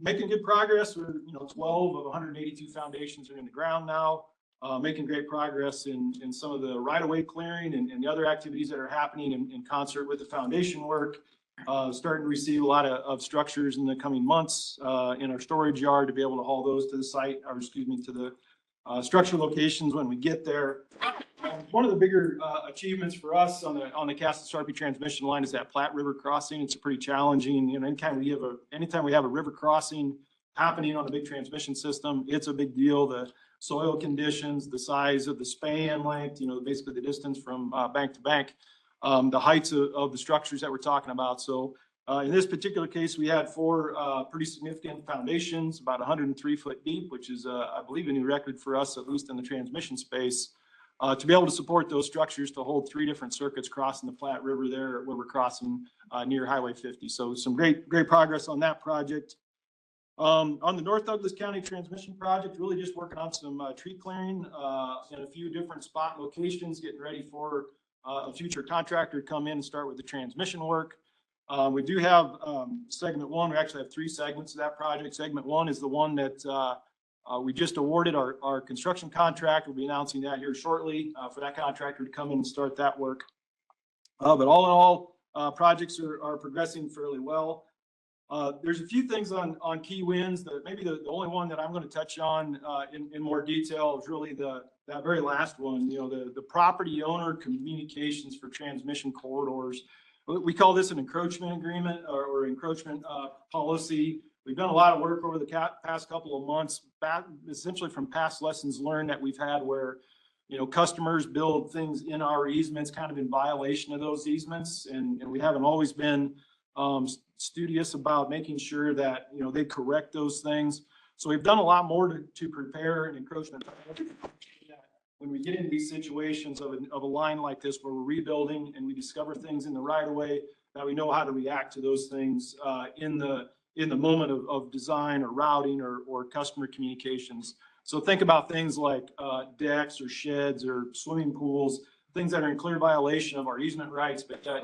Making good progress. We're 12 of 182 foundations are in the ground now. Making great progress in some of the right-of-way clearing and the other activities that are happening in concert with the foundation work. Starting to receive a lot of structures in the coming months in our storage yard to be able to haul those to the site, or excuse me, to the structure locations when we get there. One of the bigger achievements for us on the Cass to Sarpy transmission line is that Platte River crossing. It's a pretty challenging, anytime we have a river crossing happening on a big transmission system, it's a big deal. The soil conditions, the size of the span length, basically the distance from bank to bank, the heights of the structures that we're talking about. So in this particular case, we had 4 pretty significant foundations, about 103 foot deep, which is, I believe, a new record for us, at least in the transmission space. to be able to support those structures to hold 3 different circuits crossing the Platte River there where we're crossing near Highway 50. So some great progress on that project. On the North Douglas County Transmission Project, really just working on some tree clearing in a few different spot locations, getting ready for a future contractor to come in and start with the transmission work. We do have segment 1. We actually have 3 segments of that project. Segment 1 is the one that we just awarded our construction contract. We'll be announcing that here shortly for that contractor to come in and start that work. But all in all, projects are progressing fairly well. There's a few things on key wins that maybe the only one that I'm going to touch on in more detail is really that very last one, the property owner communications for transmission corridors. We call this an encroachment agreement or encroachment policy. We've done a lot of work over the past couple of months, essentially from past lessons learned that we've had where, customers build things in our easements kind of in violation of those easements. And we haven't always been studious about making sure that, they correct those things. So we've done a lot more to prepare an encroachment. When we get into these situations of a line like this where we're rebuilding and we discover things in the right of way, that we know how to react to those things in the moment of design or routing or customer communications. So think about things like decks or sheds or swimming pools, things that are in clear violation of our easement rights, but that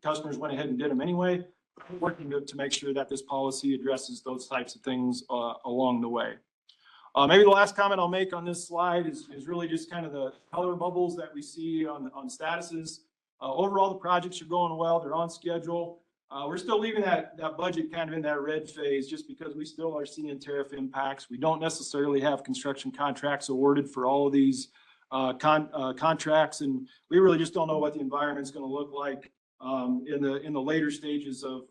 customers went ahead and did them anyway. We're working to make sure that this policy addresses those types of things along the way. Maybe the last comment I'll make on this slide is really just kind of the color bubbles that we see on statuses. Overall, the projects are going well. They're on schedule. We're still leaving that budget kind of in that red phase just because we still are seeing tariff impacts. We don't necessarily have construction contracts awarded for all of these contracts, and we really just don't know what the environment's going to look like in the later stages of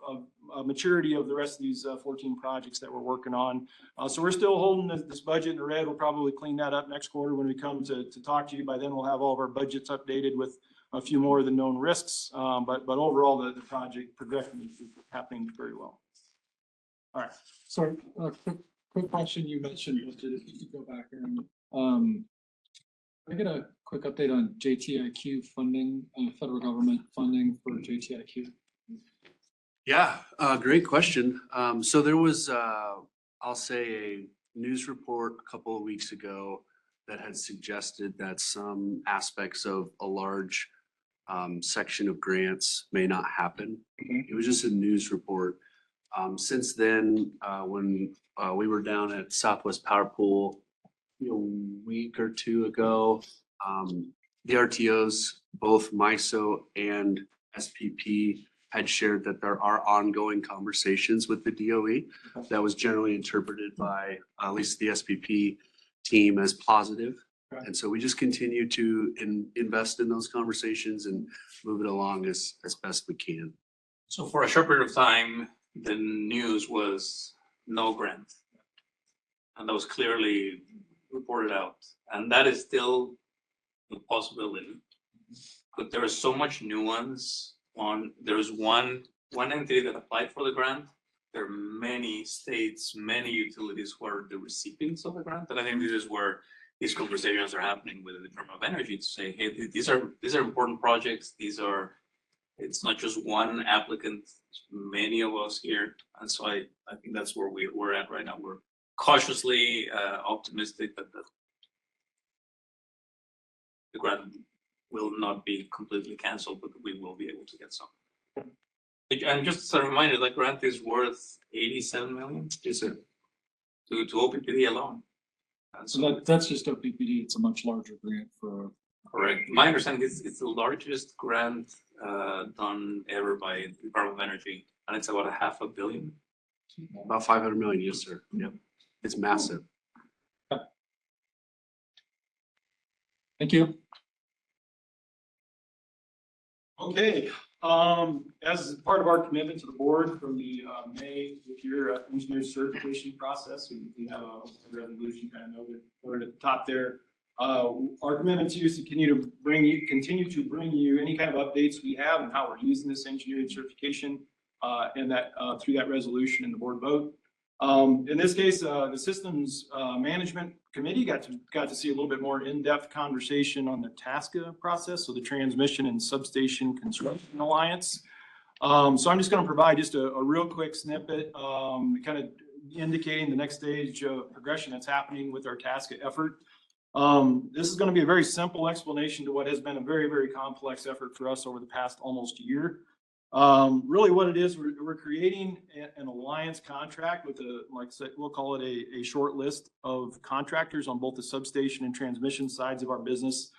maturity of the rest of these 14 projects that we're working on. So we're still holding this budget in the red. We'll probably clean that up next quarter when we come to talk to you. By then we'll have all of our budgets updated with a few more of the known risks. But overall the project progression is happening very well. All right. So quick question you mentioned, if you could go back and I get a quick update on JTIQ funding, federal government funding for JTIQ. Yeah, great question. So there was, I'll say, a news report a couple of weeks ago that had suggested that some aspects of a large section of grants may not happen. It was just a news report. Since then, when we were down at Southwest Power Pool a week or 2 ago, the RTOs, both MISO and SPP, had shared that there are ongoing conversations with the DOE. That was generally interpreted by at least the SPP team as positive. And so we just continue to invest in those conversations and move it along as best we can. So for a short period of time, the news was no grant. And that was clearly reported out. And that is still a possibility. But there is so much nuance on, there's one entity that applied for the grant. There are many states, many utilities who are the recipients of the grant. And I think this is where these conversations are happening with the Department of Energy to say, hey, these are important projects. It's not just one applicant, it's many of us here. And so I think that's where we're at right now. We're cautiously optimistic that the grant will not be completely canceled, but we will be able to get some. And just as a reminder, that grant is worth 87 million. Yes, sir. To OPPD alone. And So that's just OPPD. It's a much larger grant for. Correct. My understanding is it's the largest grant done ever by the Department of Energy, and it's about $500 million. About 500 million, yes, sir. Yep. It's massive. Thank you. Okay, as part of our commitment to the board from the May year engineer certification process, we have a resolution kind of noted at the top there. Our commitment to you is to continue to bring you any kind of updates we have and how we're using this engineering certification and that through that resolution and the board vote. In this case, the systems management committee got to see a little bit more in-depth conversation on the TASCA process, so the Transmission and Substation Construction Alliance. So I'm just going to provide just a real quick snippet, kind of indicating the next stage of progression that's happening with our TASCA effort. This is going to be a very simple explanation to what has been a very, very complex effort for us over the past almost year. Really what it is, we're creating an alliance contract with like I said, we'll call it a short list of contractors on both the substation and transmission sides of our business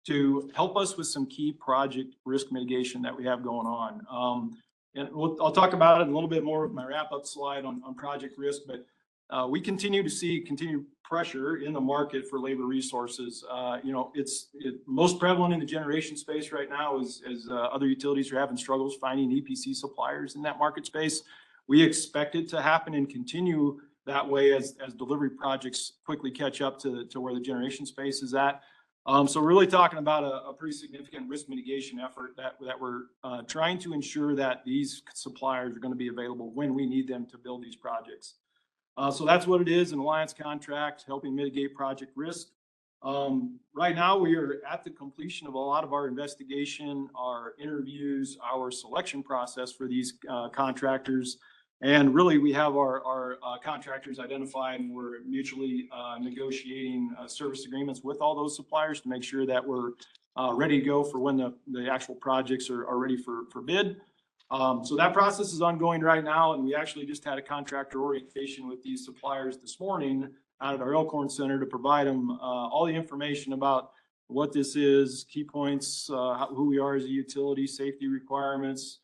to help us with some key project risk mitigation that we have going on. And I'll talk about it in a little bit more with my wrap-up slide on project risk, but we continue to see continued pressure in the market for labor resources. You know, it's most prevalent in the generation space right now as other utilities are having struggles finding EPC suppliers in that market space. We expect it to happen and continue that way as delivery projects quickly catch up to where the generation space is at. So we're really talking about a pretty significant risk mitigation effort that we're trying to ensure that these suppliers are going to be available when we need them to build these projects. So that's what it is, an alliance contract helping mitigate project risk. Right now, we are at the completion of a lot of our investigation, our interviews, our selection process for these contractors. And really, we have our contractors identified, and we're mutually negotiating service agreements with all those suppliers to make sure that we're ready to go for when the actual projects are ready for bid. So that process is ongoing right now, and we actually just had a contractor orientation with these suppliers this morning out at our Elkhorn Center to provide them all the information about what this is, key points, who we are as a utility, safety requirements,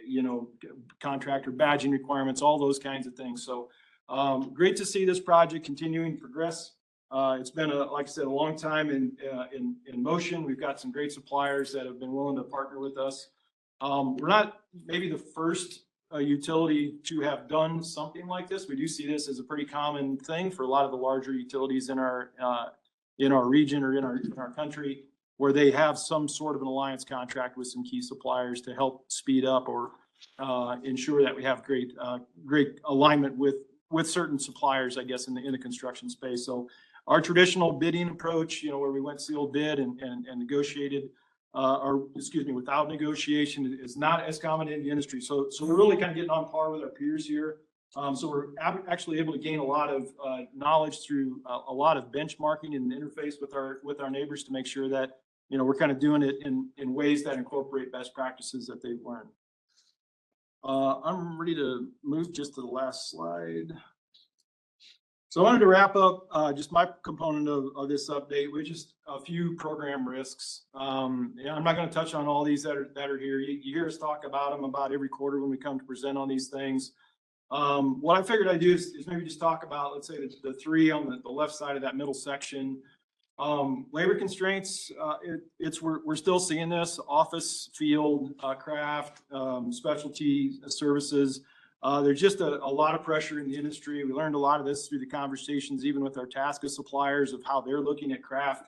you know, contractor badging requirements, all those kinds of things. So great to see this project continuing to progress. It's been, like I said, a long time in motion. We've got some great suppliers that have been willing to partner with us. We're not maybe the first utility to have done something like this. We do see this as a pretty common thing for a lot of the larger utilities in our region or in our country, where they have some sort of an alliance contract with some key suppliers to help speed up or ensure that we have great alignment with certain suppliers, I guess, in the construction space. So our traditional bidding approach, you know, where we went sealed bid and negotiated, or excuse me, without negotiation, is not as common in the industry. So we're really kind of getting on par with our peers here. So we're actually able to gain a lot of knowledge through a lot of benchmarking and interface with our neighbors to make sure that, you know, we're kind of doing it in ways that incorporate best practices that they've learned. I'm ready to move just to the last slide. So I wanted to wrap up just my component of this update with just a few program risks. Yeah, I'm not going to touch on all these that are here. You hear us talk about them about every quarter when we come to present on these things. What I figured I'd do is maybe just talk about, let's say, the three on the left side of that middle section. Labor constraints, we're still seeing this: office, field, craft, specialty services. There's just a lot of pressure in the industry. We learned a lot of this through the conversations, even with our TASCA suppliers, of how they're looking at craft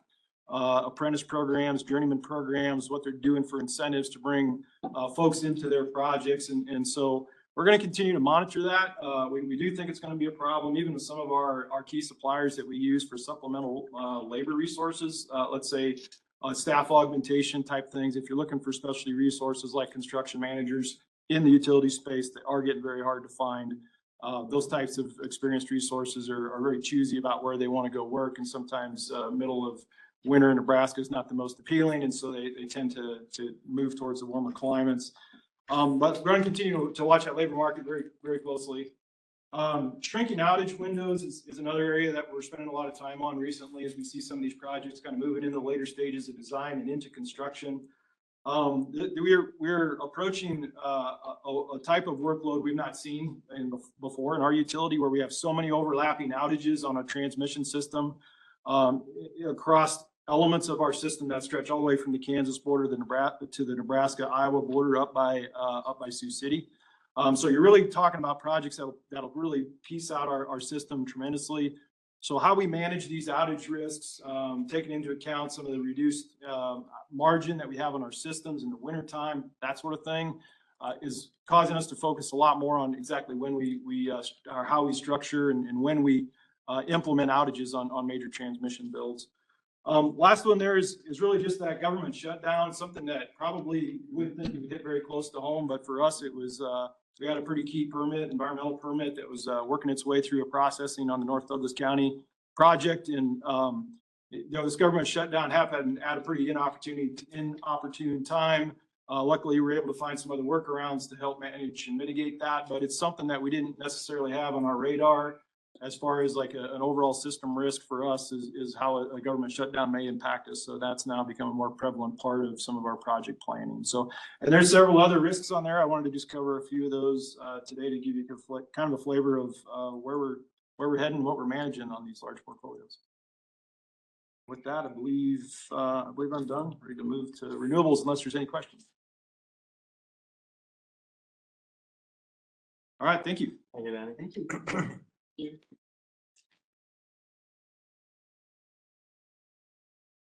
apprentice programs, journeyman programs, what they're doing for incentives to bring folks into their projects. And so we're going to continue to monitor that. We do think it's going to be a problem, even with some of our key suppliers that we use for supplemental labor resources. Let's say staff augmentation type things. If you're looking for specialty resources like construction managers in the utility space, that are getting very hard to find. Those types of experienced resources are very choosy about where they want to go work, and sometimes middle of winter in Nebraska is not the most appealing, and so they tend to move towards the warmer climates. But we're going to continue to watch that labor market very, very closely. Shrinking outage windows is another area that we're spending a lot of time on recently, as we see some of these projects kind of moving into the later stages of design and into construction. We're approaching a type of workload we've not seen before in our utility, where we have so many overlapping outages on our transmission system across elements of our system that stretch all the way from the Kansas border to the Nebraska-Iowa border up by Sioux City. So you're really talking about projects that'll really piece out our system tremendously. So how we manage these outage risks, taking into account some of the reduced margin that we have on our systems in the wintertime, that sort of thing. is causing us to focus a lot more on exactly when or how we structure and when we implement outages on major transmission builds. Last one there is really just that government shutdown, something that probably wouldn't think it would hit very close to home, but for us, it was, we had a pretty key permit, environmental permit that was working its way through a processing on the North Douglas County project. And, this government shutdown happened at a pretty inopportune time. Luckily, we were able to find some other workarounds to help manage and mitigate that, but it's something that we didn't necessarily have on our radar as far as like an overall system risk for us is how a government shutdown may impact us. So that's now become a more prevalent part of some of our project planning. So, and there's several other risks on there. I wanted to just cover a few of those today to give you kind of a flavor of where we're heading, what we're managing on these large portfolios. With that, I believe I'm done. Ready to move to renewables unless there's any questions. All right, thank you. Thank you, Danny. Thank you.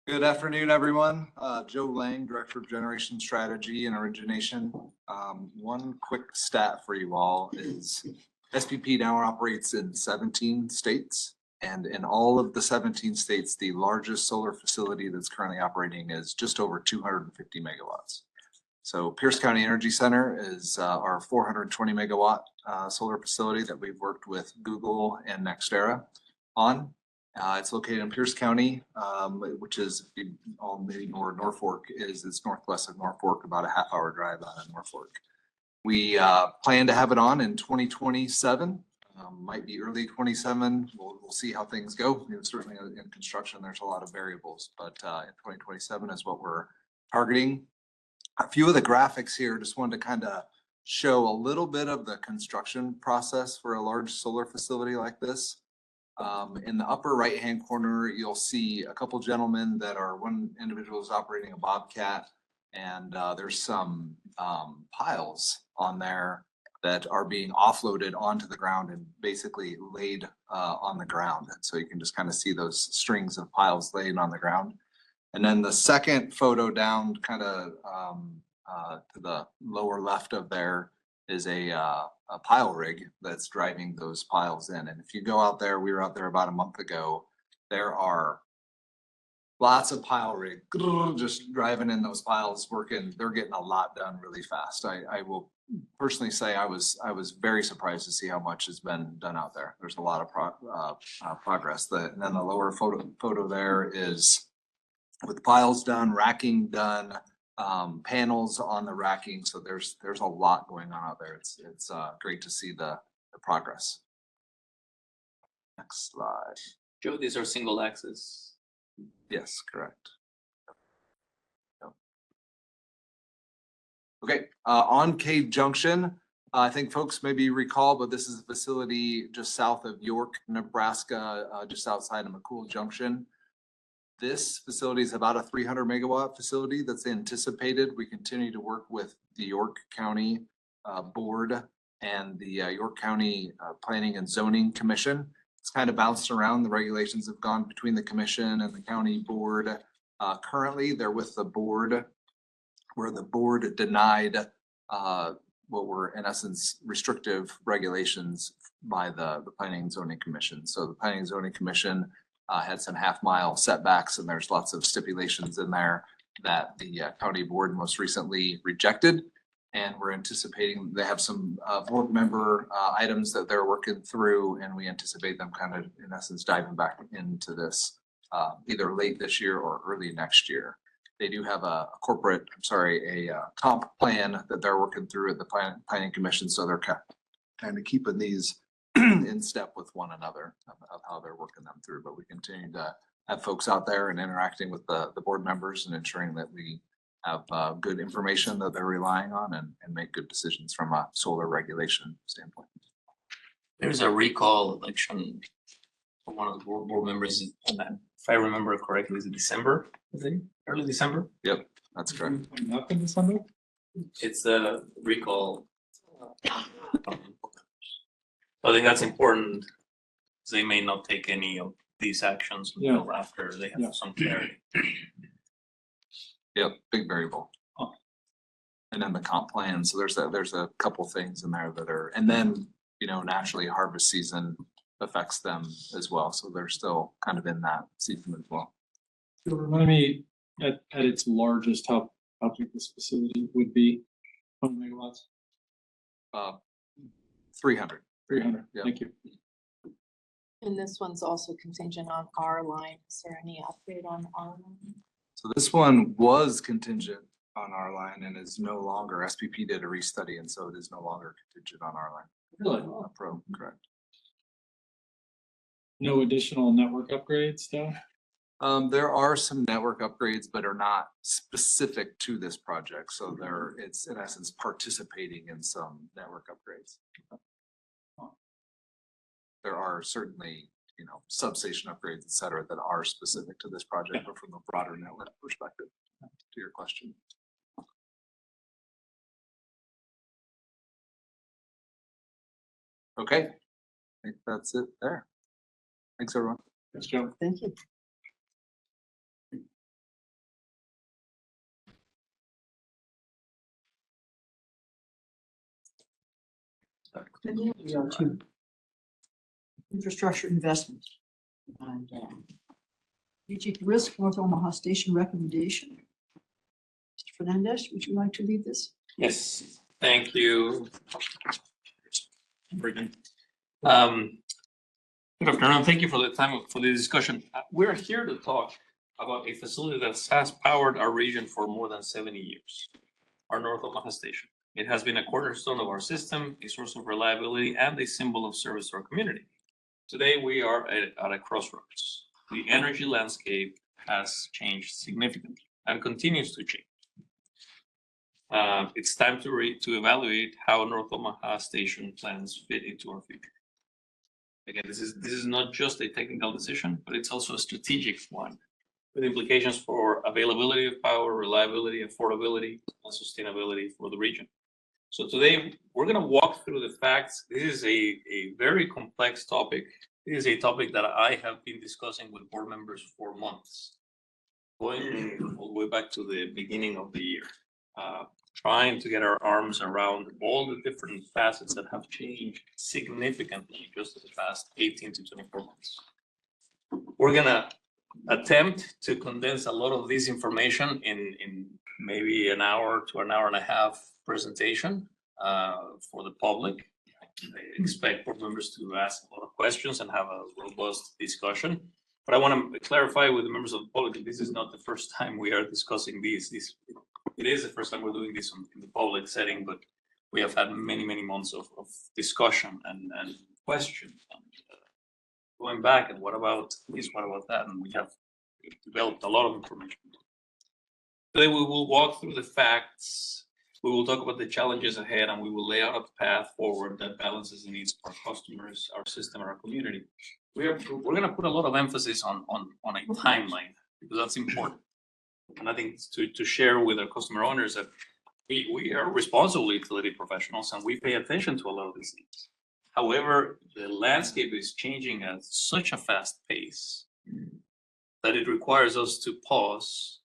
Good afternoon, everyone. Joe Lang, Director of Generation Strategy and Origination. One quick stat for you all is SPP now operates in 17 states. And in all of the 17 states, the largest solar facility that's currently operating is just over 250 megawatts. So Pierce County Energy Center is our 420 megawatt solar facility that we've worked with Google and NextEra on. It's located in Pierce County, which is, if you all maybe know where Norfolk is, it's northwest of Norfolk, about a half-hour drive out of Norfolk. We plan to have it on in 2027, might be early 27. We'll see how things go. You know, certainly in construction, there's a lot of variables, but in 2027 is what we're targeting. A few of the graphics here, just wanted to kind of show a little bit of the construction process for a large solar facility like this. In the upper right-hand corner, you'll see a couple gentlemen one individual is operating a Bobcat, and there's some piles on there that are being offloaded onto the ground and basically laid on the ground. And so you can just kind of see those strings of piles laid on the ground. And then the second photo down kind of to the lower left of there is a pile rig that's driving those piles in. And if you go out there, we were out there about a month ago, there are lots of pile rig just driving in those piles, working. They're getting a lot done really fast. I will personally say I was very surprised to see how much has been done out there. There's a lot of progress. And then the lower photo there is with piles done, racking done, panels on the racking. So there's a lot going on out there. It's great to see the progress. Next slide. Joe, these are single axis. Yes, correct. Okay, on Cave Junction, I think folks maybe recall, but this is a facility just south of York, Nebraska, just outside of McCool Junction. This facility is about a 300 megawatt facility that's anticipated. We continue to work with the York County Board and the York County Planning and Zoning Commission. It's kind of bounced around. The regulations have gone between the commission and the county board. Currently, they're with the board, where the board denied what were in essence restrictive regulations by the Planning and Zoning Commission. So the Planning and Zoning Commission had some half-mile setbacks, and there's lots of stipulations in there that the county board most recently rejected. And we're anticipating they have some board member items that they're working through, and we anticipate them kind of in essence diving back into this either late this year or early next year. They do have a comp plan that they're working through at the planning commission, so they're kind of keeping these in step with one another of how they're working them through. But we continue to have folks out there and interacting with the board members and ensuring that we have good information that they're relying on and make good decisions from a solar regulation standpoint. There's a recall election for one of the board members, and if I remember correctly, is it December? Is it early December? Yep, that's correct. Not in December? It's a recall. I think that's important. They may not take any of these actions until after they have some clarity. Yep, big variable. and then the comp plan. So there's a couple things in there that are, and then, you know, naturally harvest season affects them as well. So they're still kind of in that season as well. So remind me, at its largest, how big this facility would be? How many megawatts? 300. 300, Yeah. thank you. And this one's also contingent on our line. Is there any update on our line? So this one was contingent on our line and is no longer. SPP did a restudy, and so it is no longer contingent on our line. Really? Pro, correct. No additional network upgrades though? There are some network upgrades, but are not specific to this project. So it's in essence participating in some network upgrades. There are certainly, you know, substation upgrades, et cetera, that are specific to this project, but from a broader network perspective, to your question. Okay, I think that's it there. Thanks, everyone. Thanks, Joe. Thank you. We are to infrastructure investment. And strategic risk, North Omaha Station recommendation. Mr. Fernandez, would you like to lead this? Yes, thank you. Good afternoon. Thank you for the time for the discussion. We're here to talk about a facility that has powered our region for more than 70 years, our North Omaha Station. It has been a cornerstone of our system, a source of reliability, and a symbol of service to our community. Today, we are at a crossroads. The energy landscape has changed significantly and continues to change. It's time to evaluate how North Omaha Station plans fit into our future. Again, this is not just a technical decision, but it's also a strategic one with implications for availability of power, reliability, affordability, and sustainability for the region. So today, we're going to walk through the facts. This is a very complex topic. It is a topic that I have been discussing with board members for months, going all the way back to the beginning of the year, trying to get our arms around all the different facets that have changed significantly just in the past 18 to 24 months. We're going to attempt to condense a lot of this information in maybe an hour to an hour and a half presentation for the public. I expect board members to ask a lot of questions and have a robust discussion. But I want to clarify with the members of the public that this is not the first time we are discussing these. It is the first time we're doing this in the public setting, but we have had many, many months of discussion and questions. Going back and what about this, what about that? And we have developed a lot of information. Today we will walk through the facts. We will talk about the challenges ahead, and we will lay out a path forward that balances the needs of our customers, our system, and our community. We're going to put a lot of emphasis on a timeline because that's important. And I think to share with our customer owners that we are responsible utility professionals and we pay attention to a lot of these things. However, the landscape is changing at such a fast pace that it requires us to pause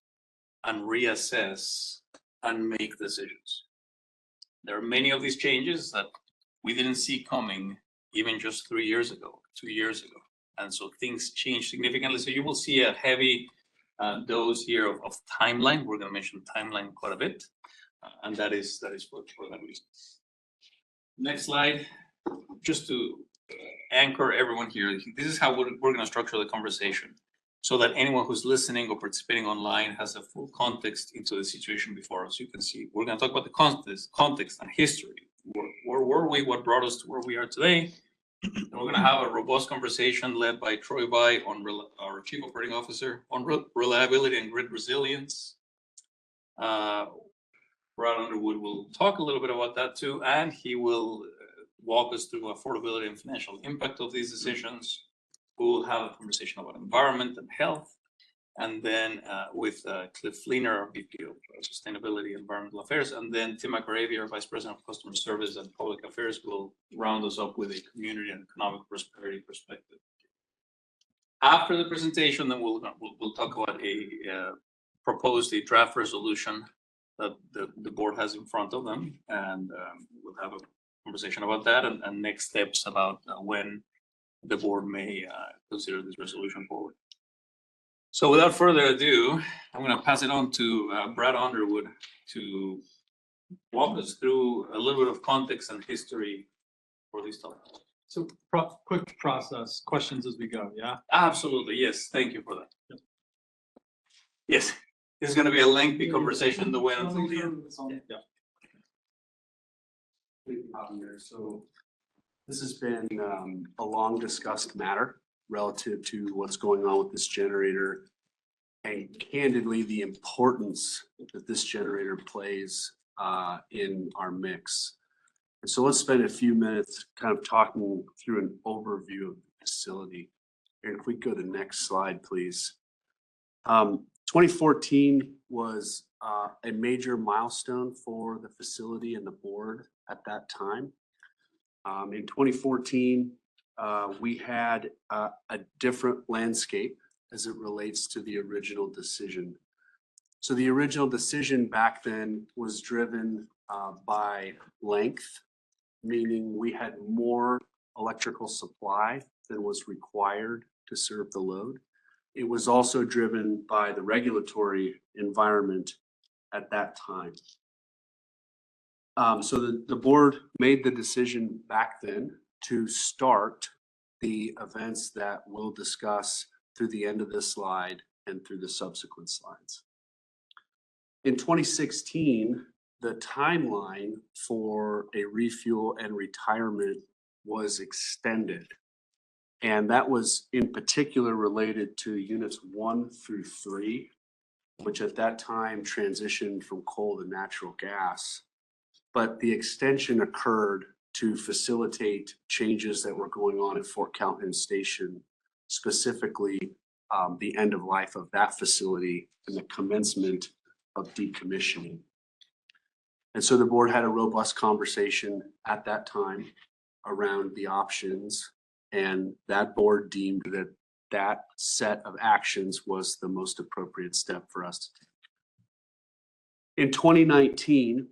and reassess and make decisions. There are many of these changes that we didn't see coming even just 3 years ago, 2 years ago. And so things change significantly. So you will see a heavy dose here of timeline. We're going to mention timeline quite a bit. And that is for that reason. Next slide. Just to anchor everyone here, this is how we're going to structure the conversation so that anyone who's listening or participating online has a full context into the situation before us. You can see we're going to talk about the context and history. Where were we? What brought us to where we are today? And we're going to have a robust conversation led by Troy Bai, our Chief Operating Officer, on reliability and grid resilience. Brad Underwood will talk a little bit about that too, and he will walk us through affordability and financial impact of these decisions. We will have a conversation about environment and health. And then with Cliff Fleener, our VP of Sustainability and Environmental Affairs, and then Tim McGravy, our Vice President of Customer Service and Public Affairs, will round us up with a community and economic prosperity perspective. After the presentation, then we'll talk about a draft resolution that the board has in front of them, and we'll have a conversation about that and next steps about when the board may consider this resolution forward. So without further ado, I'm going to pass it on to Brad Underwood to walk us through a little bit of context and history for this topic. So quick process, questions as we go, yeah? Absolutely, yes. Thank you for that. Yes, this is going to be a lengthy conversation the way until the end. Yeah. So this has been a long discussed matter relative to what's going on with this generator and candidly the importance that this generator plays in our mix. And so let's spend a few minutes kind of talking through an overview of the facility. And if we go to the next slide, please. 2014 was a major milestone for the facility and the board at that time. In 2014, we had a different landscape as it relates to the original decision. So the original decision back then was driven by length, meaning we had more electrical supply than was required to serve the load. It was also driven by the regulatory environment at that time. So the board made the decision back then to start the events that we'll discuss through the end of this slide and through the subsequent slides. In 2016, the timeline for a refuel and retirement was extended. And that was in particular related to units 1 through 3, which at that time transitioned from coal to natural gas. But the extension occurred to facilitate changes that were going on at Fort Calhoun Station, specifically the end of life of that facility and the commencement of decommissioning. And so the board had a robust conversation at that time around the options, and that board deemed that that set of actions was the most appropriate step for us to take. In 2019,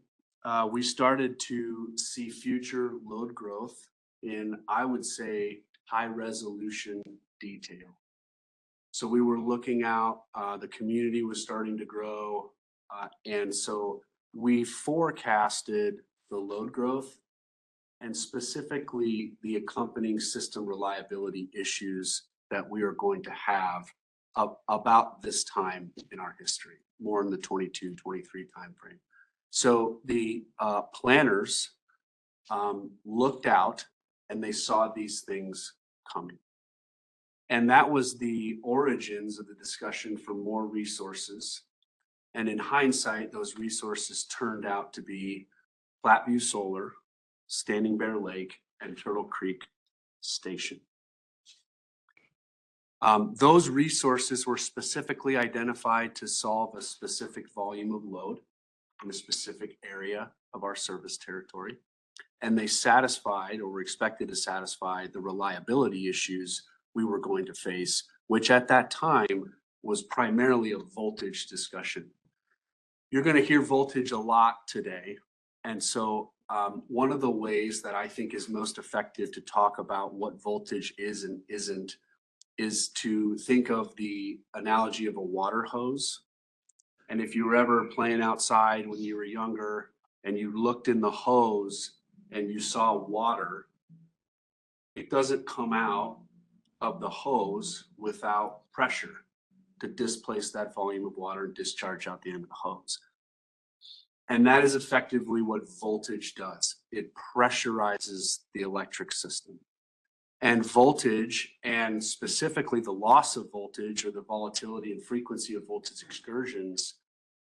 we started to see future load growth in, I would say, high resolution detail. So we were looking out, the community was starting to grow, and so we forecasted the load growth and specifically the accompanying system reliability issues that we are going to have about this time in our history, more in the 22, 23 timeframe. So the planners looked out and they saw these things coming. And that was the origins of the discussion for more resources. And in hindsight, those resources turned out to be Flatview Solar, Standing Bear Lake, and Turtle Creek Station. Those resources were specifically identified to solve a specific volume of load in a specific area of our service territory. And they satisfied, or were expected to satisfy, the reliability issues we were going to face, which at that time was primarily a voltage discussion. You're going to hear voltage a lot today. And so one of the ways that I think is most effective to talk about what voltage is and isn't is to think of the analogy of a water hose. And if you were ever playing outside when you were younger and you looked in the hose and you saw water, it doesn't come out of the hose without pressure to displace that volume of water and discharge out the end of the hose. And that is effectively what voltage does. It pressurizes the electric system. And voltage, and specifically the loss of voltage or the volatility and frequency of voltage excursions,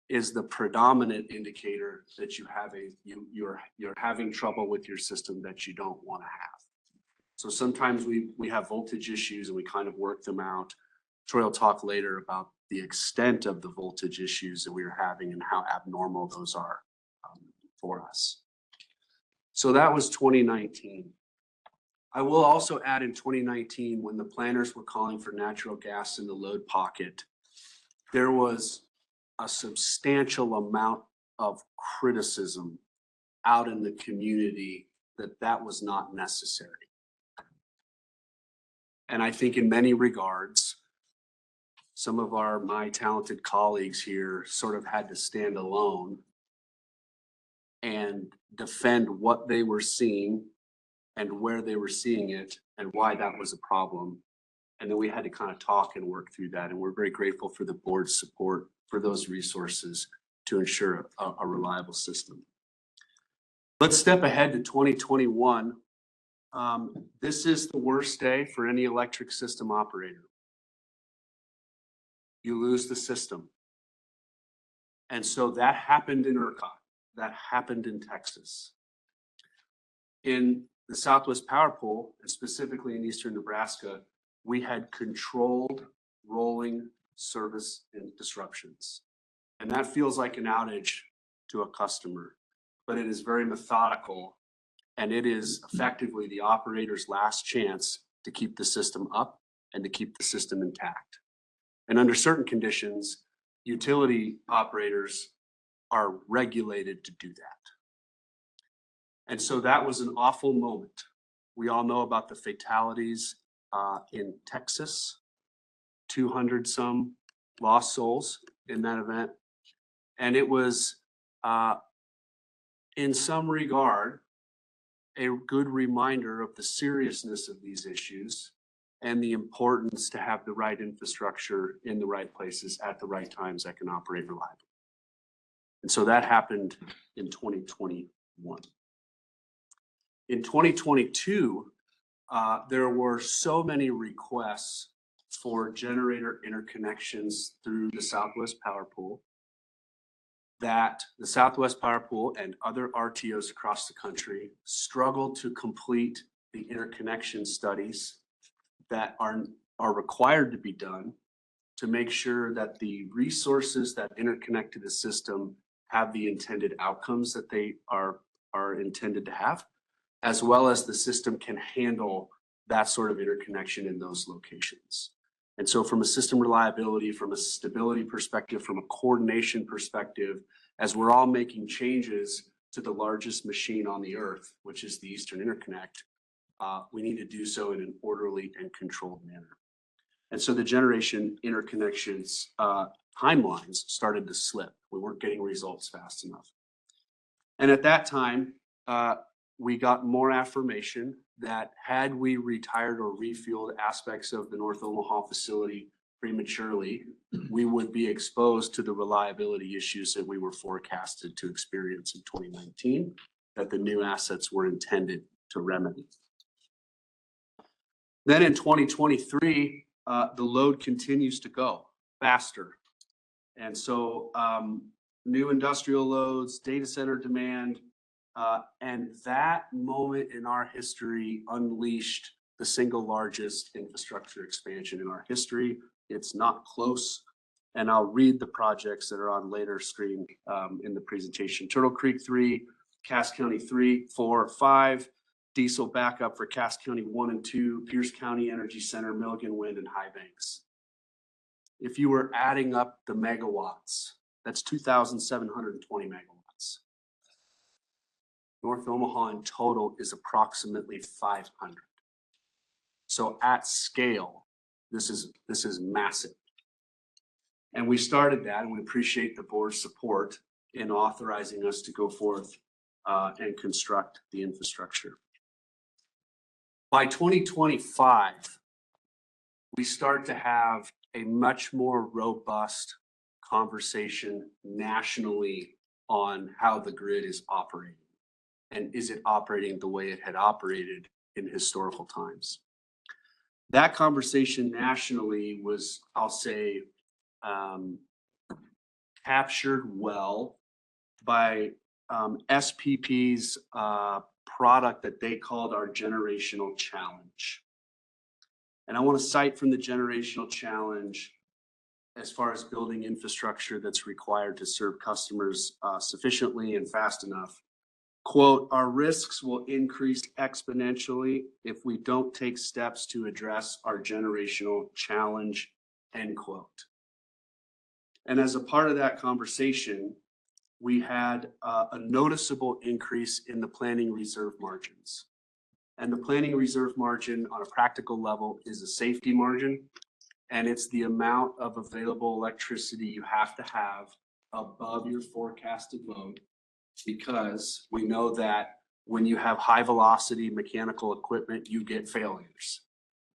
is the predominant indicator that you're having trouble with your system that you don't want to have. So sometimes we have voltage issues and we kind of work them out. Troy will talk later about the extent of the voltage issues that we are having and how abnormal those are for us. So that was 2019. I will also add in 2019, when the planners were calling for natural gas in the load pocket, there was a substantial amount of criticism out in the community that was not necessary. And I think in many regards, some of my talented colleagues here sort of had to stand alone and defend what they were seeing and where they were seeing it and why that was a problem. And then we had to kind of talk and work through that. And we're very grateful for the board's support for those resources to ensure a reliable system. Let's step ahead to 2021. This is the worst day for any electric system operator. You lose the system. And so that happened in ERCOT. That happened in Texas. In the Southwest Power Pool, and specifically in eastern Nebraska, we had controlled rolling service and disruptions. And that feels like an outage to a customer, but it is very methodical, and it is effectively the operator's last chance to keep the system up and to keep the system intact. And under certain conditions, utility operators are regulated to do that. And so that was an awful moment. We all know about the fatalities in Texas, 200 some lost souls in that event. And it was, in some regard, a good reminder of the seriousness of these issues and the importance to have the right infrastructure in the right places at the right times that can operate reliably. And so that happened in 2021. In 2022, there were so many requests for generator interconnections through the Southwest Power Pool that the Southwest Power Pool and other RTOs across the country struggled to complete the interconnection studies that are required to be done to make sure that the resources that interconnect to the system have the intended outcomes that they are intended to have, as well as the system can handle that sort of interconnection in those locations. And so from a system reliability, from a stability perspective, from a coordination perspective, as we're all making changes to the largest machine on the earth, which is the Eastern Interconnect, we need to do so in an orderly and controlled manner. And so the generation interconnections timelines started to slip. We weren't getting results fast enough. And at that time, we got more affirmation that had we retired or refueled aspects of the North Omaha facility prematurely, we would be exposed to the reliability issues that we were forecasted to experience in 2019, that the new assets were intended to remedy. Then in 2023, the load continues to go faster. And so new industrial loads, data center demand, and that moment in our history unleashed the single largest infrastructure expansion in our history. It's not close. And I'll read the projects that are on later screen in the presentation. Turtle Creek 3, Cass County 3, 4, 5, diesel backup for Cass County 1 and 2, Pierce County Energy Center, Milligan Wind, and High Banks. If you were adding up the megawatts, that's 2,720 megawatts. North Omaha in total is approximately 500. So at scale, this is massive. And we started that, and we appreciate the board's support in authorizing us to go forth and construct the infrastructure. By 2025, we start to have a much more robust conversation nationally on how the grid is operating. And is it operating the way it had operated in historical times? That conversation nationally was, I'll say, captured well by SPP's product that they called our generational challenge. And I want to cite from the generational challenge as far as building infrastructure that's required to serve customers sufficiently and fast enough. Quote, our risks will increase exponentially if we don't take steps to address our generational challenge, end quote. And as a part of that conversation, we had a noticeable increase in the planning reserve margins. And the planning reserve margin on a practical level is a safety margin. And it's the amount of available electricity you have to have above your forecasted load. Because we know that when you have high velocity mechanical equipment, you get failures.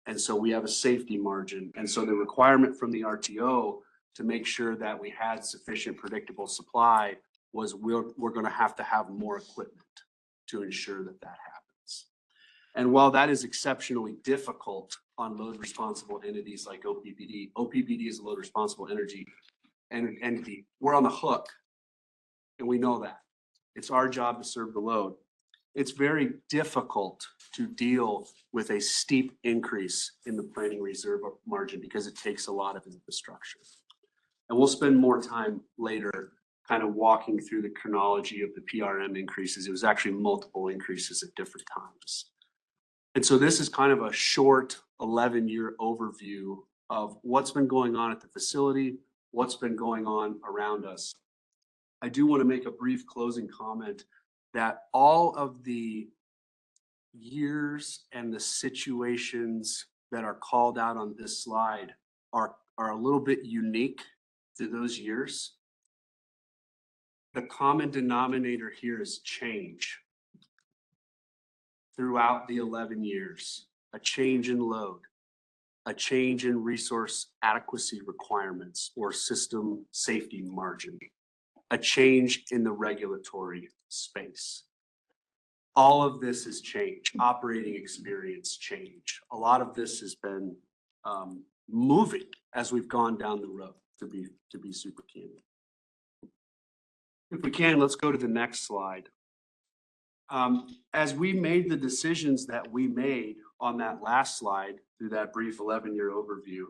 And so we have a safety margin. And so the requirement from the RTO to make sure that we had sufficient predictable supply was we're going to have more equipment to ensure that that happens. And while that is exceptionally difficult on load responsible entities like OPPD, OPPD is a load responsible entity, we're on the hook, and we know that. It's our job to serve the load. It's very difficult to deal with a steep increase in the planning reserve margin because it takes a lot of infrastructure. And we'll spend more time later kind of walking through the chronology of the PRM increases. It was actually multiple increases at different times. And so this is kind of a short 11-year overview of what's been going on at the facility, what's been going on around us. I do want to make a brief closing comment that all of the years and the situations that are called out on this slide are a little bit unique to those years. The common denominator here is change throughout the 11 years, a change in load, a change in resource adequacy requirements or system safety margin, a change in the regulatory space. All of this is change, operating experience change. A lot of this has been moving as we've gone down the road, to be super candid. If we can, let's go to the next slide. As we made the decisions that we made on that last slide through that brief 11-year overview,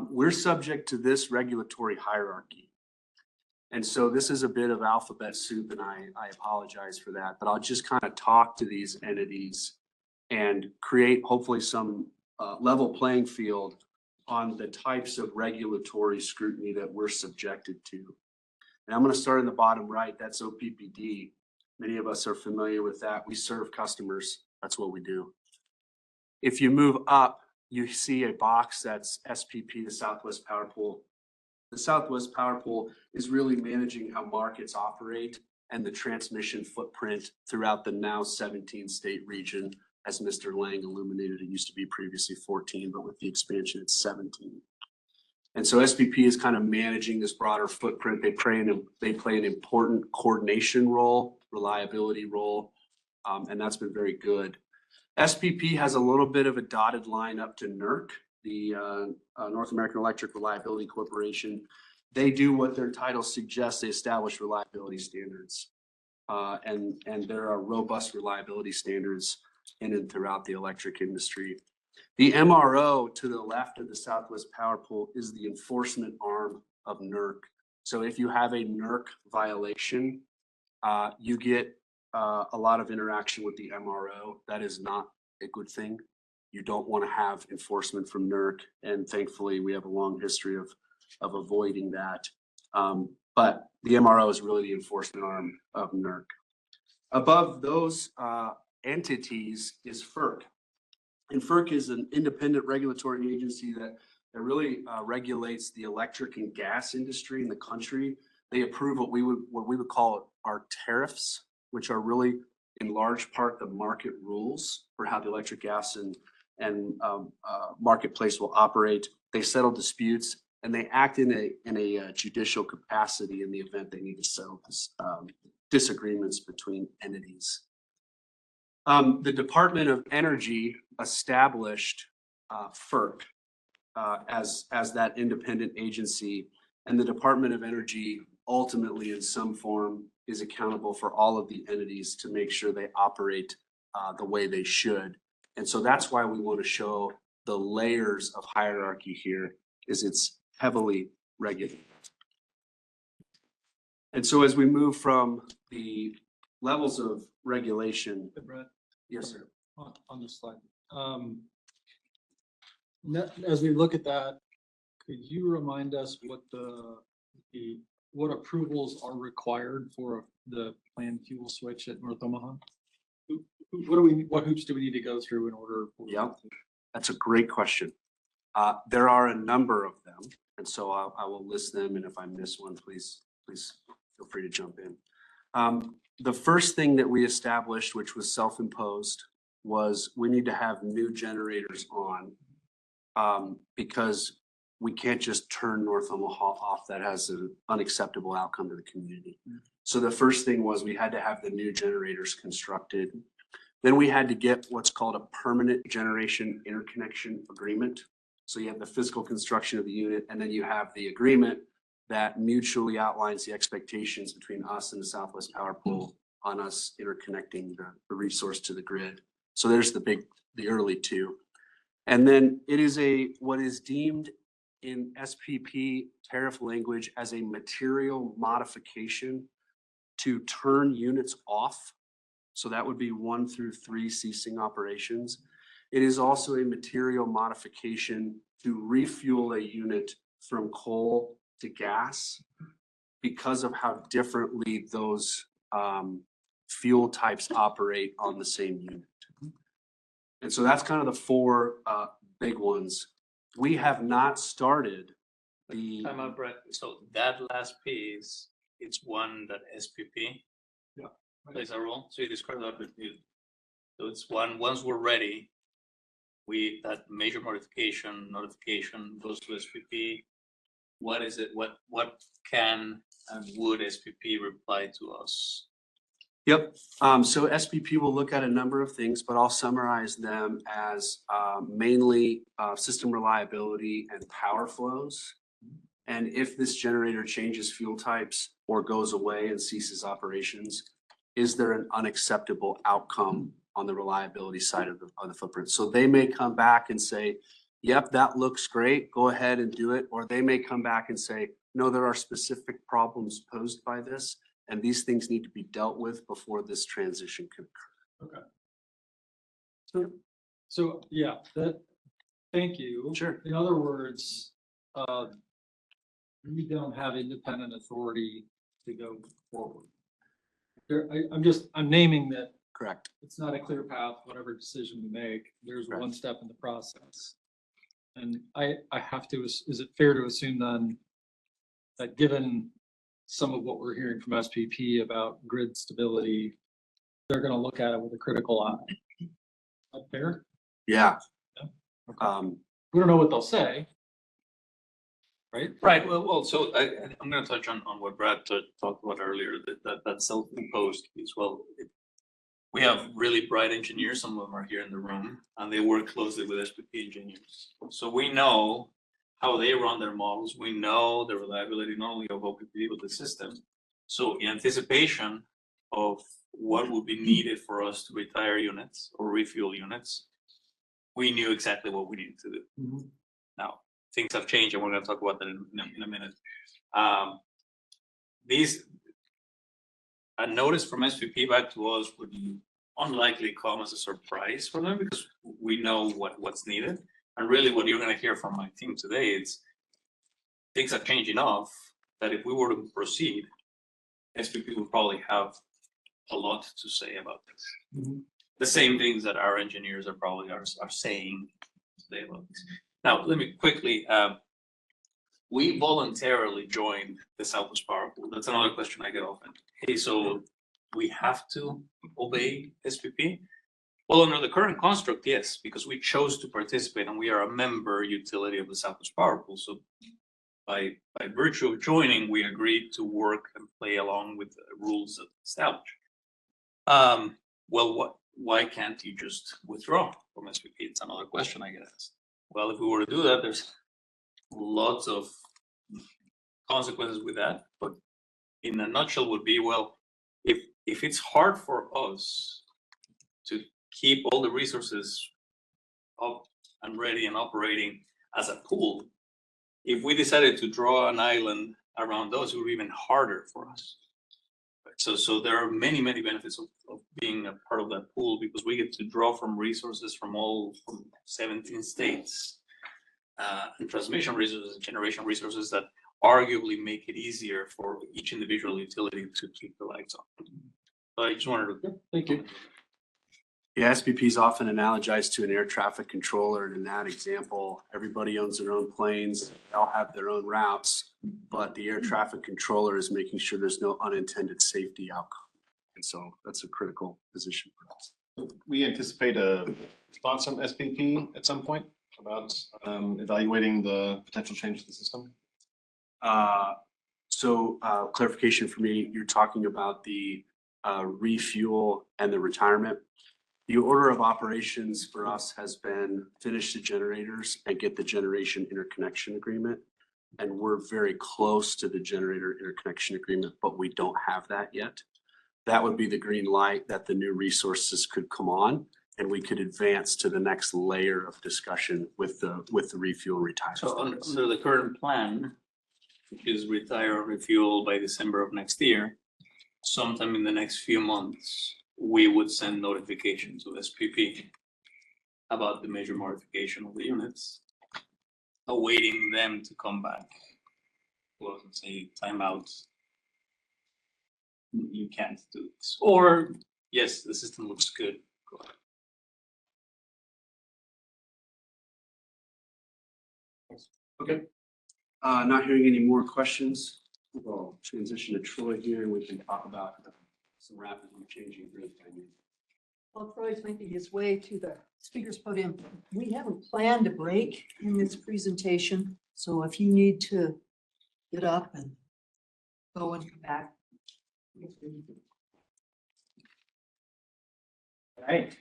we're subject to this regulatory hierarchy. And so this is a bit of alphabet soup, and I apologize for that, but I'll just kind of talk to these entities and create hopefully some level playing field on the types of regulatory scrutiny that we're subjected to. And I'm going to start in the bottom right. That's OPPD. Many of us are familiar with that. We serve customers. That's what we do. If you move up, you see a box that's SPP, the Southwest Power Pool. The Southwest Power Pool is really managing how markets operate and the transmission footprint throughout the now 17-state region. As Mr. Lang illuminated, it used to be previously 14, but with the expansion, it's 17. And so SPP is kind of managing this broader footprint. They play an important coordination role, reliability role, and that's been very good. SPP has a little bit of a dotted line up to NERC, the North American Electric Reliability Corporation. They do what their title suggests. They establish reliability standards, and there are robust reliability standards in and throughout the electric industry. The MRO to the left of the Southwest Power Pool is the enforcement arm of NERC. So if you have a NERC violation, you get a lot of interaction with the MRO. That is not a good thing. You don't want to have enforcement from NERC, and thankfully we have a long history of avoiding that. But the MRO is really the enforcement arm of NERC. Above those entities is FERC. And FERC is an independent regulatory agency that really regulates the electric and gas industry in the country. They approve what we would call our tariffs, which are really in large part the market rules for how the electric, gas, and marketplace will operate. They settle disputes, and they act in a judicial capacity in the event they need to settle disagreements between entities. The Department of Energy established FERC as that independent agency, and the Department of Energy ultimately in some form is accountable for all of the entities to make sure they operate the way they should. And so that's why we want to show the layers of hierarchy here, is it's heavily regulated. And so as we move from the levels of regulation. Hey, Brett. Yes, sir. On the slide. As we look at that, could you remind us what the what approvals are required for the planned fuel switch at North Omaha? What hoops do we need to go through in order? Yep, that's a great question. There are a number of them, and so I will list them, and if I miss one, please feel free to jump in. The first thing that we established, which was self-imposed, was we need to have new generators on, because we can't just turn North Omaha off. That has an unacceptable outcome to the community. So the first thing was we had to have the new generators constructed. Then we had to get what's called a permanent generation interconnection agreement. So you have the physical construction of the unit, and then you have the agreement that mutually outlines the expectations between us and the Southwest Power Pool on us interconnecting the resource to the grid. So there's the early two. And then it is what is deemed in SPP tariff language as a material modification to turn units off. So that would be 1 through 3 ceasing operations. It is also a material modification to refuel a unit from coal to gas because of how differently those fuel types operate on the same unit. And so that's kind of the 4 big ones. We have not started the. Time out, Brett. So that last piece, it's one that SPP plays a role. So you described that with you. So it's one, once we're ready, that major notification goes to SPP. What is it? What can and would SPP reply to us? Yep. So SPP will look at a number of things, but I'll summarize them as mainly system reliability and power flows. And if this generator changes fuel types or goes away and ceases operations, is there an unacceptable outcome on the reliability side of the footprint? So they may come back and say, yep, that looks great, go ahead and do it. Or they may come back and say, no, there are specific problems posed by this, and these things need to be dealt with before this transition can occur. Okay. So yeah, thank you. Sure. In other words, we don't have independent authority to go forward. I'm naming that. Correct. It's not a clear path, whatever decision we make, there's one step in the process. And I have to, is it fair to assume then that given some of what we're hearing from SPP about grid stability, they're gonna look at it with a critical eye? Is that fair? Yeah. Okay. We don't know what they'll say. Right? Right. Well, so I'm going to touch on what Brad talked about earlier, that self-imposed piece. Well, we have really bright engineers. Some of them are here in the room, and they work closely with SPP engineers. So we know how they run their models. We know the reliability not only of OPPD but the system. So in anticipation of what would be needed for us to retire units or refuel units, we knew exactly what we needed to do. Mm-hmm. Now, things have changed, and we're going to talk about that in a minute. A notice from SPP back to us would unlikely come as a surprise for them because we know what's needed. And really what you're going to hear from my team today is things have changed enough that if we were to proceed, SPP would probably have a lot to say about this. Mm-hmm. The same things that our engineers are saying today about this. Now, let me quickly, we voluntarily joined the Southwest Power Pool. That's another question I get often. Hey, so we have to obey SPP? Well, under the current construct, yes, because we chose to participate and we are a member utility of the Southwest Power Pool. So by virtue of joining, we agreed to work and play along with the rules established. Well, why can't you just withdraw from SPP? It's another question I get asked. Well, if we were to do that, there's lots of consequences with that. But in a nutshell would be, well, if it's hard for us to keep all the resources up and ready and operating as a pool, if we decided to draw an island around those, it would be even harder for us. So there are many benefits of being a part of that pool because we get to draw from resources from 17 states and transmission resources and generation resources that arguably make it easier for each individual utility to keep the lights on. But I just wanted to. Thank you. Yeah, SPP is often analogized to an air traffic controller. And in that example, everybody owns their own planes, they all have their own routes, but the air traffic controller is making sure there's no unintended safety outcome. And so that's a critical position for us. We anticipate a response from SPP at some point about evaluating the potential change to the system. Clarification for me, you're talking about the refuel and the retirement. The order of operations for us has been finish the generators and get the generation interconnection agreement. And we're very close to the generator interconnection agreement, but we don't have that yet. That would be the green light that the new resources could come on and we could advance to the next layer of discussion with the refuel retire. So under the current plan, which is retire or refuel by December of next year, sometime in the next few months, we would send notification to SPP about the major modification of the units, awaiting them to come back. Well, say timeout. You can't do this. Or yes, the system looks good. Go ahead. Okay. Not hearing any more questions. We'll transition to Troy here and we can talk about some rapidly changing grid dynamics. While Troy's making his way to the speaker's podium, we haven't planned a break in this presentation. So if you need to get up and go and come back. All right.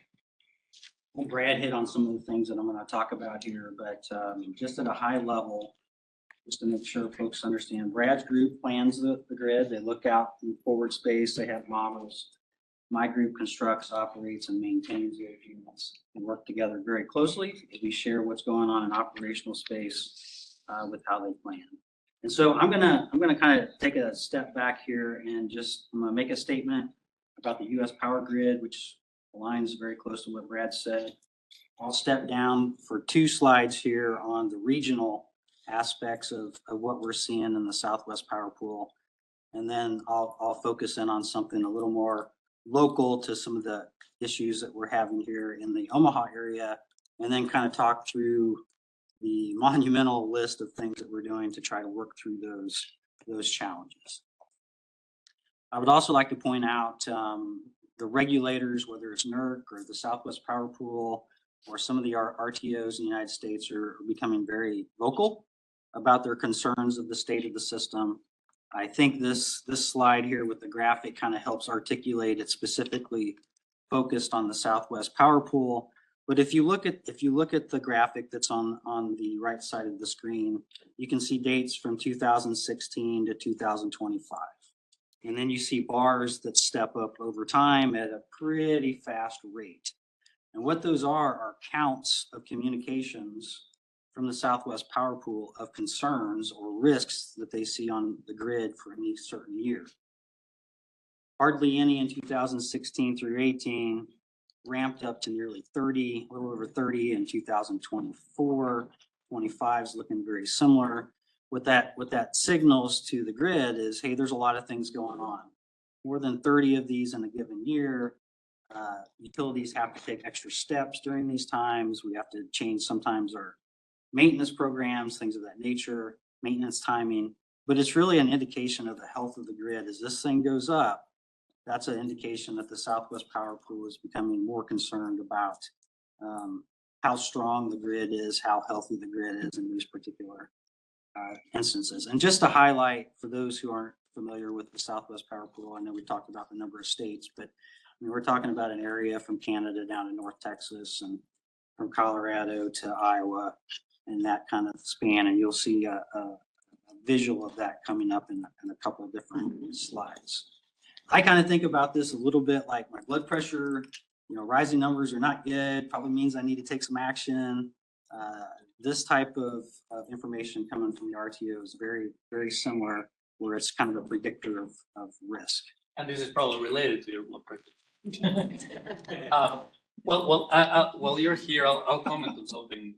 Well, Brad hit on some of the things that I'm going to talk about here, but just at a high level, just to make sure folks understand, Brad's group plans the grid. They look out in forward space. They have models. My group constructs, operates, and maintains those units and work together very closely. We share what's going on in operational space with how they plan. And so I'm gonna kind of take a step back here and I'm gonna make a statement about the U.S. power grid, which aligns very close to what Brad said. I'll step down for 2 slides here on the regional aspects of what we're seeing in the Southwest Power Pool. And then I'll focus in on something a little more local to some of the issues that we're having here in the Omaha area, and then kind of talk through the monumental list of things that we're doing to try to work through those challenges. I would also like to point out the regulators, whether it's NERC or the Southwest Power Pool or some of the RTOs in the United States, are becoming very vocal about their concerns of the state of the system. I think this slide here with the graphic kind of helps articulate it, specifically focused on the Southwest Power Pool. But if you look at the graphic that's on the right side of the screen, you can see dates from 2016 to 2025. And then you see bars that step up over time at a pretty fast rate. And what those are counts of communications from the Southwest Power Pool of concerns or risks that they see on the grid for any certain year. Hardly any in 2016 through 18, ramped up to nearly 30, a little over 30 in 2024. 25 is looking very similar. What that signals to the grid is, hey, there's a lot of things going on. More than 30 of these in a given year. Utilities have to take extra steps during these times. We have to change sometimes our maintenance programs, things of that nature, maintenance timing. But it's really an indication of the health of the grid. As this thing goes up, that's an indication that the Southwest Power Pool is becoming more concerned about how strong the grid is, how healthy the grid is in these particular instances. And just to highlight for those who aren't familiar with the Southwest Power Pool, I know we talked about the number of states, but we're talking about an area from Canada down to North Texas and from Colorado to Iowa and that kind of span. And you'll see a visual of that coming up in a couple of different slides. I kind of think about this a little bit like my blood pressure. Rising numbers are not good, probably means I need to take some action. This type of information coming from the RTO is very, very similar, where it's kind of a predictor of risk. And this is probably related to your blood pressure. While you're here, I'll comment on something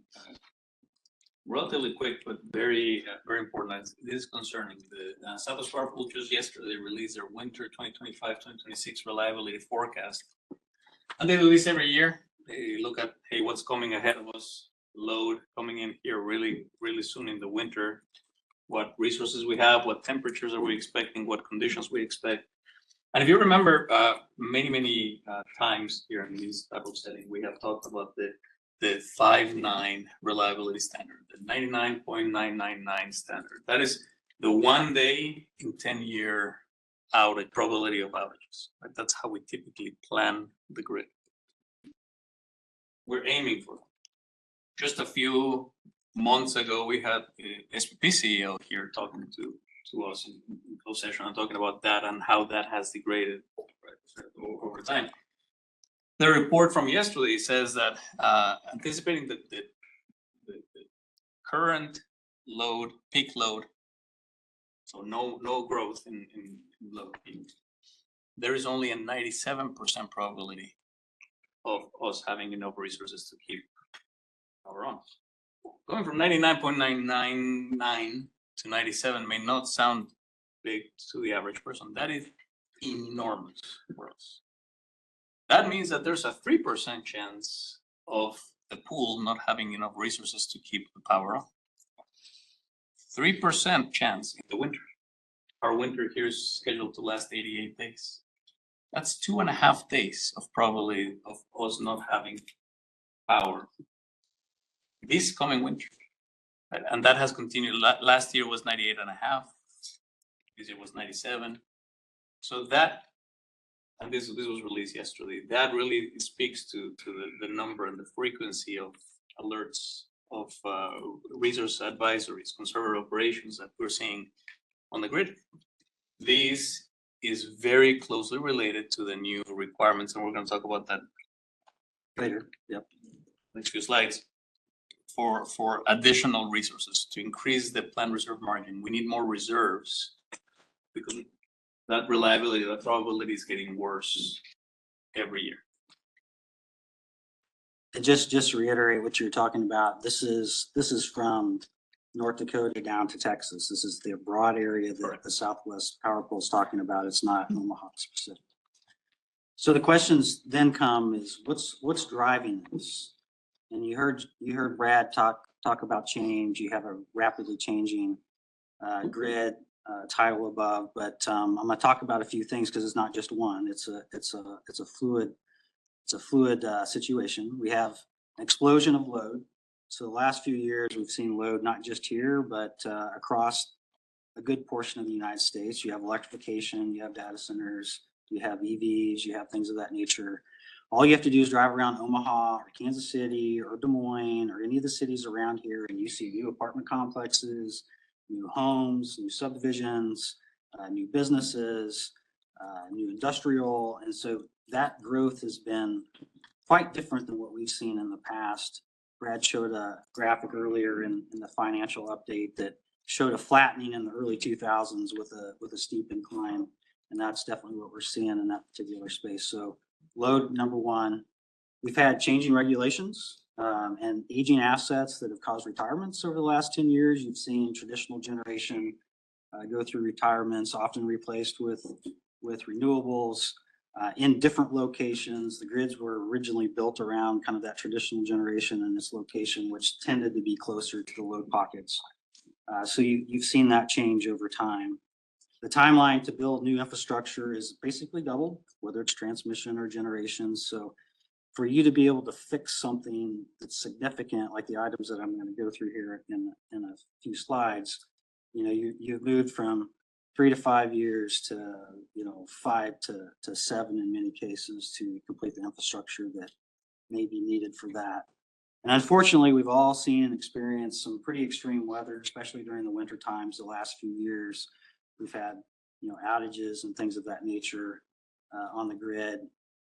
Relatively quick, but very, very important. This is concerning. The Southwest Power Pool just yesterday released their winter 2025-2026 reliability forecast. And they do this every year. They look at, hey, what's coming ahead of us, load coming in here really, really soon in the winter, what resources we have, what temperatures are we expecting, what conditions we expect. And if you remember, many times here in this type of setting, we have talked about the 5.9 reliability standard, the 99.999 standard. That is the 1 day in 10-year outage probability of outages. Right? That's how we typically plan the grid. We're aiming for that. Just a few months ago, we had the SPP CEO here talking to us in closed session and talking about that and how that has degraded over time. The report from yesterday says that anticipating the current load, peak load, so no growth in load peak, there is only a 97% probability of us having enough resources to keep power on. Going from 99.999 to 97 may not sound big to the average person. That is enormous for us. That means that there's a 3% chance of the pool not having enough resources to keep the power on. 3% chance in the winter. Our winter here is scheduled to last 88 days. That's 2.5 days of probability of us not having power this coming winter. Right? And that has continued. Last year was 98.5. This year was 97. So that, and this was released yesterday, that really speaks to the number and the frequency of alerts, of resource advisories, conservative operations that we're seeing on the grid. This is very closely related to the new requirements, and we're going to talk about that later. Yep. Next few slides. For additional resources to increase the planned reserve margin, we need more reserves because that reliability, that probability is getting worse every year. And just to reiterate what you're talking about, this is from North Dakota down to Texas. This is the broad area that the Southwest Power Pool is talking about. It's not Omaha specific. So the questions then come is what's driving this? And you heard Brad talk about change. You have a rapidly changing grid title above, but I'm going to talk about a few things because it's not just one. It's a fluid situation. We have an explosion of load. So the last few years we've seen load not just here, but across a good portion of the United States. You have electrification, you have data centers, you have EVs, you have things of that nature. All you have to do is drive around Omaha or Kansas City or Des Moines or any of the cities around here, and you see new apartment complexes, new homes, new subdivisions, new businesses, new industrial. And so that growth has been quite different than what we've seen in the past. Brad showed a graphic earlier in the financial update that showed a flattening in the early 2000s with a steep incline. And that's definitely what we're seeing in that particular space. So load number one, we've had changing regulations and aging assets that have caused retirements over the last 10 years. You've seen traditional generation go through retirements, often replaced with renewables in different locations. The grids were originally built around kind of that traditional generation in this location, which tended to be closer to the load pockets. So you've seen that change over time. The timeline to build new infrastructure is basically doubled, whether it's transmission or generation. So for you to be able to fix something that's significant, like the items that I'm going to go through here in a few slides, you've moved from 3 to 5 years to 5 to 7 in many cases to complete the infrastructure that may be needed for that. And unfortunately, we've all seen and experienced some pretty extreme weather, especially during the winter times the last few years. We've had, outages and things of that nature on the grid,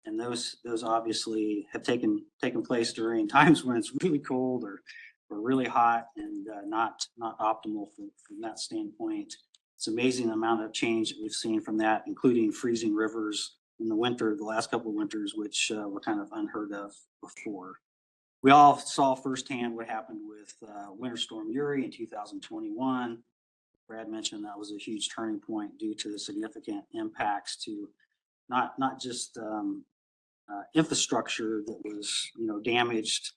and those obviously have taken place during times when it's really cold or really hot and not optimal from that standpoint. It's amazing the amount of change that we've seen from that, including freezing rivers in the winter, the last couple of winters, which were kind of unheard of before. We all saw firsthand what happened with Winter Storm Uri in 2021. Brad mentioned that was a huge turning point due to the significant impacts to not just infrastructure that was, damaged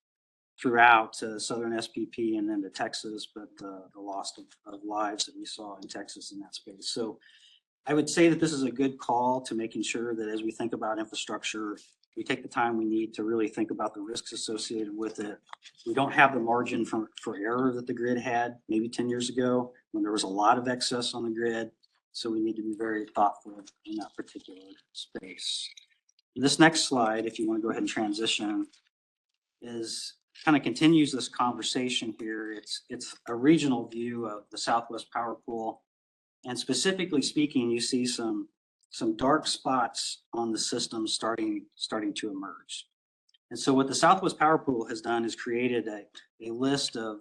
throughout southern SPP and then to Texas, but the loss of lives that we saw in Texas in that space. So I would say that this is a good call to making sure that as we think about infrastructure, we take the time we need to really think about the risks associated with it. We don't have the margin for error that the grid had maybe 10 years ago when there was a lot of excess on the grid. So we need to be very thoughtful in that particular space. This next slide, if you want to go ahead and transition, is kind of continues this conversation here. It's a regional view of the Southwest Power Pool. And specifically speaking, you see some dark spots on the system starting to emerge. And so what the Southwest Power Pool has done is created a list of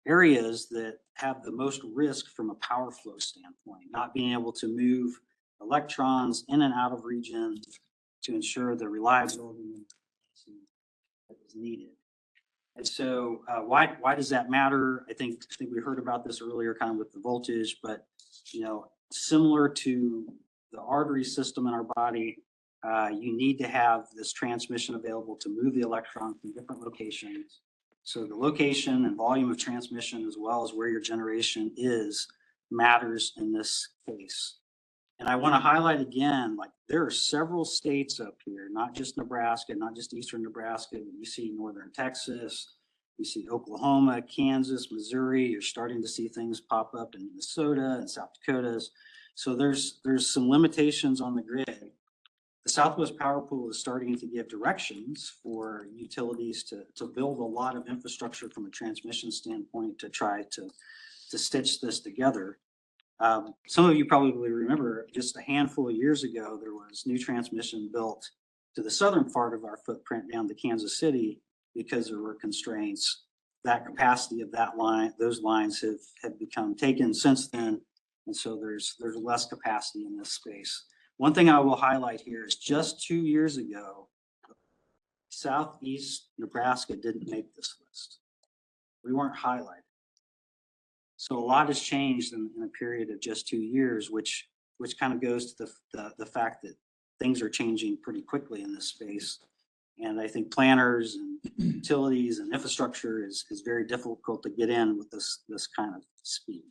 areas that have the most risk from a power flow standpoint, not being able to move electrons in and out of region to ensure the reliability that is needed. And so why does that matter? I think we heard about this earlier kind of with the voltage, but similar to the artery system in our body, you need to have this transmission available to move the electron from different locations. So the location and volume of transmission, as well as where your generation is, matters in this case. And I want to highlight again, like there are several states up here, not just Nebraska, not just eastern Nebraska, but you see northern Texas, you see Oklahoma, Kansas, Missouri. You're starting to see things pop up in Minnesota and South Dakotas. So there's some limitations on the grid. The Southwest Power Pool is starting to give directions for utilities to build a lot of infrastructure from a transmission standpoint to try to stitch this together. Some of you probably remember just a handful of years ago, there was new transmission built to the southern part of our footprint down to Kansas City because there were constraints. That capacity of that line, those lines have become taken since then. And so there's less capacity in this space. One thing I will highlight here is just 2 years ago, Southeast Nebraska didn't make this list. We weren't highlighted. So a lot has changed in a period of just 2 years, which kind of goes to the fact that things are changing pretty quickly in this space. And I think planners and utilities and infrastructure is very difficult to get in with this kind of speed.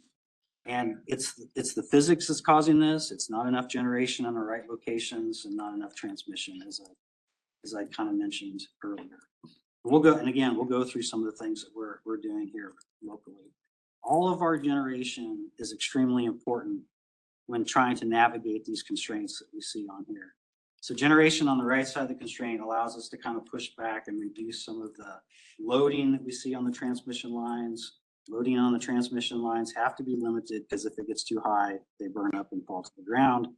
And it's the physics that's causing this. It's not enough generation in the right locations and not enough transmission, as I kind of mentioned earlier. We'll go through some of the things that we're doing here locally. All of our generation is extremely important when trying to navigate these constraints that we see on here. So generation on the right side of the constraint allows us to kind of push back and reduce some of the loading that we see on the transmission lines. Loading on the transmission lines have to be limited because if it gets too high, they burn up and fall to the ground.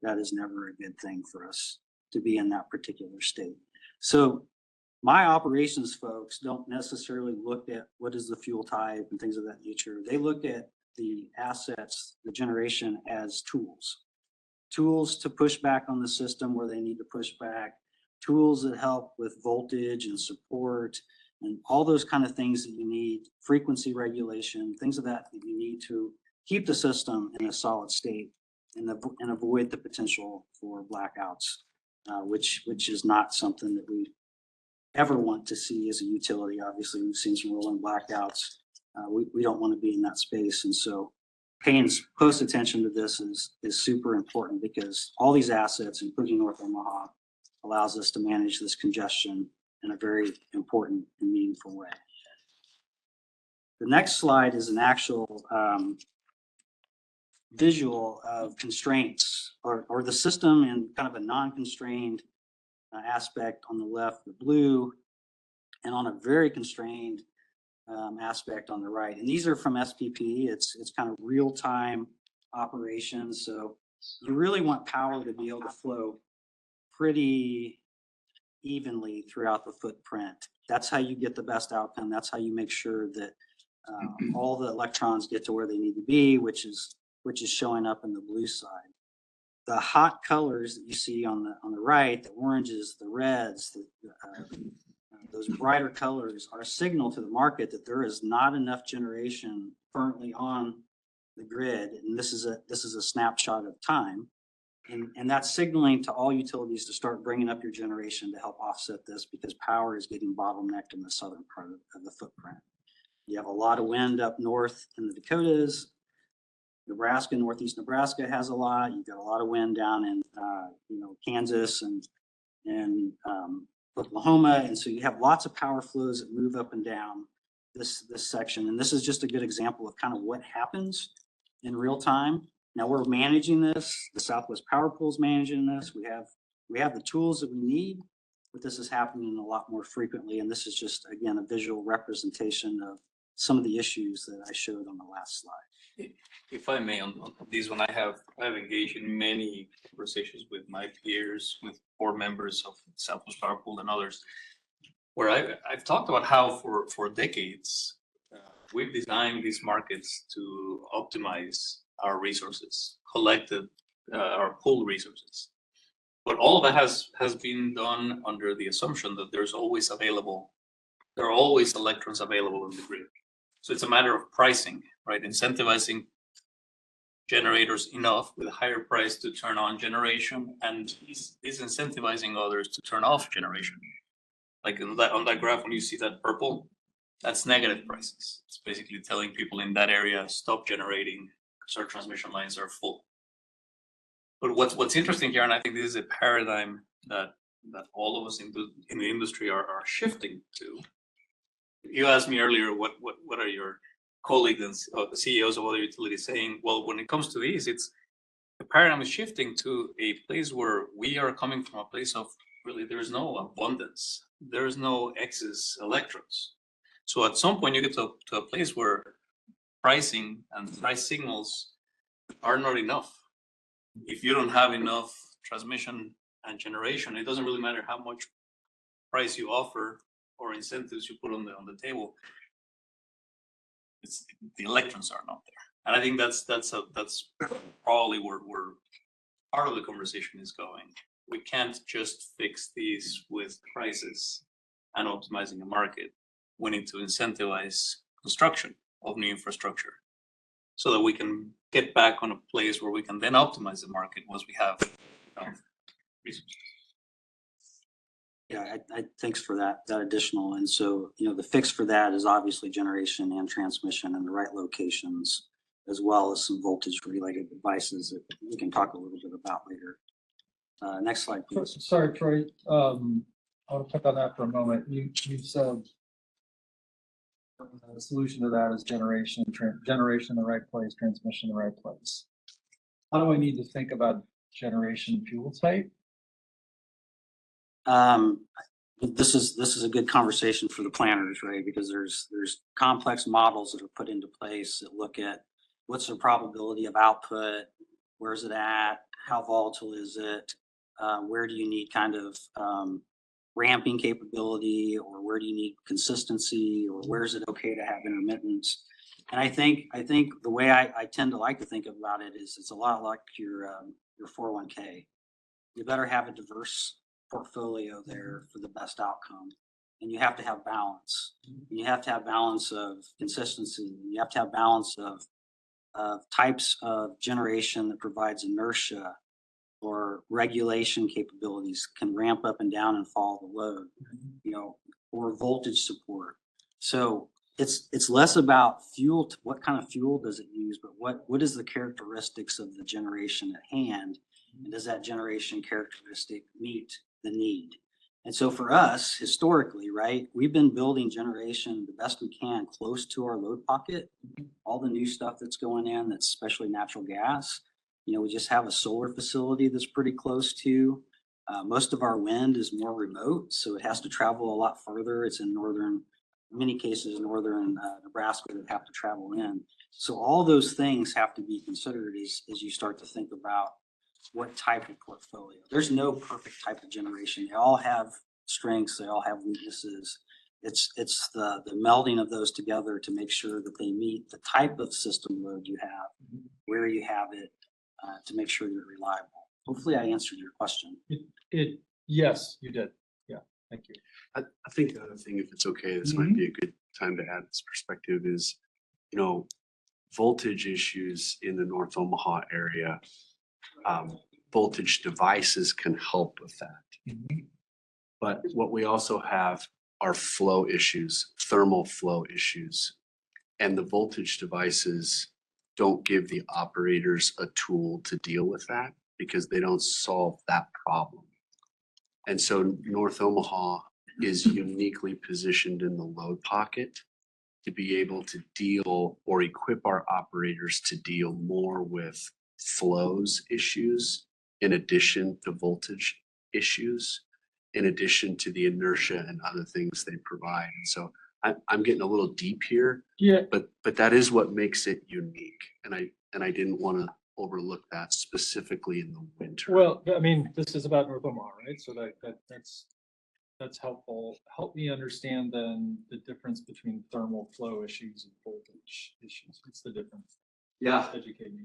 That is never a good thing for us to be in that particular state. So my operations folks don't necessarily look at what is the fuel type and things of that nature. They look at the assets, the generation, as tools. Tools to push back on the system where they need to push back, tools that help with voltage and support and all those kind of things that you need, frequency regulation, things of that you need to keep the system in a solid state and avoid the potential for blackouts, which is not something that we ever want to see as a utility. Obviously, we've seen some rolling blackouts. We don't want to be in that space. And so paying close attention to this is super important because all these assets, including North Omaha, allows us to manage this congestion in a very important and meaningful way. The next slide is an actual visual of constraints or the system in kind of a non-constrained aspect on the left, the blue, and on a very constrained aspect on the right. And these are from SPP. It's kind of real-time operations. So you really want power to be able to flow pretty evenly throughout the footprint. That's how you get the best outcome. That's how you make sure that all the electrons get to where they need to be, which is showing up in the blue side. The hot colors that you see on the right, the oranges, the reds, those brighter colors are a signal to the market that there is not enough generation currently on the grid. And this is a snapshot of time. And that's signaling to all utilities to start bringing up your generation to help offset this, because power is getting bottlenecked in the southern part of the footprint. You have a lot of wind up north in the Dakotas. Nebraska, northeast Nebraska has a lot. You've got a lot of wind down in Kansas and Oklahoma, and so you have lots of power flows that move up and down this section. And this is just a good example of kind of what happens in real time. Now we're managing this. The Southwest Power Pool is managing this. We have the tools that we need, but this is happening a lot more frequently. And this is just, again, a visual representation of some of the issues that I showed on the last slide. If I may, on this one, I've engaged in many conversations with my peers, with board members of Southwest Power Pool and others, where I've talked about how for decades we've designed these markets to optimize our resources, collected our pool resources. But all of that has been done under the assumption that there are always electrons available in the grid. So it's a matter of pricing, right? Incentivizing generators enough with a higher price to turn on generation, and disincentivizing others to turn off generation. Like on that graph, when you see that purple, that's negative prices. It's basically telling people in that area, stop generating because our transmission lines are full. But what's interesting here, and I think this is a paradigm that all of us in the industry are shifting to. You asked me earlier, what are your colleagues and the CEOs of other utilities saying? Well, when it comes to these, the paradigm is shifting to a place where we are coming from a place of really there's no abundance, there's no excess electrons. So at some point you get to a place where pricing and price signals are not enough. If you don't have enough transmission and generation, it doesn't really matter how much price you offer or incentives you put on the table. The electrons are not there, and I think that's probably where part of the conversation is going. We can't just fix these with prices and optimizing the market. We need to incentivize construction of new infrastructure so that we can get back on a place where we can then optimize the market once we have resources. Yeah, thanks for that additional. And so, the fix for that is obviously generation and transmission in the right locations, as well as some voltage related devices that we can talk a little bit about later. Next slide, please. Sorry, Troy. I want to pick on that for a moment. You said the solution to that is generation in the right place, transmission in the right place. How do I need to think about generation fuel type? This is a good conversation for the planners, right? Because there's complex models that are put into place that look at what's the probability of output, where's it at, how volatile is it, where do you need kind of ramping capability, or where do you need consistency, or where is it okay to have intermittence? And I think the way I tend to like to think about it is it's a lot like your 401k. You better have a diverse portfolio there for the best outcome, and you have to have balance. And you have to have balance of consistency. You have to have balance of types of generation that provides inertia or regulation capabilities, can ramp up and down and follow the load, or voltage support. So it's less about fuel, what kind of fuel does it use, but what is the characteristics of the generation at hand, and does that generation characteristic meet the need? And so for us, historically, right, we've been building generation the best we can close to our load pocket. All the new stuff that's going in, that's especially natural gas. We just have a solar facility that's pretty close to. Most of our wind is more remote, so it has to travel a lot further. It's in many cases, northern Nebraska that have to travel in. So all those things have to be considered as you start to think about what type of portfolio. There's no perfect type of generation. They all have strengths. They all have weaknesses. It's the melding of those together to make sure that they meet the type of system load you have, where you have it, to make sure you're reliable. Hopefully I answered your question. Yes, you did. Yeah, thank you. I think the other thing, if it's okay, this might be a good time to add this perspective is, voltage issues in the North Omaha area. Voltage devices can help with that. But what we also have are flow issues, thermal flow issues. And the voltage devices don't give the operators a tool to deal with that because they don't solve that problem. And so North Omaha is uniquely positioned in the load pocket to be able to deal or equip our operators to deal more with flows issues in addition to voltage issues, in addition to the inertia and other things they provide. And so I'm getting a little deep here. Yeah. But that is what makes it unique. And I didn't want to overlook that specifically in the winter. Well, I mean, this is about North Omaha, right? So that's helpful. Help me understand then the difference between thermal flow issues and voltage issues. What's the difference? Yeah. Educate me.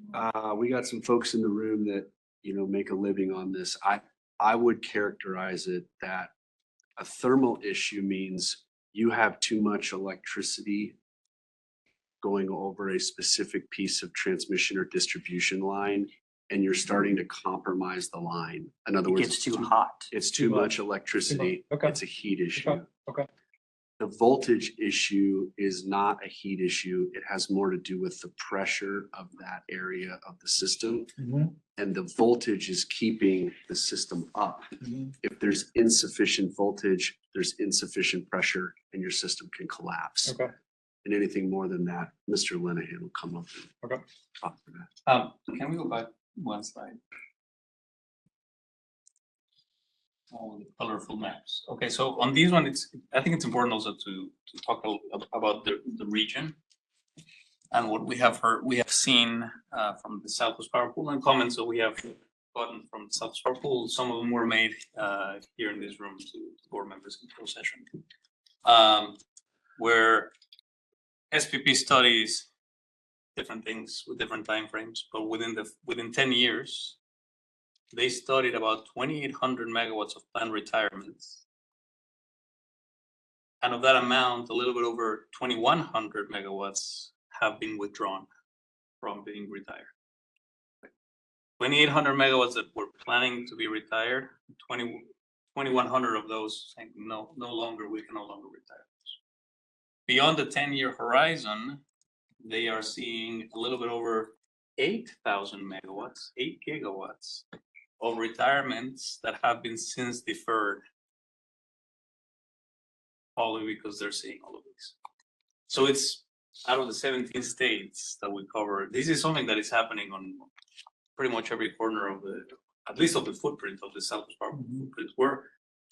We got some folks in the room that, make a living on this. I would characterize it that a thermal issue means you have too much electricity going over a specific piece of transmission or distribution line, and you're starting to compromise the line. In other words, It's too hot. It's too much electricity. Okay. It's a heat issue. Okay. The voltage issue is not a heat issue. It has more to do with the pressure of that area of the system. And the voltage is keeping the system up. If there's insufficient voltage, there's insufficient pressure and your system can collapse. Okay. And anything more than that, Mr. Linehan will come up and Okay. talk to that. Can we go back one slide? All the colorful maps. Okay, so on these one, I think it's important also to talk about the region. And what we have seen from the Southwest Power Pool and comments that we have gotten from the Southwest Power Pool. Some of them were made here in this room to board members in closed session. Where SPP studies different things with different timeframes, but within 10 years, they studied about 2,800 megawatts of planned retirements. And of that amount, a little bit over 2,100 megawatts have been withdrawn from being retired. 2,800 megawatts that were planning to be retired, 2,100 of those saying no longer, we can no longer retire those. Beyond the 10-year horizon, they are seeing a little bit over 8,000 megawatts, 8 gigawatts of retirements that have been since deferred, probably because they're seeing all of these. So it's out of the 17 states that we cover. This is something that is happening on pretty much every corner of at least of the footprint of the Southwest Power footprint.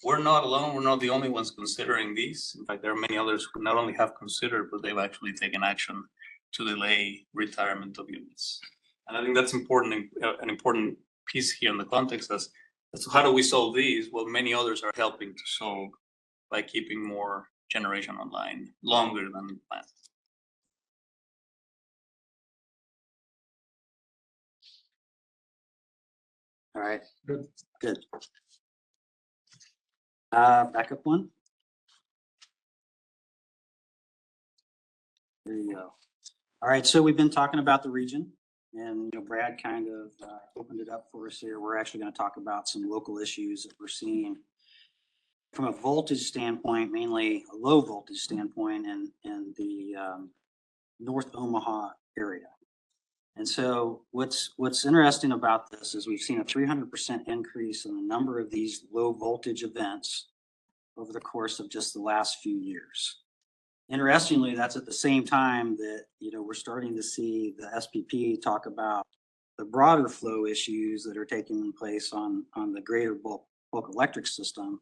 We're not alone. We're not the only ones considering these. In fact, there are many others who not only have considered, but they've actually taken action to delay retirement of units. And I think that's important, an important piece here in the context as to how do we solve these? Well, many others are helping to solve by keeping more generation online longer than planned. All right, good. Backup one. There you go. All right, so we've been talking about the region, and Brad kind of opened it up for us here. We're actually going to talk about some local issues that we're seeing from a voltage standpoint, mainly a low voltage standpoint in the North Omaha area. And so what's interesting about this is we've seen a 300% increase in the number of these low voltage events over the course of just the last few years. Interestingly, that's at the same time that, we're starting to see the SPP talk about the broader flow issues that are taking place on the greater bulk electric system.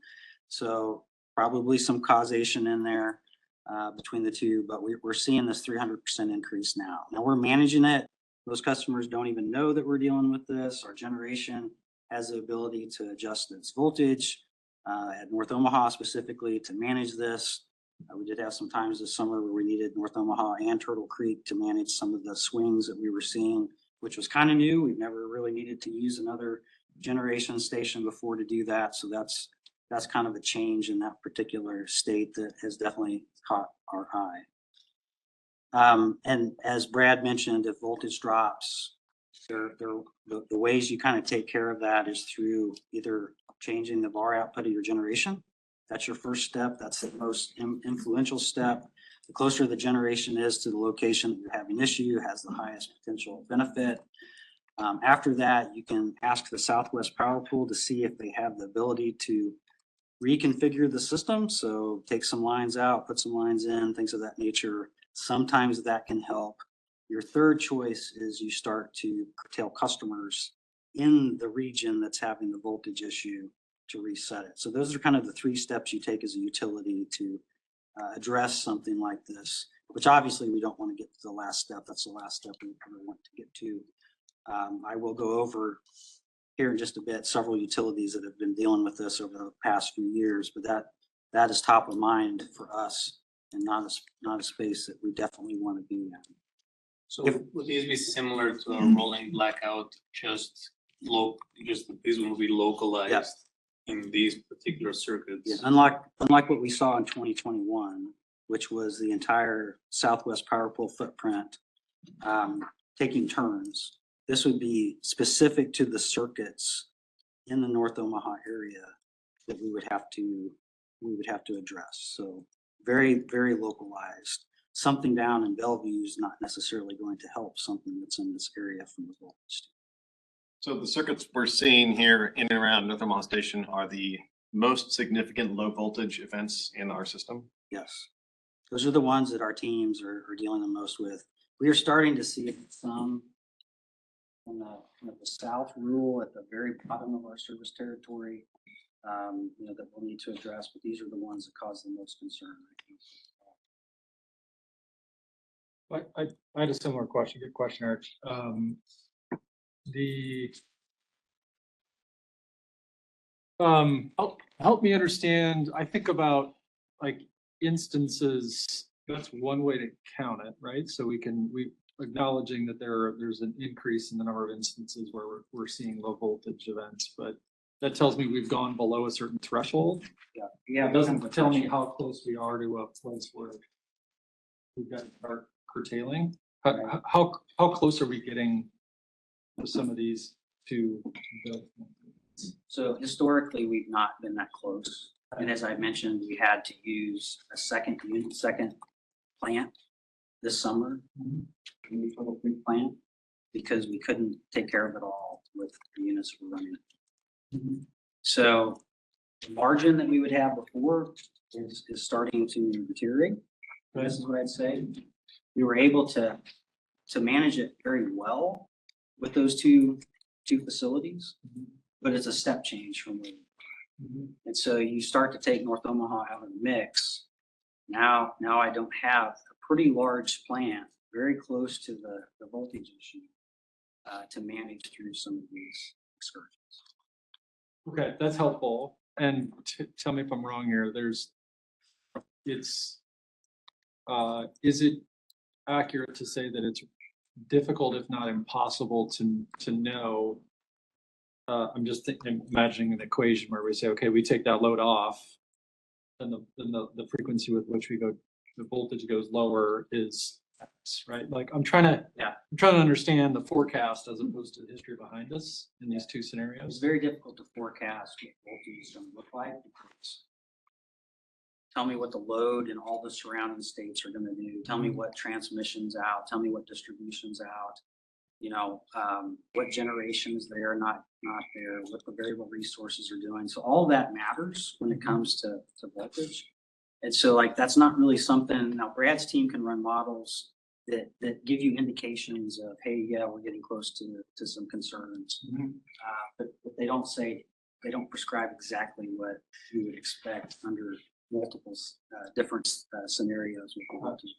So probably some causation in there between the two, but we're seeing this 300% increase now. Now we're managing it. Those customers don't even know that we're dealing with this. Our generation has the ability to adjust its voltage at North Omaha specifically to manage this. We did have some times this summer where we needed North Omaha and Turtle Creek to manage some of the swings that we were seeing, which was kind of new. We've never really needed to use another generation station before to do that. So that's that's kind of a change in that particular state that has definitely caught our eye. And as Brad mentioned, if voltage drops, the ways you kind of take care of that is through either changing the VAR output of your generation. That's your first step. That's the most influential step. The closer the generation is to the location that you're having issue, has the highest potential benefit. After that, you can ask the Southwest Power Pool to see if they have the ability to reconfigure the system. So take some lines out, put some lines in, things of that nature. Sometimes that can help. Your third choice is you start to curtail customers in the region that's having the voltage issue to reset it. So those are kind of the three steps you take as a utility to address something like this, which obviously we don't want to get to the last step. That's the last step we ever want to get to. I will go over here in just a bit several utilities that have been dealing with this over the past few years, but that is top of mind for us and not a space that we definitely want to be in. So would these be similar to a rolling blackout, just these will be localized in these particular circuits? Yeah, unlike what we saw in 2021, which was the entire Southwest Power Pool footprint taking turns. This would be specific to the circuits in the North Omaha area that we would have to address. So very, very localized. Something down in Bellevue is not necessarily going to help something that's in this area from the voltage. So the circuits we're seeing here in and around North Omaha Station are the most significant low voltage events in our system? Yes. Those are the ones that our teams are dealing the most with. We are starting to see some in the south rural at the very bottom of our service territory, that we'll need to address, but these are the ones that cause the most concern. I had a similar question. Good question, Eric. Help me understand. I think about like instances. That's one way to count it, right? So we acknowledging that there's an increase in the number of instances where we're seeing low voltage events, but that tells me we've gone below a certain threshold. Yeah. It doesn't tell me how close we are to a place where we've got to start curtailing. How close are we getting with some of these to build? So historically, we've not been that close. And as I mentioned, we had to use a second plant this summer, a new Turtle Creek plant, because we couldn't take care of it all with the units we're running. So the margin that we would have before is starting to deteriorate. This is what I'd say. We were able to manage it very well with those two facilities, but it's a step change from where. And so you start to take North Omaha out of the mix. Now I don't have a pretty large plant very close to the voltage issue to manage through some of these excursions. Okay, that's helpful. And tell me if I'm wrong here. Is it accurate to say that it's difficult, if not impossible, to know? I'm just imagining an equation where we say, okay, we take that load off, and the frequency with which the voltage goes lower is X, right? Like I'm trying to understand the forecast as opposed to the history behind us in these two scenarios. It's very difficult to forecast what voltage is going to look like because tell me what the load in all the surrounding states are going to do. Tell me what transmission's out. Tell me what distribution's out. What generations there, not there, what the variable resources are doing. So all that matters when it comes to voltage. And so that's not really something. Now Brad's team can run models that give you indications of, hey, yeah, we're getting close to some concerns. But they don't prescribe exactly what you would expect under multiple different scenarios with the voltage.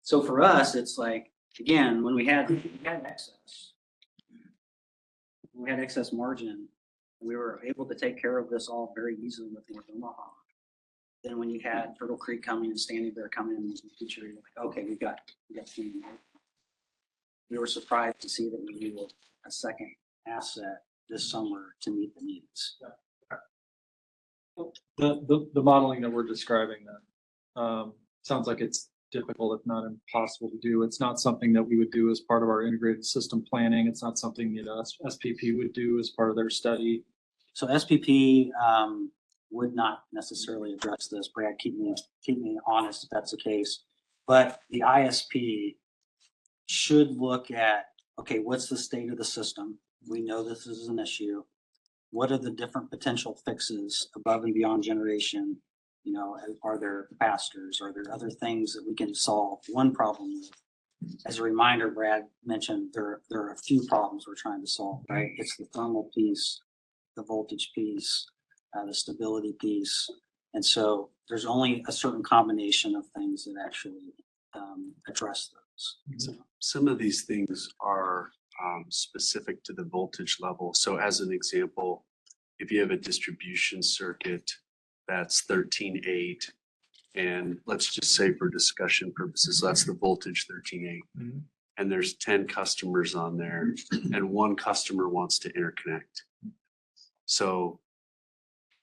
So for us, it's like, again, when we had excess margin, we were able to take care of this all very easily with North Omaha. Then when you had Turtle Creek coming and Standing Bear coming in the future, you're like, okay, we got plenty more. We were surprised to see that we needed a second asset this summer to meet the needs. The modeling that we're describing then, sounds like it's difficult, if not impossible to do. It's not something that we would do as part of our integrated system planning. It's not something that SPP would do as part of their study. So SPP would not necessarily address this. Brad, keep me honest if that's the case. But the ISP should look at, okay, what's the state of the system? We know this is an issue. What are the different potential fixes above and beyond generation? You know, are there capacitors? Are there other things that we can solve one problem with? As a reminder, Brad mentioned there are a few problems we're trying to solve, right? It's the thermal piece, the voltage piece, the stability piece. And so there's only a certain combination of things that actually address those. Some of these things are specific to the voltage level. So as an example, if you have a distribution circuit that's 13.8, and let's just say for discussion purposes, that's the voltage 13.8. And there's 10 customers on there, and one customer wants to interconnect. So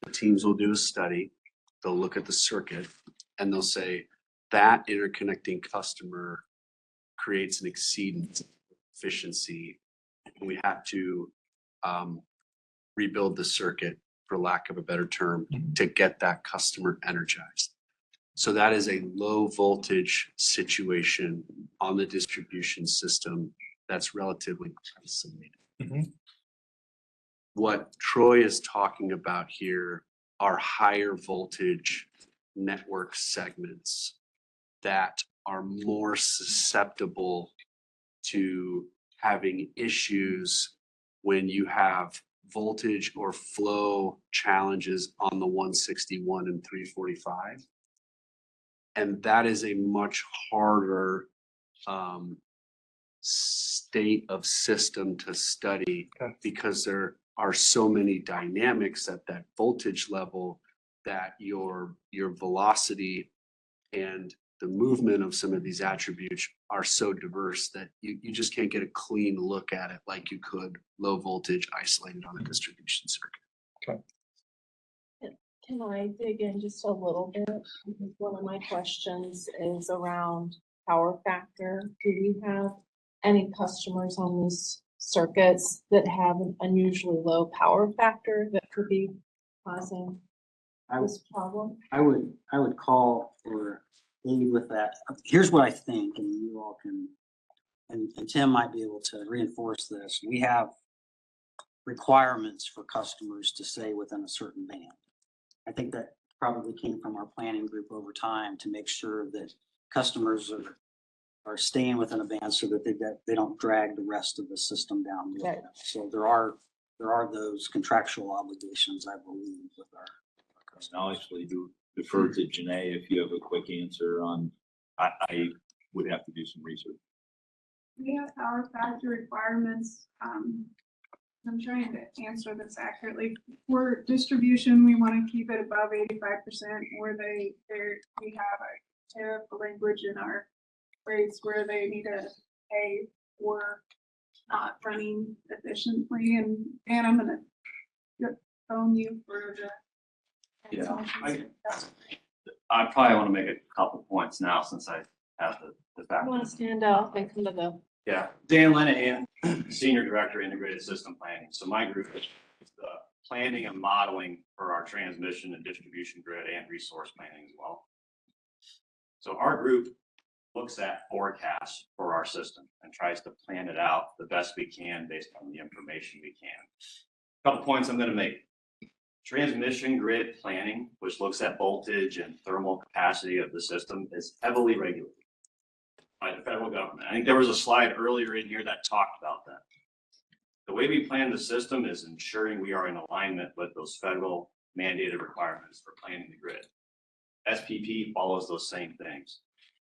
the teams will do a study, they'll look at the circuit, and they'll say that interconnecting customer creates an exceedance efficiency. And we have to rebuild the circuit, for lack of a better term, to get that customer energized. So that is a low voltage situation on the distribution system that's relatively isolated. What Troy is talking about here are higher voltage network segments that are more susceptible to having issues when you have voltage or flow challenges on the 161 and 345. And that is a much harder state of system to study because there are so many dynamics at that voltage level that your velocity and the movement of some of these attributes are so diverse that you just can't get a clean look at it like you could low voltage isolated on a distribution circuit. Can I dig in just a little bit? Because one of my questions is around power factor. Do we have any customers on these circuits that have an unusually low power factor that could be causing this problem? I would call for aid with that. Here's what I think, and you all can, and Tim might be able to reinforce this. We have requirements for customers to stay within a certain band. I think that probably came from our planning group over time to make sure that customers are staying within a band so that they don't drag the rest of the system down with them. So there are those contractual obligations, I believe, with our customers. I'll actually defer to Janae if you have a quick answer on, I would have to do some research. We have power factor requirements. I'm trying to answer this accurately. For distribution, we want to keep it above 85%, where we have a tariff language in our rates where they need to pay for not running efficiently. And I'm gonna phone you for the. Yeah, I probably want to make a couple points now since I have the back. You want to stand up and come to the. Yeah, Dan Lenahan, Senior Director, Integrated System Planning. So my group is the planning and modeling for our transmission and distribution grid and resource planning as well. So our group looks at forecasts for our system and tries to plan it out the best we can based on the information we can. A couple points I'm going to make. Transmission grid planning, which looks at voltage and thermal capacity of the system, is heavily regulated by the federal government. I think there was a slide earlier in here that talked about that. The way we plan the system is ensuring we are in alignment with those federal mandated requirements for planning the grid. SPP follows those same things.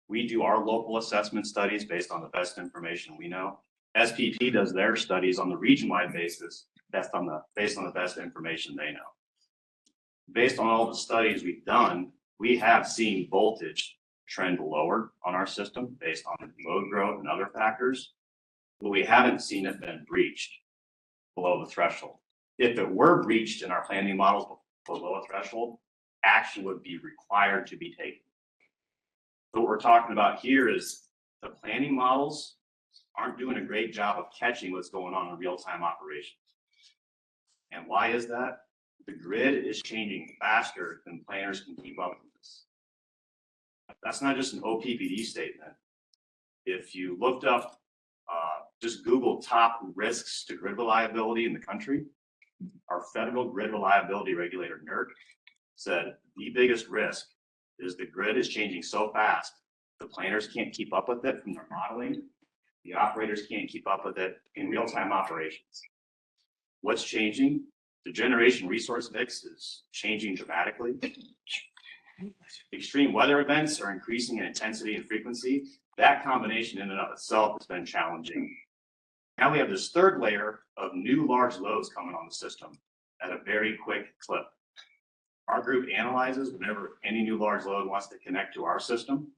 We do our local assessment studies based on the best information we know. SPP does their studies on the region-wide basis based on the best information they know. Based on all the studies we've done, we have seen voltage trend lower on our system based on load growth and other factors, but we haven't seen it been breached below the threshold. If it were breached in our planning models below a threshold, action would be required to be taken. So what we're talking about here is the planning models aren't doing a great job of catching what's going on in real-time operations. And why is that? The grid is changing faster than planners can keep up with this. That's not just an OPPD statement. If you looked up, just Google top risks to grid reliability in the country, our federal grid reliability regulator, NERC, said the biggest risk is the grid is changing so fast, the planners can't keep up with it from their modeling. The operators can't keep up with it in real-time operations. What's changing? The generation resource mix is changing dramatically. Extreme weather events are increasing in intensity and frequency. That combination in and of itself has been challenging. Now we have this third layer of new large loads coming on the system at a very quick clip. Our group analyzes whenever any new large load wants to connect to our system.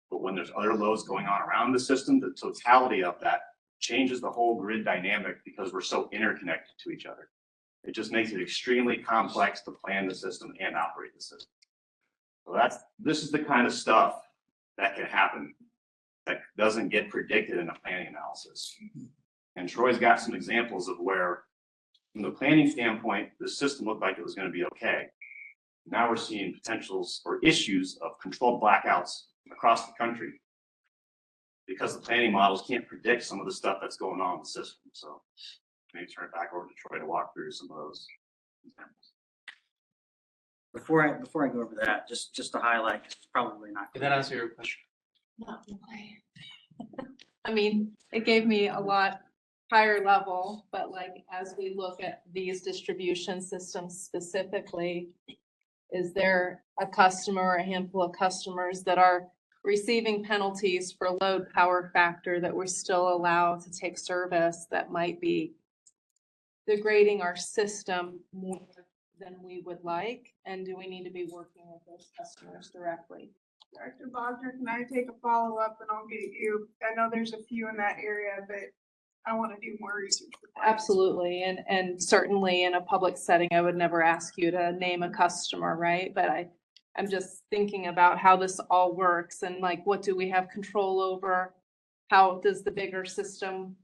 But when there's other loads going on around the system, the totality of that changes the whole grid dynamic because we're so interconnected to each other. It just makes it extremely complex to plan the system and operate the system. So this is the kind of stuff that can happen that doesn't get predicted in a planning analysis. And Troy's got some examples of where, from the planning standpoint, the system looked like it was going to be okay. Now we're seeing potentials or issues of controlled blackouts across the country because the planning models can't predict some of the stuff that's going on in the system. So maybe turn it back over to Troy to walk through some of those examples. Before I go over that, just to highlight, it's probably not. Did that answer your question? Not really. I mean, it gave me a lot higher level, but like, as we look at these distribution systems specifically, is there a customer or a handful of customers that are receiving penalties for load power factor that we're still allowed to take service that might be degrading our system more than we would like? And do we need to be working with those customers directly? Dr. Bogner, can I take a follow-up and I'll get you? I know there's a few in that area, but I want to do more research. Absolutely. And certainly in a public setting, I would never ask you to name a customer, right? But I'm just thinking about how this all works and like, what do we have control over? How does the bigger system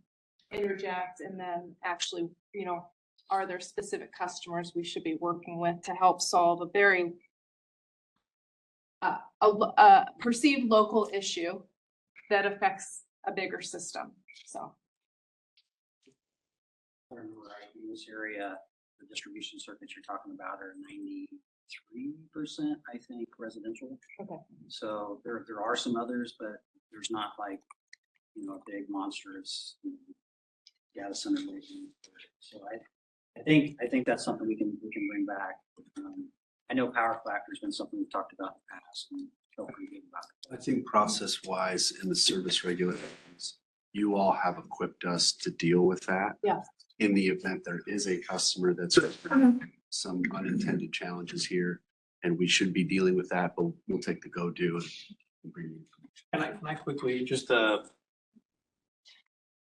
interject? And then actually, you know, are there specific customers we should be working with to help solve a very perceived local issue that affects a bigger system? So. I don't know, right, in this area, the distribution circuits you're talking about are 93%, I think, residential. Okay. So there are some others, but there's not like, you know, a big monstrous data center making. So I think that's something we can bring back. I know power factor has been something we've talked about in the past and felt pretty good about it. I think process-wise in the service regulations, you all have equipped us to deal with that. Yeah. In the event there is a customer that's some unintended challenges here, and we should be dealing with that, but we'll take the go-do and bring you. Can I quickly just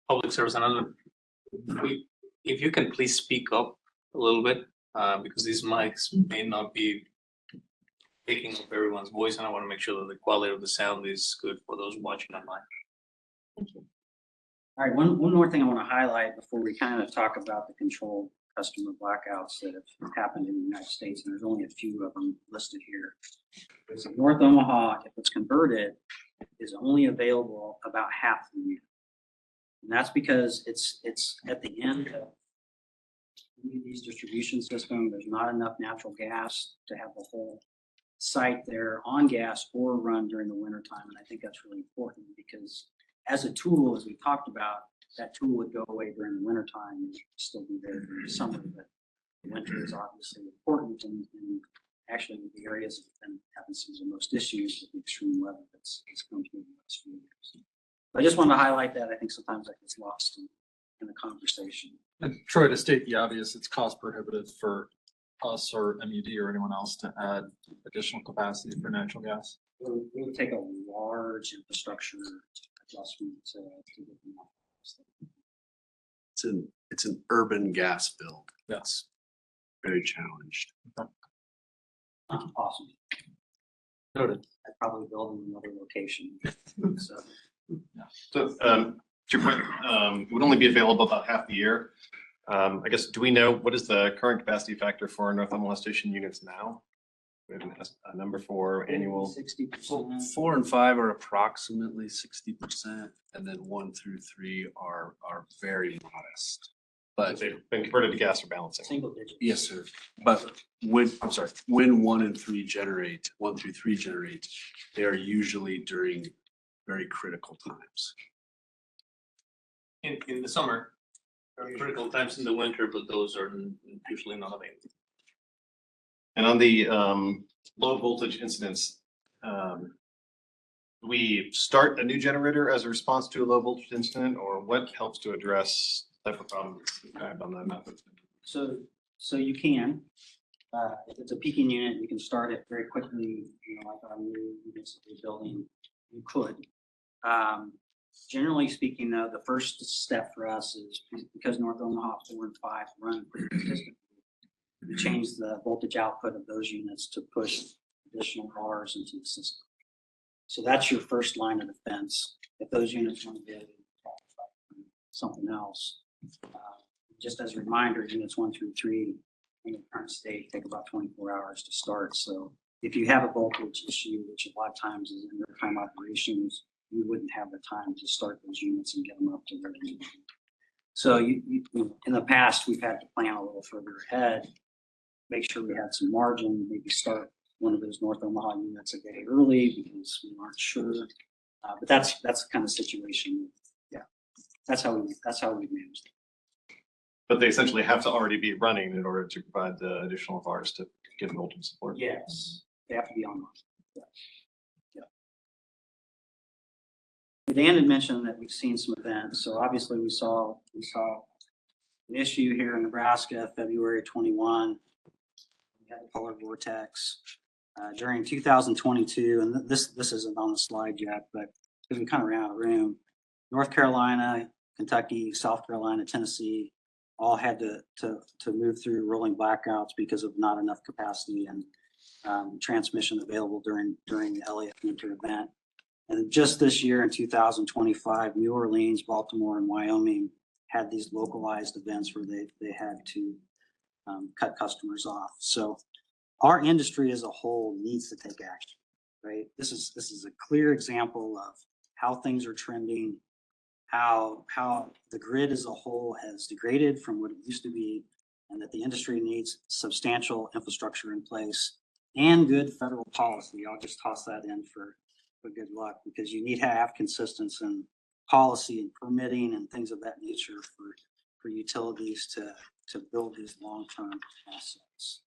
public service another? If you can please speak up a little bit, because these mics may not be picking up everyone's voice, and I want to make sure that the quality of the sound is good for those watching online. Thank you. All right, one more thing I want to highlight before we kind of talk about the controlled customer blackouts that have happened in the United States, and there's only a few of them listed here. Is North Omaha, if it's converted, is only available about half the unit. And that's because it's at the end of these distribution systems. There's not enough natural gas to have the whole site there on gas or run during the winter time. And I think that's really important because as a tool, as we talked about, that tool would go away during the winter time and still be there during the summer. But the winter is obviously important, and actually the areas that have been having some of the most issues with the extreme weather that's come through the last few years. I just wanted to highlight that. I think sometimes that gets lost in the conversation. And Troy, to state the obvious, it's cost prohibitive for us or MUD or anyone else to add additional capacity for natural gas. It would take a large infrastructure adjustment to get them off. It's an urban gas build. Yes. very challenged. Awesome. Noted. I'd probably build in another location. So, So, to your point, it would only be available about half the year. I guess, do we know what is the current capacity factor for North Omaha Station units now? We have a number for annual. 60%. 4 and 5 are approximately 60%, and then 1 through 3 are very modest. But They've been converted to gas or balancing. Single digits. yes, sir. But when 1 and 3 generate, 1 through 3 generate, they are usually during very critical times. In the summer, there are critical times in the winter, but those are usually not available. And on the low voltage incidents, we start a new generator as a response to a low voltage incident, or what helps to address the type of problem described on that method? So you can, if it's a peaking unit, you can start it very quickly, like our new units that we're building, you could. Generally speaking, though, the first step for us is because North Omaha 4 and 5 run pretty consistently. We change the voltage output of those units to push additional Rs into the system. So that's your first line of defense. If those units want to get something else, just as a reminder, units 1 through 3 in the current state take about 24 hours to start. So if you have a voltage issue, which a lot of times is in real-time operations, you wouldn't have the time to start those units and get them up to where they need to be. So you in the past, we've had to plan a little further ahead, make sure we had some margin, maybe start one of those North Omaha units a day early because we aren't sure. But that's the kind of situation. Yeah, that's how we manage it. But they essentially have to already be running in order to provide the additional VARs to give voltage support. Yes, they have to be online. Yeah. Dan had mentioned that we've seen some events. So obviously we saw an issue here in Nebraska, February 21. We had the polar vortex during 2022, and this isn't on the slide yet, but because we kind of ran out of room. North Carolina, Kentucky, South Carolina, Tennessee all had to move through rolling blackouts because of not enough capacity and transmission available during the Elliott winter event. And just this year in 2025, New Orleans, Baltimore, and Wyoming had these localized events where they had to cut customers off. So our industry as a whole needs to take action, right? This is a clear example of how things are trending, how the grid as a whole has degraded from what it used to be, and that the industry needs substantial infrastructure in place and good federal policy. I'll just toss that in for good luck, because you need to have consistency in policy and permitting and things of that nature for utilities to build these long-term assets.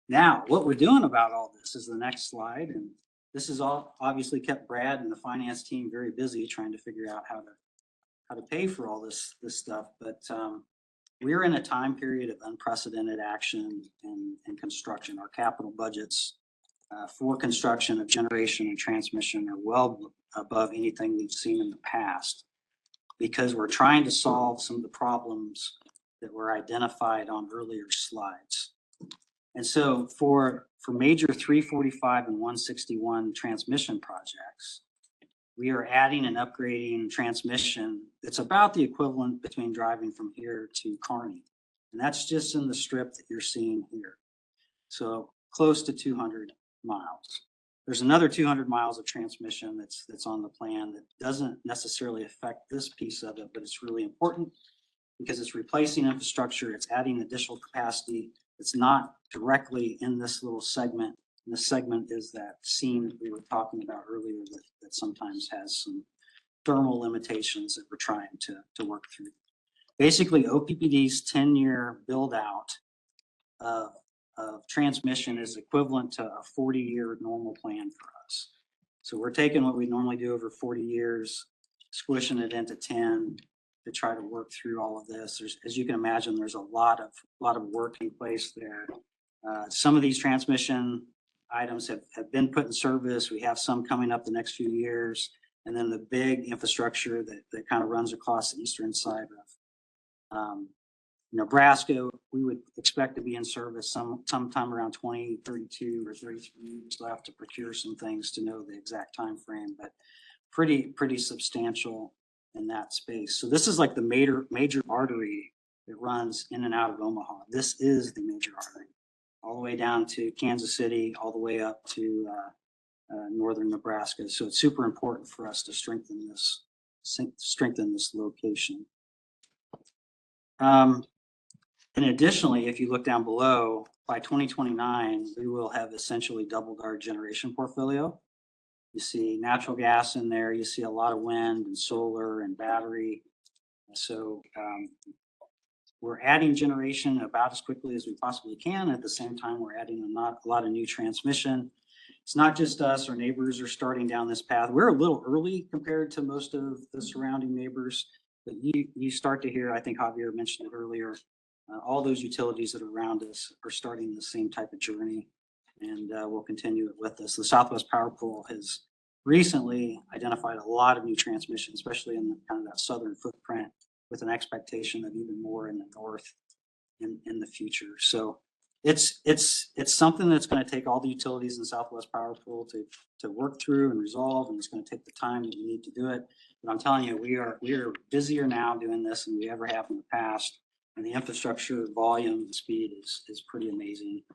Now, what we're doing about all this is the next slide, and this has all obviously kept Brad and the finance team very busy trying to figure out how to pay for all this stuff. But we're in a time period of unprecedented action and construction. Our capital budgets for construction of generation and transmission are well above anything we've seen in the past, because we're trying to solve some of the problems that were identified on earlier slides. And so for major 345 and 161 transmission projects, we are adding and upgrading transmission. It's about the equivalent between driving from here to Kearney. And that's just in the strip that you're seeing here. So close to 200 miles. There's another 200 miles of transmission that's on the plan that doesn't necessarily affect this piece of it, but it's really important because it's replacing infrastructure, it's adding additional capacity. It's not directly in this little segment. And this segment is that seam that we were talking about earlier that sometimes has some thermal limitations that we're trying to work through. Basically, OPPD's 10-year build out of transmission is equivalent to a 40-year normal plan for us. So we're taking what we normally do over 40 years, squishing it into 10 to try to work through all of this. As you can imagine, there's a lot of work in place there. Some of these transmission items have been put in service. We have some coming up the next few years. And then the big infrastructure that kind of runs across the eastern side Nebraska, we would expect to be in service sometime around 2032 or 33. We'll have to procure some things to know the exact time frame, but pretty substantial in that space. So this is like the major artery that runs in and out of Omaha. This is the major artery, all the way down to Kansas City, all the way up to northern Nebraska. So it's super important for us to strengthen this location. And additionally, if you look down below, by 2029, we will have essentially doubled our generation portfolio. You see natural gas in there, you see a lot of wind and solar and battery. So we're adding generation about as quickly as we possibly can. At the same time, we're adding a lot of new transmission. It's not just us, our neighbors are starting down this path. We're a little early compared to most of the surrounding neighbors, but you start to hear, I think Javier mentioned it earlier, all those utilities that are around us are starting the same type of journey, and we'll continue it with us. The Southwest Power Pool has recently identified a lot of new transmission, especially in kind of that southern footprint, with an expectation of even more in the north in the future. So it's something that's going to take all the utilities in Southwest Power Pool to work through and resolve, and it's going to take the time that we need to do it. But I'm telling you, we are busier now doing this than we ever have in the past. And the infrastructure, volume, and speed is pretty amazing,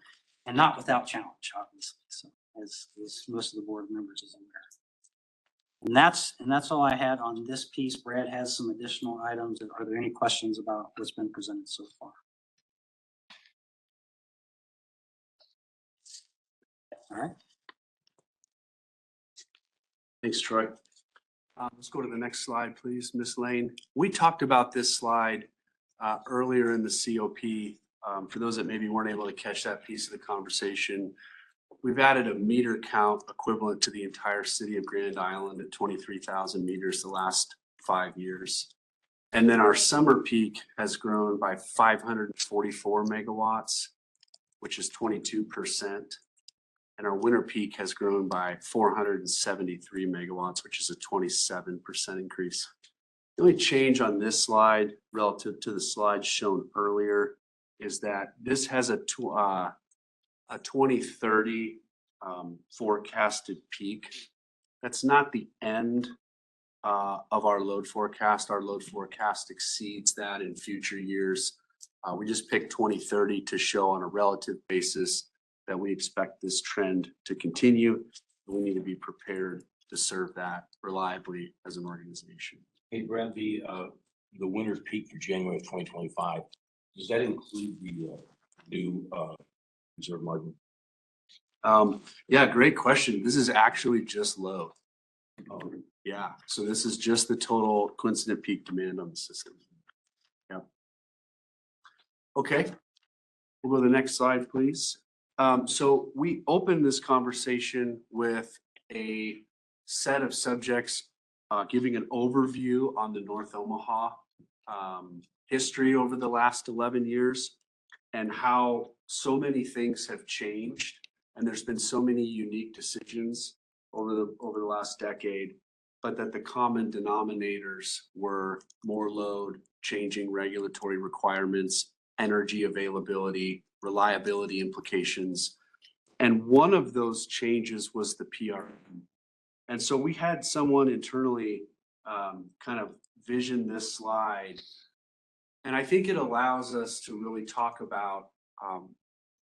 and not without challenge, obviously. So as most of the board members is aware. And that's all I had on this piece. Brad has some additional items. Are there any questions about what's been presented so far? All right. Thanks, Troy. Let's go to the next slide, please, Ms. Lane. We talked about this slide earlier in the COP. For those that maybe weren't able to catch that piece of the conversation, we've added a meter count equivalent to the entire city of Grand Island at 23,000 meters the last 5 years. And then our summer peak has grown by 544 megawatts, which is 22%. And our winter peak has grown by 473 megawatts, which is a 27% increase. The only change on this slide relative to the slide shown earlier is that this has a 2030 forecasted peak. That's not the end of our load forecast. Our load forecast exceeds that in future years. We just picked 2030 to show on a relative basis that we expect this trend to continue. We need to be prepared to serve that reliably as an organization. Hey, Brad, the winter peak for January of 2025, does that include the new reserve margin? Yeah, great question. This is actually just load. Yeah, so this is just the total coincident peak demand on the system. Yeah. Okay, we'll go to the next slide, please. So we opened this conversation with a set of subjects giving an overview on the North Omaha history over the last 11 years and how so many things have changed. And there's been so many unique decisions over the last decade, but that the common denominators were more load, changing regulatory requirements, energy availability, reliability implications. And one of those changes was the PRM. And so we had someone internally kind of vision this slide. And I think it allows us to really talk about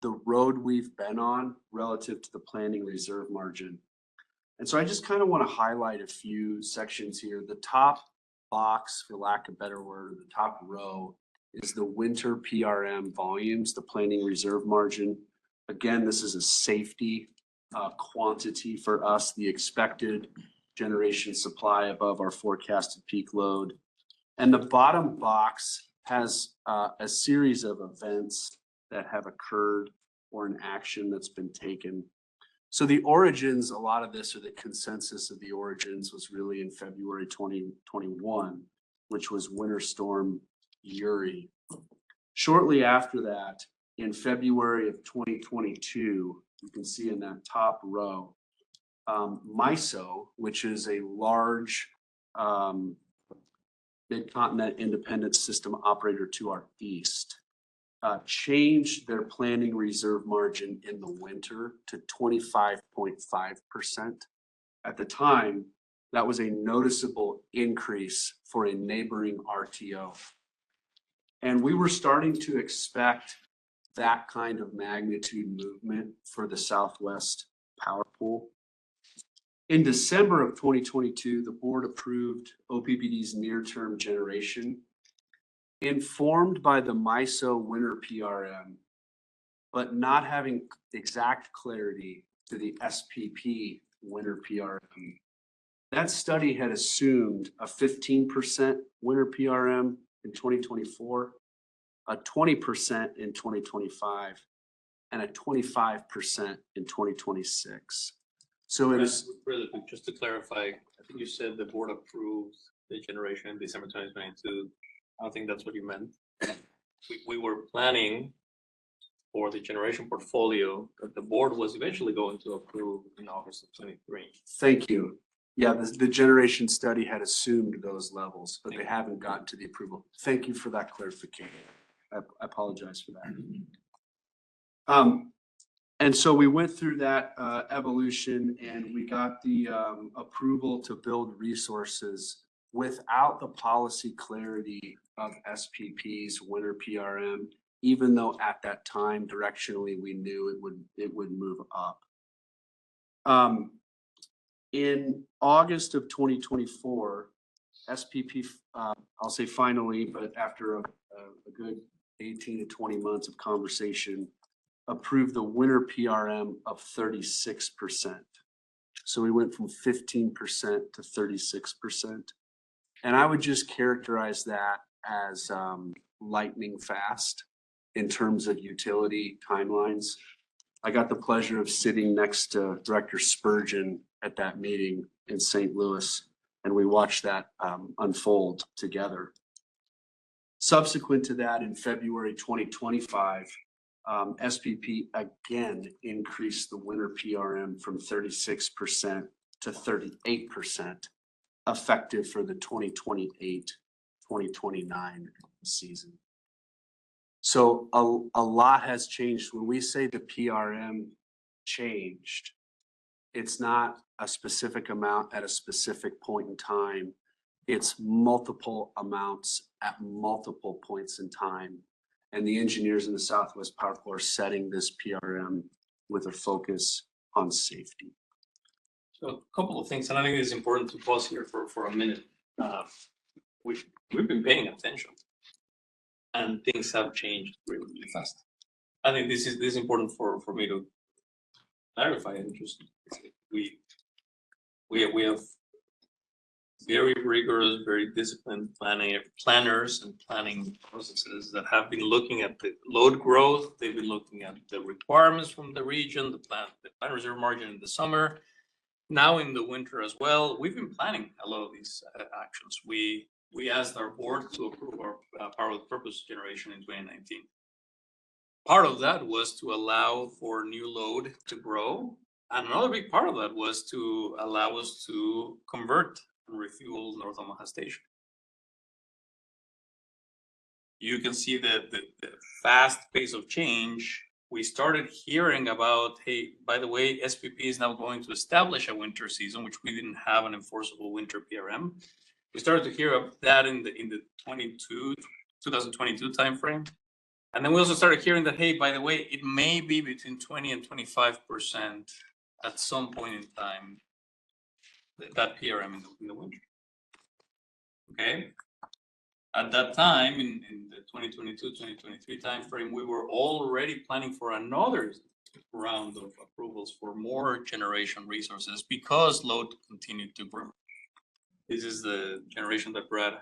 the road we've been on relative to the planning reserve margin. And so I just kind of want to highlight a few sections here. The top box, for lack of a better word, the top row is the winter PRM volumes, the planning reserve margin. Again, this is a safety quantity for us, the expected generation supply above our forecasted peak load. And the bottom box has a series of events that have occurred or an action that's been taken. So the origins, a lot of this, or the consensus of the origins, was really in February 2021, which was Winter Storm Uri. Shortly after that, in February of 2022, you can see in that top row, MISO, which is a large mid-continent independent system operator to our east, changed their planning reserve margin in the winter to 25.5%. At the time, that was a noticeable increase for a neighboring RTO. And we were starting to expect that kind of magnitude movement for the Southwest Power Pool. In December of 2022, the board approved OPPD's near-term generation, informed by the MISO winter PRM, but not having exact clarity to the SPP winter PRM. That study had assumed a 15% winter PRM in 2024, a 20% in 2025, and a 25% in 2026. So it is. Really quick, just to clarify, I think you said the board approved the generation in December 2022. I don't think that's what you meant. We were planning for the generation portfolio that the board was eventually going to approve in August of 23. Thank you. Yeah, the generation study had assumed those levels, but they haven't gotten to the approval. Thank you for that clarification. I apologize for that. And so we went through that evolution and we got the approval to build resources without the policy clarity of SPP's winter PRM, even though at that time directionally we knew it would move up. In August of 2024, SPP, I'll say finally, but after a good 18 to 20 months of conversation, approved the winter PRM of 36%. So we went from 15% to 36%. And I would just characterize that as lightning fast in terms of utility timelines. I got the pleasure of sitting next to Director Spurgeon at that meeting in St. Louis, and we watched that unfold together. Subsequent to that, in February 2025, SPP again increased the winter PRM from 36% to 38%, effective for the 2028-2029 season. So a lot has changed. When we say the PRM changed, it's not a specific amount at a specific point in time. It's multiple amounts at multiple points in time. And the engineers in the Southwest Power Pool are setting this PRM with a focus on safety. So a couple of things, and I think it's important to pause here for a minute. We've been paying attention, and things have changed really, really fast. I think this is important for me to clarify and just we have very rigorous, very disciplined planners and planning processes that have been looking at the load growth. They've been looking at the requirements from the region, the plan reserve margin in the summer, now in the winter as well. We've been planning a lot of these actions. We asked our board to approve our power with purpose generation in 2019. Part of that was to allow for new load to grow. And another big part of that was to allow us to convert and refuel North Omaha Station. You can see the fast pace of change. We started hearing about, hey, by the way, SPP is now going to establish a winter season, which we didn't have an enforceable winter PRM. We started to hear of that in the 2022 timeframe. And then we also started hearing that, hey, by the way, it may be between 20 and 25% at some point in time, that PRM in the winter. Okay. At that time, in the 2022-2023 timeframe, we were already planning for another round of approvals for more generation resources because load continued to grow. This is the generation that Brad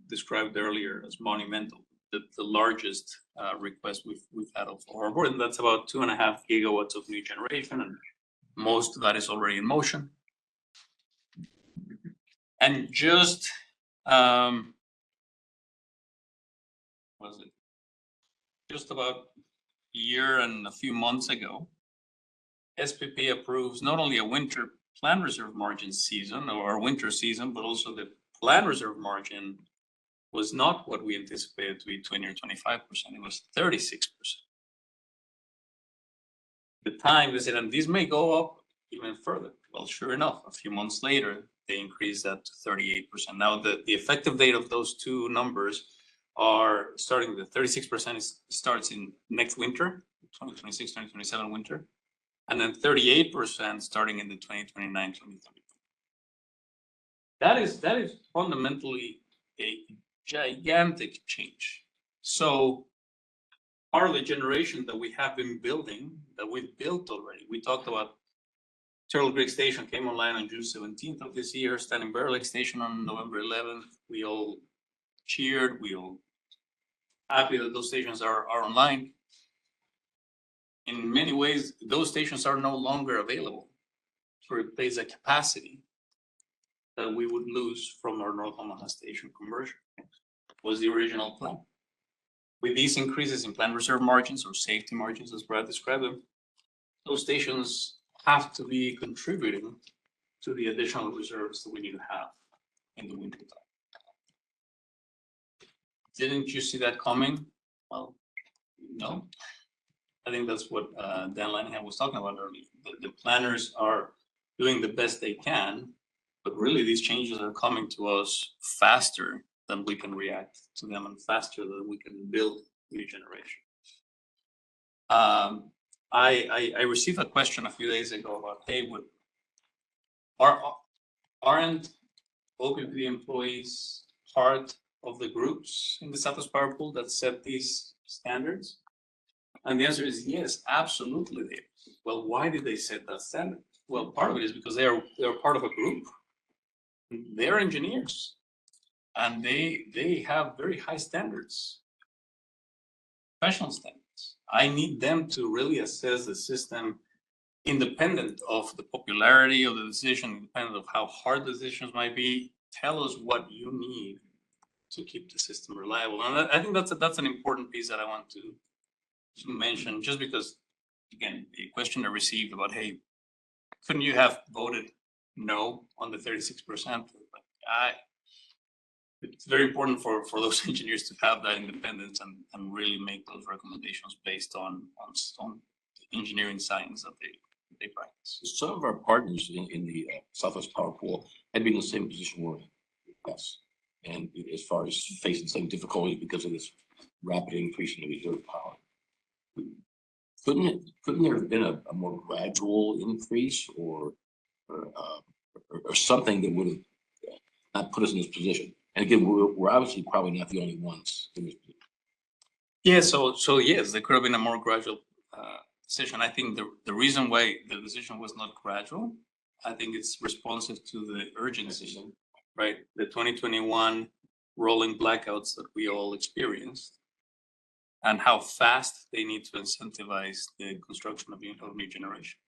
described earlier as monumental, the largest request we've had of our board, and that's about 2.5 gigawatts of new generation, and most of that is already in motion. And just just about a year and a few months ago, SPP approves not only a winter plan reserve margin season or winter season, but also the plan reserve margin was not what we anticipated to be 20 or 25%. It was 36%. The time they said, and this may go up even further. Well, sure enough, a few months later, they increased that to 38%. Now, the effective date of those two numbers are starting, the 36% starts in next winter, 2026, 2027 winter, and then 38% starting in the 2029, 2030. That is fundamentally a gigantic change. So part of the generation that we have been building, that we've built already, we talked about Turtle Creek Station came online on June 17th of this year, Standing Bear Lake Station on November 11th. We all cheered, we all happy that those stations are online. In many ways, those stations are no longer available to replace the capacity that we would lose from our North Omaha station conversion. Was the original plan. With these increases in planned reserve margins or safety margins, as Brad described them, those stations have to be contributing to the additional reserves that we need to have in the winter time. Didn't you see that coming? Well, no. I think that's what Dan Lanihan was talking about earlier. The planners are doing the best they can, but really these changes are coming to us faster than we can react to them and faster than we can build new generation. I received a question a few days ago about, hey, aren't OPPD employees part of the groups in the Southwest Power Pool that set these standards? And the answer is yes, absolutely they are. Well, why did they set that standard? Well, part of it is because they're part of a group. They're engineers, and they have very high standards, professional standards. I need them to really assess the system independent of the popularity of the decision, independent of how hard the decisions might be. Tell us what you need to keep the system reliable. And I think that's an important piece that I want to mention, just because, again, the question I received about, hey, couldn't you have voted no on the 36%? It's very important for those engineers to have that independence and really make those recommendations based on engineering science that they practice. Some of our partners in the Southwest Power Pool had been in the same position we're in. Yes. And as far as facing the same difficulties because of this rapid increase in the reserve power. Couldn't there have been a more gradual increase or something that would have not put us in this position? And again, we're obviously probably not the only ones in this position. Yeah, so yes, there could have been a more gradual decision. I think the reason why the decision was not gradual, I think it's responsive to the urgency, right? The 2021 rolling blackouts that we all experienced, and how fast they need to incentivize the construction of new generation.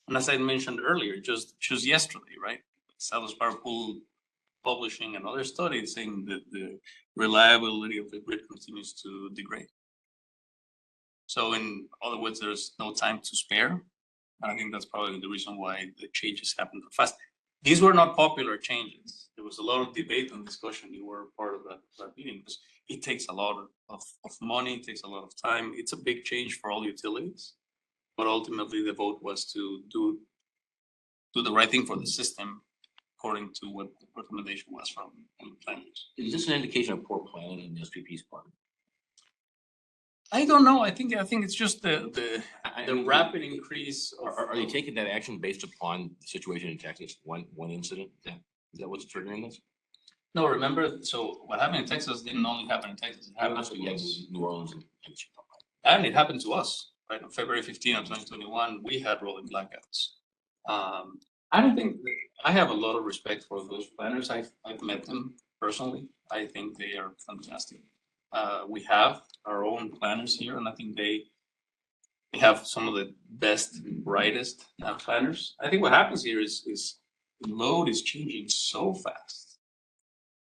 And as I mentioned earlier, just yesterday, right? Southwest Power Pool publishing another study saying that the reliability of the grid continues to degrade. So in other words, there's no time to spare. And I think that's probably the reason why the changes happened so fast. These were not popular changes. There was a lot of debate and discussion. You were part of that meeting because it takes a lot of money, it takes a lot of time. It's a big change for all utilities. But ultimately the vote was to do the right thing for the system according to what the recommendation was from the planners. Is this an indication of poor planning in the SPP's part? I don't know. I think it's just the rapid increase. Are they taking that action based upon the situation in Texas? One incident? Is that what's triggering this? No, remember, so what happened in Texas didn't only happen in Texas. It happened to us. New Orleans and it happened to us, right? On February 15 of 2021, we had rolling blackouts. I don't think I have a lot of respect for those planners. I've met them personally. I think they are fantastic. We have our own planners here, and I think they have some of the best, brightest planners. I think what happens here is the load is changing so fast,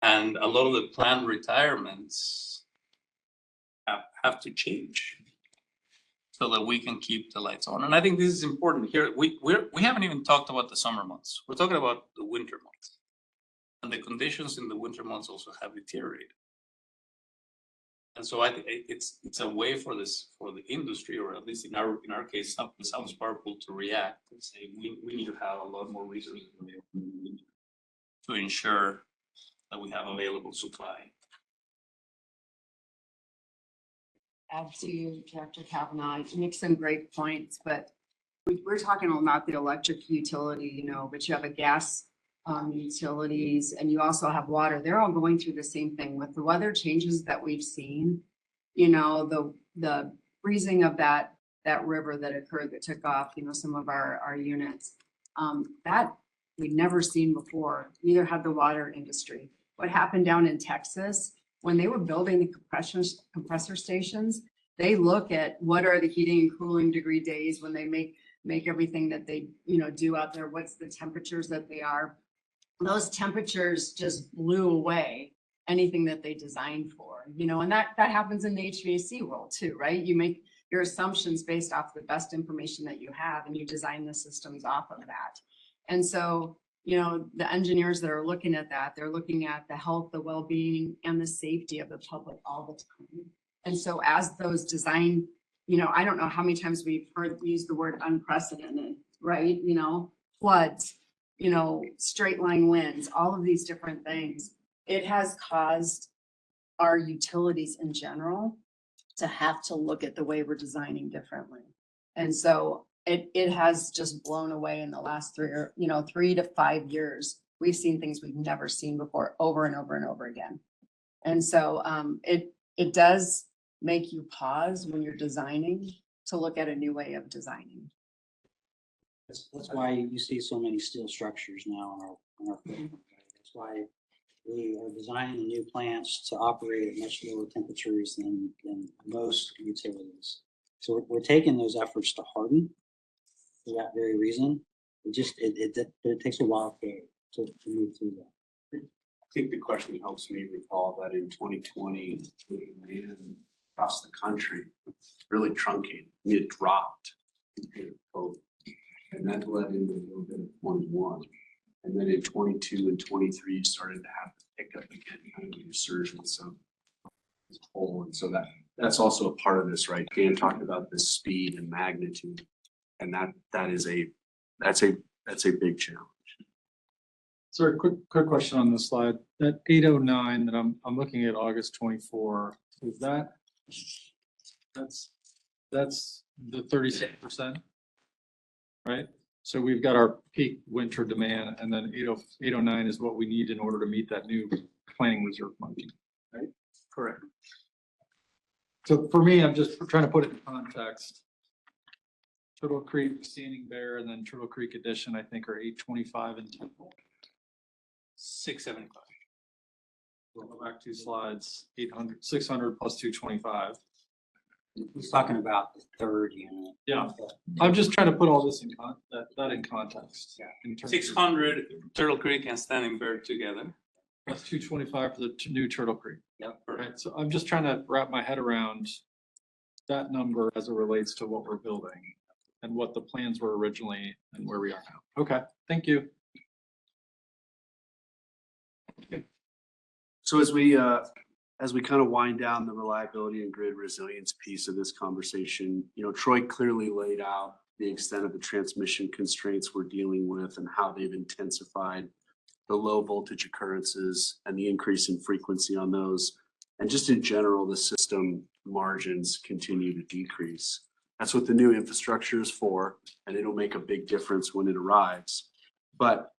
and a lot of the planned retirements have to change so that we can keep the lights on. And I think this is important here. We haven't even talked about the summer months. We're talking about the winter months, and the conditions in the winter months also have deteriorated. And so I think it's a way for the industry, or at least in our case, the Southwest Power Pool to react and say, we need to have a lot more resources available to ensure that we have available supply. Add to you, Director Kavanaugh, you make some great points, but we're talking about the electric utility, you know, but you have a gas utilities, and you also have water. They're all going through the same thing with the weather changes that we've seen. You know, the freezing of that river that occurred that took off, you know, some of our units. That we'd never seen before. Neither had the water industry. What happened down in Texas when they were building the compressor stations? They look at what are the heating and cooling degree days when they make everything that they, you know, do out there. What's the temperatures that they are? Those temperatures just blew away anything that they designed for, you know, and that happens in the HVAC world too, right? You make your assumptions based off the best information that you have, and you design the systems off of that. And so, you know, the engineers that are looking at that, they're looking at the health, the well-being, and the safety of the public all the time. And so as those design, you know, I don't know how many times we've heard use the word unprecedented, right? You know, floods, you know, straight line winds, all of these different things. It has caused our utilities in general to have to look at the way we're designing differently. And so it has just blown away in the last 3 to 5 years. We've seen things we've never seen before over and over and over again. And so it does make you pause when you're designing to look at a new way of designing. That's why you see so many steel structures now in our footprint, right? That's why we are designing new plants to operate at much lower temperatures than most utilities. So we're taking those efforts to harden for that very reason. It takes a while to move through that. I think the question helps me recall that in 2020, the demand across the country really truncated. It dropped compared to COVID. And that led into a little bit of 21. And then in 22 and 23 started to have to pick up again, kind of a resurgence of this whole. And so that's also a part of this, right? Dan talked about the speed and magnitude, and that's a big challenge. Sorry, quick question on this slide. That 809 that I'm looking at August 24, is that's the 36%, right? So we've got our peak winter demand, and then 809 is what we need in order to meet that new planning reserve money, right? Correct. So for me, I'm just trying to put it in context. Turtle Creek, Standing Bear, and then Turtle Creek Edition, I think, are 825 and Temple. 675. We'll go back 2 slides, 600 plus 225. He's talking about the third unit. Yeah, I'm just trying to put all this in that in context. Yeah. In terms of 600 Turtle Creek and Standing Bear together. That's 225 for the new Turtle Creek. Yep. Right, so I'm just trying to wrap my head around that number as it relates to what we're building and what the plans were originally and where we are now. Okay, thank you. So as we kind of wind down the reliability and grid resilience piece of this conversation, you know, Troy clearly laid out the extent of the transmission constraints we're dealing with and how they've intensified the low voltage occurrences and the increase in frequency on those. And just in general, the system margins continue to decrease. That's what the new infrastructure is for, and it'll make a big difference when it arrives. But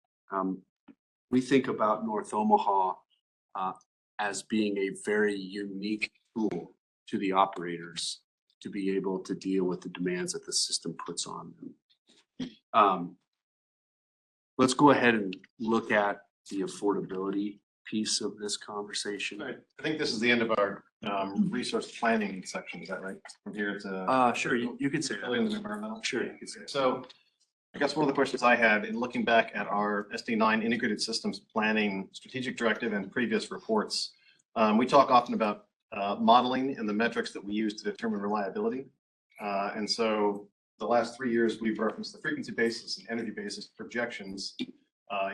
we think about North Omaha as being a very unique tool to the operators to be able to deal with the demands that the system puts on them. Let's go ahead and look at the affordability piece of this conversation. Right. I think this is the end of our resource planning section. Is that right? From here to Sure, you can say building that. and environmental. Sure, you can say that. So I guess one of the questions I had in looking back at our SD9 integrated systems planning strategic directive and previous reports, we talk often about modeling and the metrics that we use to determine reliability. And so the last 3 years, we've referenced the frequency basis and energy basis projections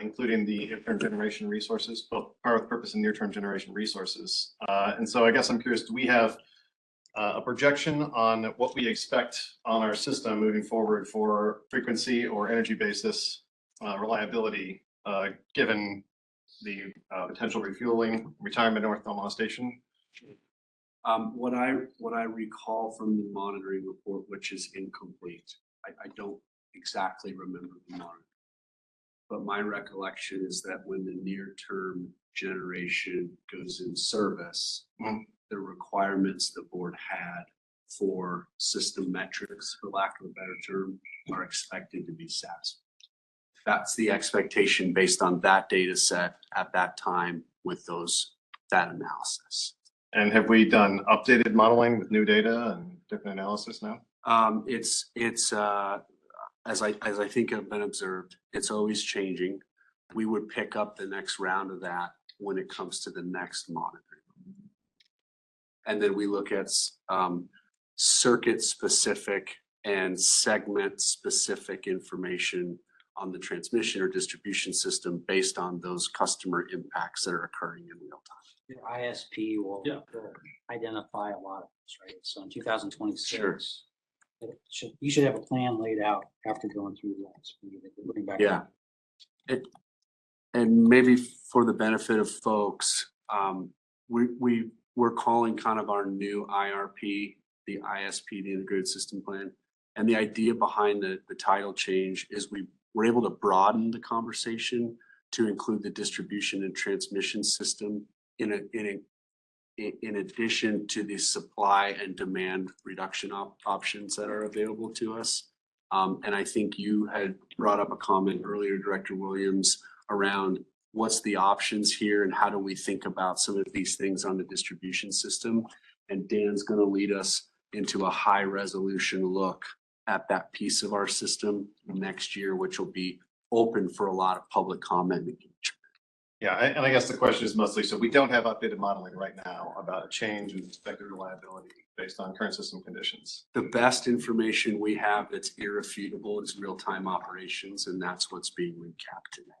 including the near-term generation resources, both power with purpose and near-term generation resources. And so I guess I'm curious, do we have a projection on what we expect on our system moving forward for frequency or energy basis reliability, given the potential refueling, retirement North Omaha Station? What I recall from the monitoring report, which is incomplete, I don't exactly remember the monitor. But my recollection is that when the near-term generation goes in service, the requirements the board had for system metrics, for lack of a better term, are expected to be satisfied. That's the expectation based on that data set at that time with that analysis. And have we done updated modeling with new data and different analysis now? It's as I think have been observed, it's always changing. We would pick up the next round of that when it comes to the next monitoring. And then we look at circuit specific and segment specific information on the transmission or distribution system based on those customer impacts that are occurring in real time. Your ISP will identify a lot of this, right? So in 2026. Sure. You should have a plan laid out after going through the ISP that we're bring back. Yeah. And maybe for the benefit of folks, we're calling kind of our new IRP, the ISP, the Integrated System Plan. And the idea behind the title change is we're able to broaden the conversation to include the distribution and transmission system in addition to the supply and demand reduction options that are available to us. And I think you had brought up a comment earlier, Director Williams, around what's the options here and how do we think about some of these things on the distribution system. And Dan's going to lead us into a high resolution look at that piece of our system next year, which will be open for a lot of public comment. Yeah, and I guess the question is mostly, so we don't have updated modeling right now about a change in expected reliability based on current system conditions. The best information we have that's irrefutable is real-time operations, and that's what's being recapped today.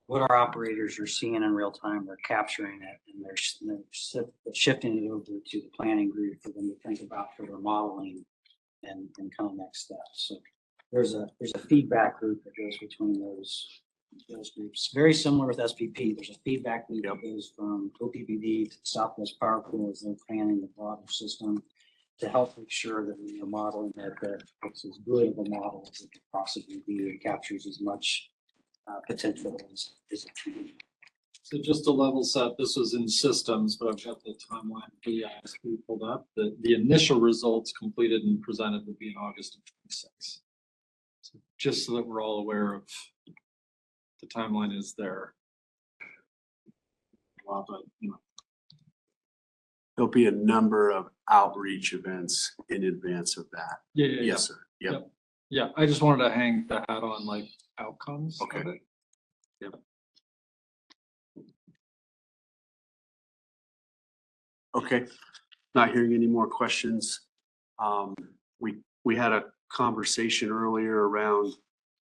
What our operators are seeing in real time, they're capturing it and they're shifting it over to the planning group for them to think about for their modeling and kind of next steps. So there's a feedback group that goes between those groups. Very similar with SPP. There's a feedback loop that goes from OPPD to Southwest Power Pool as they're planning the broader system to help make sure that we are modeling that it's as good of a model as it could possibly be and captures as much potential as it can be. So just to level set, this was in systems, but I've got the timeline for the ISP pulled up. The initial results completed and presented will be in August of 26. So just so that we're all aware of the timeline is there. But, There'll be a number of outreach events in advance of that. Yeah. Yes, sir. Yep. Yeah, I just wanted to hang the hat on like outcomes. Okay. Of it. Yep. Okay, not hearing any more questions. We had a conversation earlier around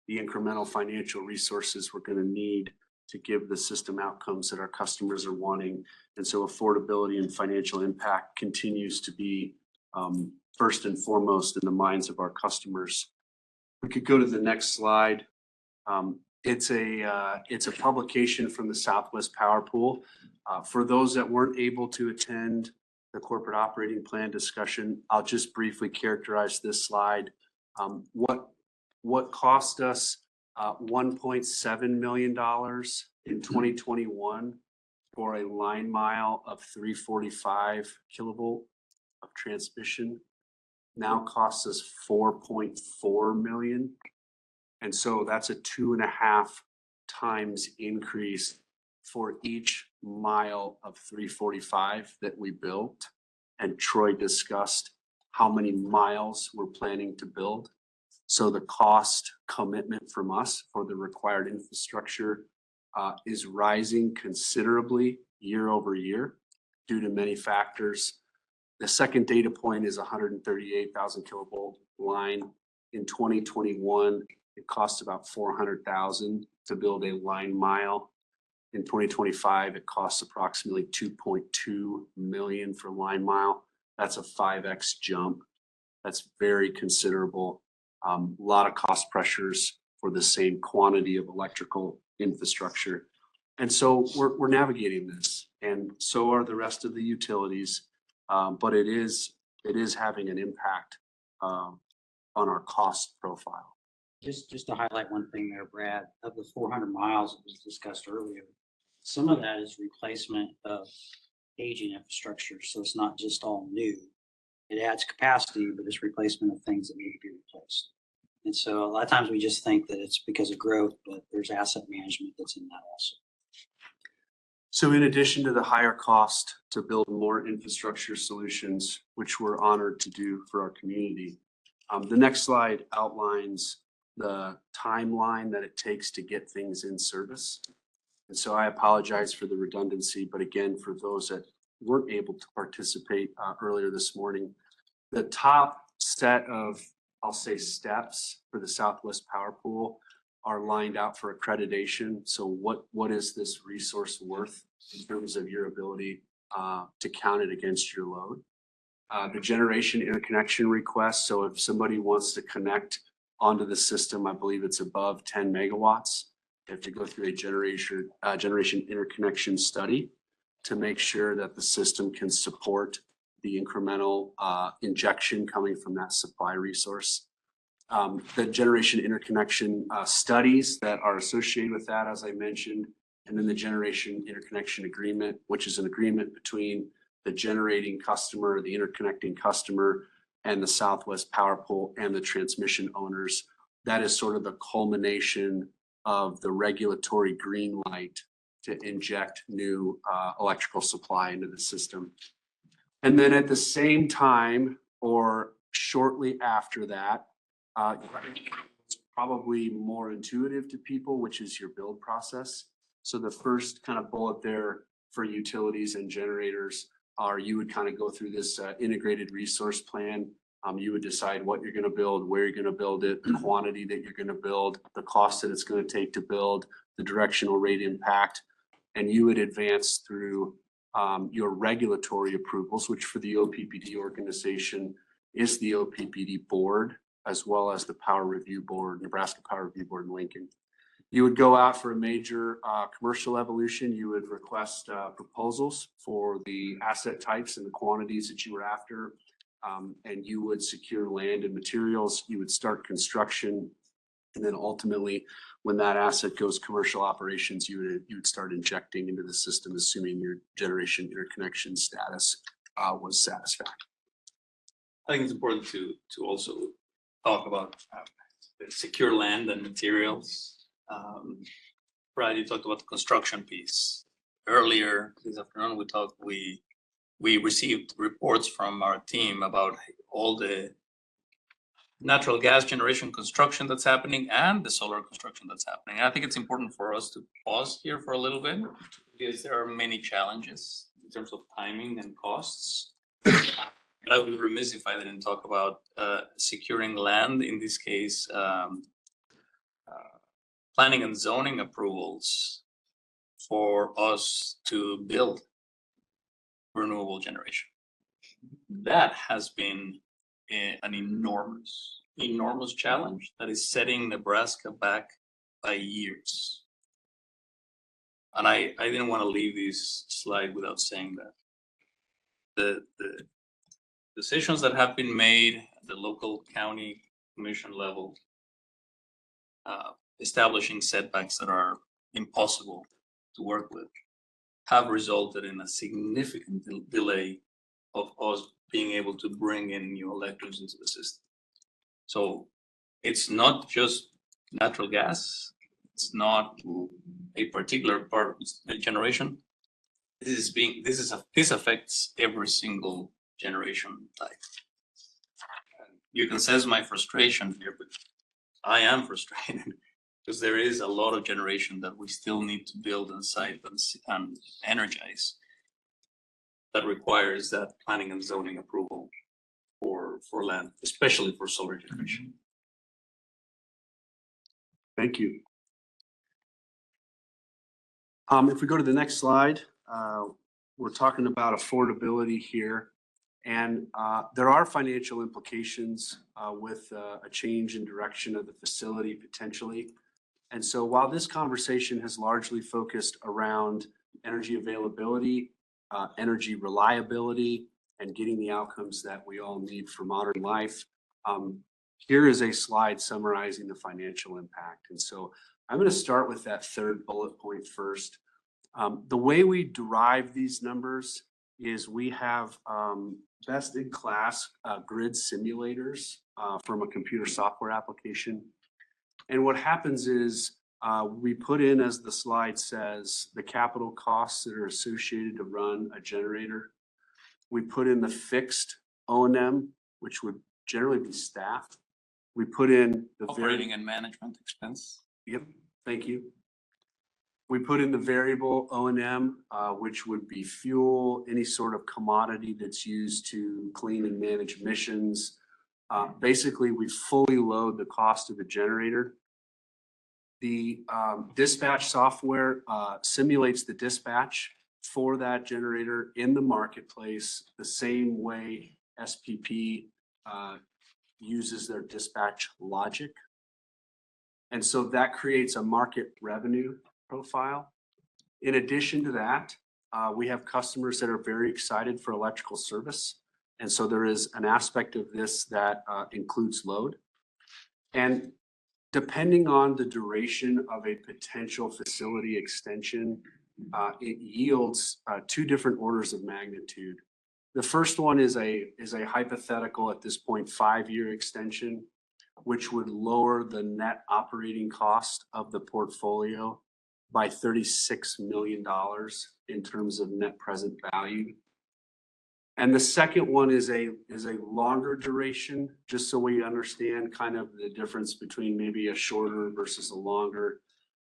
the incremental financial resources we're going to need to give the system outcomes that our customers are wanting. And so affordability and financial impact continues to be first and foremost in the minds of our customers. We could go to the next slide. It's a publication from the Southwest Power Pool. For those that weren't able to attend the corporate operating plan discussion, I'll just briefly characterize this slide. What cost us $1.7 million in 2021 for a line mile of 345 kilovolt of transmission now costs us $4.4 million. And so that's a 2.5 times increase for each mile of 345 that we built. And Troy discussed how many miles we're planning to build. So the cost commitment from us for the required infrastructure is rising considerably year over year due to many factors. The second data point is 138,000 kilovolt line in 2021. it costs about 400,000 to build a line mile. In 2025, it costs approximately 2.2 million for line mile. That's a 5x jump. That's very considerable. A lot of cost pressures for the same quantity of electrical infrastructure. And so we're navigating this, and so are the rest of the utilities. But it is having an impact on our cost profile. Just to highlight one thing there, Brad, of the 400 miles that was discussed earlier, some of that is replacement of aging infrastructure. So it's not just all new. It adds capacity, but it's replacement of things that need to be replaced. And so a lot of times we just think that it's because of growth, but there's asset management that's in that also. So in addition to the higher cost to build more infrastructure solutions, which we're honored to do for our community, the next slide outlines the timeline that it takes to get things in service. And so I apologize for the redundancy, but again, for those that weren't able to participate earlier this morning, the top set of, I'll say, steps for the Southwest Power Pool are lined out for accreditation. So what is this resource worth in terms of your ability to count it against your load? The generation interconnection request. So if somebody wants to connect onto the system, I believe it's above 10 megawatts. They have to go through a generation interconnection study to make sure that the system can support the incremental injection coming from that supply resource. The generation interconnection studies that are associated with that, as I mentioned, and then the generation interconnection agreement, which is an agreement between the generating customer, the interconnecting customer, and the Southwest Power Pool and the transmission owners. That is sort of the culmination of the regulatory green light to inject new electrical supply into the system. And then at the same time, or shortly after that, it's probably more intuitive to people, which is your build process. So the first kind of bullet there for utilities and generators are you would kind of go through this integrated resource plan. You would decide what you're going to build, where you're going to build it, the quantity that you're going to build, the cost that it's going to take to build, the directional rate impact, and you would advance through your regulatory approvals, which for the OPPD organization is the OPPD board, as well as the Power Review Board, Nebraska Power Review Board in Lincoln. You would go out for a major commercial evolution. You would request proposals for the asset types and the quantities that you were after. And you would secure land and materials. You would start construction. And then ultimately, when that asset goes commercial operations, you would start injecting into the system, assuming your generation interconnection status was satisfactory. I think it's important to also talk about secure land and materials. Brad, you talked about the construction piece. Earlier this afternoon, we received reports from our team about all the natural gas generation construction that's happening and the solar construction that's happening. And I think it's important for us to pause here for a little bit because there are many challenges in terms of timing and costs. But I would be remiss if I didn't talk about securing land, in this case, planning and zoning approvals for us to build renewable generation. That has been an enormous challenge that is setting Nebraska back by years. And I didn't want to leave this slide without saying that. The decisions that have been made at the local county commission level, establishing setbacks that are impossible to work with, have resulted in a significant delay of us being able to bring in new electrons into the system. So it's not just natural gas. It's not a particular part of the generation. This affects every single generation type. You can sense my frustration here, but I am frustrated because there is a lot of generation that we still need to build and site and energize that requires that planning and zoning approval for land, especially for solar generation. Thank you. If we go to the next slide, we're talking about affordability here. And there are financial implications with a change in direction of the facility potentially. And so while this conversation has largely focused around energy availability, energy reliability, and getting the outcomes that we all need for modern life, here is a slide summarizing the financial impact. And so I'm going to start with that third bullet point first. The way we derive these numbers is we have best in class grid simulators from a computer software application. And what happens is we put in, as the slide says, the capital costs that are associated to run a generator. We put in the fixed O&M, which would generally be staff. We put in the Operating and management expense. Yep, thank you. We put in the variable O&M, which would be fuel, any sort of commodity that's used to clean and manage emissions. Basically, we fully load the cost of the generator. The dispatch software simulates the dispatch for that generator in the marketplace the same way SPP uses their dispatch logic. And so that creates a market revenue profile. In addition to that, we have customers that are very excited for electrical service. And so there is an aspect of this that includes load. And depending on the duration of a potential facility extension, it yields two different orders of magnitude. The first one is a hypothetical, at this point, 5-year extension, which would lower the net operating cost of the portfolio by $36 million in terms of net present value. And the second one is a longer duration, just so we understand kind of the difference between maybe a shorter versus a longer.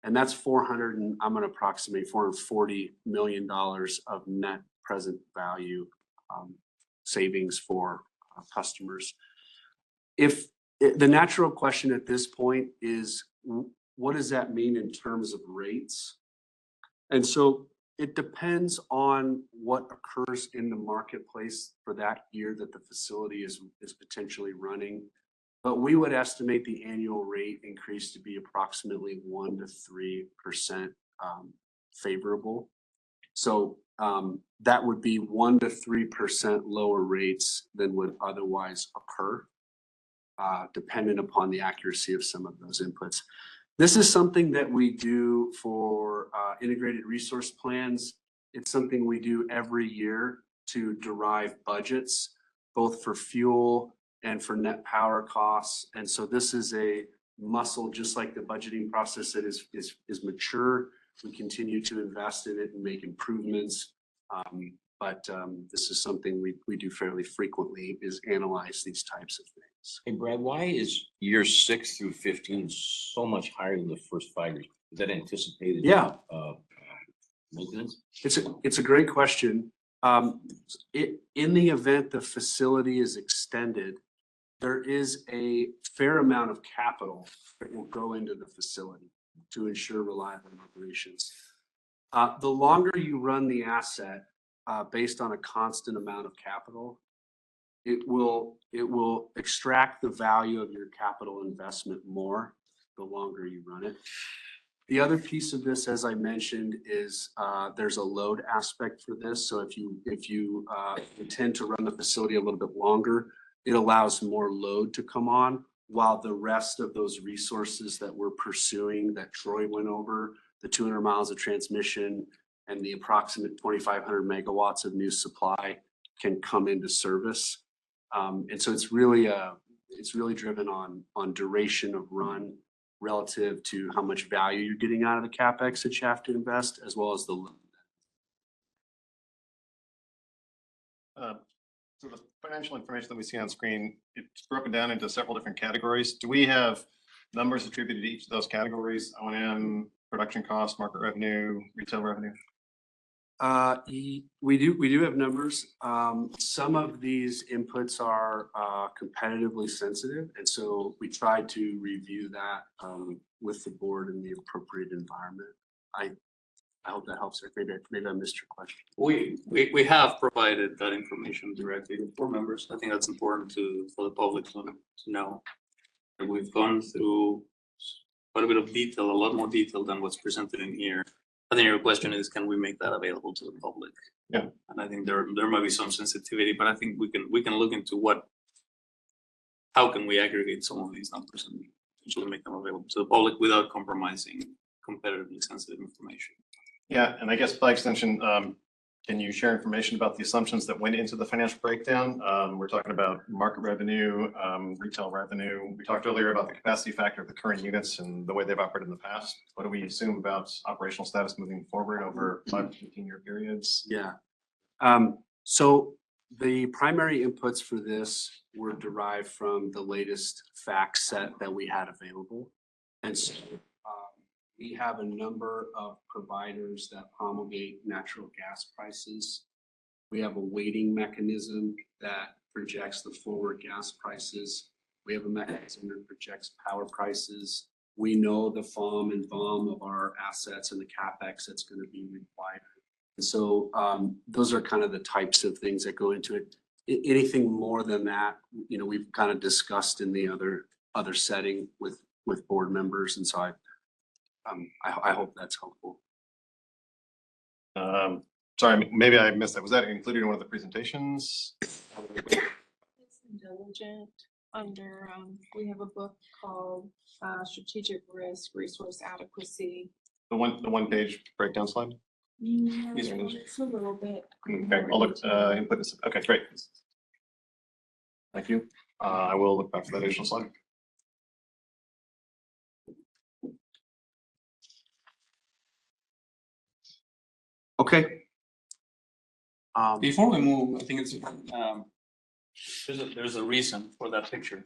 And that's I'm going to approximate $440 million of net present value savings for customers. If the natural question at this point is, what does that mean in terms of rates? And so it depends on what occurs in the marketplace for that year that the facility is potentially running. But we would estimate the annual rate increase to be approximately 1 to 3% favorable. So that would be 1 to 3% lower rates than would otherwise occur, dependent upon the accuracy of some of those inputs. This is something that we do for integrated resource plans. It's something we do every year to derive budgets, both for fuel and for net power costs. And so this is a muscle, just like the budgeting process that is mature. We continue to invest in it and make improvements. But this is something we do fairly frequently, is analyze these types of things. Hey, Brad, why is year 6 through 15 so much higher than the first 5 years? Is that anticipated? Yeah. Maintenance? It's a great question. In the event the facility is extended, there is a fair amount of capital that will go into the facility to ensure reliable operations. The longer you run the asset based on a constant amount of capital, it will extract the value of your capital investment more the longer you run it. The other piece of this, as I mentioned, is there's a load aspect for this. So if you intend to run the facility a little bit longer, it allows more load to come on, while the rest of those resources that we're pursuing, that Troy went over, the 200 miles of transmission and the approximate 2,500 megawatts of new supply, can come into service. And so it's really driven on duration of run relative to how much value you're getting out of the CapEx that you have to invest, as well as the load. So the financial information that we see on screen, it's broken down into several different categories. Do we have numbers attributed to each of those categories? O&M, production cost, market revenue, retail revenue? We do have numbers. Some of these inputs are competitively sensitive, and so we try to review that with the board in the appropriate environment. I hope that helps. Maybe I missed your question. We have provided that information directly to board members. I think that's important for the public to know. And we've gone through quite a bit of detail, a lot more detail than what's presented in here. I think your question is, can we make that available to the public? Yeah. And I think there might be some sensitivity, but I think we can look into how can we aggregate some of these numbers and potentially make them available to the public without compromising competitively sensitive information. Yeah, and I guess by extension, can you share information about the assumptions that went into the financial breakdown? We're talking about market revenue, retail revenue. We talked earlier about the capacity factor of the current units and the way they've operated in the past. What do we assume about operational status moving forward over 5 to 15-year periods? Yeah. So the primary inputs for this were derived from the latest fact set that we had available. And so we have a number of providers that promulgate natural gas prices. We have a weighting mechanism that projects the forward gas prices. We have a mechanism that projects power prices. We know the FOM and VOM of our assets and the CapEx that's going to be required. And so those are kind of the types of things that go into it. Anything more than that, we've kind of discussed in the other setting with board members. And so I hope that's helpful. Sorry, maybe I missed that. Was that included in one of the presentations? It's diligent under, we have a book called Strategic Risk, Resource Adequacy. The one page breakdown slide? No, it's a little bit. Okay, I'll look, input this. Okay, great. Thank you. I will look back for that additional slide. Okay. Before we move, I think it's there's a reason for that picture.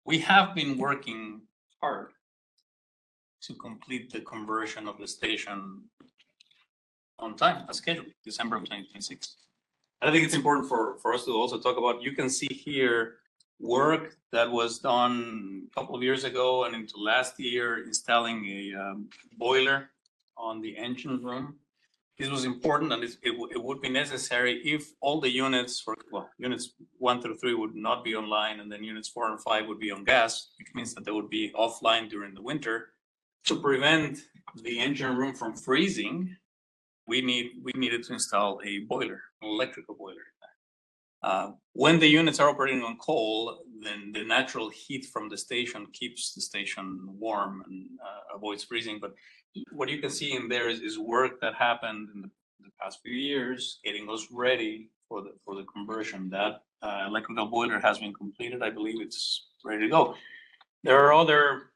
We have been working hard to complete the conversion of the station on time, as scheduled, December of 2026. I think it's important for us to also talk about, you can see here work that was done a couple of years ago and into last year, installing a boiler on the engine room. This was important, and it would be necessary if all the units, units 1 through 3 would not be online, and then units 4 and 5 would be on gas, which means that they would be offline during the winter. To prevent the engine room from freezing, we needed to install a boiler, an electrical boiler. When the units are operating on coal, then the natural heat from the station keeps the station warm and avoids freezing. But what you can see in there is work that happened in the past few years, getting us ready for the conversion. That electrical boiler has been completed. I believe it's ready to go. There are other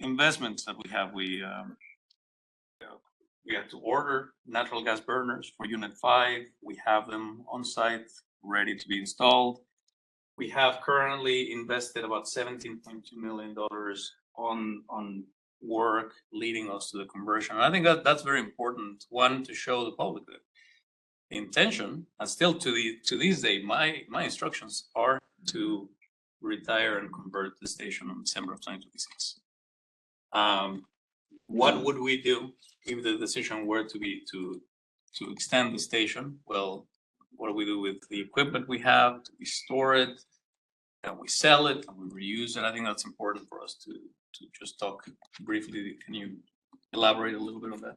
investments that we have. We had to order natural gas burners for Unit 5. We have them on site, ready to be installed. We have currently invested about $17.2 million on work leading us to the conversion. And I think that's very important. One, to show the public that the intention, and still to this day, my instructions are to retire and convert the station on December of 2026. What would we do if the decision were to be to extend the station? Well, what do we do with the equipment we have? Do we store it? Can we sell it? Can we reuse it? I think that's important for us to just talk briefly. Can you elaborate a little bit on that?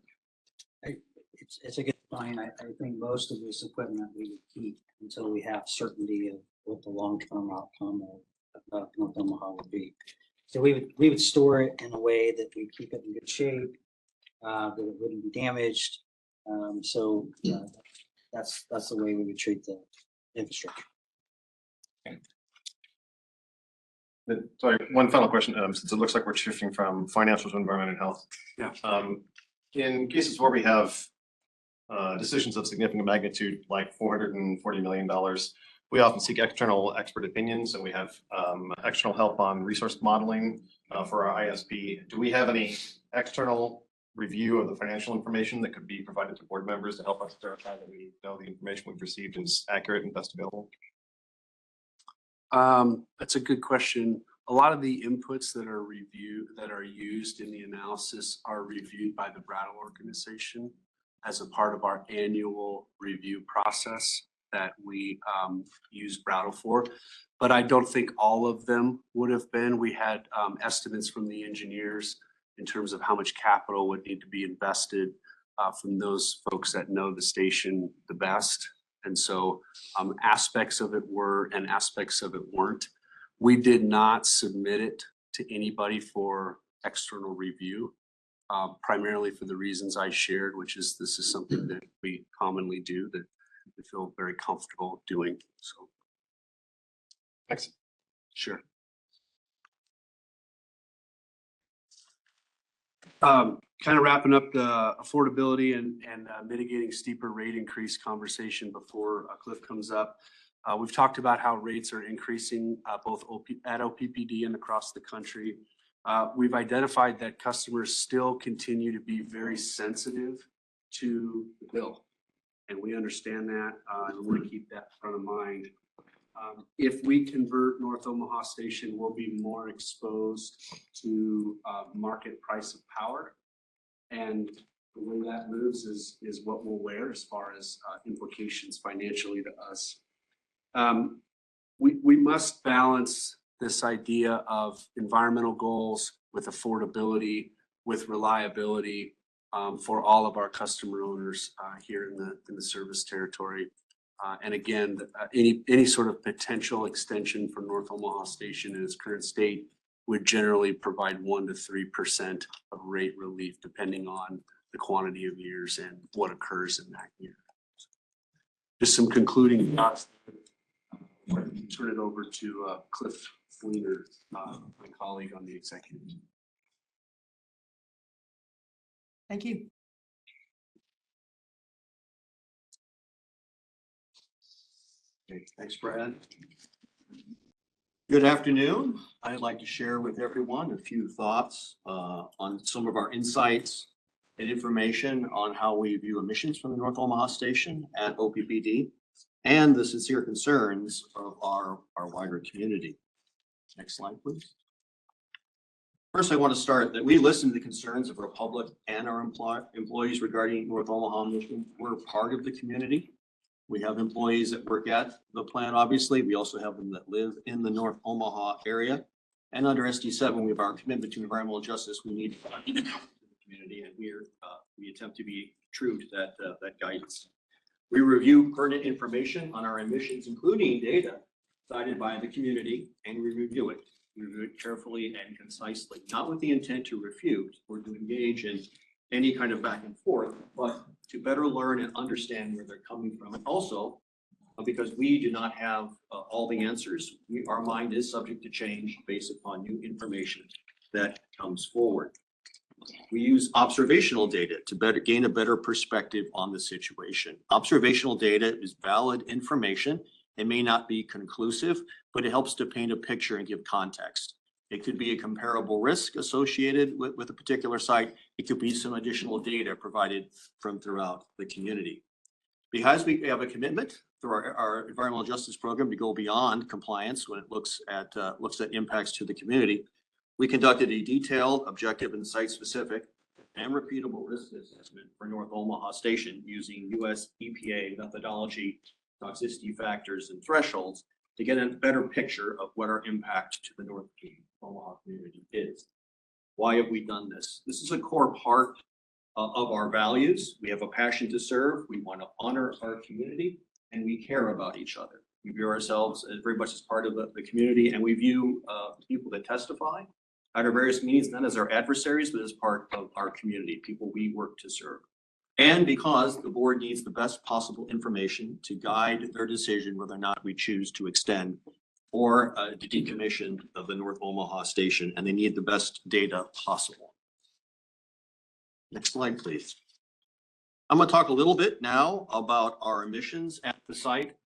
It's a good point. I think most of this equipment we would keep until we have certainty of what the long-term outcome of North Omaha would be. So we would store it in a way that we keep it in good shape, that it wouldn't be damaged. So that's the way we would treat the infrastructure. Okay. Sorry, one final question, since it looks like we're shifting from financial to environment and health. Yeah. In cases where we have decisions of significant magnitude, like $440 million, we often seek external expert opinions, and we have external help on resource modeling for our ISP. Do we have any external review of the financial information that could be provided to board members to help us verify that we know the information we've received is accurate and best available? That's a good question. A lot of the inputs that are used in the analysis are reviewed by the Brattle organization as a part of our annual review process that we use Brattle for. But I don't think all of them would have been. We had estimates from the engineers in terms of how much capital would need to be invested from those folks that know the station the best. And so aspects of it were and aspects of it weren't. We did not submit it to anybody for external review, primarily for the reasons I shared, which is this is something that we commonly do that we feel very comfortable doing. So. Excellent. Sure. Kind of wrapping up the affordability and mitigating steeper rate increase conversation before Cliff comes up. We've talked about how rates are increasing both at OPPD and across the country. We've identified that customers still continue to be very sensitive to the bill. And we understand that and we want to keep that front of mind. If we convert North Omaha Station, we'll be more exposed to market price of power. And the way that moves is what we'll wear as far as implications financially to us. We must balance this idea of environmental goals with affordability, with reliability for all of our customer owners here in the service territory. And again, any sort of potential extension for North Omaha Station in its current state would generally provide 1% to 3% of rate relief, depending on the quantity of years and what occurs in that year. Just some concluding thoughts. Turn it over to Cliff Fleener, my colleague on the executive. Thank you. Okay, thanks, Brad. Good afternoon. I'd like to share with everyone a few thoughts on some of our insights and information on how we view emissions from the North Omaha Station at OPPD and the sincere concerns of our wider community. Next slide, please. First, I want to start that we listen to the concerns of our public and our employees regarding North Omaha emissions. We're part of the community. We have employees that work at the plant, obviously. We also have them that live in the North Omaha area. And under SD7, we have our commitment to environmental justice. We need to the community, and we attempt to be true to that guidance. We review pertinent information on our emissions, including data cited by the community, and we review it. We review it carefully and concisely, not with the intent to refute or to engage in any kind of back and forth, but to better learn and understand where they're coming from. And also, because we do not have all the answers, our mind is subject to change based upon new information that comes forward. We use observational data to gain a better perspective on the situation. Observational data is valid information. It may not be conclusive, but it helps to paint a picture and give context. It could be a comparable risk associated with a particular site. It could be some additional data provided from throughout the community. Because we have a commitment through our environmental justice program to go beyond compliance when it looks at impacts to the community, we conducted a detailed, objective, and site-specific and repeatable risk assessment for North Omaha Station using US EPA methodology, toxicity factors, and thresholds to get a better picture of what our impact to the North Omaha community is. Why have we done this? This is a core part of our values. We have a passion to serve. We want to honor our community, and we care about each other. We view ourselves as very much as part of the community, and we view people that testify at our various meetings not as our adversaries, but as part of our community, people we work to serve. And because the board needs the best possible information to guide their decision whether or not we choose to extend or to decommission of the North Omaha Station, and they need the best data possible. Next slide, please. I'm going to talk a little bit now about our emissions at the site.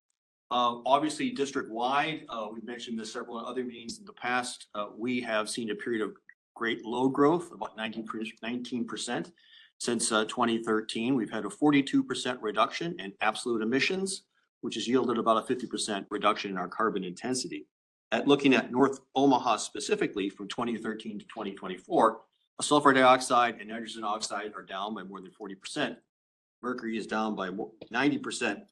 Obviously, district-wide, we've mentioned this several other meetings in the past. We have seen a period of great load growth, about 19% since 2013. We've had a 42% reduction in absolute emissions, which has yielded about a 50% reduction in our carbon intensity. At looking at North Omaha specifically from 2013 to 2024, sulfur dioxide and nitrogen oxide are down by more than 40%. Mercury is down by 90%.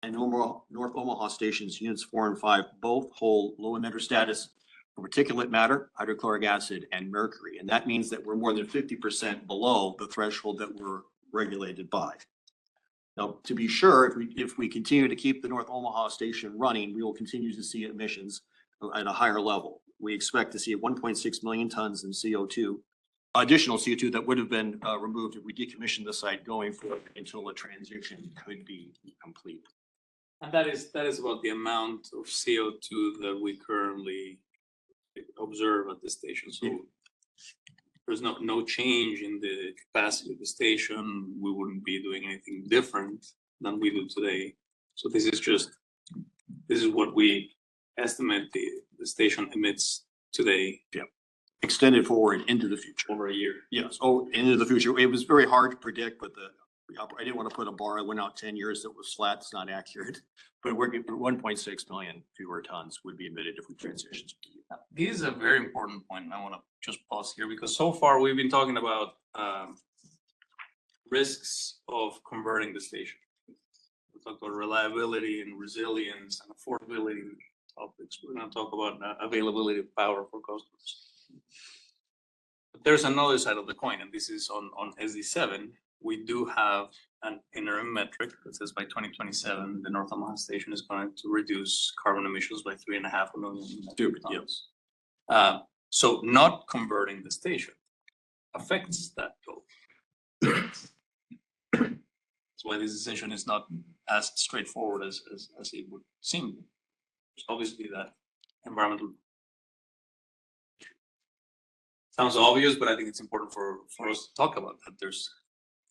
And North Omaha stations, units 4 and 5, both hold low emitter status for particulate matter, hydrochloric acid, and mercury. And that means that we're more than 50% below the threshold that we're regulated by. Now, to be sure, if we continue to keep the North Omaha station running, we will continue to see emissions at a higher level. We expect to see 1.6 million tons in CO2, additional CO2 that would have been removed if we decommissioned the site going forward until the transition could be complete. And that is about the amount of CO2 that we currently observe at the station. So there's no change in the capacity of the station. We wouldn't be doing anything different than we do today. So this is what we estimate the station emits today. Yeah. Extended forward into the future. Over a year. Yes. Oh, into the future. It was very hard to predict, but I didn't want to put a bar. I went out 10 years that was flat. It's not accurate, but we're 1.6 million fewer tons would be emitted if we transitioned. This is a very important point, and I want to just pause here because so far we've been talking about risks of converting the station. We talked about reliability and resilience and affordability topics. We're going to talk about availability of power for customers. But there's another side of the coin, and this is on SD7. We do have an interim metric that says by 2027, the North Omaha station is going to reduce carbon emissions by 3.5 million tons. So not converting the station affects that goal. That's why this decision is not as straightforward as it would seem. There's obviously that environmental. Sounds obvious, but I think it's important for us to talk about that.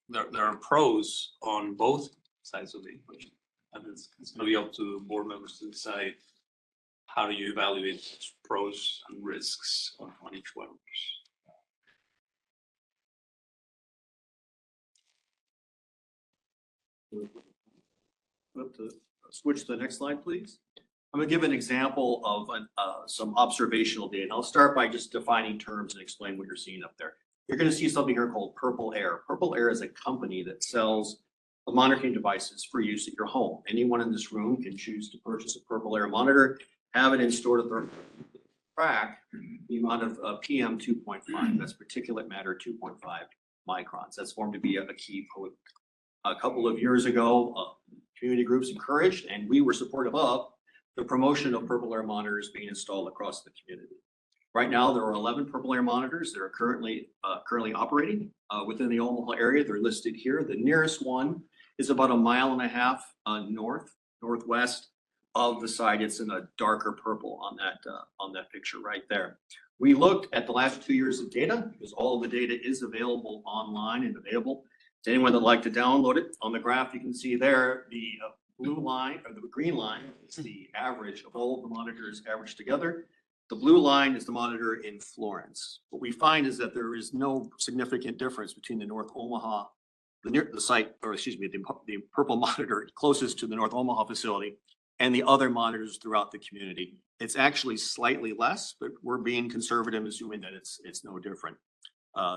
There are pros on both sides of the equation, and it's going to be up to board members to decide how do you evaluate pros and risks on each one. Switch to the next slide, please. I'm going to give an example of some observational data. I'll start by just defining terms and explain what you're seeing up there. You're going to see something here called Purple Air. Purple Air is a company that sells monitoring devices for use at your home. Anyone in this room can choose to purchase a Purple Air monitor, have it installed at their track the amount of PM 2.5. That's particulate matter 2.5 microns. That's formed to be a key pollutant. A couple of years ago, community groups encouraged, and we were supportive of, the promotion of Purple Air monitors being installed across the community. Right now, there are 11 Purple Air monitors that are currently operating within the Omaha area. They're listed here. The nearest one is about 1.5 miles northwest of the site. It's in a darker purple on that picture right there. We looked at the last 2 years of data because all of the data is available online and available to anyone that'd like to download it. On the graph, you can see there the blue line or the green line is the average of all of the monitors averaged together. The blue line is the monitor in Florence. What we find is that there is no significant difference between the North Omaha, the site, or excuse me, the purple monitor closest to the North Omaha facility and the other monitors throughout the community. It's actually slightly less, but we're being conservative, assuming that it's no different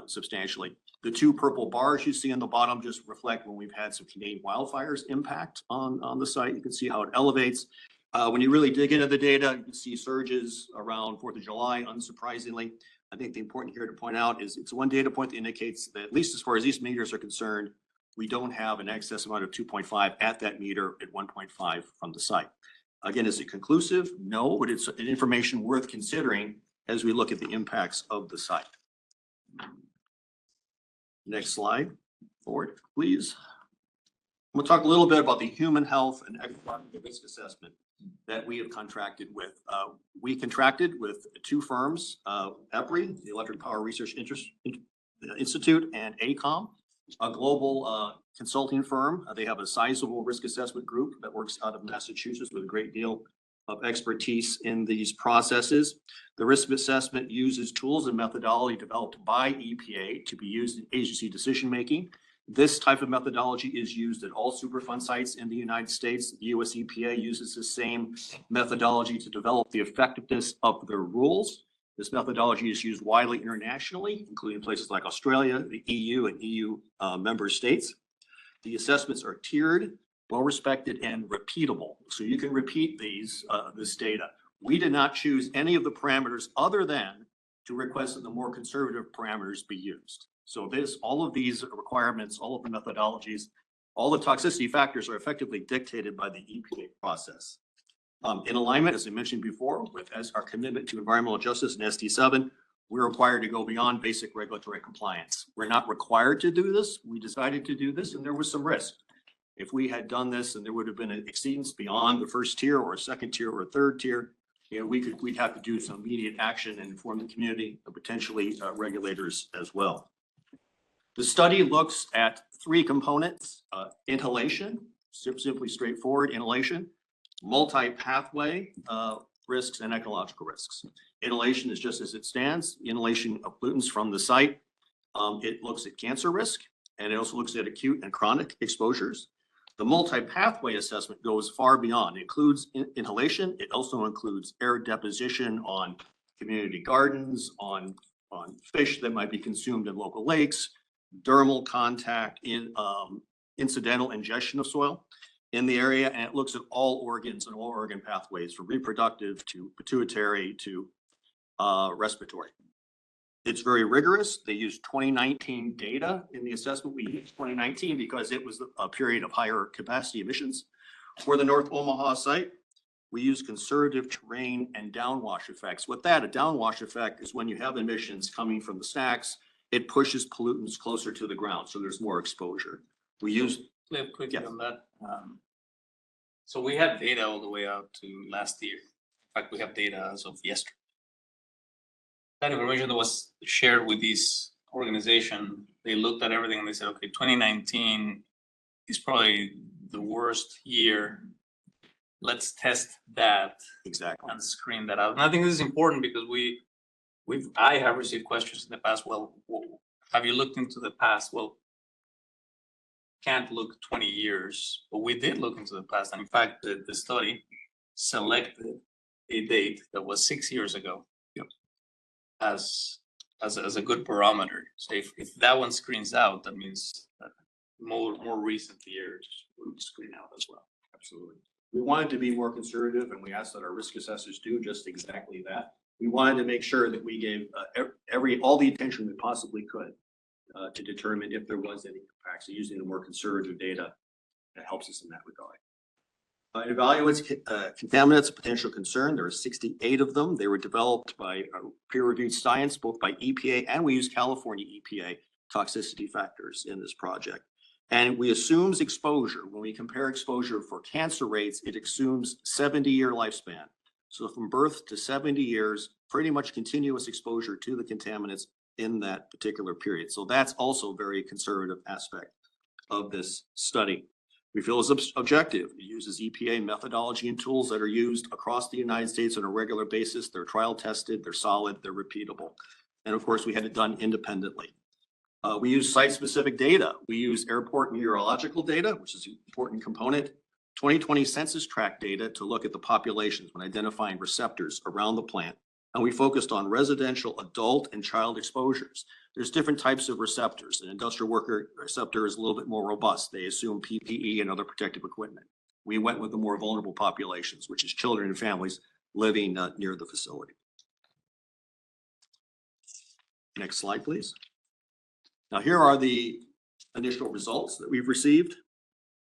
substantially. The two purple bars you see on the bottom just reflect when we've had some Canadian wildfires impact on the site. You can see how it elevates. When you really dig into the data, you can see surges around 4th of July, unsurprisingly. I think the important here to point out is it's one data point that indicates that at least as far as these meters are concerned, we don't have an excess amount of 2.5 at that meter at 1.5 from the site. Again, is it conclusive? No, but it's an information worth considering as we look at the impacts of the site. Next slide, forward, please. We'll talk a little bit about the human health and economic risk assessment that we have contracted with. We contracted with two firms, EPRI, the Electric Power Research Institute, and AECOM, a global consulting firm. They have a sizable risk assessment group that works out of Massachusetts with a great deal of expertise in these processes. The risk assessment uses tools and methodology developed by EPA to be used in agency decision-making. This type of methodology is used at all Superfund sites in the United States. The US EPA uses the same methodology to develop the effectiveness of their rules. This methodology is used widely internationally, including places like Australia, the EU, and EU member states. The assessments are tiered, well-respected, and repeatable. So you can repeat this data. We did not choose any of the parameters other than to request that the more conservative parameters be used. So all of these requirements, all of the methodologies, all the toxicity factors are effectively dictated by the EPA process. In alignment, as I mentioned before, with our commitment to environmental justice and SD7, we're required to go beyond basic regulatory compliance. We're not required to do this. We decided to do this, and there was some risk. If we had done this and there would have been an exceedance beyond the first tier or a second tier or a third tier, we'd have to do some immediate action and inform the community and potentially regulators as well. The study looks at three components: inhalation, simply straightforward inhalation, multi-pathway risks, and ecological risks. Inhalation is just as it stands, inhalation of pollutants from the site. It looks at cancer risk, and it also looks at acute and chronic exposures. The multi-pathway assessment goes far beyond. It includes inhalation. It also includes air deposition on community gardens, on fish that might be consumed in local lakes, dermal contact, incidental ingestion of soil in the area, and it looks at all organs and all organ pathways from reproductive to pituitary to respiratory. It's very rigorous. They used 2019 data in the assessment. We used 2019 because it was a period of higher capacity emissions. For the North Omaha site, we use conservative terrain and downwash effects. With that, a downwash effect is when you have emissions coming from the stacks, it pushes pollutants closer to the ground, so there's more exposure. We use Quickly on that. So we had data all the way out to last year. In fact, we have data as of yesterday. That information that was shared with this organization, they looked at everything and they said, okay, 2019 is probably the worst year. Let's test that. Exactly. And screen that out. And I think this is important because I have received questions in the past. Well, have you looked into the past? Well, can't look 20 years, but we did look into the past. And in fact, the study selected a date that was 6 years ago. Yep. As a good barometer. So if that one screens out, that means that more recent years would screen out as well. Absolutely. We wanted to be more conservative, and we asked that our risk assessors do just exactly that. We wanted to make sure that we gave all the attention we possibly could to determine if there was any impact. So using the more conservative data, that helps us in that regard. It evaluates contaminants of potential concern. There are 68 of them. They were developed by peer-reviewed science, both by EPA, and we use California EPA toxicity factors in this project. And we assumes exposure. When we compare exposure for cancer rates, it assumes 70-year lifespan. So from birth to 70 years, pretty much continuous exposure to the contaminants in that particular period. So that's also a very conservative aspect of this study. We feel is objective. It uses EPA methodology and tools that are used across the United States on a regular basis. They're trial tested, they're solid, they're repeatable. And of course, we had it done independently. We use site-specific data. We use airport meteorological data, which is an important component. 2020 census tract data to look at the populations when identifying receptors around the plant. And we focused on residential, adult, and child exposures. There's different types of receptors. An industrial worker receptor is a little bit more robust. They assume PPE and other protective equipment. We went with the more vulnerable populations, which is children and families living near the facility. Next slide, please. Now, here are the initial results that we've received.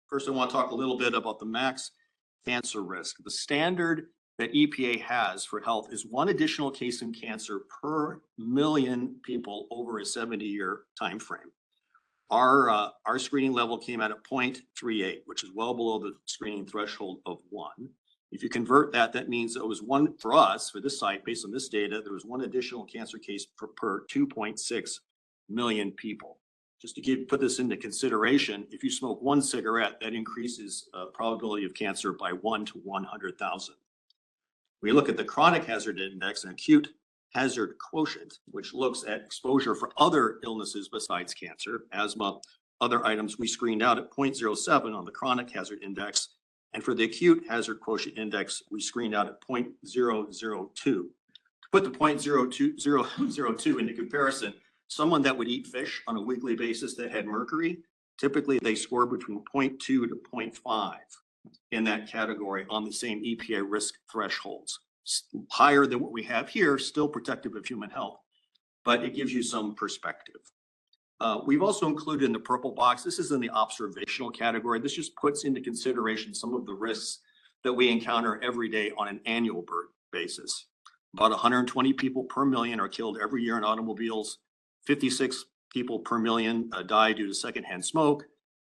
First, I want to talk a little bit about the max cancer risk. The standard that EPA has for health is one additional case in cancer per million people over a 70-year time frame. Our screening level came out at 0.38, which is well below the screening threshold of 1. If you convert that, that means it was one for us, for this site, based on this data, there was one additional cancer case per 2.6 million people. Just to put this into consideration, if you smoke one cigarette, that increases probability of cancer by 1 to 100,000. We look at the chronic hazard index and acute hazard quotient, which looks at exposure for other illnesses besides cancer, asthma, other items, we screened out at 0.07 on the chronic hazard index. And for the acute hazard quotient index, we screened out at 0.002. To put the 0.002 into comparison, someone that would eat fish on a weekly basis that had mercury, typically they score between 0.2 to 0.5 in that category on the same EPA risk thresholds. Higher than what we have here, still protective of human health, but it gives you some perspective. We've also included in the purple box, this is in the observational category. This just puts into consideration some of the risks that we encounter every day on an annual basis. About 120 people per million are killed every year in automobiles. 56 people per million die due to secondhand smoke.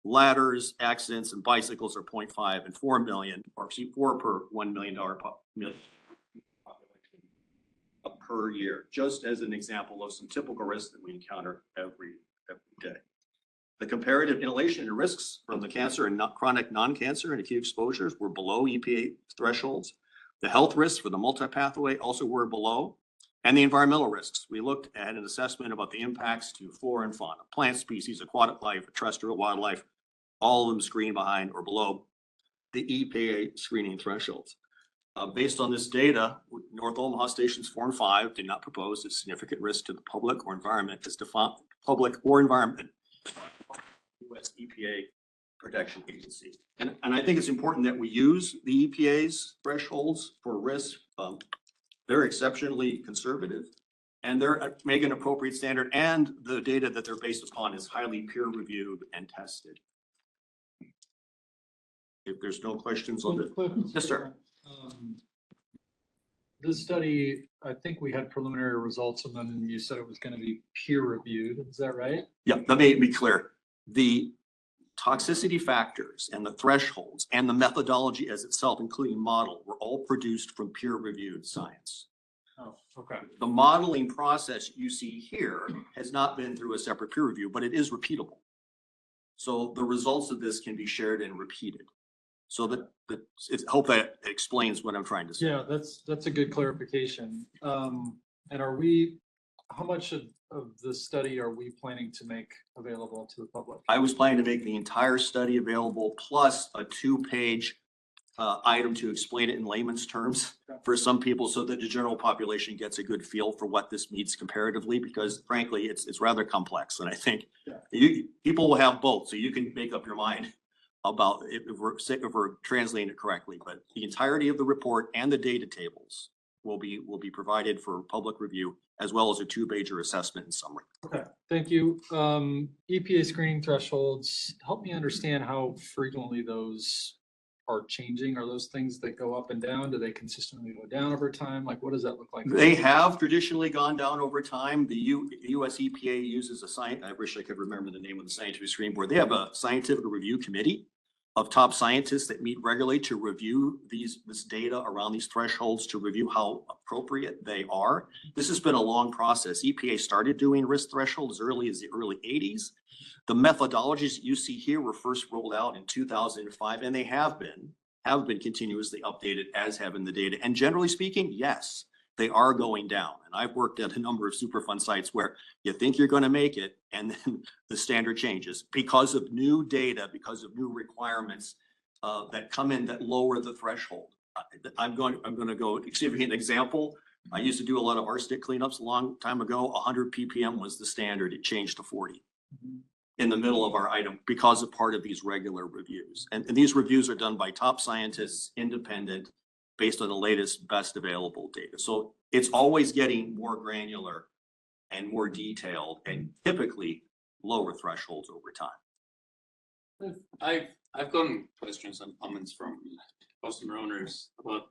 Ladders, accidents, and bicycles are 0.5 and 4 million, or 4 per $1 million per year, just as an example of some typical risks that we encounter every day. The comparative inhalation and risks from the cancer and chronic non-cancer and acute exposures were below EPA thresholds. The health risks for the multi-pathway also were below, and the environmental risks. We looked at an assessment about the impacts to flora and fauna, plant species, aquatic life, terrestrial wildlife, all of them screened behind or below the EPA screening thresholds. Based on this data, North Omaha Stations 4 and 5 did not propose a significant risk to the public or environment as defined public or environment U.S. EPA Protection Agency. And I think it's important that we use the EPA's thresholds for risk. They're exceptionally conservative and they're making an appropriate standard, and the data that they're based upon is highly peer reviewed and tested. If there's no questions on it. Yes, sir. This study, I think we had preliminary results and then you said it was going to be peer reviewed. Is that right? Yeah, let me be clear. The toxicity factors and the thresholds and the methodology as itself, including model, were all produced from peer reviewed science. Oh, okay. The modeling process you see here has not been through a separate peer review, but it is repeatable. So the results of this can be shared and repeated. So that hope that explains what I'm trying to say. Yeah, that's a good clarification. And how much of the study are we planning to make available to the public? I was planning to make the entire study available plus a 2-page item to explain it in layman's terms for some people so that the general population gets a good feel for what this means comparatively, because frankly, it's rather complex. And I think people will have both, so you can make up your mind about if we're translating it correctly. But the entirety of the report and the data tables will be provided for public review, as well as a 2-pager assessment and summary. Okay, thank you. EPA screening thresholds, help me understand how frequently those are changing. Are those things that go up and down? Do they consistently go down over time? Like, what does that look like? They have traditionally gone down over time. The US EPA uses I wish I could remember the name of the scientific screening board. They have a scientific review committee of top scientists that meet regularly to review this data around these thresholds, to review how appropriate they are. This has been a long process. EPA started doing risk thresholds as early as the early 80s. The methodologies you see here were first rolled out in 2005, and they have been continuously updated, as have been the data. And generally speaking, yes, they are going down. And I've worked at a number of Superfund sites where you think you're going to make it, and then the standard changes because of new data, because of new requirements that come in that lower the threshold. I'm going to go give you an example. I used to do a lot of arsenic cleanups a long time ago. 100 ppm was the standard. It changed to 40 in the middle of our item because of part of these regular reviews. And these reviews are done by top scientists, independent, based on the latest, best available data. So it's always getting more granular and more detailed, and typically lower thresholds over time. I've gotten questions and comments from customer owners about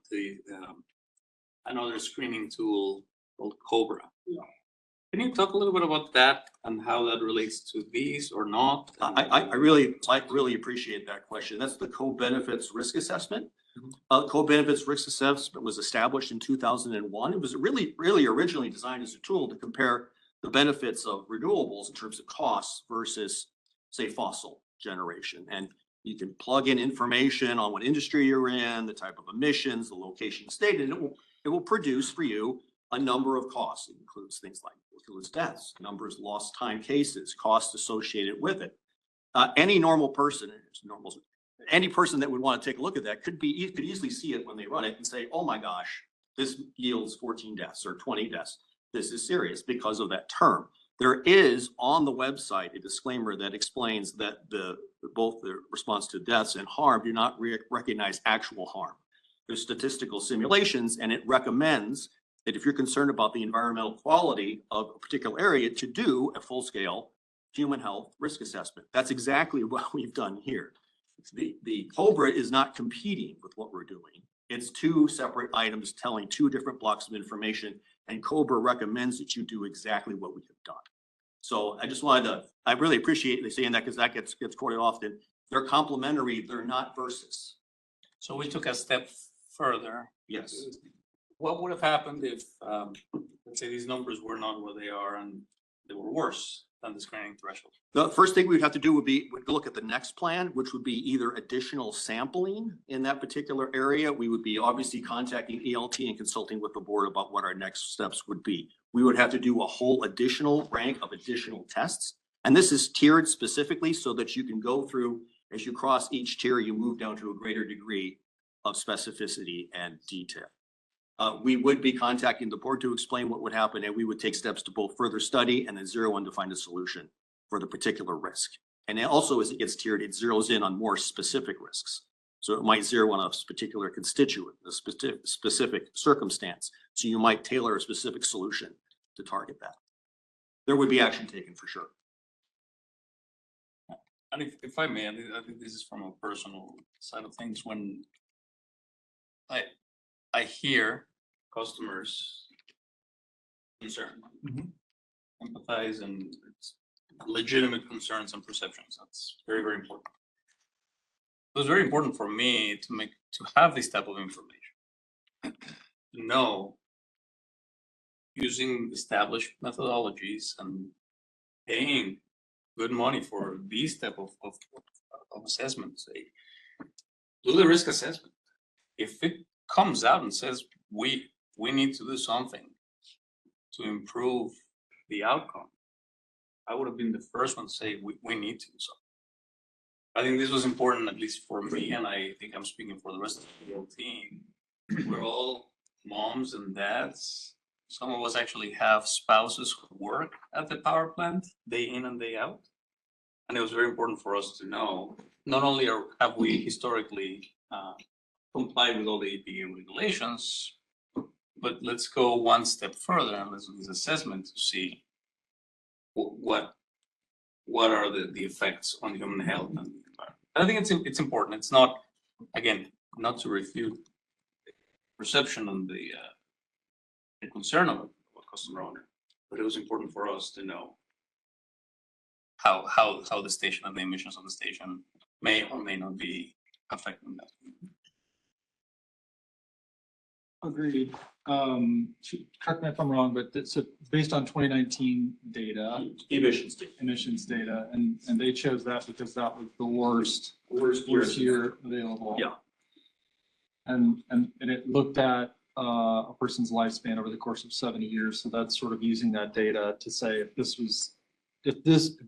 another screening tool called Cobra. Can you talk a little bit about that and how that relates to these or not? I really appreciate that question. That's the co-benefits risk assessment. Co-benefits risk assessment was established in 2001. It was really originally designed as a tool to compare the benefits of renewables in terms of costs versus, say, fossil generation. And you can plug in information on what industry you're in, the type of emissions, the location state, and it will produce for you a number of costs. It includes things like deaths, numbers lost time cases, costs associated with it. Any normal person, any person that would want to take a look at that could easily see it when they run it and say, oh my gosh, this yields 14 deaths or 20 deaths. This is serious because of that term. There is on the website a disclaimer that explains that both the response to deaths and harm do not recognize actual harm. There's statistical simulations, and it recommends that if you're concerned about the environmental quality of a particular area, to do a full-scale human health risk assessment. That's exactly what we've done here. The COBRA is not competing with what we're doing. It's two separate items telling two different blocks of information, and COBRA recommends that you do exactly what we have done. So I just wanted to, I really appreciate they saying that because that gets quoted often. They're complementary, they're not versus. So we took a step further. Yes. What would have happened if, let's say these numbers were not where they are and they were worse than the screening threshold? The first thing we'd have to do would be look at the next plan, which would be either additional sampling in that particular area. We would be obviously contacting ELT and consulting with the board about what our next steps would be. We would have to do a whole additional rank of additional tests. And this is tiered specifically so that you can go through, as you cross each tier, you move down to a greater degree of specificity and detail. We would be contacting the board to explain what would happen, and we would take steps to both further study and then zero in to find a solution for the particular risk. And it also, as it gets tiered, it zeroes in on more specific risks. So it might zero on a particular constituent, a specific circumstance. So you might tailor a specific solution to target that. There would be action taken for sure. And if I may, I think this is from a personal side of things. When I hear customers concerned, empathize, and it's legitimate concerns and perceptions. That's very, very important. It was very important for me to have this type of information, to know using established methodologies and paying good money for these type of assessments. Do the risk assessment. If it comes out and says we need to do something to improve the outcome, I would have been the first one to say we need to do something. I think this was important, at least for me, and I think I'm speaking for the rest of the whole team. We're all moms and dads. Some of us actually have spouses who work at the power plant day in and day out. And it was very important for us to know, not only have we historically complied with all the EPA regulations, but let's go one step further and let's do this assessment to see what are the effects on human health and the environment. I think it's important. It's not, again, not to refute perception and the concern of a customer owner, but it was important for us to know how the station and the emissions of the station may or may not be affecting that. Agreed. Correct me if I'm wrong, but it's based on 2019 data. Emissions data, and they chose that because that was the worst year available. Yeah. And it looked at a person's lifespan over the course of 70 years. So that's sort of using that data to say if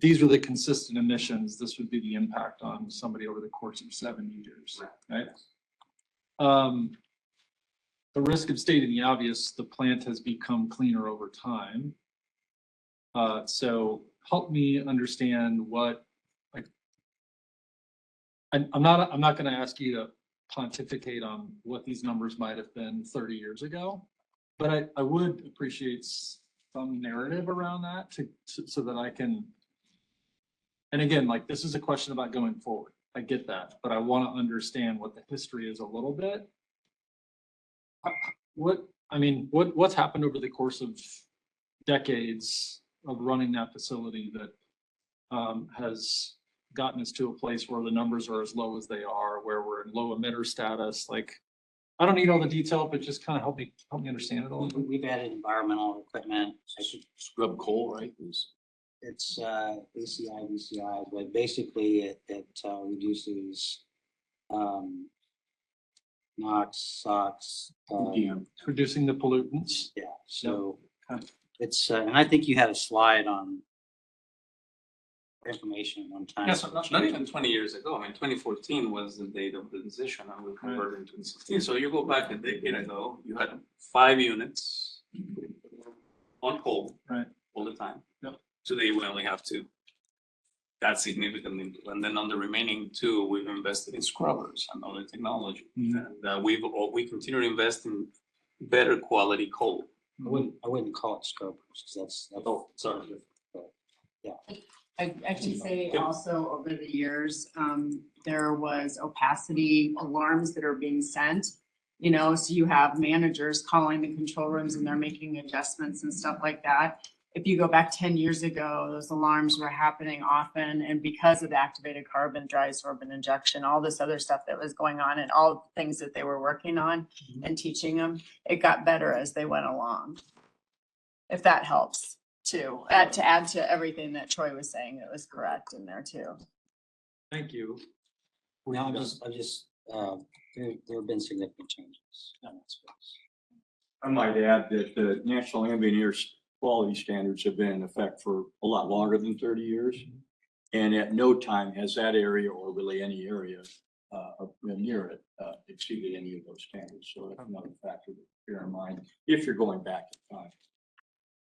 these were the consistent emissions, this would be the impact on somebody over the course of 70 years, right? The risk of stating the obvious, the plant has become cleaner over time. So help me understand what, like, I'm not going to ask you to pontificate on what these numbers might have been 30 years ago, but I would appreciate some narrative around that so that I can, and again, like, this is a question about going forward. I get that, but I want to understand what the history is a little bit. What's happened over the course of decades of running that facility that has gotten us to a place where the numbers are as low as they are, where we're in low emitter status? Like, I don't need all the detail, but just kind of help me understand it a little bit. We've added environmental equipment. Scrub coal, right? It's ACI, VCI, but basically it reduces NOx, SOx. Reducing the pollutants. Yeah, so it's, and I think you had a slide on information at one time. Yeah, so not even 20 years ago. I mean, 2014 was the date of the decision and we converted in 2016. So you go back a decade ago, you had 5 units on hold all the time. Yep. Today we only have 2. That's significantly, and then on the remaining 2, we've invested in scrubbers and other technology. And we continue to invest in better quality coal. I wouldn't call it scrubbers, because that's. Oh, sorry. Yeah. I can say also over the years, there was opacity alarms that are being sent. You know, so you have managers calling the control rooms and they're making adjustments and stuff like that. If you go back 10 years ago, those alarms were happening often, and because of the activated carbon, dry sorbent injection, all this other stuff that was going on and all the things that they were working on and teaching them, it got better as they went along. If that helps too, to add to everything that Troy was saying, it was correct in there too. Thank you. No, there have been significant changes in that space. I might add that the National Ambient Air Quality Standards have been in effect for a lot longer than 30 years. And at no time has that area, or really any area near it, exceeded any of those standards. So that's another factor to bear in mind if you're going back in time.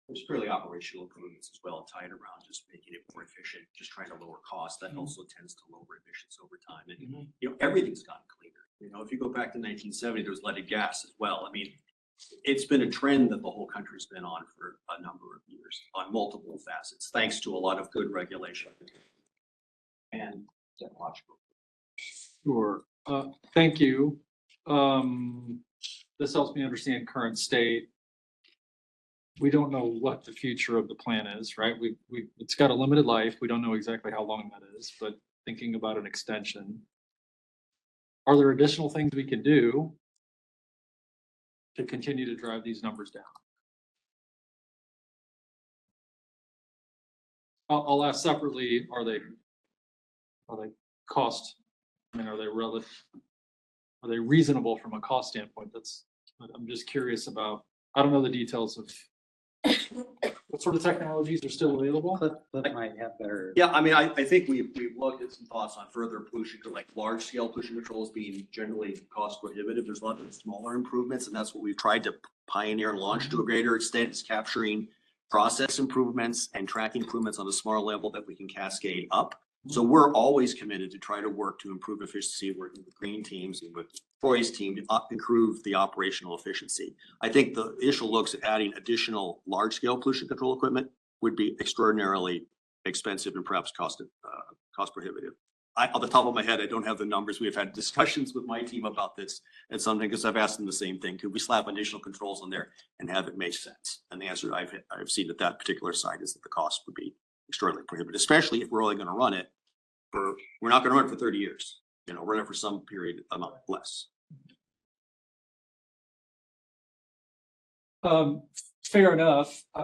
There's fairly operational improvements as well, tied around just making it more efficient, just trying to lower costs. That also tends to lower emissions over time. And, you know, everything's gotten cleaner. You know, if you go back to 1970, there was leaded gas as well. I mean, it's been a trend that the whole country's been on for a number of years on multiple facets, thanks to a lot of good regulation and technological. Sure. Thank you. This helps me understand current state. We don't know what the future of the plan is, right? It's got a limited life. We don't know exactly how long that is, but thinking about an extension. Are there additional things we can do to continue to drive these numbers down? I'll ask separately, are they cost? I mean, are they reasonable from a cost standpoint? I'm just curious about, I don't know the details of what sort of technologies are still available. Cliff might have better. Yeah, I mean, I think we've looked at some thoughts on further pollution, like large scale pollution controls being generally cost prohibitive. There's a lot of smaller improvements, and that's what we've tried to pioneer and launch to a greater extent, is capturing process improvements and tracking improvements on a smaller level that we can cascade up. So we're always committed to try to work to improve efficiency, working with green teams and with Troy's team to improve the operational efficiency. I think the initial looks at adding additional large scale pollution control equipment would be extraordinarily expensive and perhaps cost prohibitive. On the top of my head, I don't have the numbers. We've had discussions with my team about this and something, because I've asked them the same thing. Could we slap additional controls on there and have it make sense? And the answer I've seen at that particular site is that the cost would be extraordinarily prohibitive, especially if we're only going to run it we're not going to run it for 30 years. You know, run it for some period amount less. Fair enough. I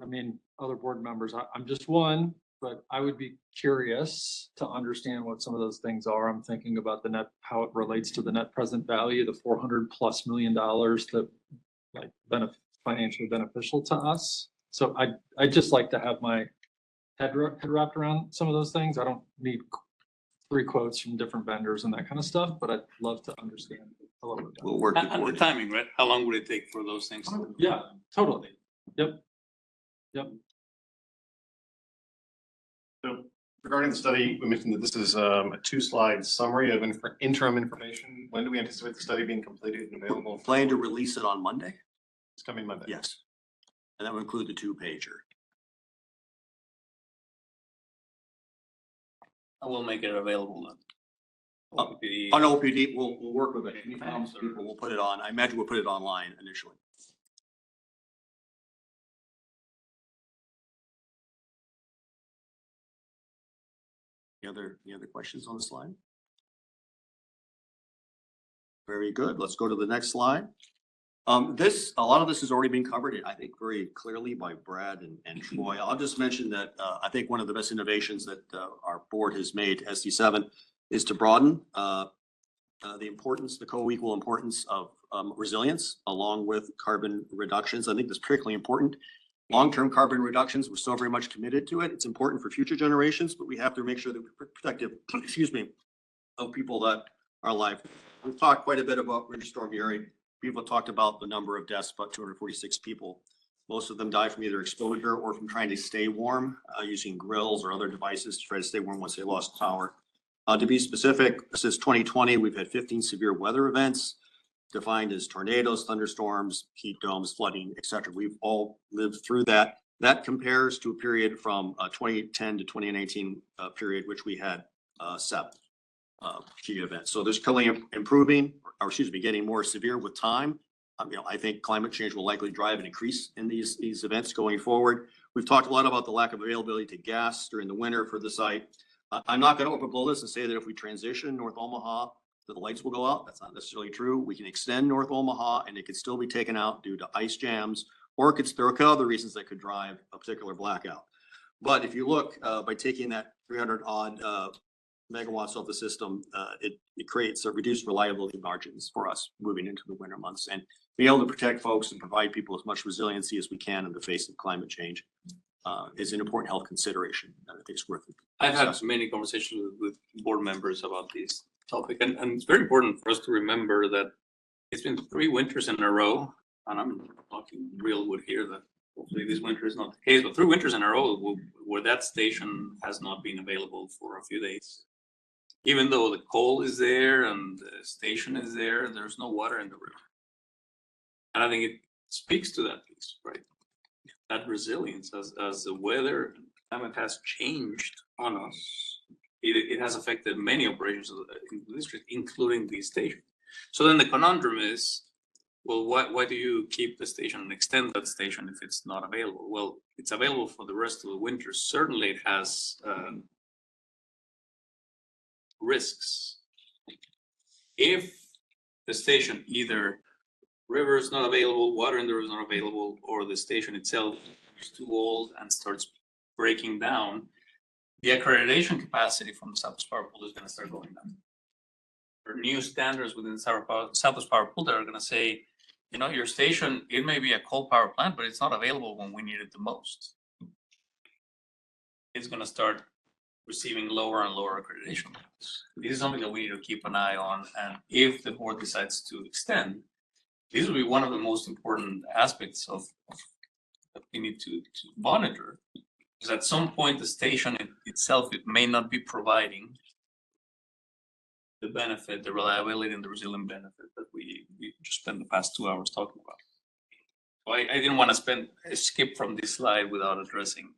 mean, other board members, I'm just one, but I would be curious to understand what some of those things are. I'm thinking about the net, how it relates to the net present value, the $400+ million that like financially beneficial to us. So I'd just like to have my head wrapped around some of those things. I don't need 3 quotes from different vendors and that kind of stuff, but I'd love to understand a little bit. We'll work And the timing, right? How long would it take for those things? Yeah, totally. Yep. So regarding the study, we mentioned that this is a 2-slide summary of interim information. When do we anticipate the study being completed and available? Plan to release it on Monday? It's coming Monday. Yes. And that would include the 2-pager. I will make it available then. OPPD. On OPPD, we'll work with it. People will put it on. I imagine we'll put it online initially. Any other questions on the slide? Very good. Let's go to the next slide. A lot of this has already been covered, I think, very clearly by Brad and Troy. I'll just mention that I think one of the best innovations that our board has made, SD7, is to broaden the co-equal importance of resilience along with carbon reductions. I think that's particularly important long-term carbon reductions, we're still very much committed to it. It's important for future generations, but we have to make sure that we're protective, excuse me, of people that are alive. We've talked quite a bit about Winter Storm Uri. People have talked about the number of deaths, about 246 people. Most of them die from either exposure or from trying to stay warm, using grills or other devices to try to stay warm once they lost power. To be specific, since 2020, we've had 15 severe weather events defined as tornadoes, thunderstorms, heat domes, flooding, et cetera. We've all lived through that. That compares to a period from 2010 to 2019 period, which we had 7 key events. So there's clearly improving, or excuse me, getting more severe with time. I think climate change will likely drive an increase in these events going forward. We've talked a lot about the lack of availability to gas during the winter for the site. I'm not going to overblow this and say that if we transition North Omaha, that the lights will go out. That's not necessarily true. We can extend North Omaha and it could still be taken out due to ice jams, or there are other reasons that could drive a particular blackout. But if you look, by taking that 300 odd megawatts of the system, it creates a reduced reliability margins for us moving into the winter months, and being able to protect folks and provide people as much resiliency as we can in the face of climate change is an important health consideration that I think is worth it. I've had many conversations with board members about this topic, and it's very important for us to remember that it's been 3 winters in a row, and I'm talking real wood here, that hopefully this winter is not the case, but 3 winters in a row where that station has not been available for a few days. Even though the coal is there and the station is there, there's no water in the river. And I think it speaks to that piece, right? That resilience as the weather and climate has changed on us. It has affected many operations in the district, including the station. So then the conundrum is, well, why do you keep the station and extend that station if it's not available? Well, it's available for the rest of the winter. Certainly it has risks. If the station, either river is not available, water in the river is not available, or the station itself is too old and starts breaking down, the accreditation capacity from the Southwest Power Pool is going to start going down. There are new standards within the Southwest Power Pool that are going to say, you know, your station, it may be a coal power plant, but it's not available when we need it the most. It's going to start receiving lower and lower accreditation levels. This is something that we need to keep an eye on, and if the board decides to extend, this will be one of the most important aspects of that we need to monitor, because at some point the station itself, it may not be providing the benefit, the reliability, and the resilient benefit that we just spent the past 2 hours talking about. So I didn't want to skip from this slide without addressing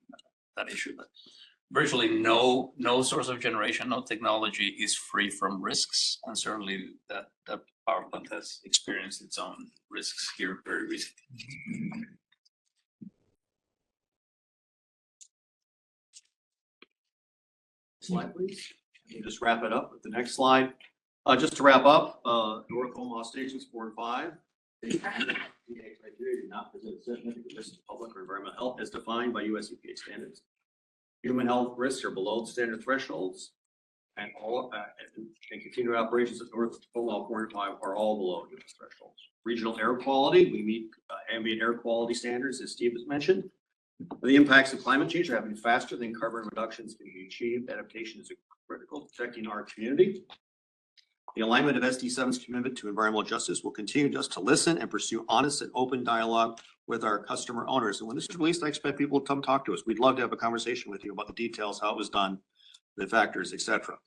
that issue. But virtually no source of generation, no technology is free from risks, and certainly that power plant has experienced its own risks here very recently. Slide, please. We'll just wrap it up with the next slide. Just to wrap up, North Omaha stations 4 and 5. Criteria do not present a significant risk to public or environmental health as defined by US EPA standards. Human health risks are below the standard thresholds, and continued operations at North Omaha 4 and 5 are all below US thresholds. Regional air quality, we meet ambient air quality standards, as Steve has mentioned. The impacts of climate change are happening faster than carbon reductions can be achieved. Adaptation is critical to protecting our community. The alignment of SD7's commitment to environmental justice will continue just to listen and pursue honest and open dialogue with our customer owners. And when this is released, I expect people to come talk to us. We'd love to have a conversation with you about the details, how it was done, the factors, etc.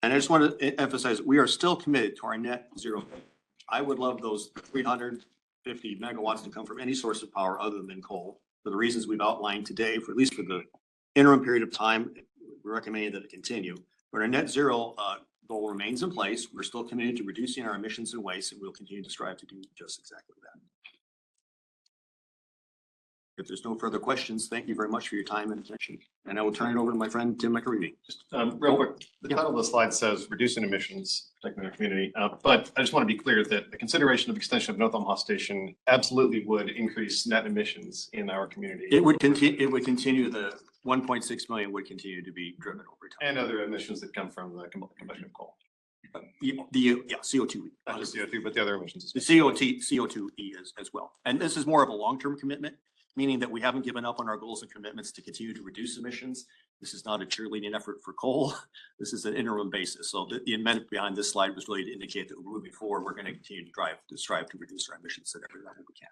And I just want to emphasize, we are still committed to our net zero. I would love those 350 megawatts to come from any source of power other than coal, for the reasons we've outlined today, for at least for the interim period of time. We're recommending that it continue. But our net zero goal remains in place. We're still committed to reducing our emissions and waste, and we'll continue to strive to do just exactly that. If there's no further questions, thank you very much for your time and attention. And I will turn it over to my friend, Tim McAreevy. Just real quick, the title of the slide says reducing emissions, protecting our community. But I just want to be clear that the consideration of extension of North Omaha Station absolutely would increase net emissions in our community. It would continue, the 1.6 million would continue to be driven over time. And other emissions that come from the combustion of coal. CO2. Not just CO2, but the other emissions. The CO2E as well. And this is more of a long-term commitment. meaning that we haven't given up on our goals and commitments to continue to reduce emissions. This is not a cheerleading effort for coal. This is an interim basis. So the amendment behind this slide was really to indicate that moving forward, we're going to continue to strive to reduce our emissions at every level we can.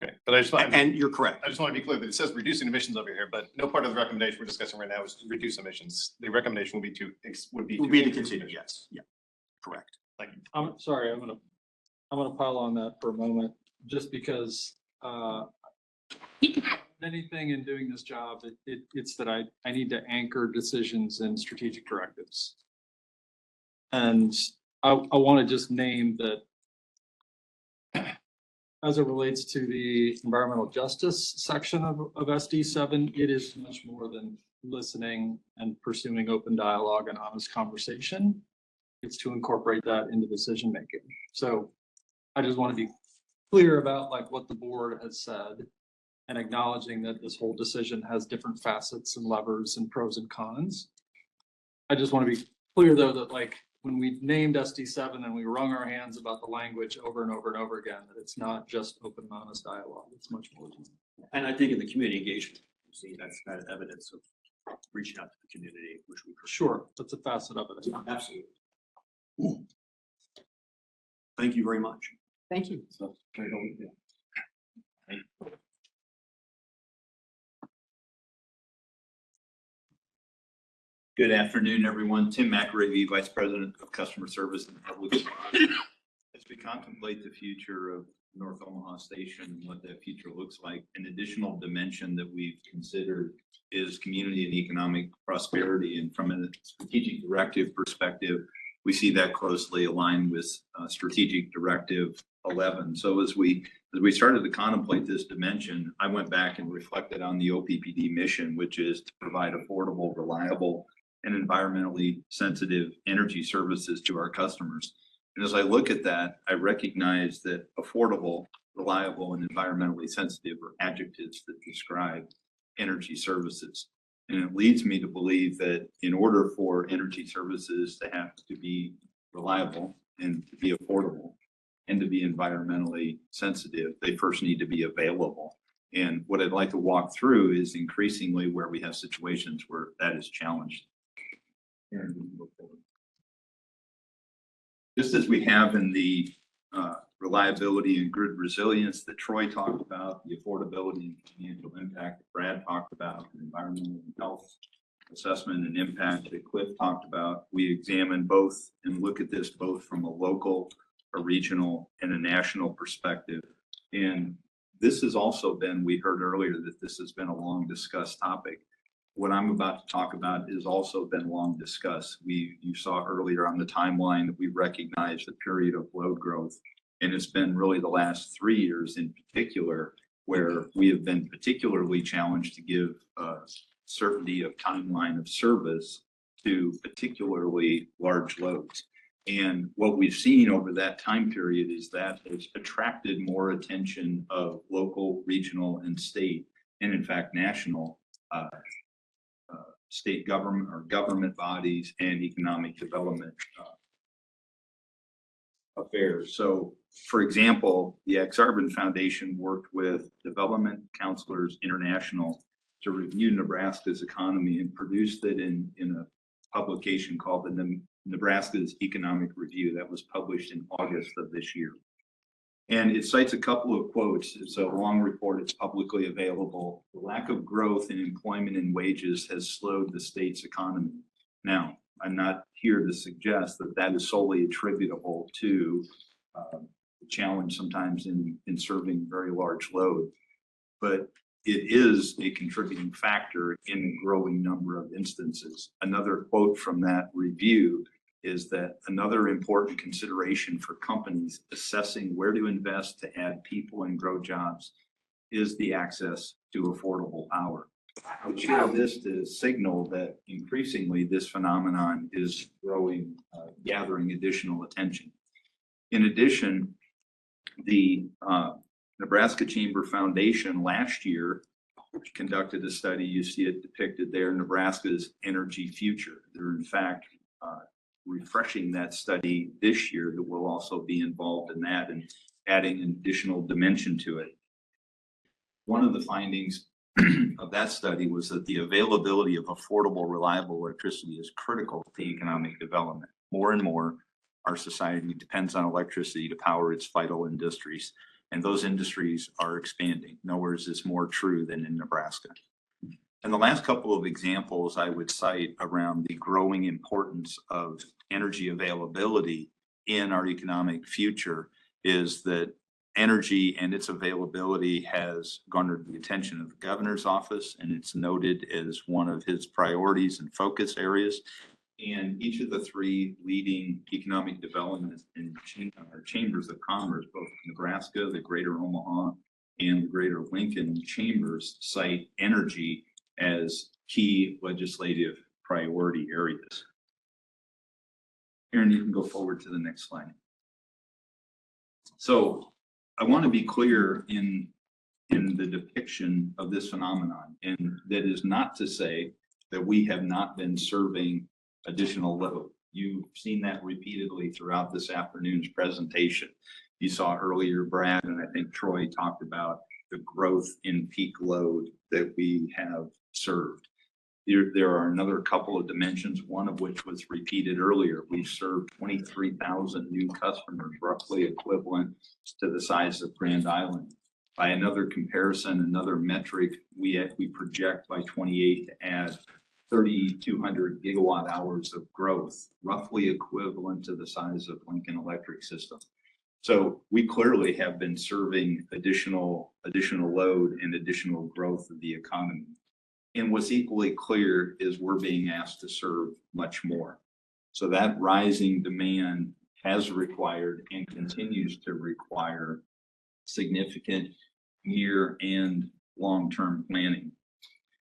Okay, but I just want. And you're correct. I just want to be clear that it says reducing emissions over here, but no part of the recommendation we're discussing right now is to reduce emissions. The recommendation would be to continue, yes, yeah, correct. Thank you. I'm sorry, I'm gonna pile on that for a moment, just because, anything in doing this job, it's that I need to anchor decisions in strategic directives. And I want to just name that as it relates to the environmental justice section of SD7, it is much more than listening and pursuing open dialogue and honest conversation. It's to incorporate that into decision making. So I just want to be clear about like what the board has said and acknowledging that this whole decision has different facets and levers and pros and cons. I just want to be clear though that like when we named SD7 and we wrung our hands about the language over and over and over again, that it's not just open and honest dialogue. It's much more than that. And I think in the community engagement, you see that's kind of evidence of reaching out to the community, which we. Sure, that's a facet of it. Absolutely. Thank you very much. Thank you. So, Good afternoon, everyone. Tim McAravey, Vice President of Customer Service and Public Affairs. As we contemplate the future of North Omaha Station and what that future looks like, an additional dimension that we've considered is community and economic prosperity. And from a strategic directive perspective, we see that closely aligned with Strategic Directive 11. So as we started to contemplate this dimension, I went back and reflected on the OPPD mission, which is to provide affordable, reliable, and environmentally sensitive energy services to our customers. And as I look at that, I recognize that affordable, reliable, and environmentally sensitive are adjectives that describe energy services. And it leads me to believe that in order for energy services to have to be reliable and to be affordable and to be environmentally sensitive, they first need to be available. And what I'd like to walk through is increasingly where we have situations where that is challenged. Just as we have in the reliability and grid resilience that Troy talked about, the affordability and financial impact that Brad talked about, the environmental and health assessment and impact that Cliff talked about, we examine both and look at this both from a local, a regional, and a national perspective. And this has also been, we heard earlier that this has been a long discussed topic. What I'm about to talk about has also been long discussed. You saw earlier on the timeline that we recognize the period of load growth. And it's been really the last 3 years in particular where we have been particularly challenged to give certainty of timeline of service to particularly large loads. And what we've seen over that time period is that it's attracted more attention of local, regional, and state, and in fact, national state government or government bodies and economic development affairs. So, for example, the Ex-Arban Foundation worked with Development Counselors International to review Nebraska's economy and produced it in a publication called the Nebraska's Economic Review that was published in August of this year. And it cites a couple of quotes. It's a long report. It's publicly available. The lack of growth in employment and wages has slowed the state's economy. Now, I'm not here to suggest that that is solely attributable to the challenge sometimes in serving very large load, but it is a contributing factor in a growing number of instances. Another quote from that review is that another important consideration for companies assessing where to invest to add people and grow jobs is the access to affordable power. I share this to signal that increasingly this phenomenon is growing, gathering additional attention. In addition, the Nebraska Chamber Foundation last year conducted a study. You see it depicted there, Nebraska's energy future. They're in fact refreshing that study this year that will also be involved in that and adding an additional dimension to it. one of the findings of that study was that the availability of affordable, reliable electricity is critical to economic development. More and more, our society depends on electricity to power its vital industries, and those industries are expanding. Nowhere is this more true than in Nebraska. And the last couple of examples I would cite around the growing importance of energy availability in our economic future is that energy and its availability has garnered the attention of the governor's office, and it's noted as one of his priorities and focus areas. And each of the three leading economic development and chambers of commerce, both Nebraska, the Greater Omaha, and the Greater Lincoln chambers, cite energy as key legislative priority areas. Aaron, you can go forward to the next slide. So I want to be clear in the depiction of this phenomenon, and that is not to say that we have not been serving additional load. You've seen that repeatedly throughout this afternoon's presentation. You saw earlier, Brad, and I think Troy talked about the growth in peak load that we have served. There are another couple of dimensions, one of which was repeated earlier. We've served 23,000 new customers, roughly equivalent to the size of Grand Island. By another comparison, another metric, we project by 28 to add 3,200 gigawatt hours of growth, roughly equivalent to the size of Lincoln Electric System. So we clearly have been serving additional load and additional growth of the economy. And what's equally clear is we're being asked to serve much more. So that rising demand has required and continues to require significant near and long-term planning.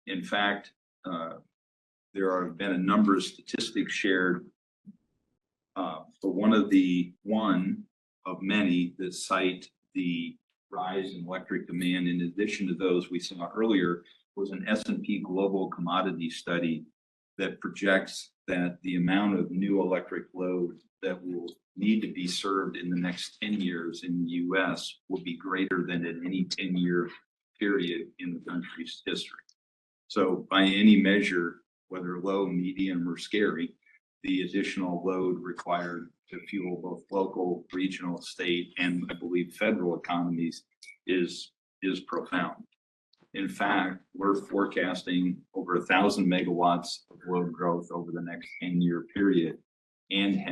In fact, there have been a number of statistics shared, but one of many that cite the rise in electric demand. In addition to those we saw earlier, was an S&P Global Commodity study that projects that the amount of new electric load that will need to be served in the next 10 years in the US will be greater than at any 10-year period in the country's history. So by any measure, whether low, medium, or scary, the additional load required to fuel both local, regional, state, and I believe federal economies is profound. In fact, we're forecasting over 1,000 megawatts of load growth over the next 10-year period, and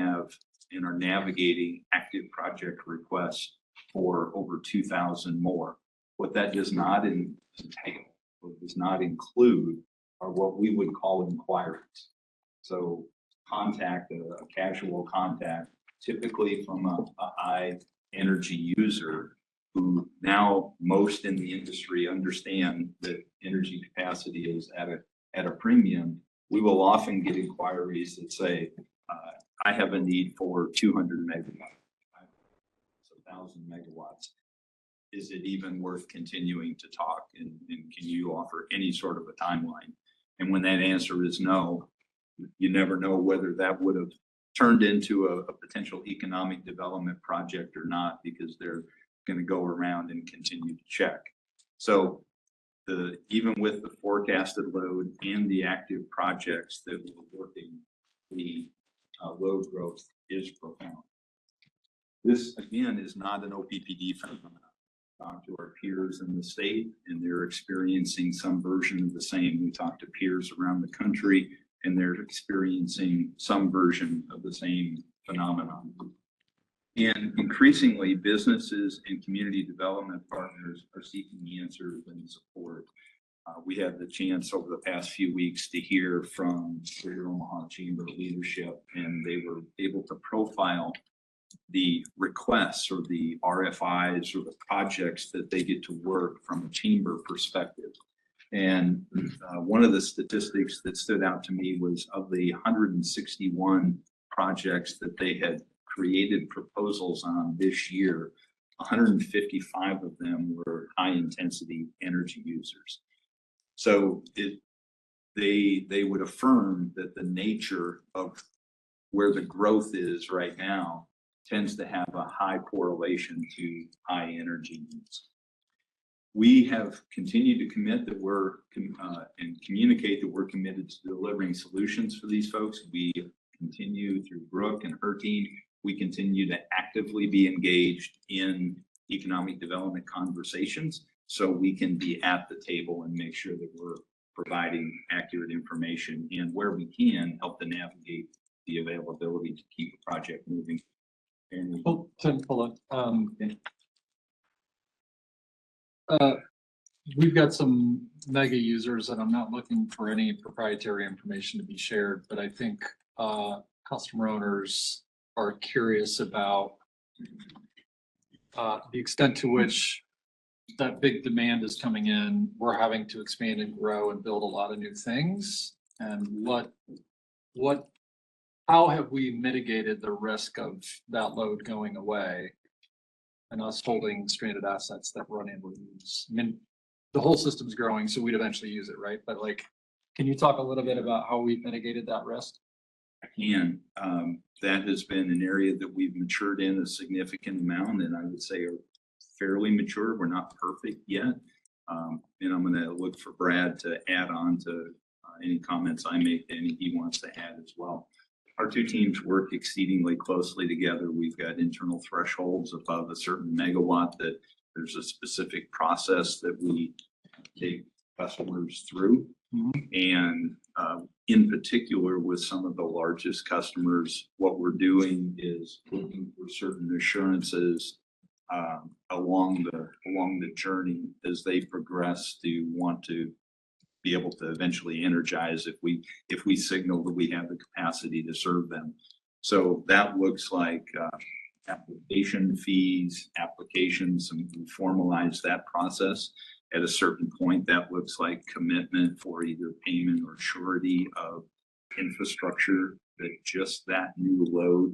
are navigating active project requests for over 2,000 more. What that does not entail, what does not include, are what we would call inquiries. So contact, a casual contact, typically from a high energy user, who now most in the industry understand that energy capacity is at a premium. We will often get inquiries that say, I have a need for 200 megawatts, so 1,000 megawatts. Is it even worth continuing to talk? And can you offer any sort of a timeline? And when that answer is no, you never know whether that would have turned into a potential economic development project or not, because they're going to go around and continue to check. So even with the forecasted load and the active projects that we're working, the load growth is profound. This, again, is not an OPPD phenomenon. Talk to our peers in the state, and they're experiencing some version of the same. We talk to peers around the country, and they're experiencing some version of the same phenomenon. And increasingly, businesses and community development partners are seeking answers and support. We had the chance over the past few weeks to hear from Greater Omaha Chamber leadership, and they were able to profile the requests or the RFIs or the projects that they get to work from a chamber perspective. And one of the statistics that stood out to me was, of the 161 projects that they had created proposals on this year, 155 of them were high intensity energy users. So they would affirm that the nature of where the growth is right now tends to have a high correlation to high energy needs. We have continued to commit that and communicate that we're committed to delivering solutions for these folks. We continue through Brooke and her team. We continue to actively be engaged in economic development conversations so we can be at the table and make sure that we're providing accurate information and where we can help to navigate the availability to keep the project moving. And Tim, hold on. We've got some mega users and I'm not looking for any proprietary information to be shared, but I think customer owners are curious about the extent to which that big demand is coming in. We're having to expand and grow and build a lot of new things. And how have we mitigated the risk of that load going away and us holding stranded assets that we're unable to use? I mean, the whole system's growing, so we'd eventually use it, right? But like, can you talk a little bit about how we've mitigated that risk? I can. That has been an area that we've matured in a significant amount, and I would say are fairly mature. We're not perfect yet. And I'm going to look for Brad to add on to any comments I make, any he wants to add as well. Our two teams work exceedingly closely together. We've got internal thresholds above a certain megawatt that there's a specific process that we take customers through. And in particular with some of the largest customers, what we're doing is looking for certain assurances along the journey as they progress to want to be able to eventually energize if we signal that we have the capacity to serve them. So that looks like application fees, applications, and we formalize that process. At a certain point, that looks like commitment for either payment or surety of infrastructure that just that new load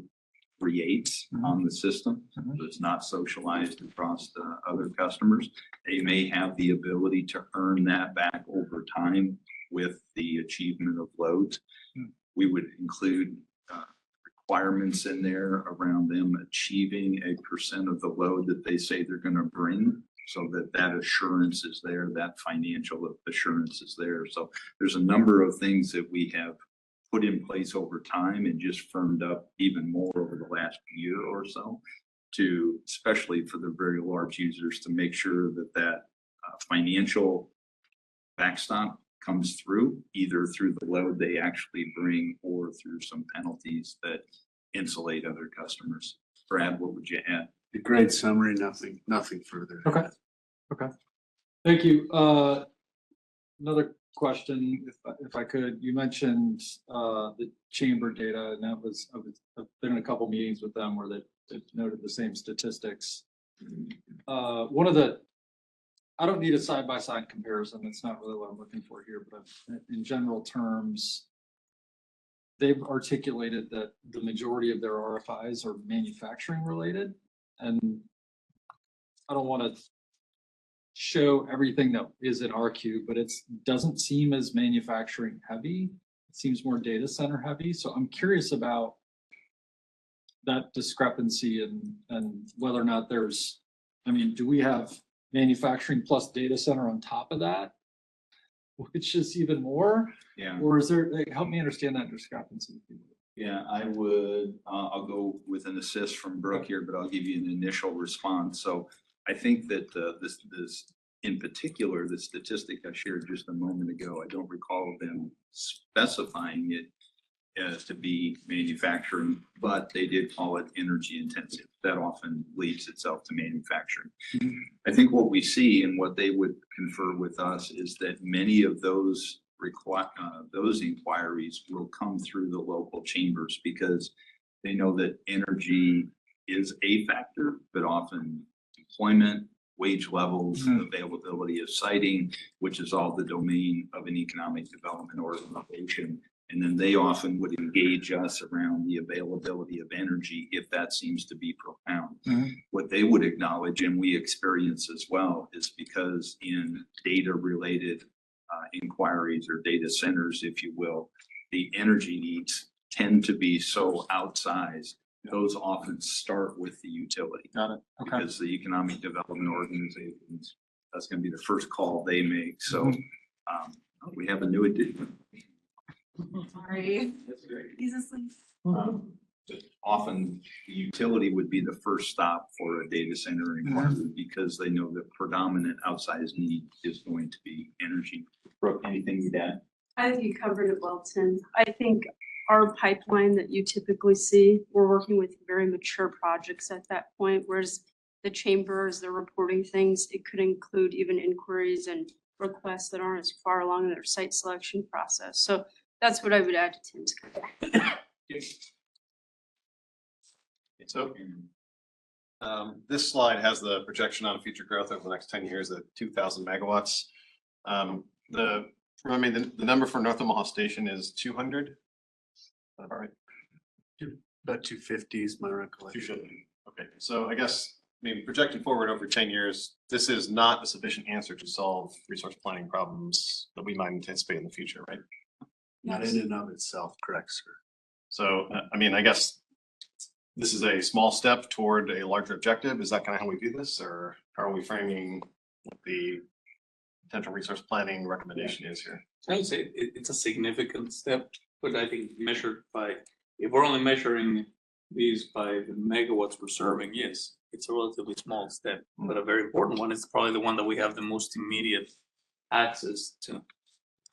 creates on the system. So it's not socialized across the other customers. They may have the ability to earn that back over time with the achievement of loads. We would include requirements in there around them achieving a % of the load that they say they're going to bring, so that that assurance is there, that financial assurance is there. So there's a number of things that we have put in place over time and just firmed up even more over the last year or so, to especially for the very large users, to make sure that that financial backstop comes through, either through the load they actually bring or through some penalties that insulate other customers. Brad, what would you add? A great summary, nothing further. Okay. Thank you. Another question, if I could. You mentioned the chamber data, and I've been in a couple meetings with them where they've noted the same statistics. I don't need a side-by-side comparison. That's not really what I'm looking for here, but in general terms, they've articulated that the majority of their RFIs are manufacturing related. And I don't want to show everything that is in our queue, but it doesn't seem as manufacturing heavy. It seems more data center heavy. So I'm curious about that discrepancy and whether or not do we have manufacturing plus data center on top of that, which is even more? Yeah. Or is there, help me understand that discrepancy. Yeah, I'll go with an assist from Brooke here, but I'll give you an initial response. So I think that this in particular, the statistic I shared just a moment ago, I don't recall them specifying it as to be manufacturing, but they did call it energy intensive. That often leads itself to manufacturing. I think what we see and what they would confer with us is that many of those inquiries will come through the local chambers because they know that energy is a factor, but often employment, wage levels, availability of siting, which is all the domain of an economic development organization. And then they often would engage us around the availability of energy if that seems to be profound. What they would acknowledge, and we experience as well, is because in data related inquiries or data centers, if you will, the energy needs tend to be so outsized. Those often start with the utility. Got it. Okay. Because the economic development organizations that's gonna be the first call they make. So, we have a new addition. Sorry. That's great. He's asleep. Often the utility would be the first stop for a data center requirement because they know the predominant outsized need is going to be energy. Brooke, anything you'd add? I think you covered it well, Tim. I think our pipeline that you typically see, we're working with very mature projects at that point, whereas the chambers, they're reporting things. It could include even inquiries and requests that aren't as far along in their site selection process. So that's what I would add to Tim's. So, this slide has the projection on future growth over the next 10 years at 2,000 megawatts. The number for North Omaha Station is 200. All right. About 250 is my recollection. 250. Okay, so I guess maybe projecting forward over 10 years, this is not a sufficient answer to solve resource planning problems that we might anticipate in the future, right? Not in and of itself, correct, sir. So, I mean, I guess this is a small step toward a larger objective. Is that kind of how we do this, or how are we framing what the potential resource planning recommendation is here? I would say it's a significant step, but I think measured by, if we're only measuring these by the megawatts we're serving, yes, it's a relatively small step, but a very important one. It's probably the one that we have the most immediate access to.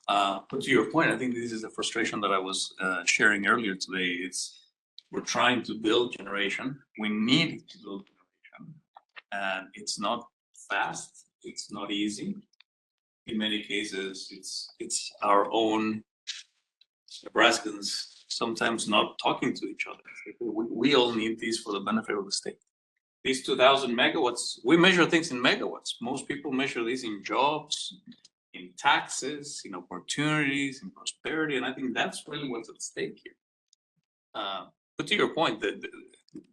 But to your point, I think this is the frustration that I was sharing earlier today. We're trying to build generation. We need to build generation, and it's not fast. It's not easy. In many cases, it's our own Nebraskans sometimes not talking to each other. We all need these for the benefit of the state. These 2,000 megawatts, we measure things in megawatts. Most people measure these in jobs, in taxes, in opportunities, in prosperity, and I think that's really what's at stake here. But to your point,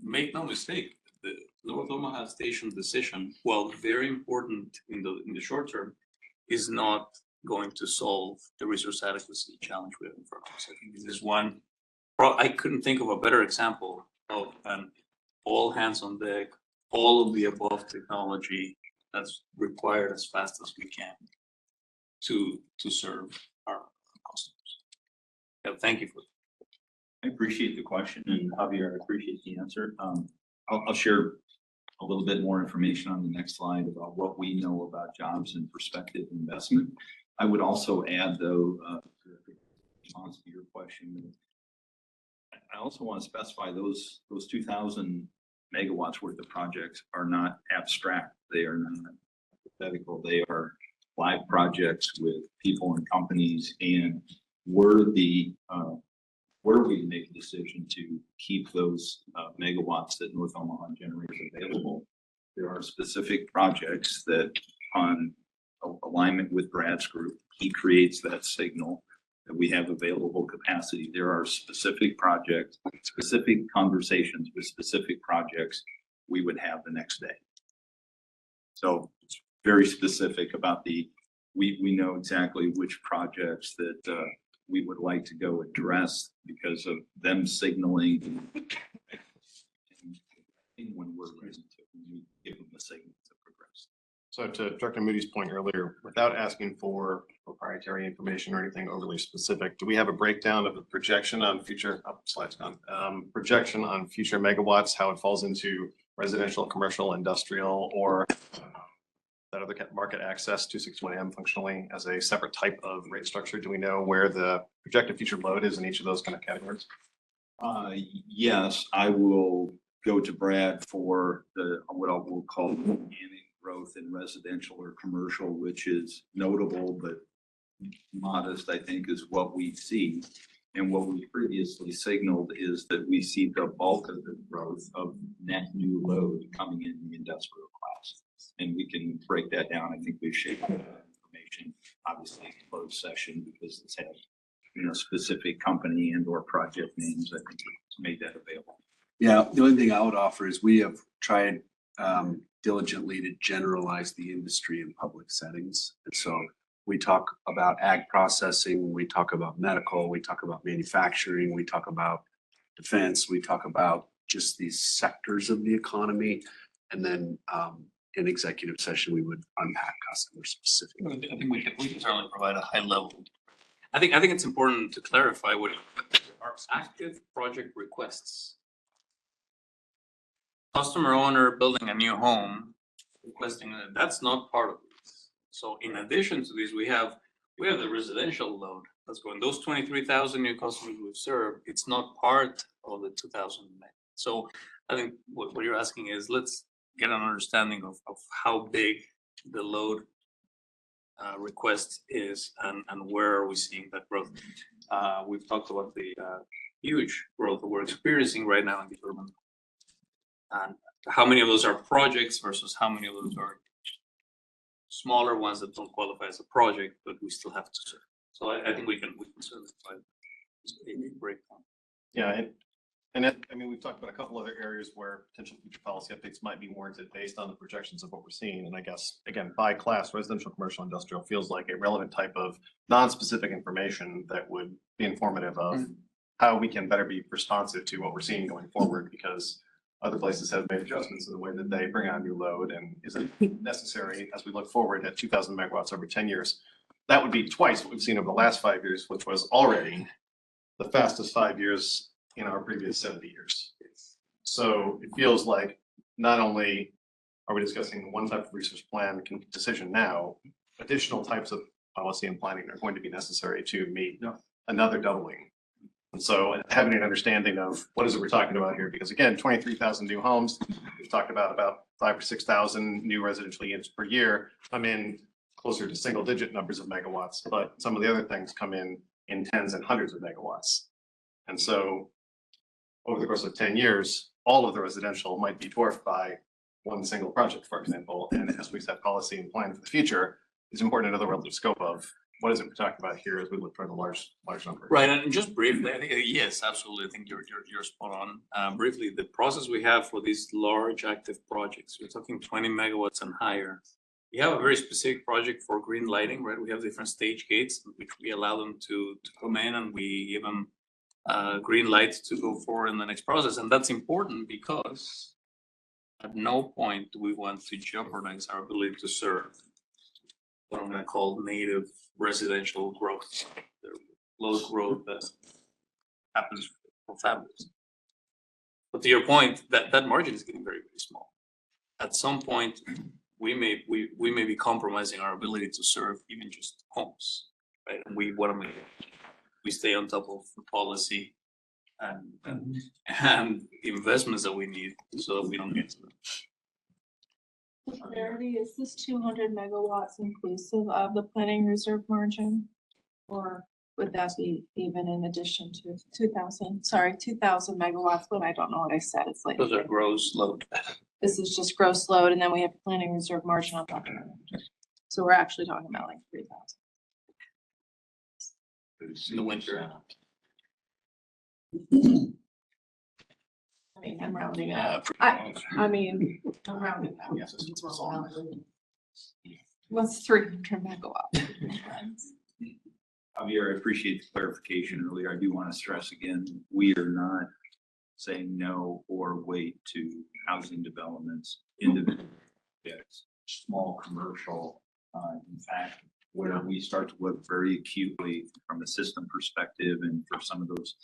make no mistake, the North Omaha Station decision, while very important in the short term, is not going to solve the resource adequacy challenge we have in front of us. I think this is one. I couldn't think of a better example of an all hands on deck, all of the above technology that's required as fast as we can to serve our customers. Yeah, thank you for that. I appreciate the question, and Javier, I appreciate the answer. I'll share a little bit more information on the next slide about what we know about jobs and prospective investment. I would also add, though, in response to your question, I also want to specify those 2,000 megawatts worth of projects are not abstract. They are not hypothetical. They are live projects with people and companies, and were we to make a decision to keep those megawatts that North Omaha generates available, there are specific projects that, on alignment with Brad's group, he creates that signal that we have available capacity. There are specific projects, specific conversations with specific projects we would have the next day. So it's very specific about we know exactly which projects that we would like to go address because of them signaling when we're ready to, when we give them the signal to progress. So to Director Moody's point earlier, without asking for proprietary information or anything overly specific, do we have a breakdown of the projection on future projection on future megawatts, how it falls into residential, commercial, industrial, or that other market access 261M functionally as a separate type of rate structure? Do we know where the projected future load is in each of those kind of categories? Yes, I will go to Brad for what I will call organic growth in residential or commercial, which is notable but modest, I think, is what we see. And what we previously signaled is that we see the bulk of the growth of net new load coming in the industrial class. And we can break that down. I think we've shared that information, obviously, in closed session, because it's had, specific company and or project names. I think it's made that available. Yeah, the only thing I would offer is we have tried diligently to generalize the industry in public settings. And so we talk about ag processing, we talk about medical, we talk about manufacturing, we talk about defense, we talk about just these sectors of the economy. And then in executive session, we would unpack customer specific. I think we can certainly provide a high level. I think it's important to clarify what are active project requests. Customer owner building a new home, requesting that's not part of this. So in addition to this, we have the residential load that's going, those 23,000 new customers we've served, it's not part of the 2,000. So I think what you're asking is, let's get an understanding of how big the load request is and where are we seeing that growth. We've talked about the huge growth that we're experiencing right now in the urban. And how many of those are projects versus how many of those are smaller ones that don't qualify as a project, but we still have to serve. So I think we can certainly provide a breakdown. Yeah, I mean, we've talked about a couple other areas where potential future policy updates might be warranted based on the projections of what we're seeing. And I guess, again, by class, residential, commercial, industrial feels like a relevant type of non-specific information that would be informative of how we can better be responsive to what we're seeing going forward, because other places have made adjustments in the way that they bring on new load, and is it necessary as we look forward at 2,000 megawatts over 10 years? That would be twice what we've seen over the last 5 years, which was already the fastest 5 years in our previous 70 years. So it feels like not only are we discussing one type of resource plan decision now, additional types of policy and planning are going to be necessary to meet another doubling. And so having an understanding of what is it we're talking about here, because again, 23,000 new homes, we've talked about 5,000 or 6,000 new residential units per year come in closer to single digit numbers of megawatts, but some of the other things come in tens and hundreds of megawatts. And so over the course of 10 years, all of the residential might be dwarfed by one single project, for example. And as we set policy and plan for the future, it's important to know the relative scope of what is it we're talking about here as we look for the large number. Right, and just briefly, I think, yes, absolutely. I think you're spot on. Briefly, the process we have for these large active projects, we're talking 20 megawatts and higher. We have a very specific project for green lighting, right? We have different stage gates, which we allow them to come in, and we give them green lights to go forward in the next process. And that's important because at no point do we want to jeopardize our ability to serve what I'm going to call native residential growth, the low growth that happens for families. But to your point, that margin is getting very, very small. At some point, we may be compromising our ability to serve even just homes, right? And we stay on top of the policy and the investments that we need so that we don't get to them. For clarity, is this 200 megawatts inclusive of the planning reserve margin? Or would that be even in addition to 2,000 megawatts, but I don't know what I said. It's like. Those are gross load. This is just gross load, and then we have planning reserve margin on top of it. So we're actually talking about like 3,000. In the winter. I mean, I'm rounding up. I mean, I'm rounding up. What's 300 megawatts? Javier, I appreciate the clarification earlier. I do want to stress again, we are not saying no or wait to housing developments, individual projects, small commercial. In fact, where we start to look very acutely from a system perspective and for some of those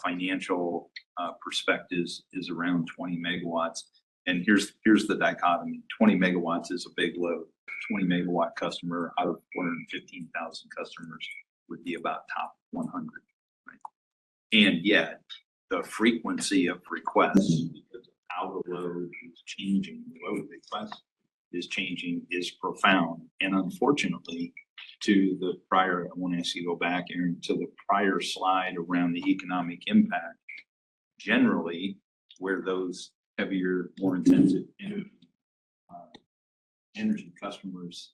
financial perspectives is around 20 megawatts. And here's the dichotomy. 20 megawatts is a big load. 20 megawatt customer out of 415,000 customers would be about top 100. Right? And yet the frequency of requests, because of how the load is changing, the load request is changing, is profound. And unfortunately, to the prior, I want to ask you to go back, Aaron, to the prior slide around the economic impact. Generally, where those heavier, more intensive energy customers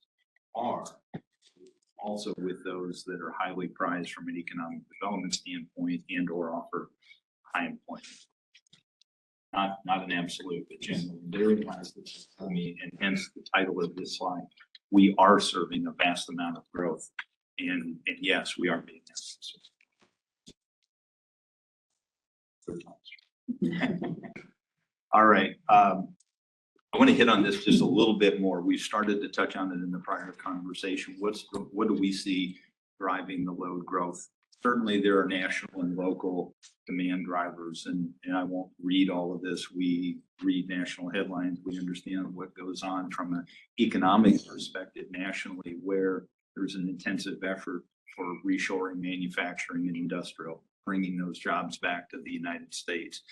are, also with those that are highly prized from an economic development standpoint and or offer high employment. Not an absolute, but generally, there lies the economy, and hence the title of this slide. We are serving a vast amount of growth, and yes, we are being necessary. All right. I want to hit on this just a little bit more. We started to touch on it in the prior conversation. What do we see driving the load growth? Certainly there are national and local demand drivers, and I won't read all of this. We read national headlines. We understand what goes on from an economic perspective nationally, where there's an intensive effort for reshoring manufacturing and industrial, bringing those jobs back to the United States.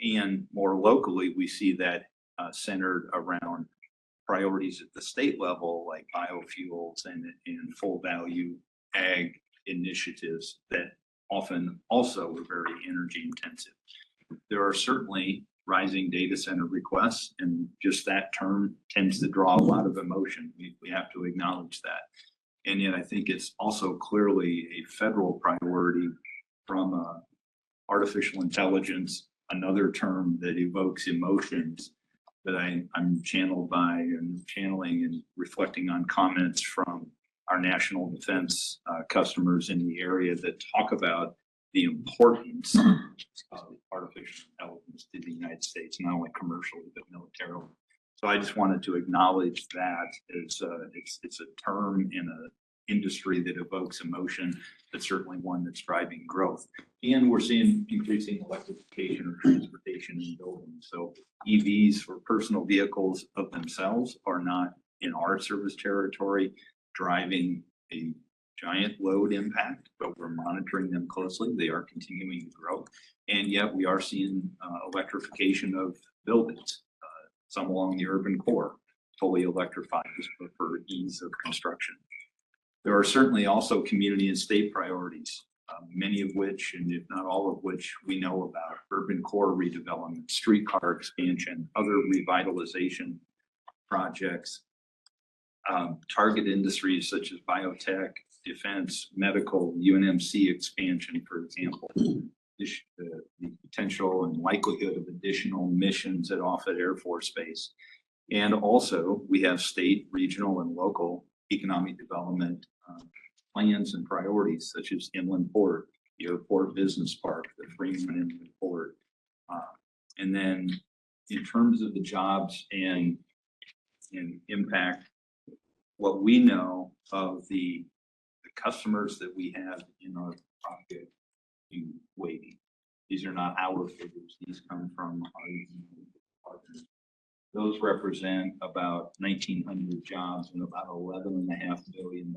And more locally, we see that centered around priorities at the state level, like biofuels and full value ag initiatives that often also are very energy intensive. There are certainly rising data center requests, and just that term tends to draw a lot of emotion. We have to acknowledge that. And yet I think it's also clearly a federal priority from artificial intelligence, another term that evokes emotions that I'm channeled by and channeling and reflecting on comments from our national defense customers in the area that talk about the importance of artificial intelligence to the United States, not only commercially, but militarily. So I just wanted to acknowledge that it's a term in an industry that evokes emotion, but certainly one that's driving growth. And we're seeing increasing electrification of transportation and buildings. So EVs for personal vehicles of themselves are not in our service territory driving a giant load impact, but we're monitoring them closely. They are continuing to grow. And yet we are seeing electrification of buildings, some along the urban core, fully electrified just for ease of construction. There are certainly also community and state priorities, many of which, and if not all of which, we know about: urban core redevelopment, streetcar expansion, other revitalization projects, target industries such as biotech, defense, medical, UNMC expansion, for example, the potential and likelihood of additional missions at Offutt Air Force Base. And also we have state, regional, and local economic development plans and priorities such as Inland Port, the Airport Business Park, the Freeman Inland Port. And then in terms of the jobs and impact, what we know of the customers that we have in our project in waiting. These are not our figures. These come from our partners. Those represent about 1,900 jobs and about $11.5 billion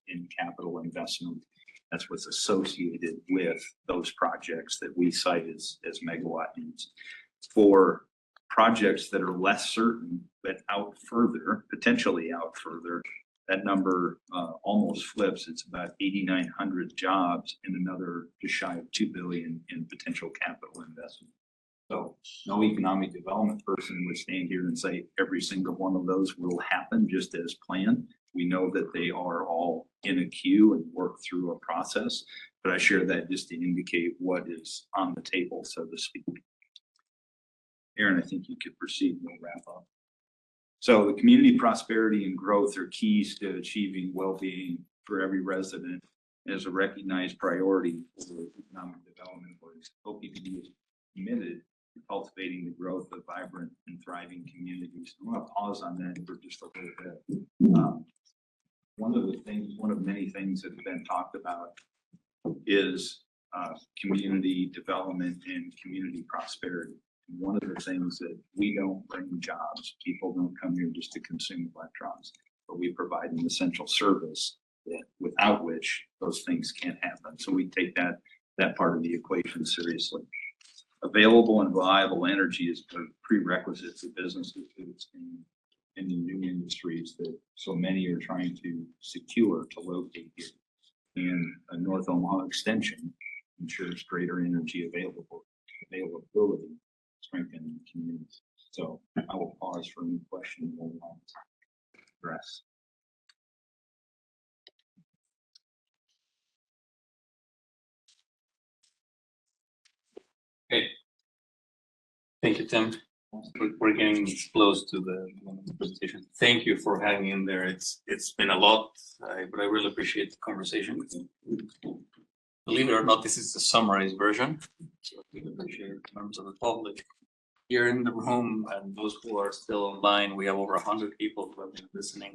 in capital investment. That's what's associated with those projects that we cite as megawatt needs. For projects that are less certain, but out further, potentially out further, that number almost flips. It's about 8,900 jobs and another just shy of $2 billion in potential capital investment. So no economic development person would stand here and say every single one of those will happen just as planned. We know that they are all in a queue and work through a process, but I share that just to indicate what is on the table, so to speak. Aaron, I think you could proceed and we'll wrap up. So the community prosperity and growth are keys to achieving well-being for every resident as a recognized priority for economic development. OPPD is committed to cultivating the growth of vibrant and thriving communities. I'm going to pause on that for just a little bit. One of many things that have been talked about is community development and community prosperity. And one of the things that we don't bring jobs, people don't come here just to consume electrons, but we provide an essential service that without which those things can't happen. So we take that part of the equation seriously. Available and reliable energy is a prerequisite for businesses in the new industries that so many are trying to secure to locate here. And a North Omaha extension ensures greater energy availability, strengthening communities. So I will pause for any questions you want to address. Okay. Thank you, Tim. We're getting close to the presentation. Thank you for hanging in there. It's been a lot, but I really appreciate the conversation. Believe it or not, this is the summarized version. So we appreciate members of the public. here in the room and those who are still online. We have over 100 people who have been listening.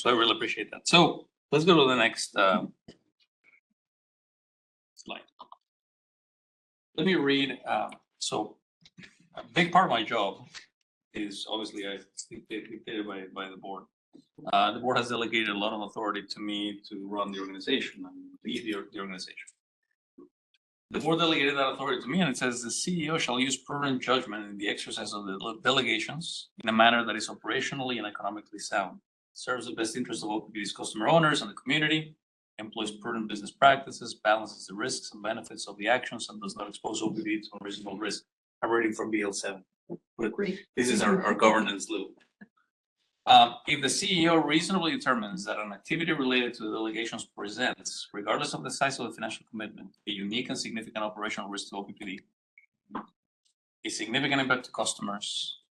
So I really appreciate that. So let's go to the next slide. Let me read. So a big part of my job is obviously dictated by the board. The board has delegated a lot of authority to me to run the organization and lead the organization. The board delegated that authority to me, and it says the CEO shall use prudent judgment in the exercise of the delegations in a manner that is operationally and economically sound, serves the best interest of OPPD's customer owners and the community, employs prudent business practices, balances the risks and benefits of the actions, and does not expose OPPD to unreasonable risk. I'm reading from BL7. This is our governance loop. If the CEO reasonably determines that an activity related to the delegations presents, regardless of the size of the financial commitment, a unique and significant operational risk to OPPD, a significant impact to customers,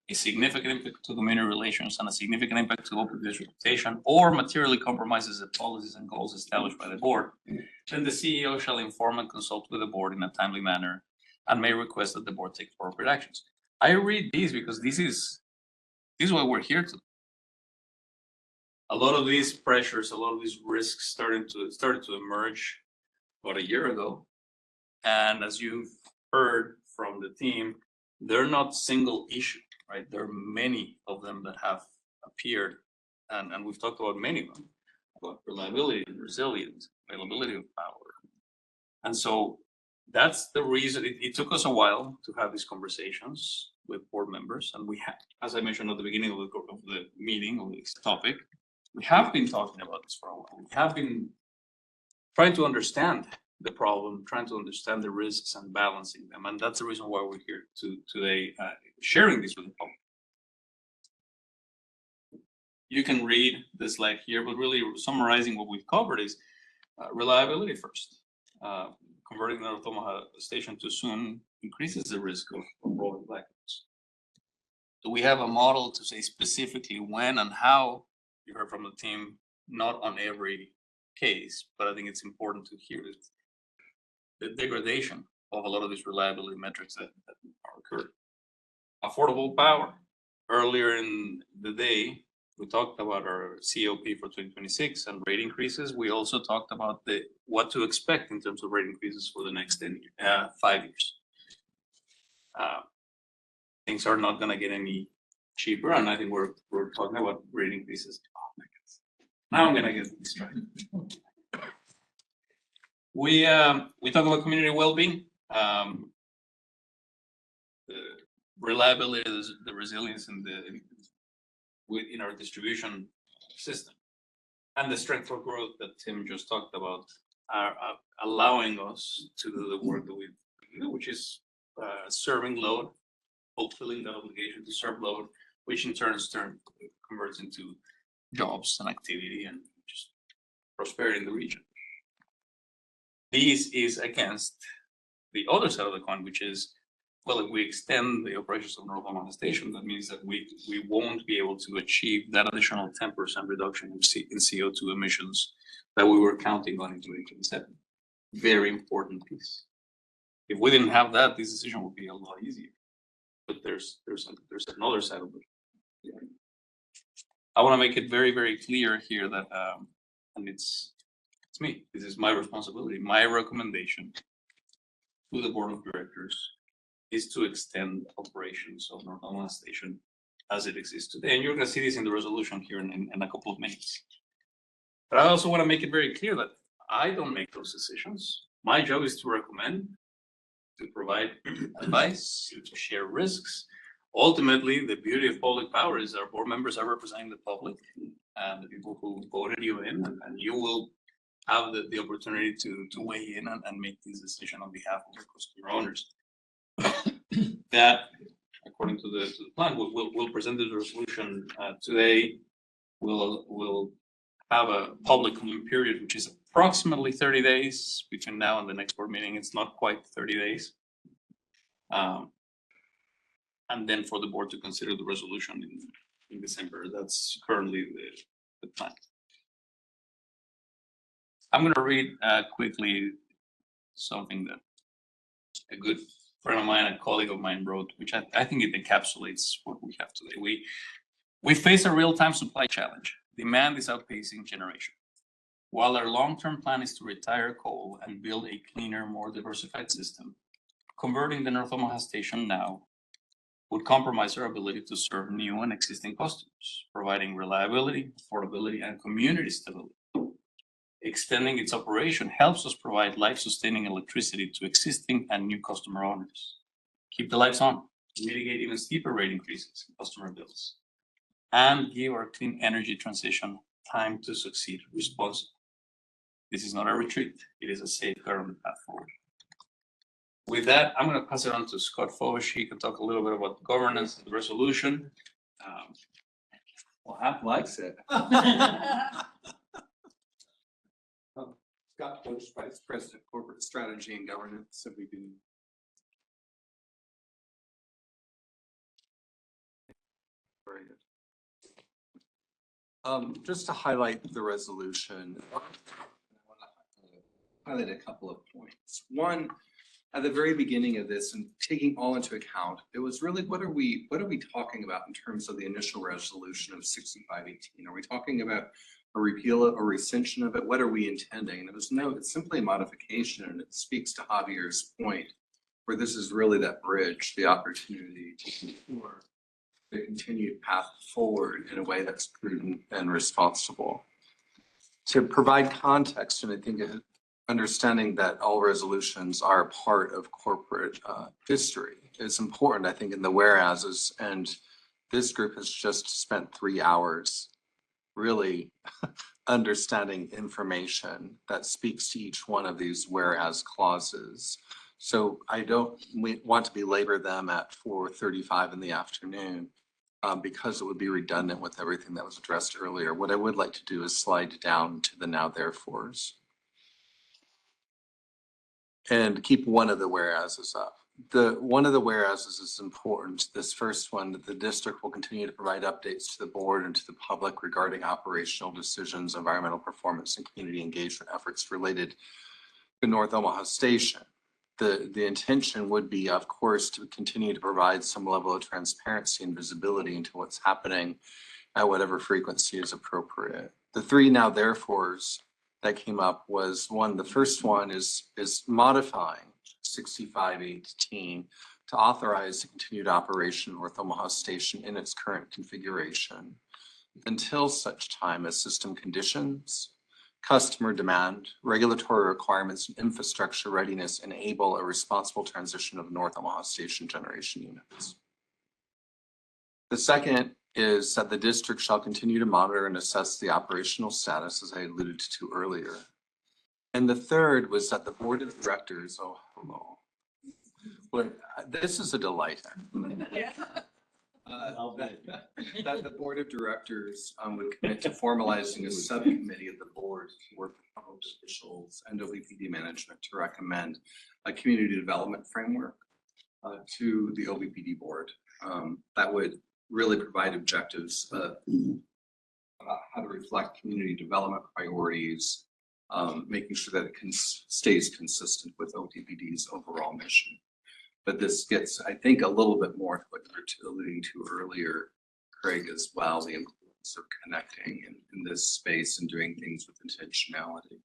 a significant impact to community relations, and a significant impact to OPPD's reputation, or materially compromises the policies and goals established by the board, then the CEO shall inform and consult with the board in a timely manner and may request that the board take appropriate actions. I read these because this is what we're here to. A lot of these pressures, a lot of these risks started to emerge about a year ago. And as you've heard from the team, they're not single issue, right? There are many of them that have appeared. And we've talked about many of them, about reliability, resilience, availability of power. And so that's the reason it took us a while to have these conversations with board members. And we have, as I mentioned at the beginning of the meeting on this topic, we have been talking about this for a while. We have been trying to understand the problem, trying to understand the risks and balancing them. And that's the reason why we're here today, sharing this with the public. You can read the slide here, but really summarizing what we've covered is reliability first. Converting the North Omaha station too soon increases the risk of rolling blackouts. So we have a model to say specifically when and how. You heard from the team, not on every case, but I think it's important to hear the degradation of a lot of these reliability metrics that are occurring. Affordable power. Earlier in the day, we talked about our COP for 2026 and rate increases. We also talked about what to expect in terms of rate increases for the next 5 years. Things are not going to get any cheaper, and I think we're talking about rate increases. Oh my goodness. Now I'm gonna get distracted. We talk about community well-being, the reliability, the resilience in our distribution system, and the strength for growth that Tim just talked about are allowing us to do the work that we do, which is serving load, fulfilling the obligation to serve load, which in turn converts into jobs and activity and just prosperity in the region. This is against the other side of the coin, which is, well, if we extend the operations of North Omaha Station, that means that we won't be able to achieve that additional 10% reduction in CO2 emissions that we were counting on in 2027. Very important piece. If we didn't have that, this decision would be a lot easier. But there's another side of it. I want to make it very, very clear here that, and it's me. This is my responsibility. My recommendation to the board of directors is to extend operations of North Omaha Station as it exists today. And you're going to see this in the resolution here in a couple of minutes. But I also want to make it very clear that I don't make those decisions. My job is to recommend, to provide advice, to share risks. Ultimately, the beauty of public power is our board members are representing the public and the people who voted you in, and you will have the opportunity to weigh in and make this decision on behalf of your customer owners. That, according to the plan, we'll present the resolution today. We'll have a public comment period, which is approximately 30 days between now and the next board meeting. It's not quite 30 days. And then for the board to consider the resolution in December. That's currently the plan. I'm going to read quickly something that a good friend of mine, a colleague of mine wrote, which I think it encapsulates what we have today. We face a real-time supply challenge. Demand is outpacing generation. While our long-term plan is to retire coal and build a cleaner, more diversified system, converting the North Omaha station now would compromise our ability to serve new and existing customers, providing reliability, affordability, and community stability. Extending its operation helps us provide life-sustaining electricity to existing and new customer owners, keep the lights on, mitigate even steeper rate increases in customer bills, and give our clean energy transition time to succeed responsibly. This is not a retreat. It is a safeguard on the path forward. With that, I'm going to pass it on to Scott Foch. He can talk a little bit about the governance of the resolution. Well, Hap likes it. Scott Foch, Vice President, Corporate Strategy and Governance. So we do. Very good. Just to highlight the resolution, I want to highlight a couple of points. One, at the very beginning of this and taking all into account, it was really what are we talking about in terms of the initial resolution of 6518? Are we talking about a repeal or rescission of it? What are we intending? And it was no, it's simply a modification, and it speaks to Javier's point, where this is really that bridge, the opportunity to secure the continued path forward in a way that's prudent and responsible. To provide context, and I think understanding that all resolutions are a part of corporate history is important, I think, in the whereases. And this group has just spent 3 hours really understanding information that speaks to each one of these whereas clauses. So I don't want to belabor them at 4:35 in the afternoon because it would be redundant with everything that was addressed earlier. What I would like to do is slide down to the now therefores and keep one of the whereases up. One of the whereases is important. This first one, that the district will continue to provide updates to the board and to the public regarding operational decisions, environmental performance, and community engagement efforts related to North Omaha Station. The intention would be, of course, to continue to provide some level of transparency and visibility into what's happening at whatever frequency is appropriate. The three now therefores that came up was one, the first one is modifying 6518 to authorize the continued operation of North Omaha Station in its current configuration until such time as system conditions, customer demand, regulatory requirements, and infrastructure readiness enable a responsible transition of North Omaha Station generation units. The second is that the district shall continue to monitor and assess the operational status, as I alluded to earlier. And the third was that the board of directors, oh, hello. Well, this is a delight. That the board of directors would commit to formalizing a subcommittee of the board to work with public officials and OPPD management to recommend a community development framework to the OPPD board. That would really provide objectives about how to reflect community development priorities, making sure that it stays consistent with OPPD's overall mission. But this gets, I think, a little bit more to what you were alluding to earlier, Craig, as well, the importance of connecting in this space and doing things with intentionality.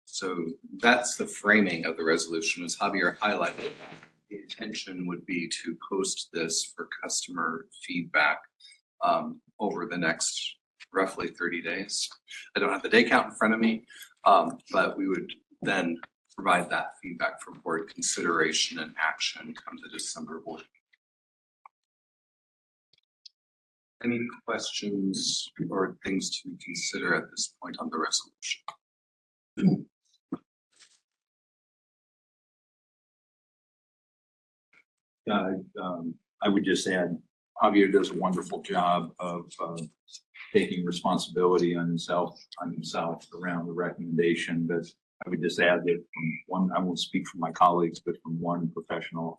So that's the framing of the resolution, as Javier highlighted. The intention would be to post this for customer feedback over the next roughly 30 days. I don't have the day count in front of me, but we would then provide that feedback for board consideration and action come the December board. Any questions or things to consider at this point on the resolution? I would just add, Javier does a wonderful job of taking responsibility on himself around the recommendation. But I would just add that from one, I won't speak for my colleagues, but from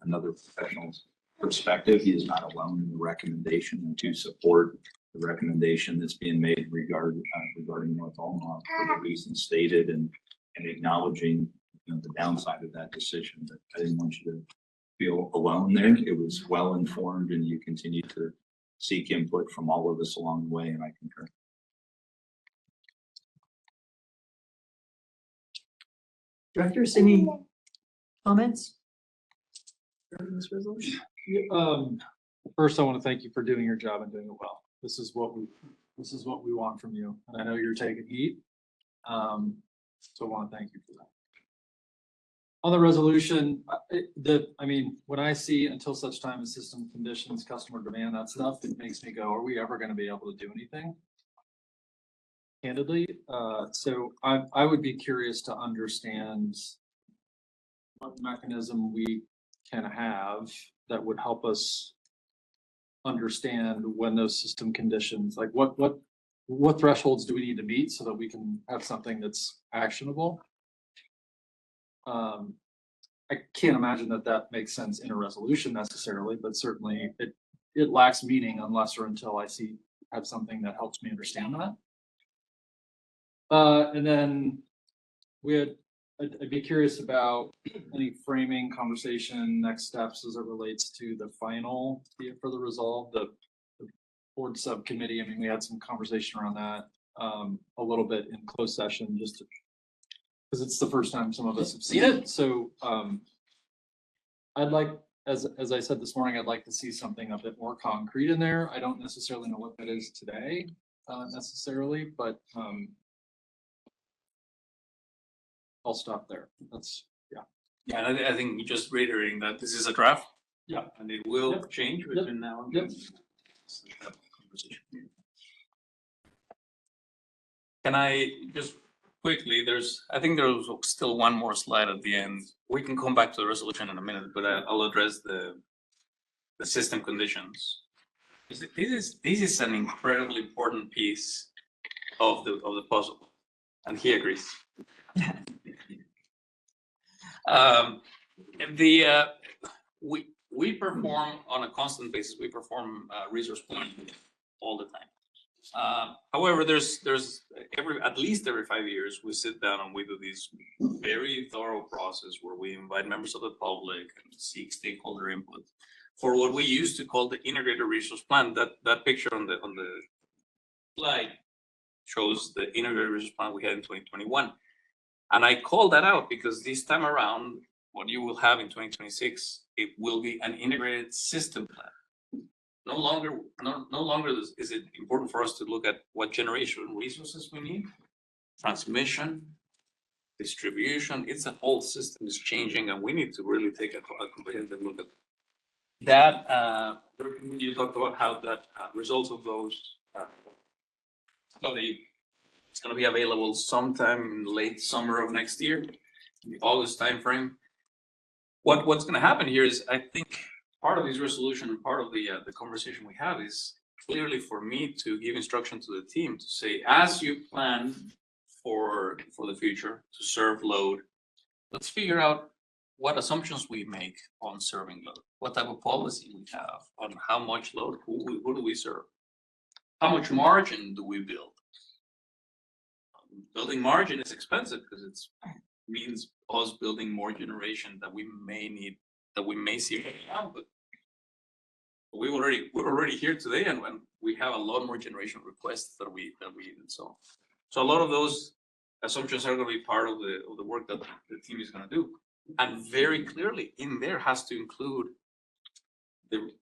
another professional's perspective, he is not alone in the recommendation and to support the recommendation that's being made regarding North Omaha for the reasons stated and acknowledging the downside of that decision. But I didn't want you to feel alone there. It was well informed and you continue to seek input from all of us along the way, and I concur. Directors, any comments? Regarding this resolution? First, I want to thank you for doing your job and doing it well. This is what we want from you. And I know you're taking heat. So I want to thank you for that. On the resolution, when I see until such time as system conditions, customer demand, that stuff, it makes me go, are we ever going to be able to do anything? Candidly, so I would be curious to understand what mechanism we can have that would help us understand when those system conditions, like what thresholds do we need to meet so that we can have something that's actionable? I can't imagine that makes sense in a resolution necessarily, but certainly it lacks meaning unless or until I have something that helps me understand that. And then I'd be curious about any framing, conversation, next steps as it relates to the final for the resolve, the board subcommittee. I mean, we had some conversation around that a little bit in closed session, just because it's the first time some of us have seen it. So I'd like, as I said this morning, I'd like to see something a bit more concrete in there. I don't necessarily know what that is today necessarily, but I'll stop there. Yeah, and I think just reiterating that this is a draft. Yeah. And it will change between now and then. Can I just quickly, I think there's still one more slide at the end. We can come back to the resolution in a minute, but I'll address the system conditions. This is an incredibly important piece of the puzzle, and he agrees. We perform on a constant basis. We perform resource planning all the time. However, there's at least every 5 years we sit down and we do this very thorough process where we invite members of the public and seek stakeholder input for what we used to call the integrated resource plan. That picture on the slide shows the integrated resource plan we had in 2021. And I call that out because this time around, what you will have in 2026, it will be an integrated system plan. No longer is it important for us to look at what generation resources we need, transmission, distribution. It's a whole system is changing, and we need to really take a comprehensive look at that. You talked about how that results of those study. It's going to be available sometime in late summer of next year, in the August timeframe. What's going to happen here is, I think part of this resolution and part of the conversation we have is clearly for me to give instruction to the team to say, as you plan for the future to serve load, let's figure out what assumptions we make on serving load, what type of policy we have on how much load, who do we serve, how much margin do we build. Building margin is expensive because it means us building more generation that we may need, that we may see right now, but we're already here today, and when we have a lot more generation requests that we need. So a lot of those assumptions are going to be part of the work that the team is going to do, and very clearly in there has to include the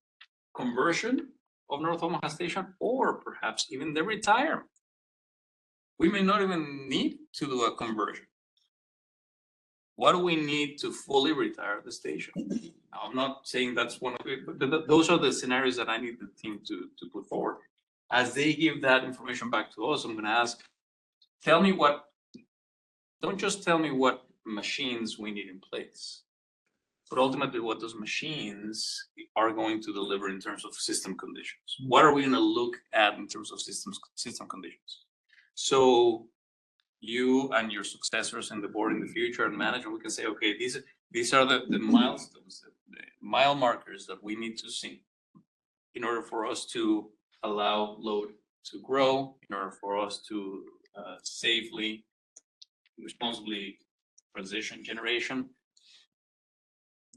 conversion of North Omaha Station, or perhaps even the retirement. We may not even need to do a conversion. What do we need to fully retire the station? Now, I'm not saying that's one of it, but those are the scenarios that I need the team to put forward. As they give that information back to us, I'm going to ask, don't just tell me what machines we need in place, but ultimately what those machines are going to deliver in terms of system conditions. What are we going to look at in terms of system conditions? So you and your successors in the board in the future and management, we can say, okay, these are the milestones, the mile markers that we need to see in order for us to allow load to grow, in order for us to safely, responsibly transition generation.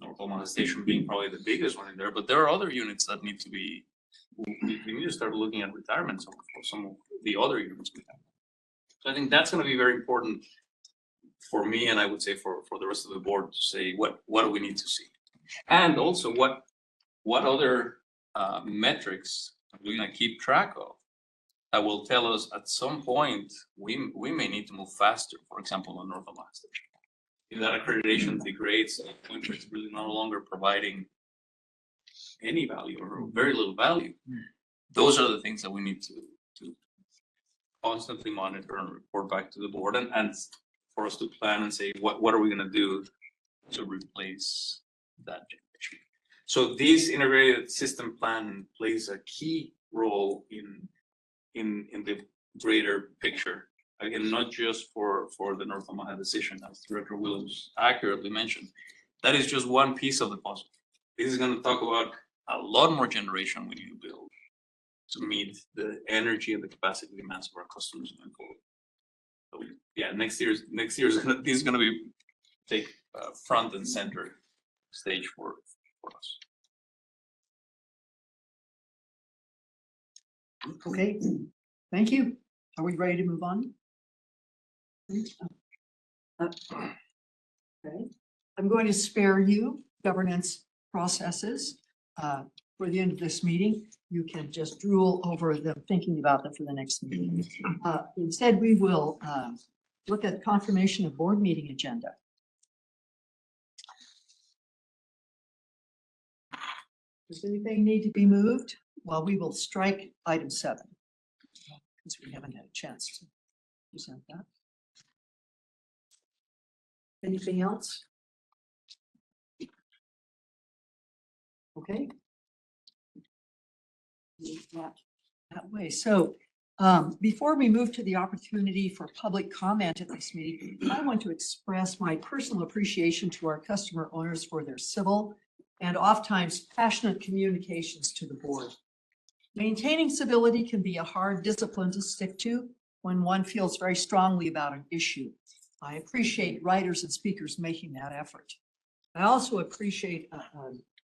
North Omaha Station being probably the biggest one in there, but there are other units that need to be, we need to start looking at retirements of some of the other units we have. So I think that's gonna be very important for me, and I would say for the rest of the board to say, what do we need to see? And also, what other metrics are we gonna keep track of that will tell us at some point, we may need to move faster, for example, on North Omaha Station. If that accreditation degrades, at a point where it's really no longer providing any value or very little value, those are the things that we need to constantly monitor and report back to the board, and for us to plan and say, what are we gonna do to replace that generation? So this integrated system plan plays a key role in the greater picture. Again, not just for the North Omaha decision, as Director Williams accurately mentioned. That is just one piece of the puzzle. This is gonna talk about a lot more generation we need to build to meet the energy and the capacity demands of our customers going forward. So yeah, next year's this is gonna be take front and center stage for us. Okay, thank you. Are we ready to move on? Okay, I'm going to spare you governance processes for the end of this meeting. You can just drool over them, thinking about them for the next meeting. Instead, we will look at confirmation of board meeting agenda. Does anything need to be moved? Well, we will strike item 7 because we haven't had a chance to present that. Anything else? Okay. That way. So before we move to the opportunity for public comment at this meeting, I want to express my personal appreciation to our customer owners for their civil and oftentimes passionate communications to the board. Maintaining civility can be a hard discipline to stick to when one feels very strongly about an issue. I appreciate writers and speakers making that effort. I also appreciate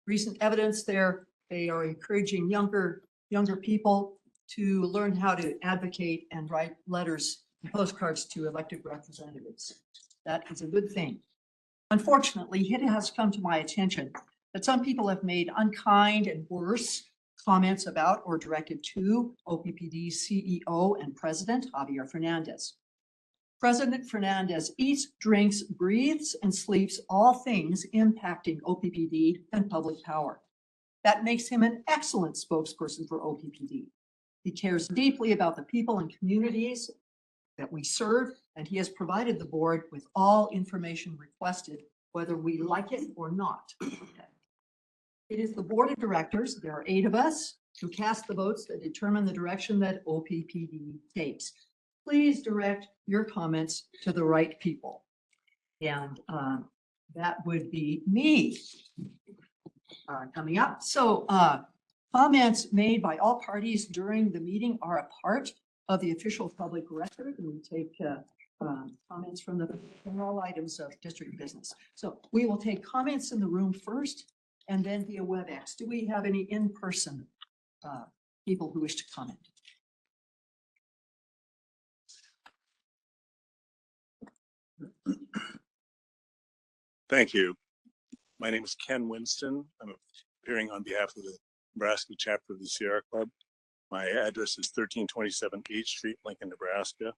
recent evidence there. They are encouraging younger people to learn how to advocate and write letters and postcards to elected representatives. That is a good thing. Unfortunately, it has come to my attention that some people have made unkind and worse comments about or directed to OPPD CEO and President Javier Fernandez. President Fernandez eats, drinks, breathes, and sleeps all things impacting OPPD and public power. That makes him an excellent spokesperson for OPPD. He cares deeply about the people and communities that we serve, and he has provided the board with all information requested, whether we like it or not. It is the board of directors, there are 8 of us, who cast the votes that determine the direction that OPPD takes. Please direct your comments to the right people. And that would be me coming up. So comments made by all parties during the meeting are a part of the official public record, and we take comments from all items of district business. So we will take comments in the room first and then via WebEx. Do we have any in-person people who wish to comment? Thank you. My name is Ken Winston. I'm appearing on behalf of the Nebraska chapter of the Sierra Club. My address is 1327 H Street, Lincoln, Nebraska.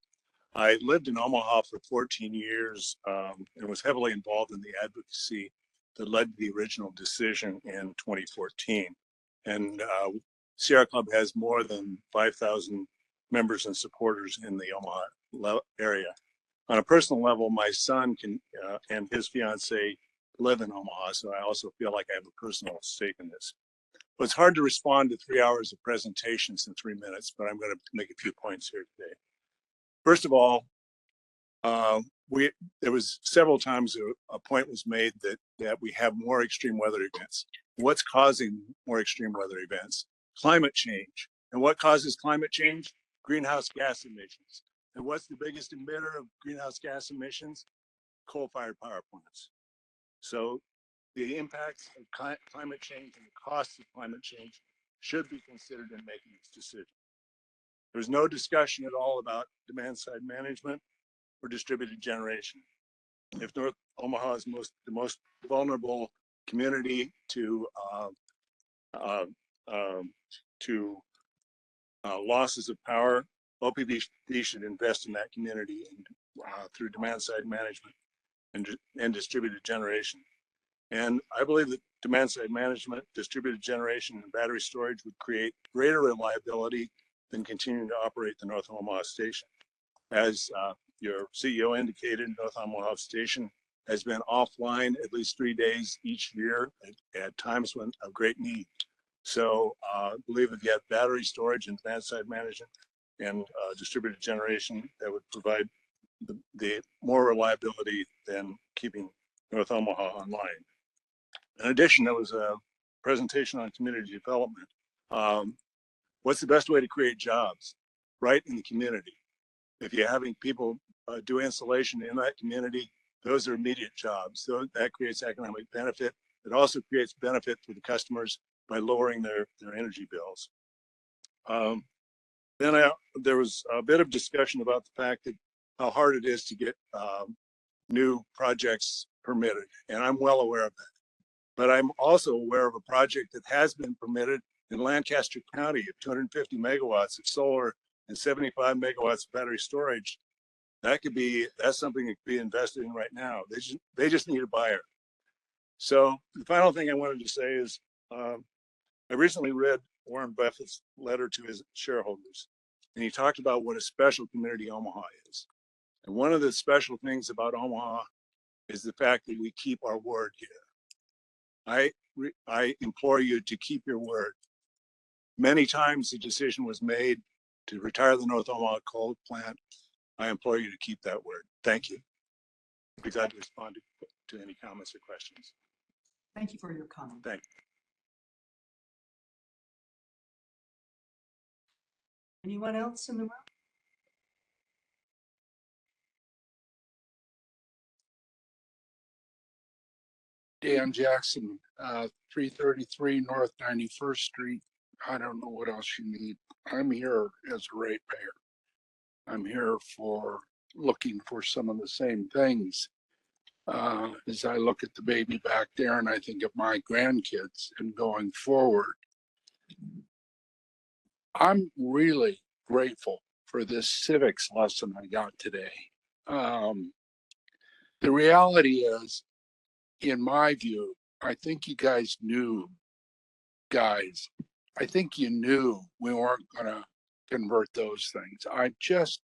I lived in Omaha for 14 years and was heavily involved in the advocacy that led to the original decision in 2014. And Sierra Club has more than 5,000 members and supporters in the Omaha area. On a personal level, my son and his fiance live in Omaha, so I also feel like I have a personal stake in this. But it's hard to respond to 3 hours of presentations in 3 minutes, but I'm going to make a few points here today. First of all, there was several times a point was made that we have more extreme weather events. What's causing more extreme weather events? Climate change. And what causes climate change? Greenhouse gas emissions. And what's the biggest emitter of greenhouse gas emissions? Coal-fired power plants. So the impacts of climate change and the costs of climate change should be considered in making this decision. There's no discussion at all about demand side management or distributed generation. If North Omaha is the most vulnerable community to losses of power, OPPD should invest in that community through demand side management and distributed generation. And I believe that demand side management, distributed generation, and battery storage would create greater reliability than continuing to operate the North Omaha station. As your CEO indicated, North Omaha station has been offline at least 3 days each year at times when of great need. So I believe if you have battery storage and demand side management and distributed generation, that would provide the more reliability than keeping North Omaha online. In addition, there was a presentation on community development. What's the best way to create jobs right in the community? If you're having people do installation in that community, those are immediate jobs. So that creates economic benefit. It also creates benefit for the customers by lowering their energy bills. There was a bit of discussion about the fact that how hard it is to get new projects permitted, and I'm well aware of that. But I'm also aware of a project that has been permitted in Lancaster County of 250 megawatts of solar and 75 megawatts of battery storage. That's something that could be invested in right now. They just need a buyer. So the final thing I wanted to say is I recently read Warren Buffett's letter to his shareholders, and he talked about what a special community Omaha is. And one of the special things about Omaha is the fact that we keep our word here. I implore you to keep your word. Many times the decision was made to retire the North Omaha coal plant. I implore you to keep that word. Thank you. I'd be glad to respond to any comments or questions. Thank you for your comment. Thank you. Anyone else in the room? Dan Jackson, 333 North 91st Street. I don't know what else you need. I'm here as a ratepayer. I'm here for looking for some of the same things. As I look at the baby back there and I think of my grandkids and going forward, I'm really grateful for this civics lesson I got today. The reality is, in my view, I think you guys knew, I think you knew we weren't gonna convert those things. I just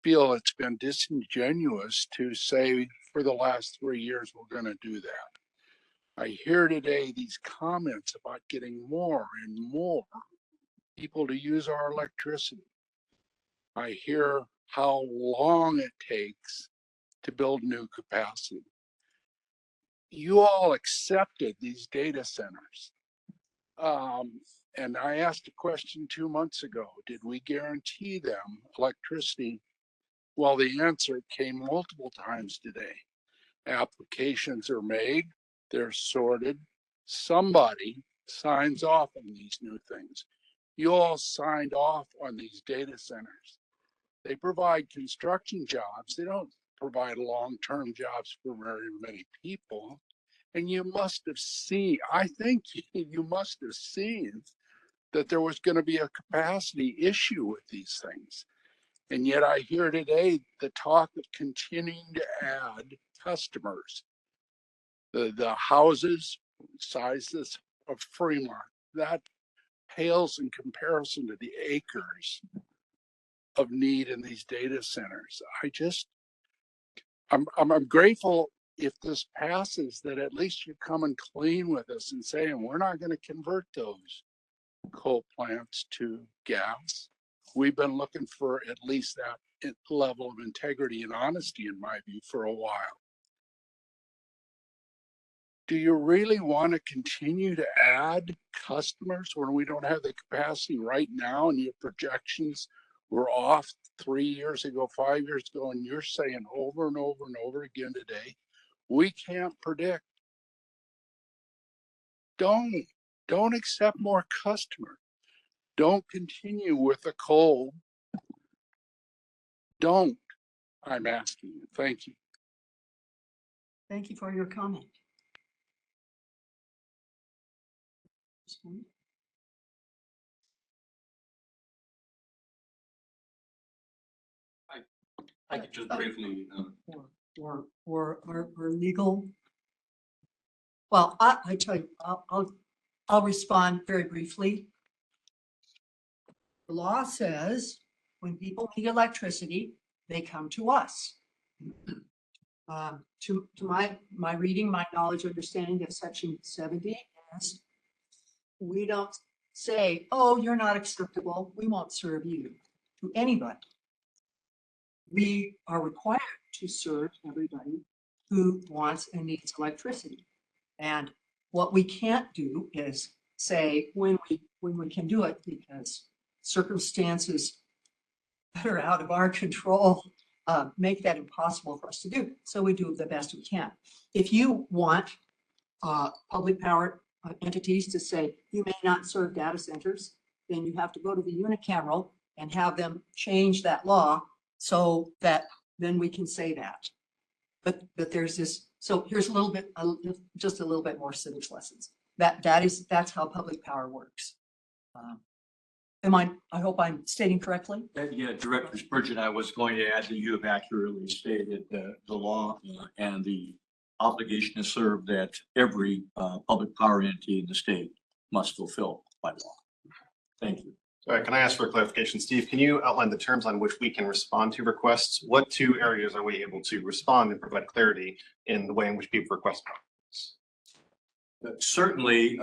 feel it's been disingenuous to say for the last 3 years, we're gonna do that. I hear today these comments about getting more and more people to use our electricity. I hear how long it takes to build new capacity. You all accepted these data centers. And I asked a question 2 months ago, did we guarantee them electricity? Well, the answer came multiple times today. Applications are made, they're sorted. Somebody signs off on these new things. You all signed off on these data centers. They provide construction jobs. They don't provide long-term jobs for very many people. And you must have seen, I think you must have seen that there was going to be a capacity issue with these things. And yet I hear today the talk of continuing to add customers. The houses, sizes of Fremont, that pales in comparison to the acres of need in these data centers. I'm grateful if this passes that at least you come and clean with us and saying we're not going to convert those coal plants to gas. We've been looking for at least that level of integrity and honesty, in my view, for a while. Do you really want to continue to add customers when we don't have the capacity right now and your projections were off 3 years ago, 5 years ago, and you're saying over and over and over again today, we can't predict don't accept more customer. Don't continue with the coal. Don't. I'm asking you. Thank you. Thank you for your comment. I could just briefly, Or legal. Well, I tell you, I'll respond very briefly. The law says when people need electricity, they come to us. To my reading, my knowledge, understanding of section 70 is we don't say, oh, you're not acceptable, we won't serve you to anybody. We are required to serve everybody who wants and needs electricity. And what we can't do is say when we can do it because circumstances that are out of our control make that impossible for us to do. So we do the best we can. If you want public power entities to say you may not serve data centers, then you have to go to the unicameral and have them change that law so that then we can say that. But there's this, so here's a little bit, just a little bit more civics lessons. That's how public power works. I hope I'm stating correctly. Yeah, Director Spurgeon, I was going to add that you have accurately stated the law and the obligation to serve that every public power entity in the state must fulfill by law. Thank you. All right, can I ask for a clarification? Steve, can you outline the terms on which we can respond to requests? What two areas are we able to respond and provide clarity in the way in which people request? Certainly,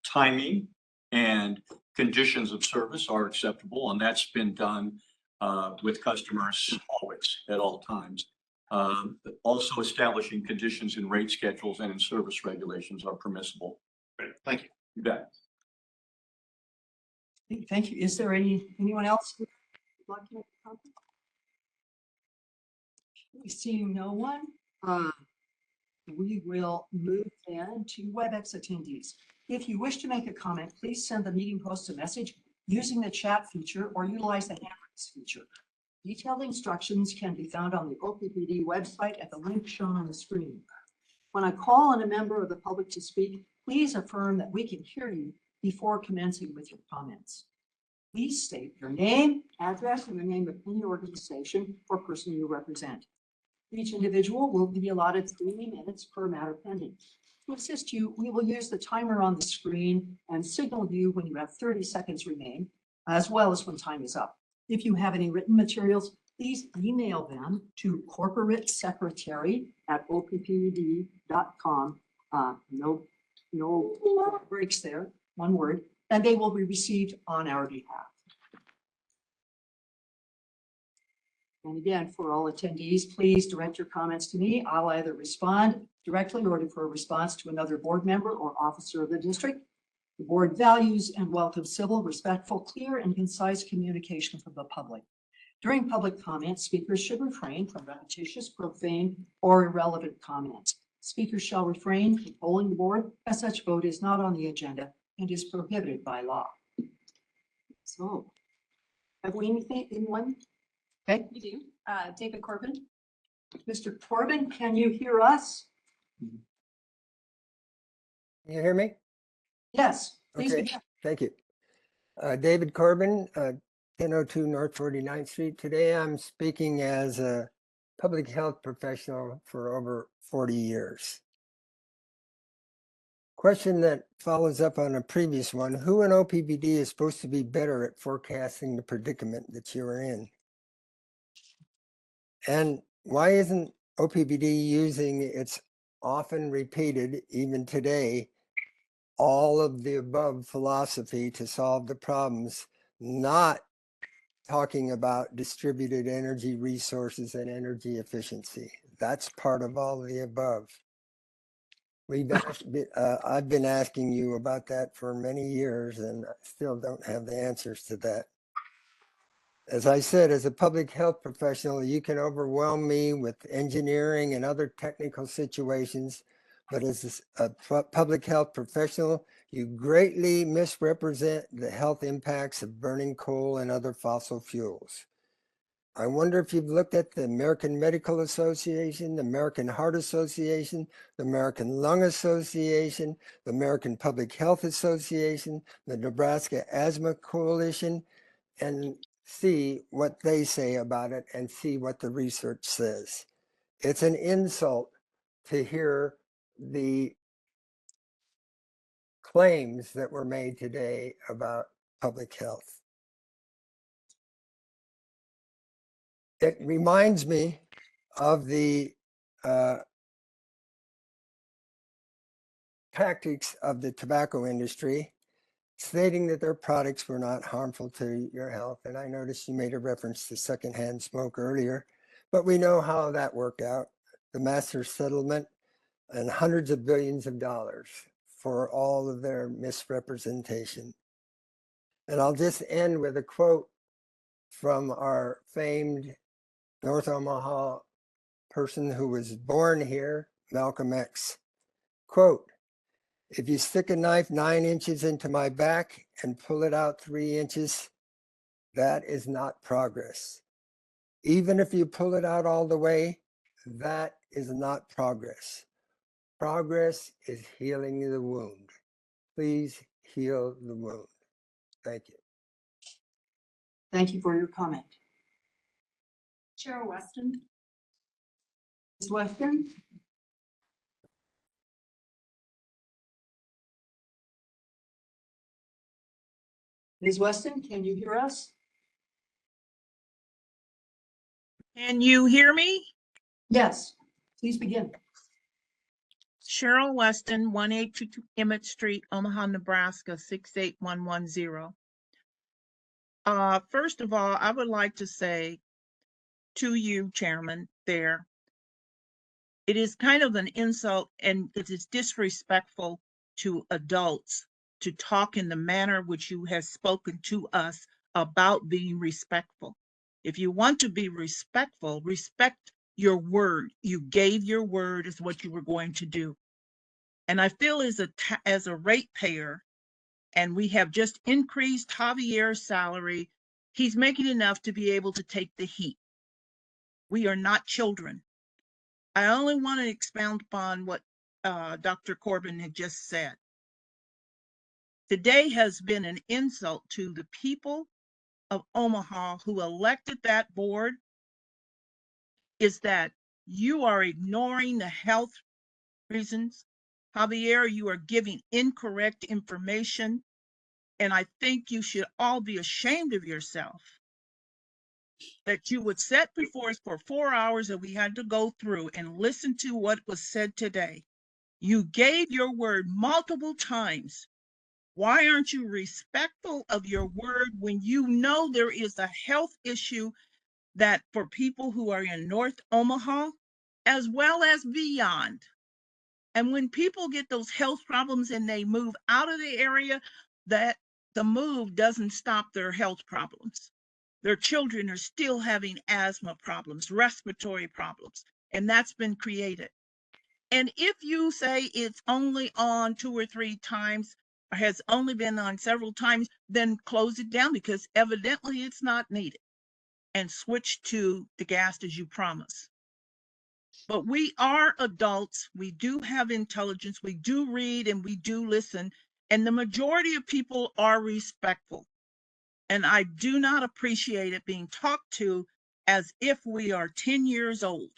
timing and conditions of service are acceptable, and that's been done with customers always, at all times. Also establishing conditions in rate schedules and in service regulations are permissible. Great, thank you. You bet. Thank you. Is there anyone else who would like to make a comment? We see no one. We will move then to WebEx attendees. If you wish to make a comment, please send the meeting host a message using the chat feature or utilize the hand raise feature. Detailed instructions can be found on the OPPD website at the link shown on the screen. When I call on a member of the public to speak, please affirm that we can hear you before commencing with your comments. Please state your name, address, and the name of any organization or person you represent. Each individual will be allotted 3 minutes per matter pending. To assist you, we will use the timer on the screen and signal you when you have 30 seconds remain, as well as when time is up. If you have any written materials, please email them to corporatesecretary@oppd.com. No breaks there, one word, and they will be received on our behalf. And again, for all attendees, please direct your comments to me. I'll either respond directly or defer a response to another board member or officer of the district. The board values and welcomes civil, respectful, clear, and concise communication from the public. During public comments, speakers should refrain from repetitious, profane, or irrelevant comments. Speakers shall refrain from polling the board as such vote is not on the agenda and is prohibited by law. So, have we anyone? Okay. You do. David Corbin. Mr. Corbin, can you hear us? Can you hear me? Yes, please. Okay, thank you. David Corbin, 1002 North 49th Street. Today I'm speaking as a public health professional for over 40 years. Question that follows up on a previous one. Who in OPPD is supposed to be better at forecasting the predicament that you are in? And why isn't OPPD using its often repeated, even today, all of the above philosophy to solve the problems, not talking about distributed energy resources and energy efficiency? That's part of all of the above. I've been asking you about that for many years and I still don't have the answers to that. As I said, as a public health professional, you can overwhelm me with engineering and other technical situations, but as a public health professional, You greatly misrepresent the health impacts of burning coal and other fossil fuels. I wonder if you've looked at the American Medical Association, the American Heart Association, the American Lung Association, the American Public Health Association, the Nebraska Asthma Coalition, and see what they say about it and see what the research says. It's an insult to hear the claims that were made today about public health. It reminds me of the tactics of the tobacco industry, stating that their products were not harmful to your health. And I noticed you made a reference to secondhand smoke earlier, but we know how that worked out. The master settlement and hundreds of billions of dollars for all of their misrepresentation. And I'll just end with a quote from our famed North Omaha person who was born here, Malcolm X. Quote, "If you stick a knife 9 inches into my back and pull it out 3 inches, that is not progress. Even if you pull it out all the way, that is not progress. Progress is healing the wound. Please heal the wound." Thank you. Thank you for your comment. Cheryl Weston. Ms. Weston? Ms. Weston, can you hear us? Can you hear me? Yes, please begin. Cheryl Weston, 1822 Emmett Street, Omaha, Nebraska, 68110. First of all, I would like to say to you, Chairman, there, it is kind of an insult and it is disrespectful to adults to talk in the manner which you have spoken to us about being respectful. If you want to be respectful, respect your word. You gave your word is what you were going to do. And I feel as a ratepayer, and we have just increased Javier's salary, he's making enough to be able to take the heat. We are not children. I only want to expound upon what Dr. Corbin had just said. Today has been an insult to the people of Omaha who elected that board, is that you are ignoring the health reasons. Javier, you are giving incorrect information, and I think you should all be ashamed of yourself that you would sit before us for 4 hours that we had to go through and listen to what was said today. You gave your word multiple times. Why aren't you respectful of your word when you know there is a health issue that for people who are in North Omaha, as well as beyond? And when people get those health problems and they move out of the area, that the move doesn't stop their health problems. Their children are still having asthma problems, respiratory problems, and that's been created. And if you say it's only on 2 or 3 times, or has only been on several times, then close it down because evidently it's not needed and switch to the gas as you promised. But we are adults. We do have intelligence. We do read and we do listen. And the majority of people are respectful. And I do not appreciate it being talked to as if we are 10 years old.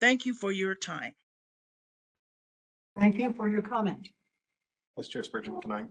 Thank you for your time. Thank you for your comment. Vice Chair Spurgeon, can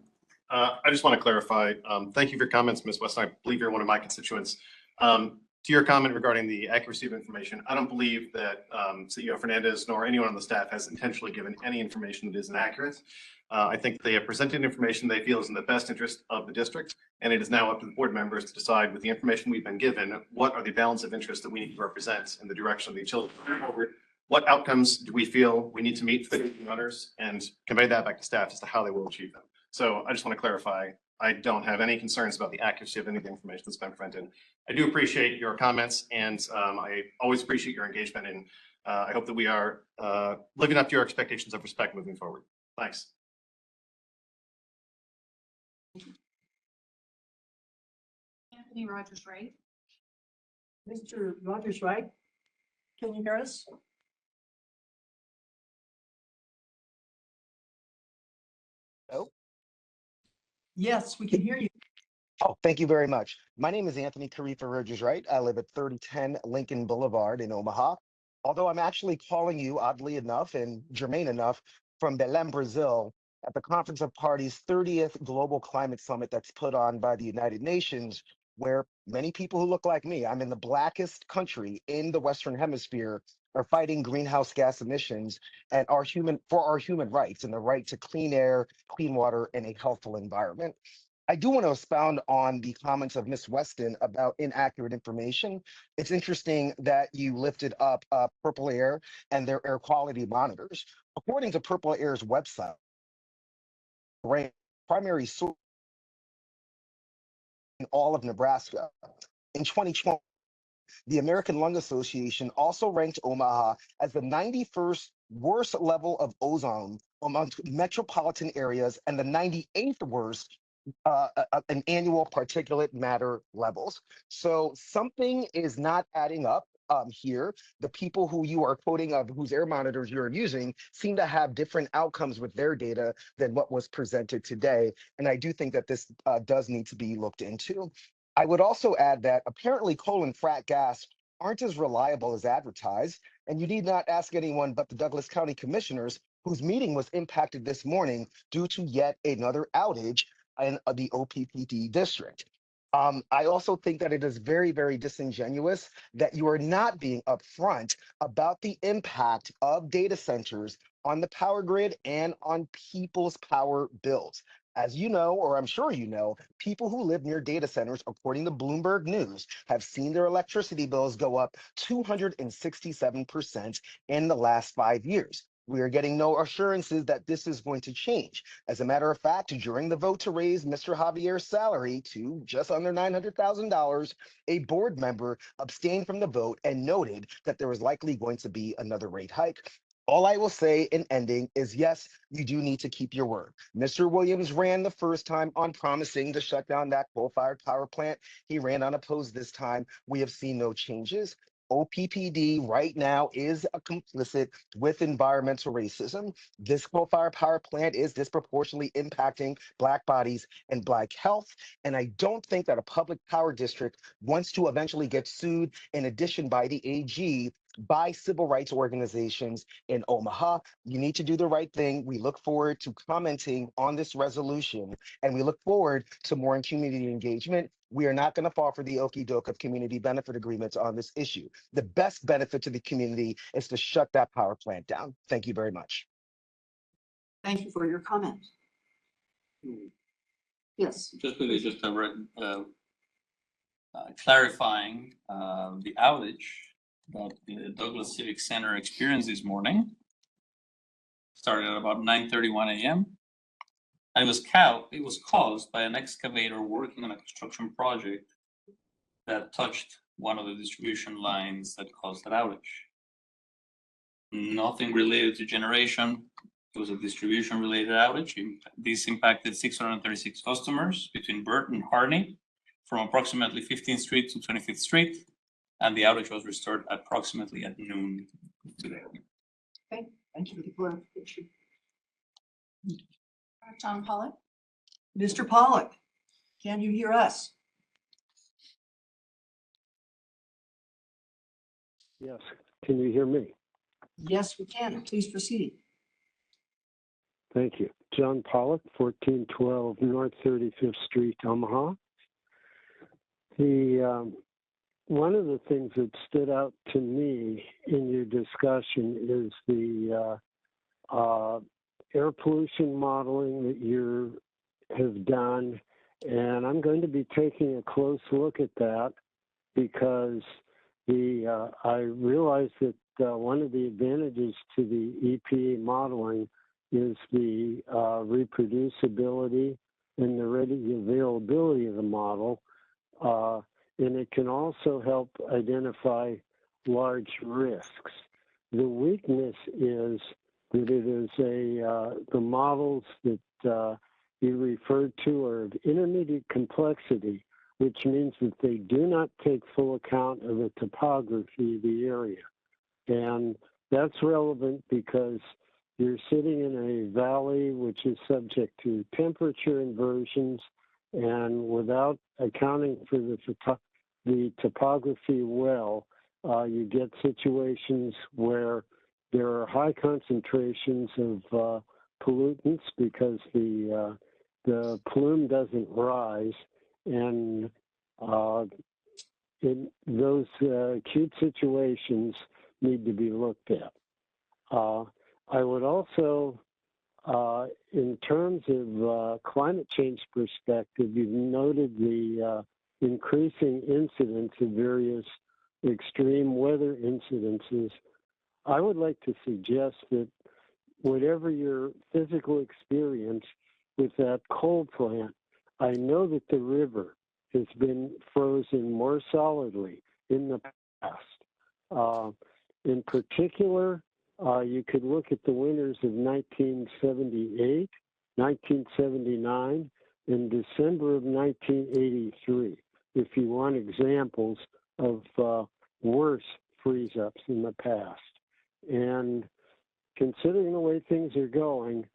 I just want to clarify, thank you for your comments, Ms. Weston. I believe you're one of my constituents. To your comment regarding the accuracy of information, I don't believe that CEO Fernandez nor anyone on the staff has intentionally given any information that is inaccurate. I think they have presented information they feel is in the best interest of the district, and it is now up to the board members to decide with the information we've been given, what are the balance of interest that we need to represent in the direction of the utility forward. What outcomes do we feel we need to meet for the runners, and convey that back to staff as to how they will achieve them. So I just want to clarify, I don't have any concerns about the accuracy of any of the information that's been presented. I do appreciate your comments, and I always appreciate your engagement, and I hope that we are living up to your expectations of respect moving forward. Thanks. Anthony Rogers, right? Mr. Rogers, right? Can you hear us? Oh, Yes, we can hear you. oh, thank you very much. My name is Anthony Carifa Rogers Wright. I live at 3010 Lincoln Boulevard in Omaha. Although I'm actually calling you, oddly enough and germane enough, from Belém, Brazil, at the Conference of Parties 30th Global Climate Summit that's put on by the United Nations, where many people who look like me, I'm in the blackest country in the Western Hemisphere, are fighting greenhouse gas emissions and our human rights and the right to clean air, clean water, and a healthful environment. I do want to expound on the comments of Ms. Weston about inaccurate information. It's interesting that you lifted up Purple Air and their air quality monitors. According to Purple Air's website, primary source in all of Nebraska. In 2020, the American Lung Association also ranked Omaha as the 91st worst level of ozone among metropolitan areas and the 98th worst an annual particulate matter levels. So something is not adding up here. The people who you are quoting of whose air monitors you're using seem to have different outcomes with their data than what was presented today. And I do think that this does need to be looked into. I would also add that apparently coal and frack gas aren't as reliable as advertised, and you need not ask anyone but the Douglas County Commissioners, whose meeting was impacted this morning due to yet another outage in the OPPD district. I also think that it is very, very disingenuous that you are not being upfront about the impact of data centers on the power grid and on people's power bills. As you know, or I'm sure you know, people who live near data centers, according to Bloomberg News, have seen their electricity bills go up 267% in the last 5 years. We are getting no assurances that this is going to change. As a matter of fact, during the vote to raise Mr. Javier's salary to just under $900,000, a board member abstained from the vote and noted that there was likely going to be another rate hike. All I will say in ending is yes, you do need to keep your word. Mr. Williams ran the first time on promising to shut down that coal-fired power plant. He ran unopposed this time. We have seen no changes. OPPD right now is complicit with environmental racism. This coal-fired power plant is disproportionately impacting Black bodies and Black health. And I don't think that a public power district wants to eventually get sued in addition by the AG by civil rights organizations in Omaha. You need to do the right thing. We look forward to commenting on this resolution, and we look forward to more community engagement. We are not going to fall for the okie doke of community benefit agreements on this issue. The best benefit to the community is to shut that power plant down. Thank you very much. Thank you for your comment. Yes. Just really clarifying the outage that the Douglas Civic Center experienced this morning. Started at about 9:31 a.m. And it was caused by an excavator working on a construction project that touched one of the distribution lines that caused that outage. Nothing related to generation. It was a distribution related outage. This impacted 636 customers between Burt and Harney from approximately 15th Street to 25th Street. And the outage was restored approximately at noon today. Okay, thank you for the clarification. John Pollock. Mr. Pollock, can you hear us? Yes, can you hear me? Yes, we can. Please proceed. Thank you. John Pollock, 1412 North 35th Street, Omaha. One of the things that stood out to me in your discussion is the air pollution modeling that you have done. And I'm going to be taking a close look at that because I realize that one of the advantages to the EPA modeling is the reproducibility and the ready availability of the model. And it can also help identify large risks. The weakness is that it is the models that you referred to are of intermediate complexity, which means that they do not take full account of the topography of the area. And that's relevant because you're sitting in a valley which is subject to temperature inversions, and without accounting for the topography well, you get situations where there are high concentrations of pollutants because the plume doesn't rise, and those acute situations need to be looked at. I would also, in terms of climate change perspective, you've noted the increasing incidence of various extreme weather incidences. I would like to suggest that whatever your physical experience with that coal plant, I know that the river has been frozen more solidly in the past. In particular, you could look at the winters of 1978, 1979, and December of 1983, if you want examples of worse freeze-ups in the past. And considering the way things are going,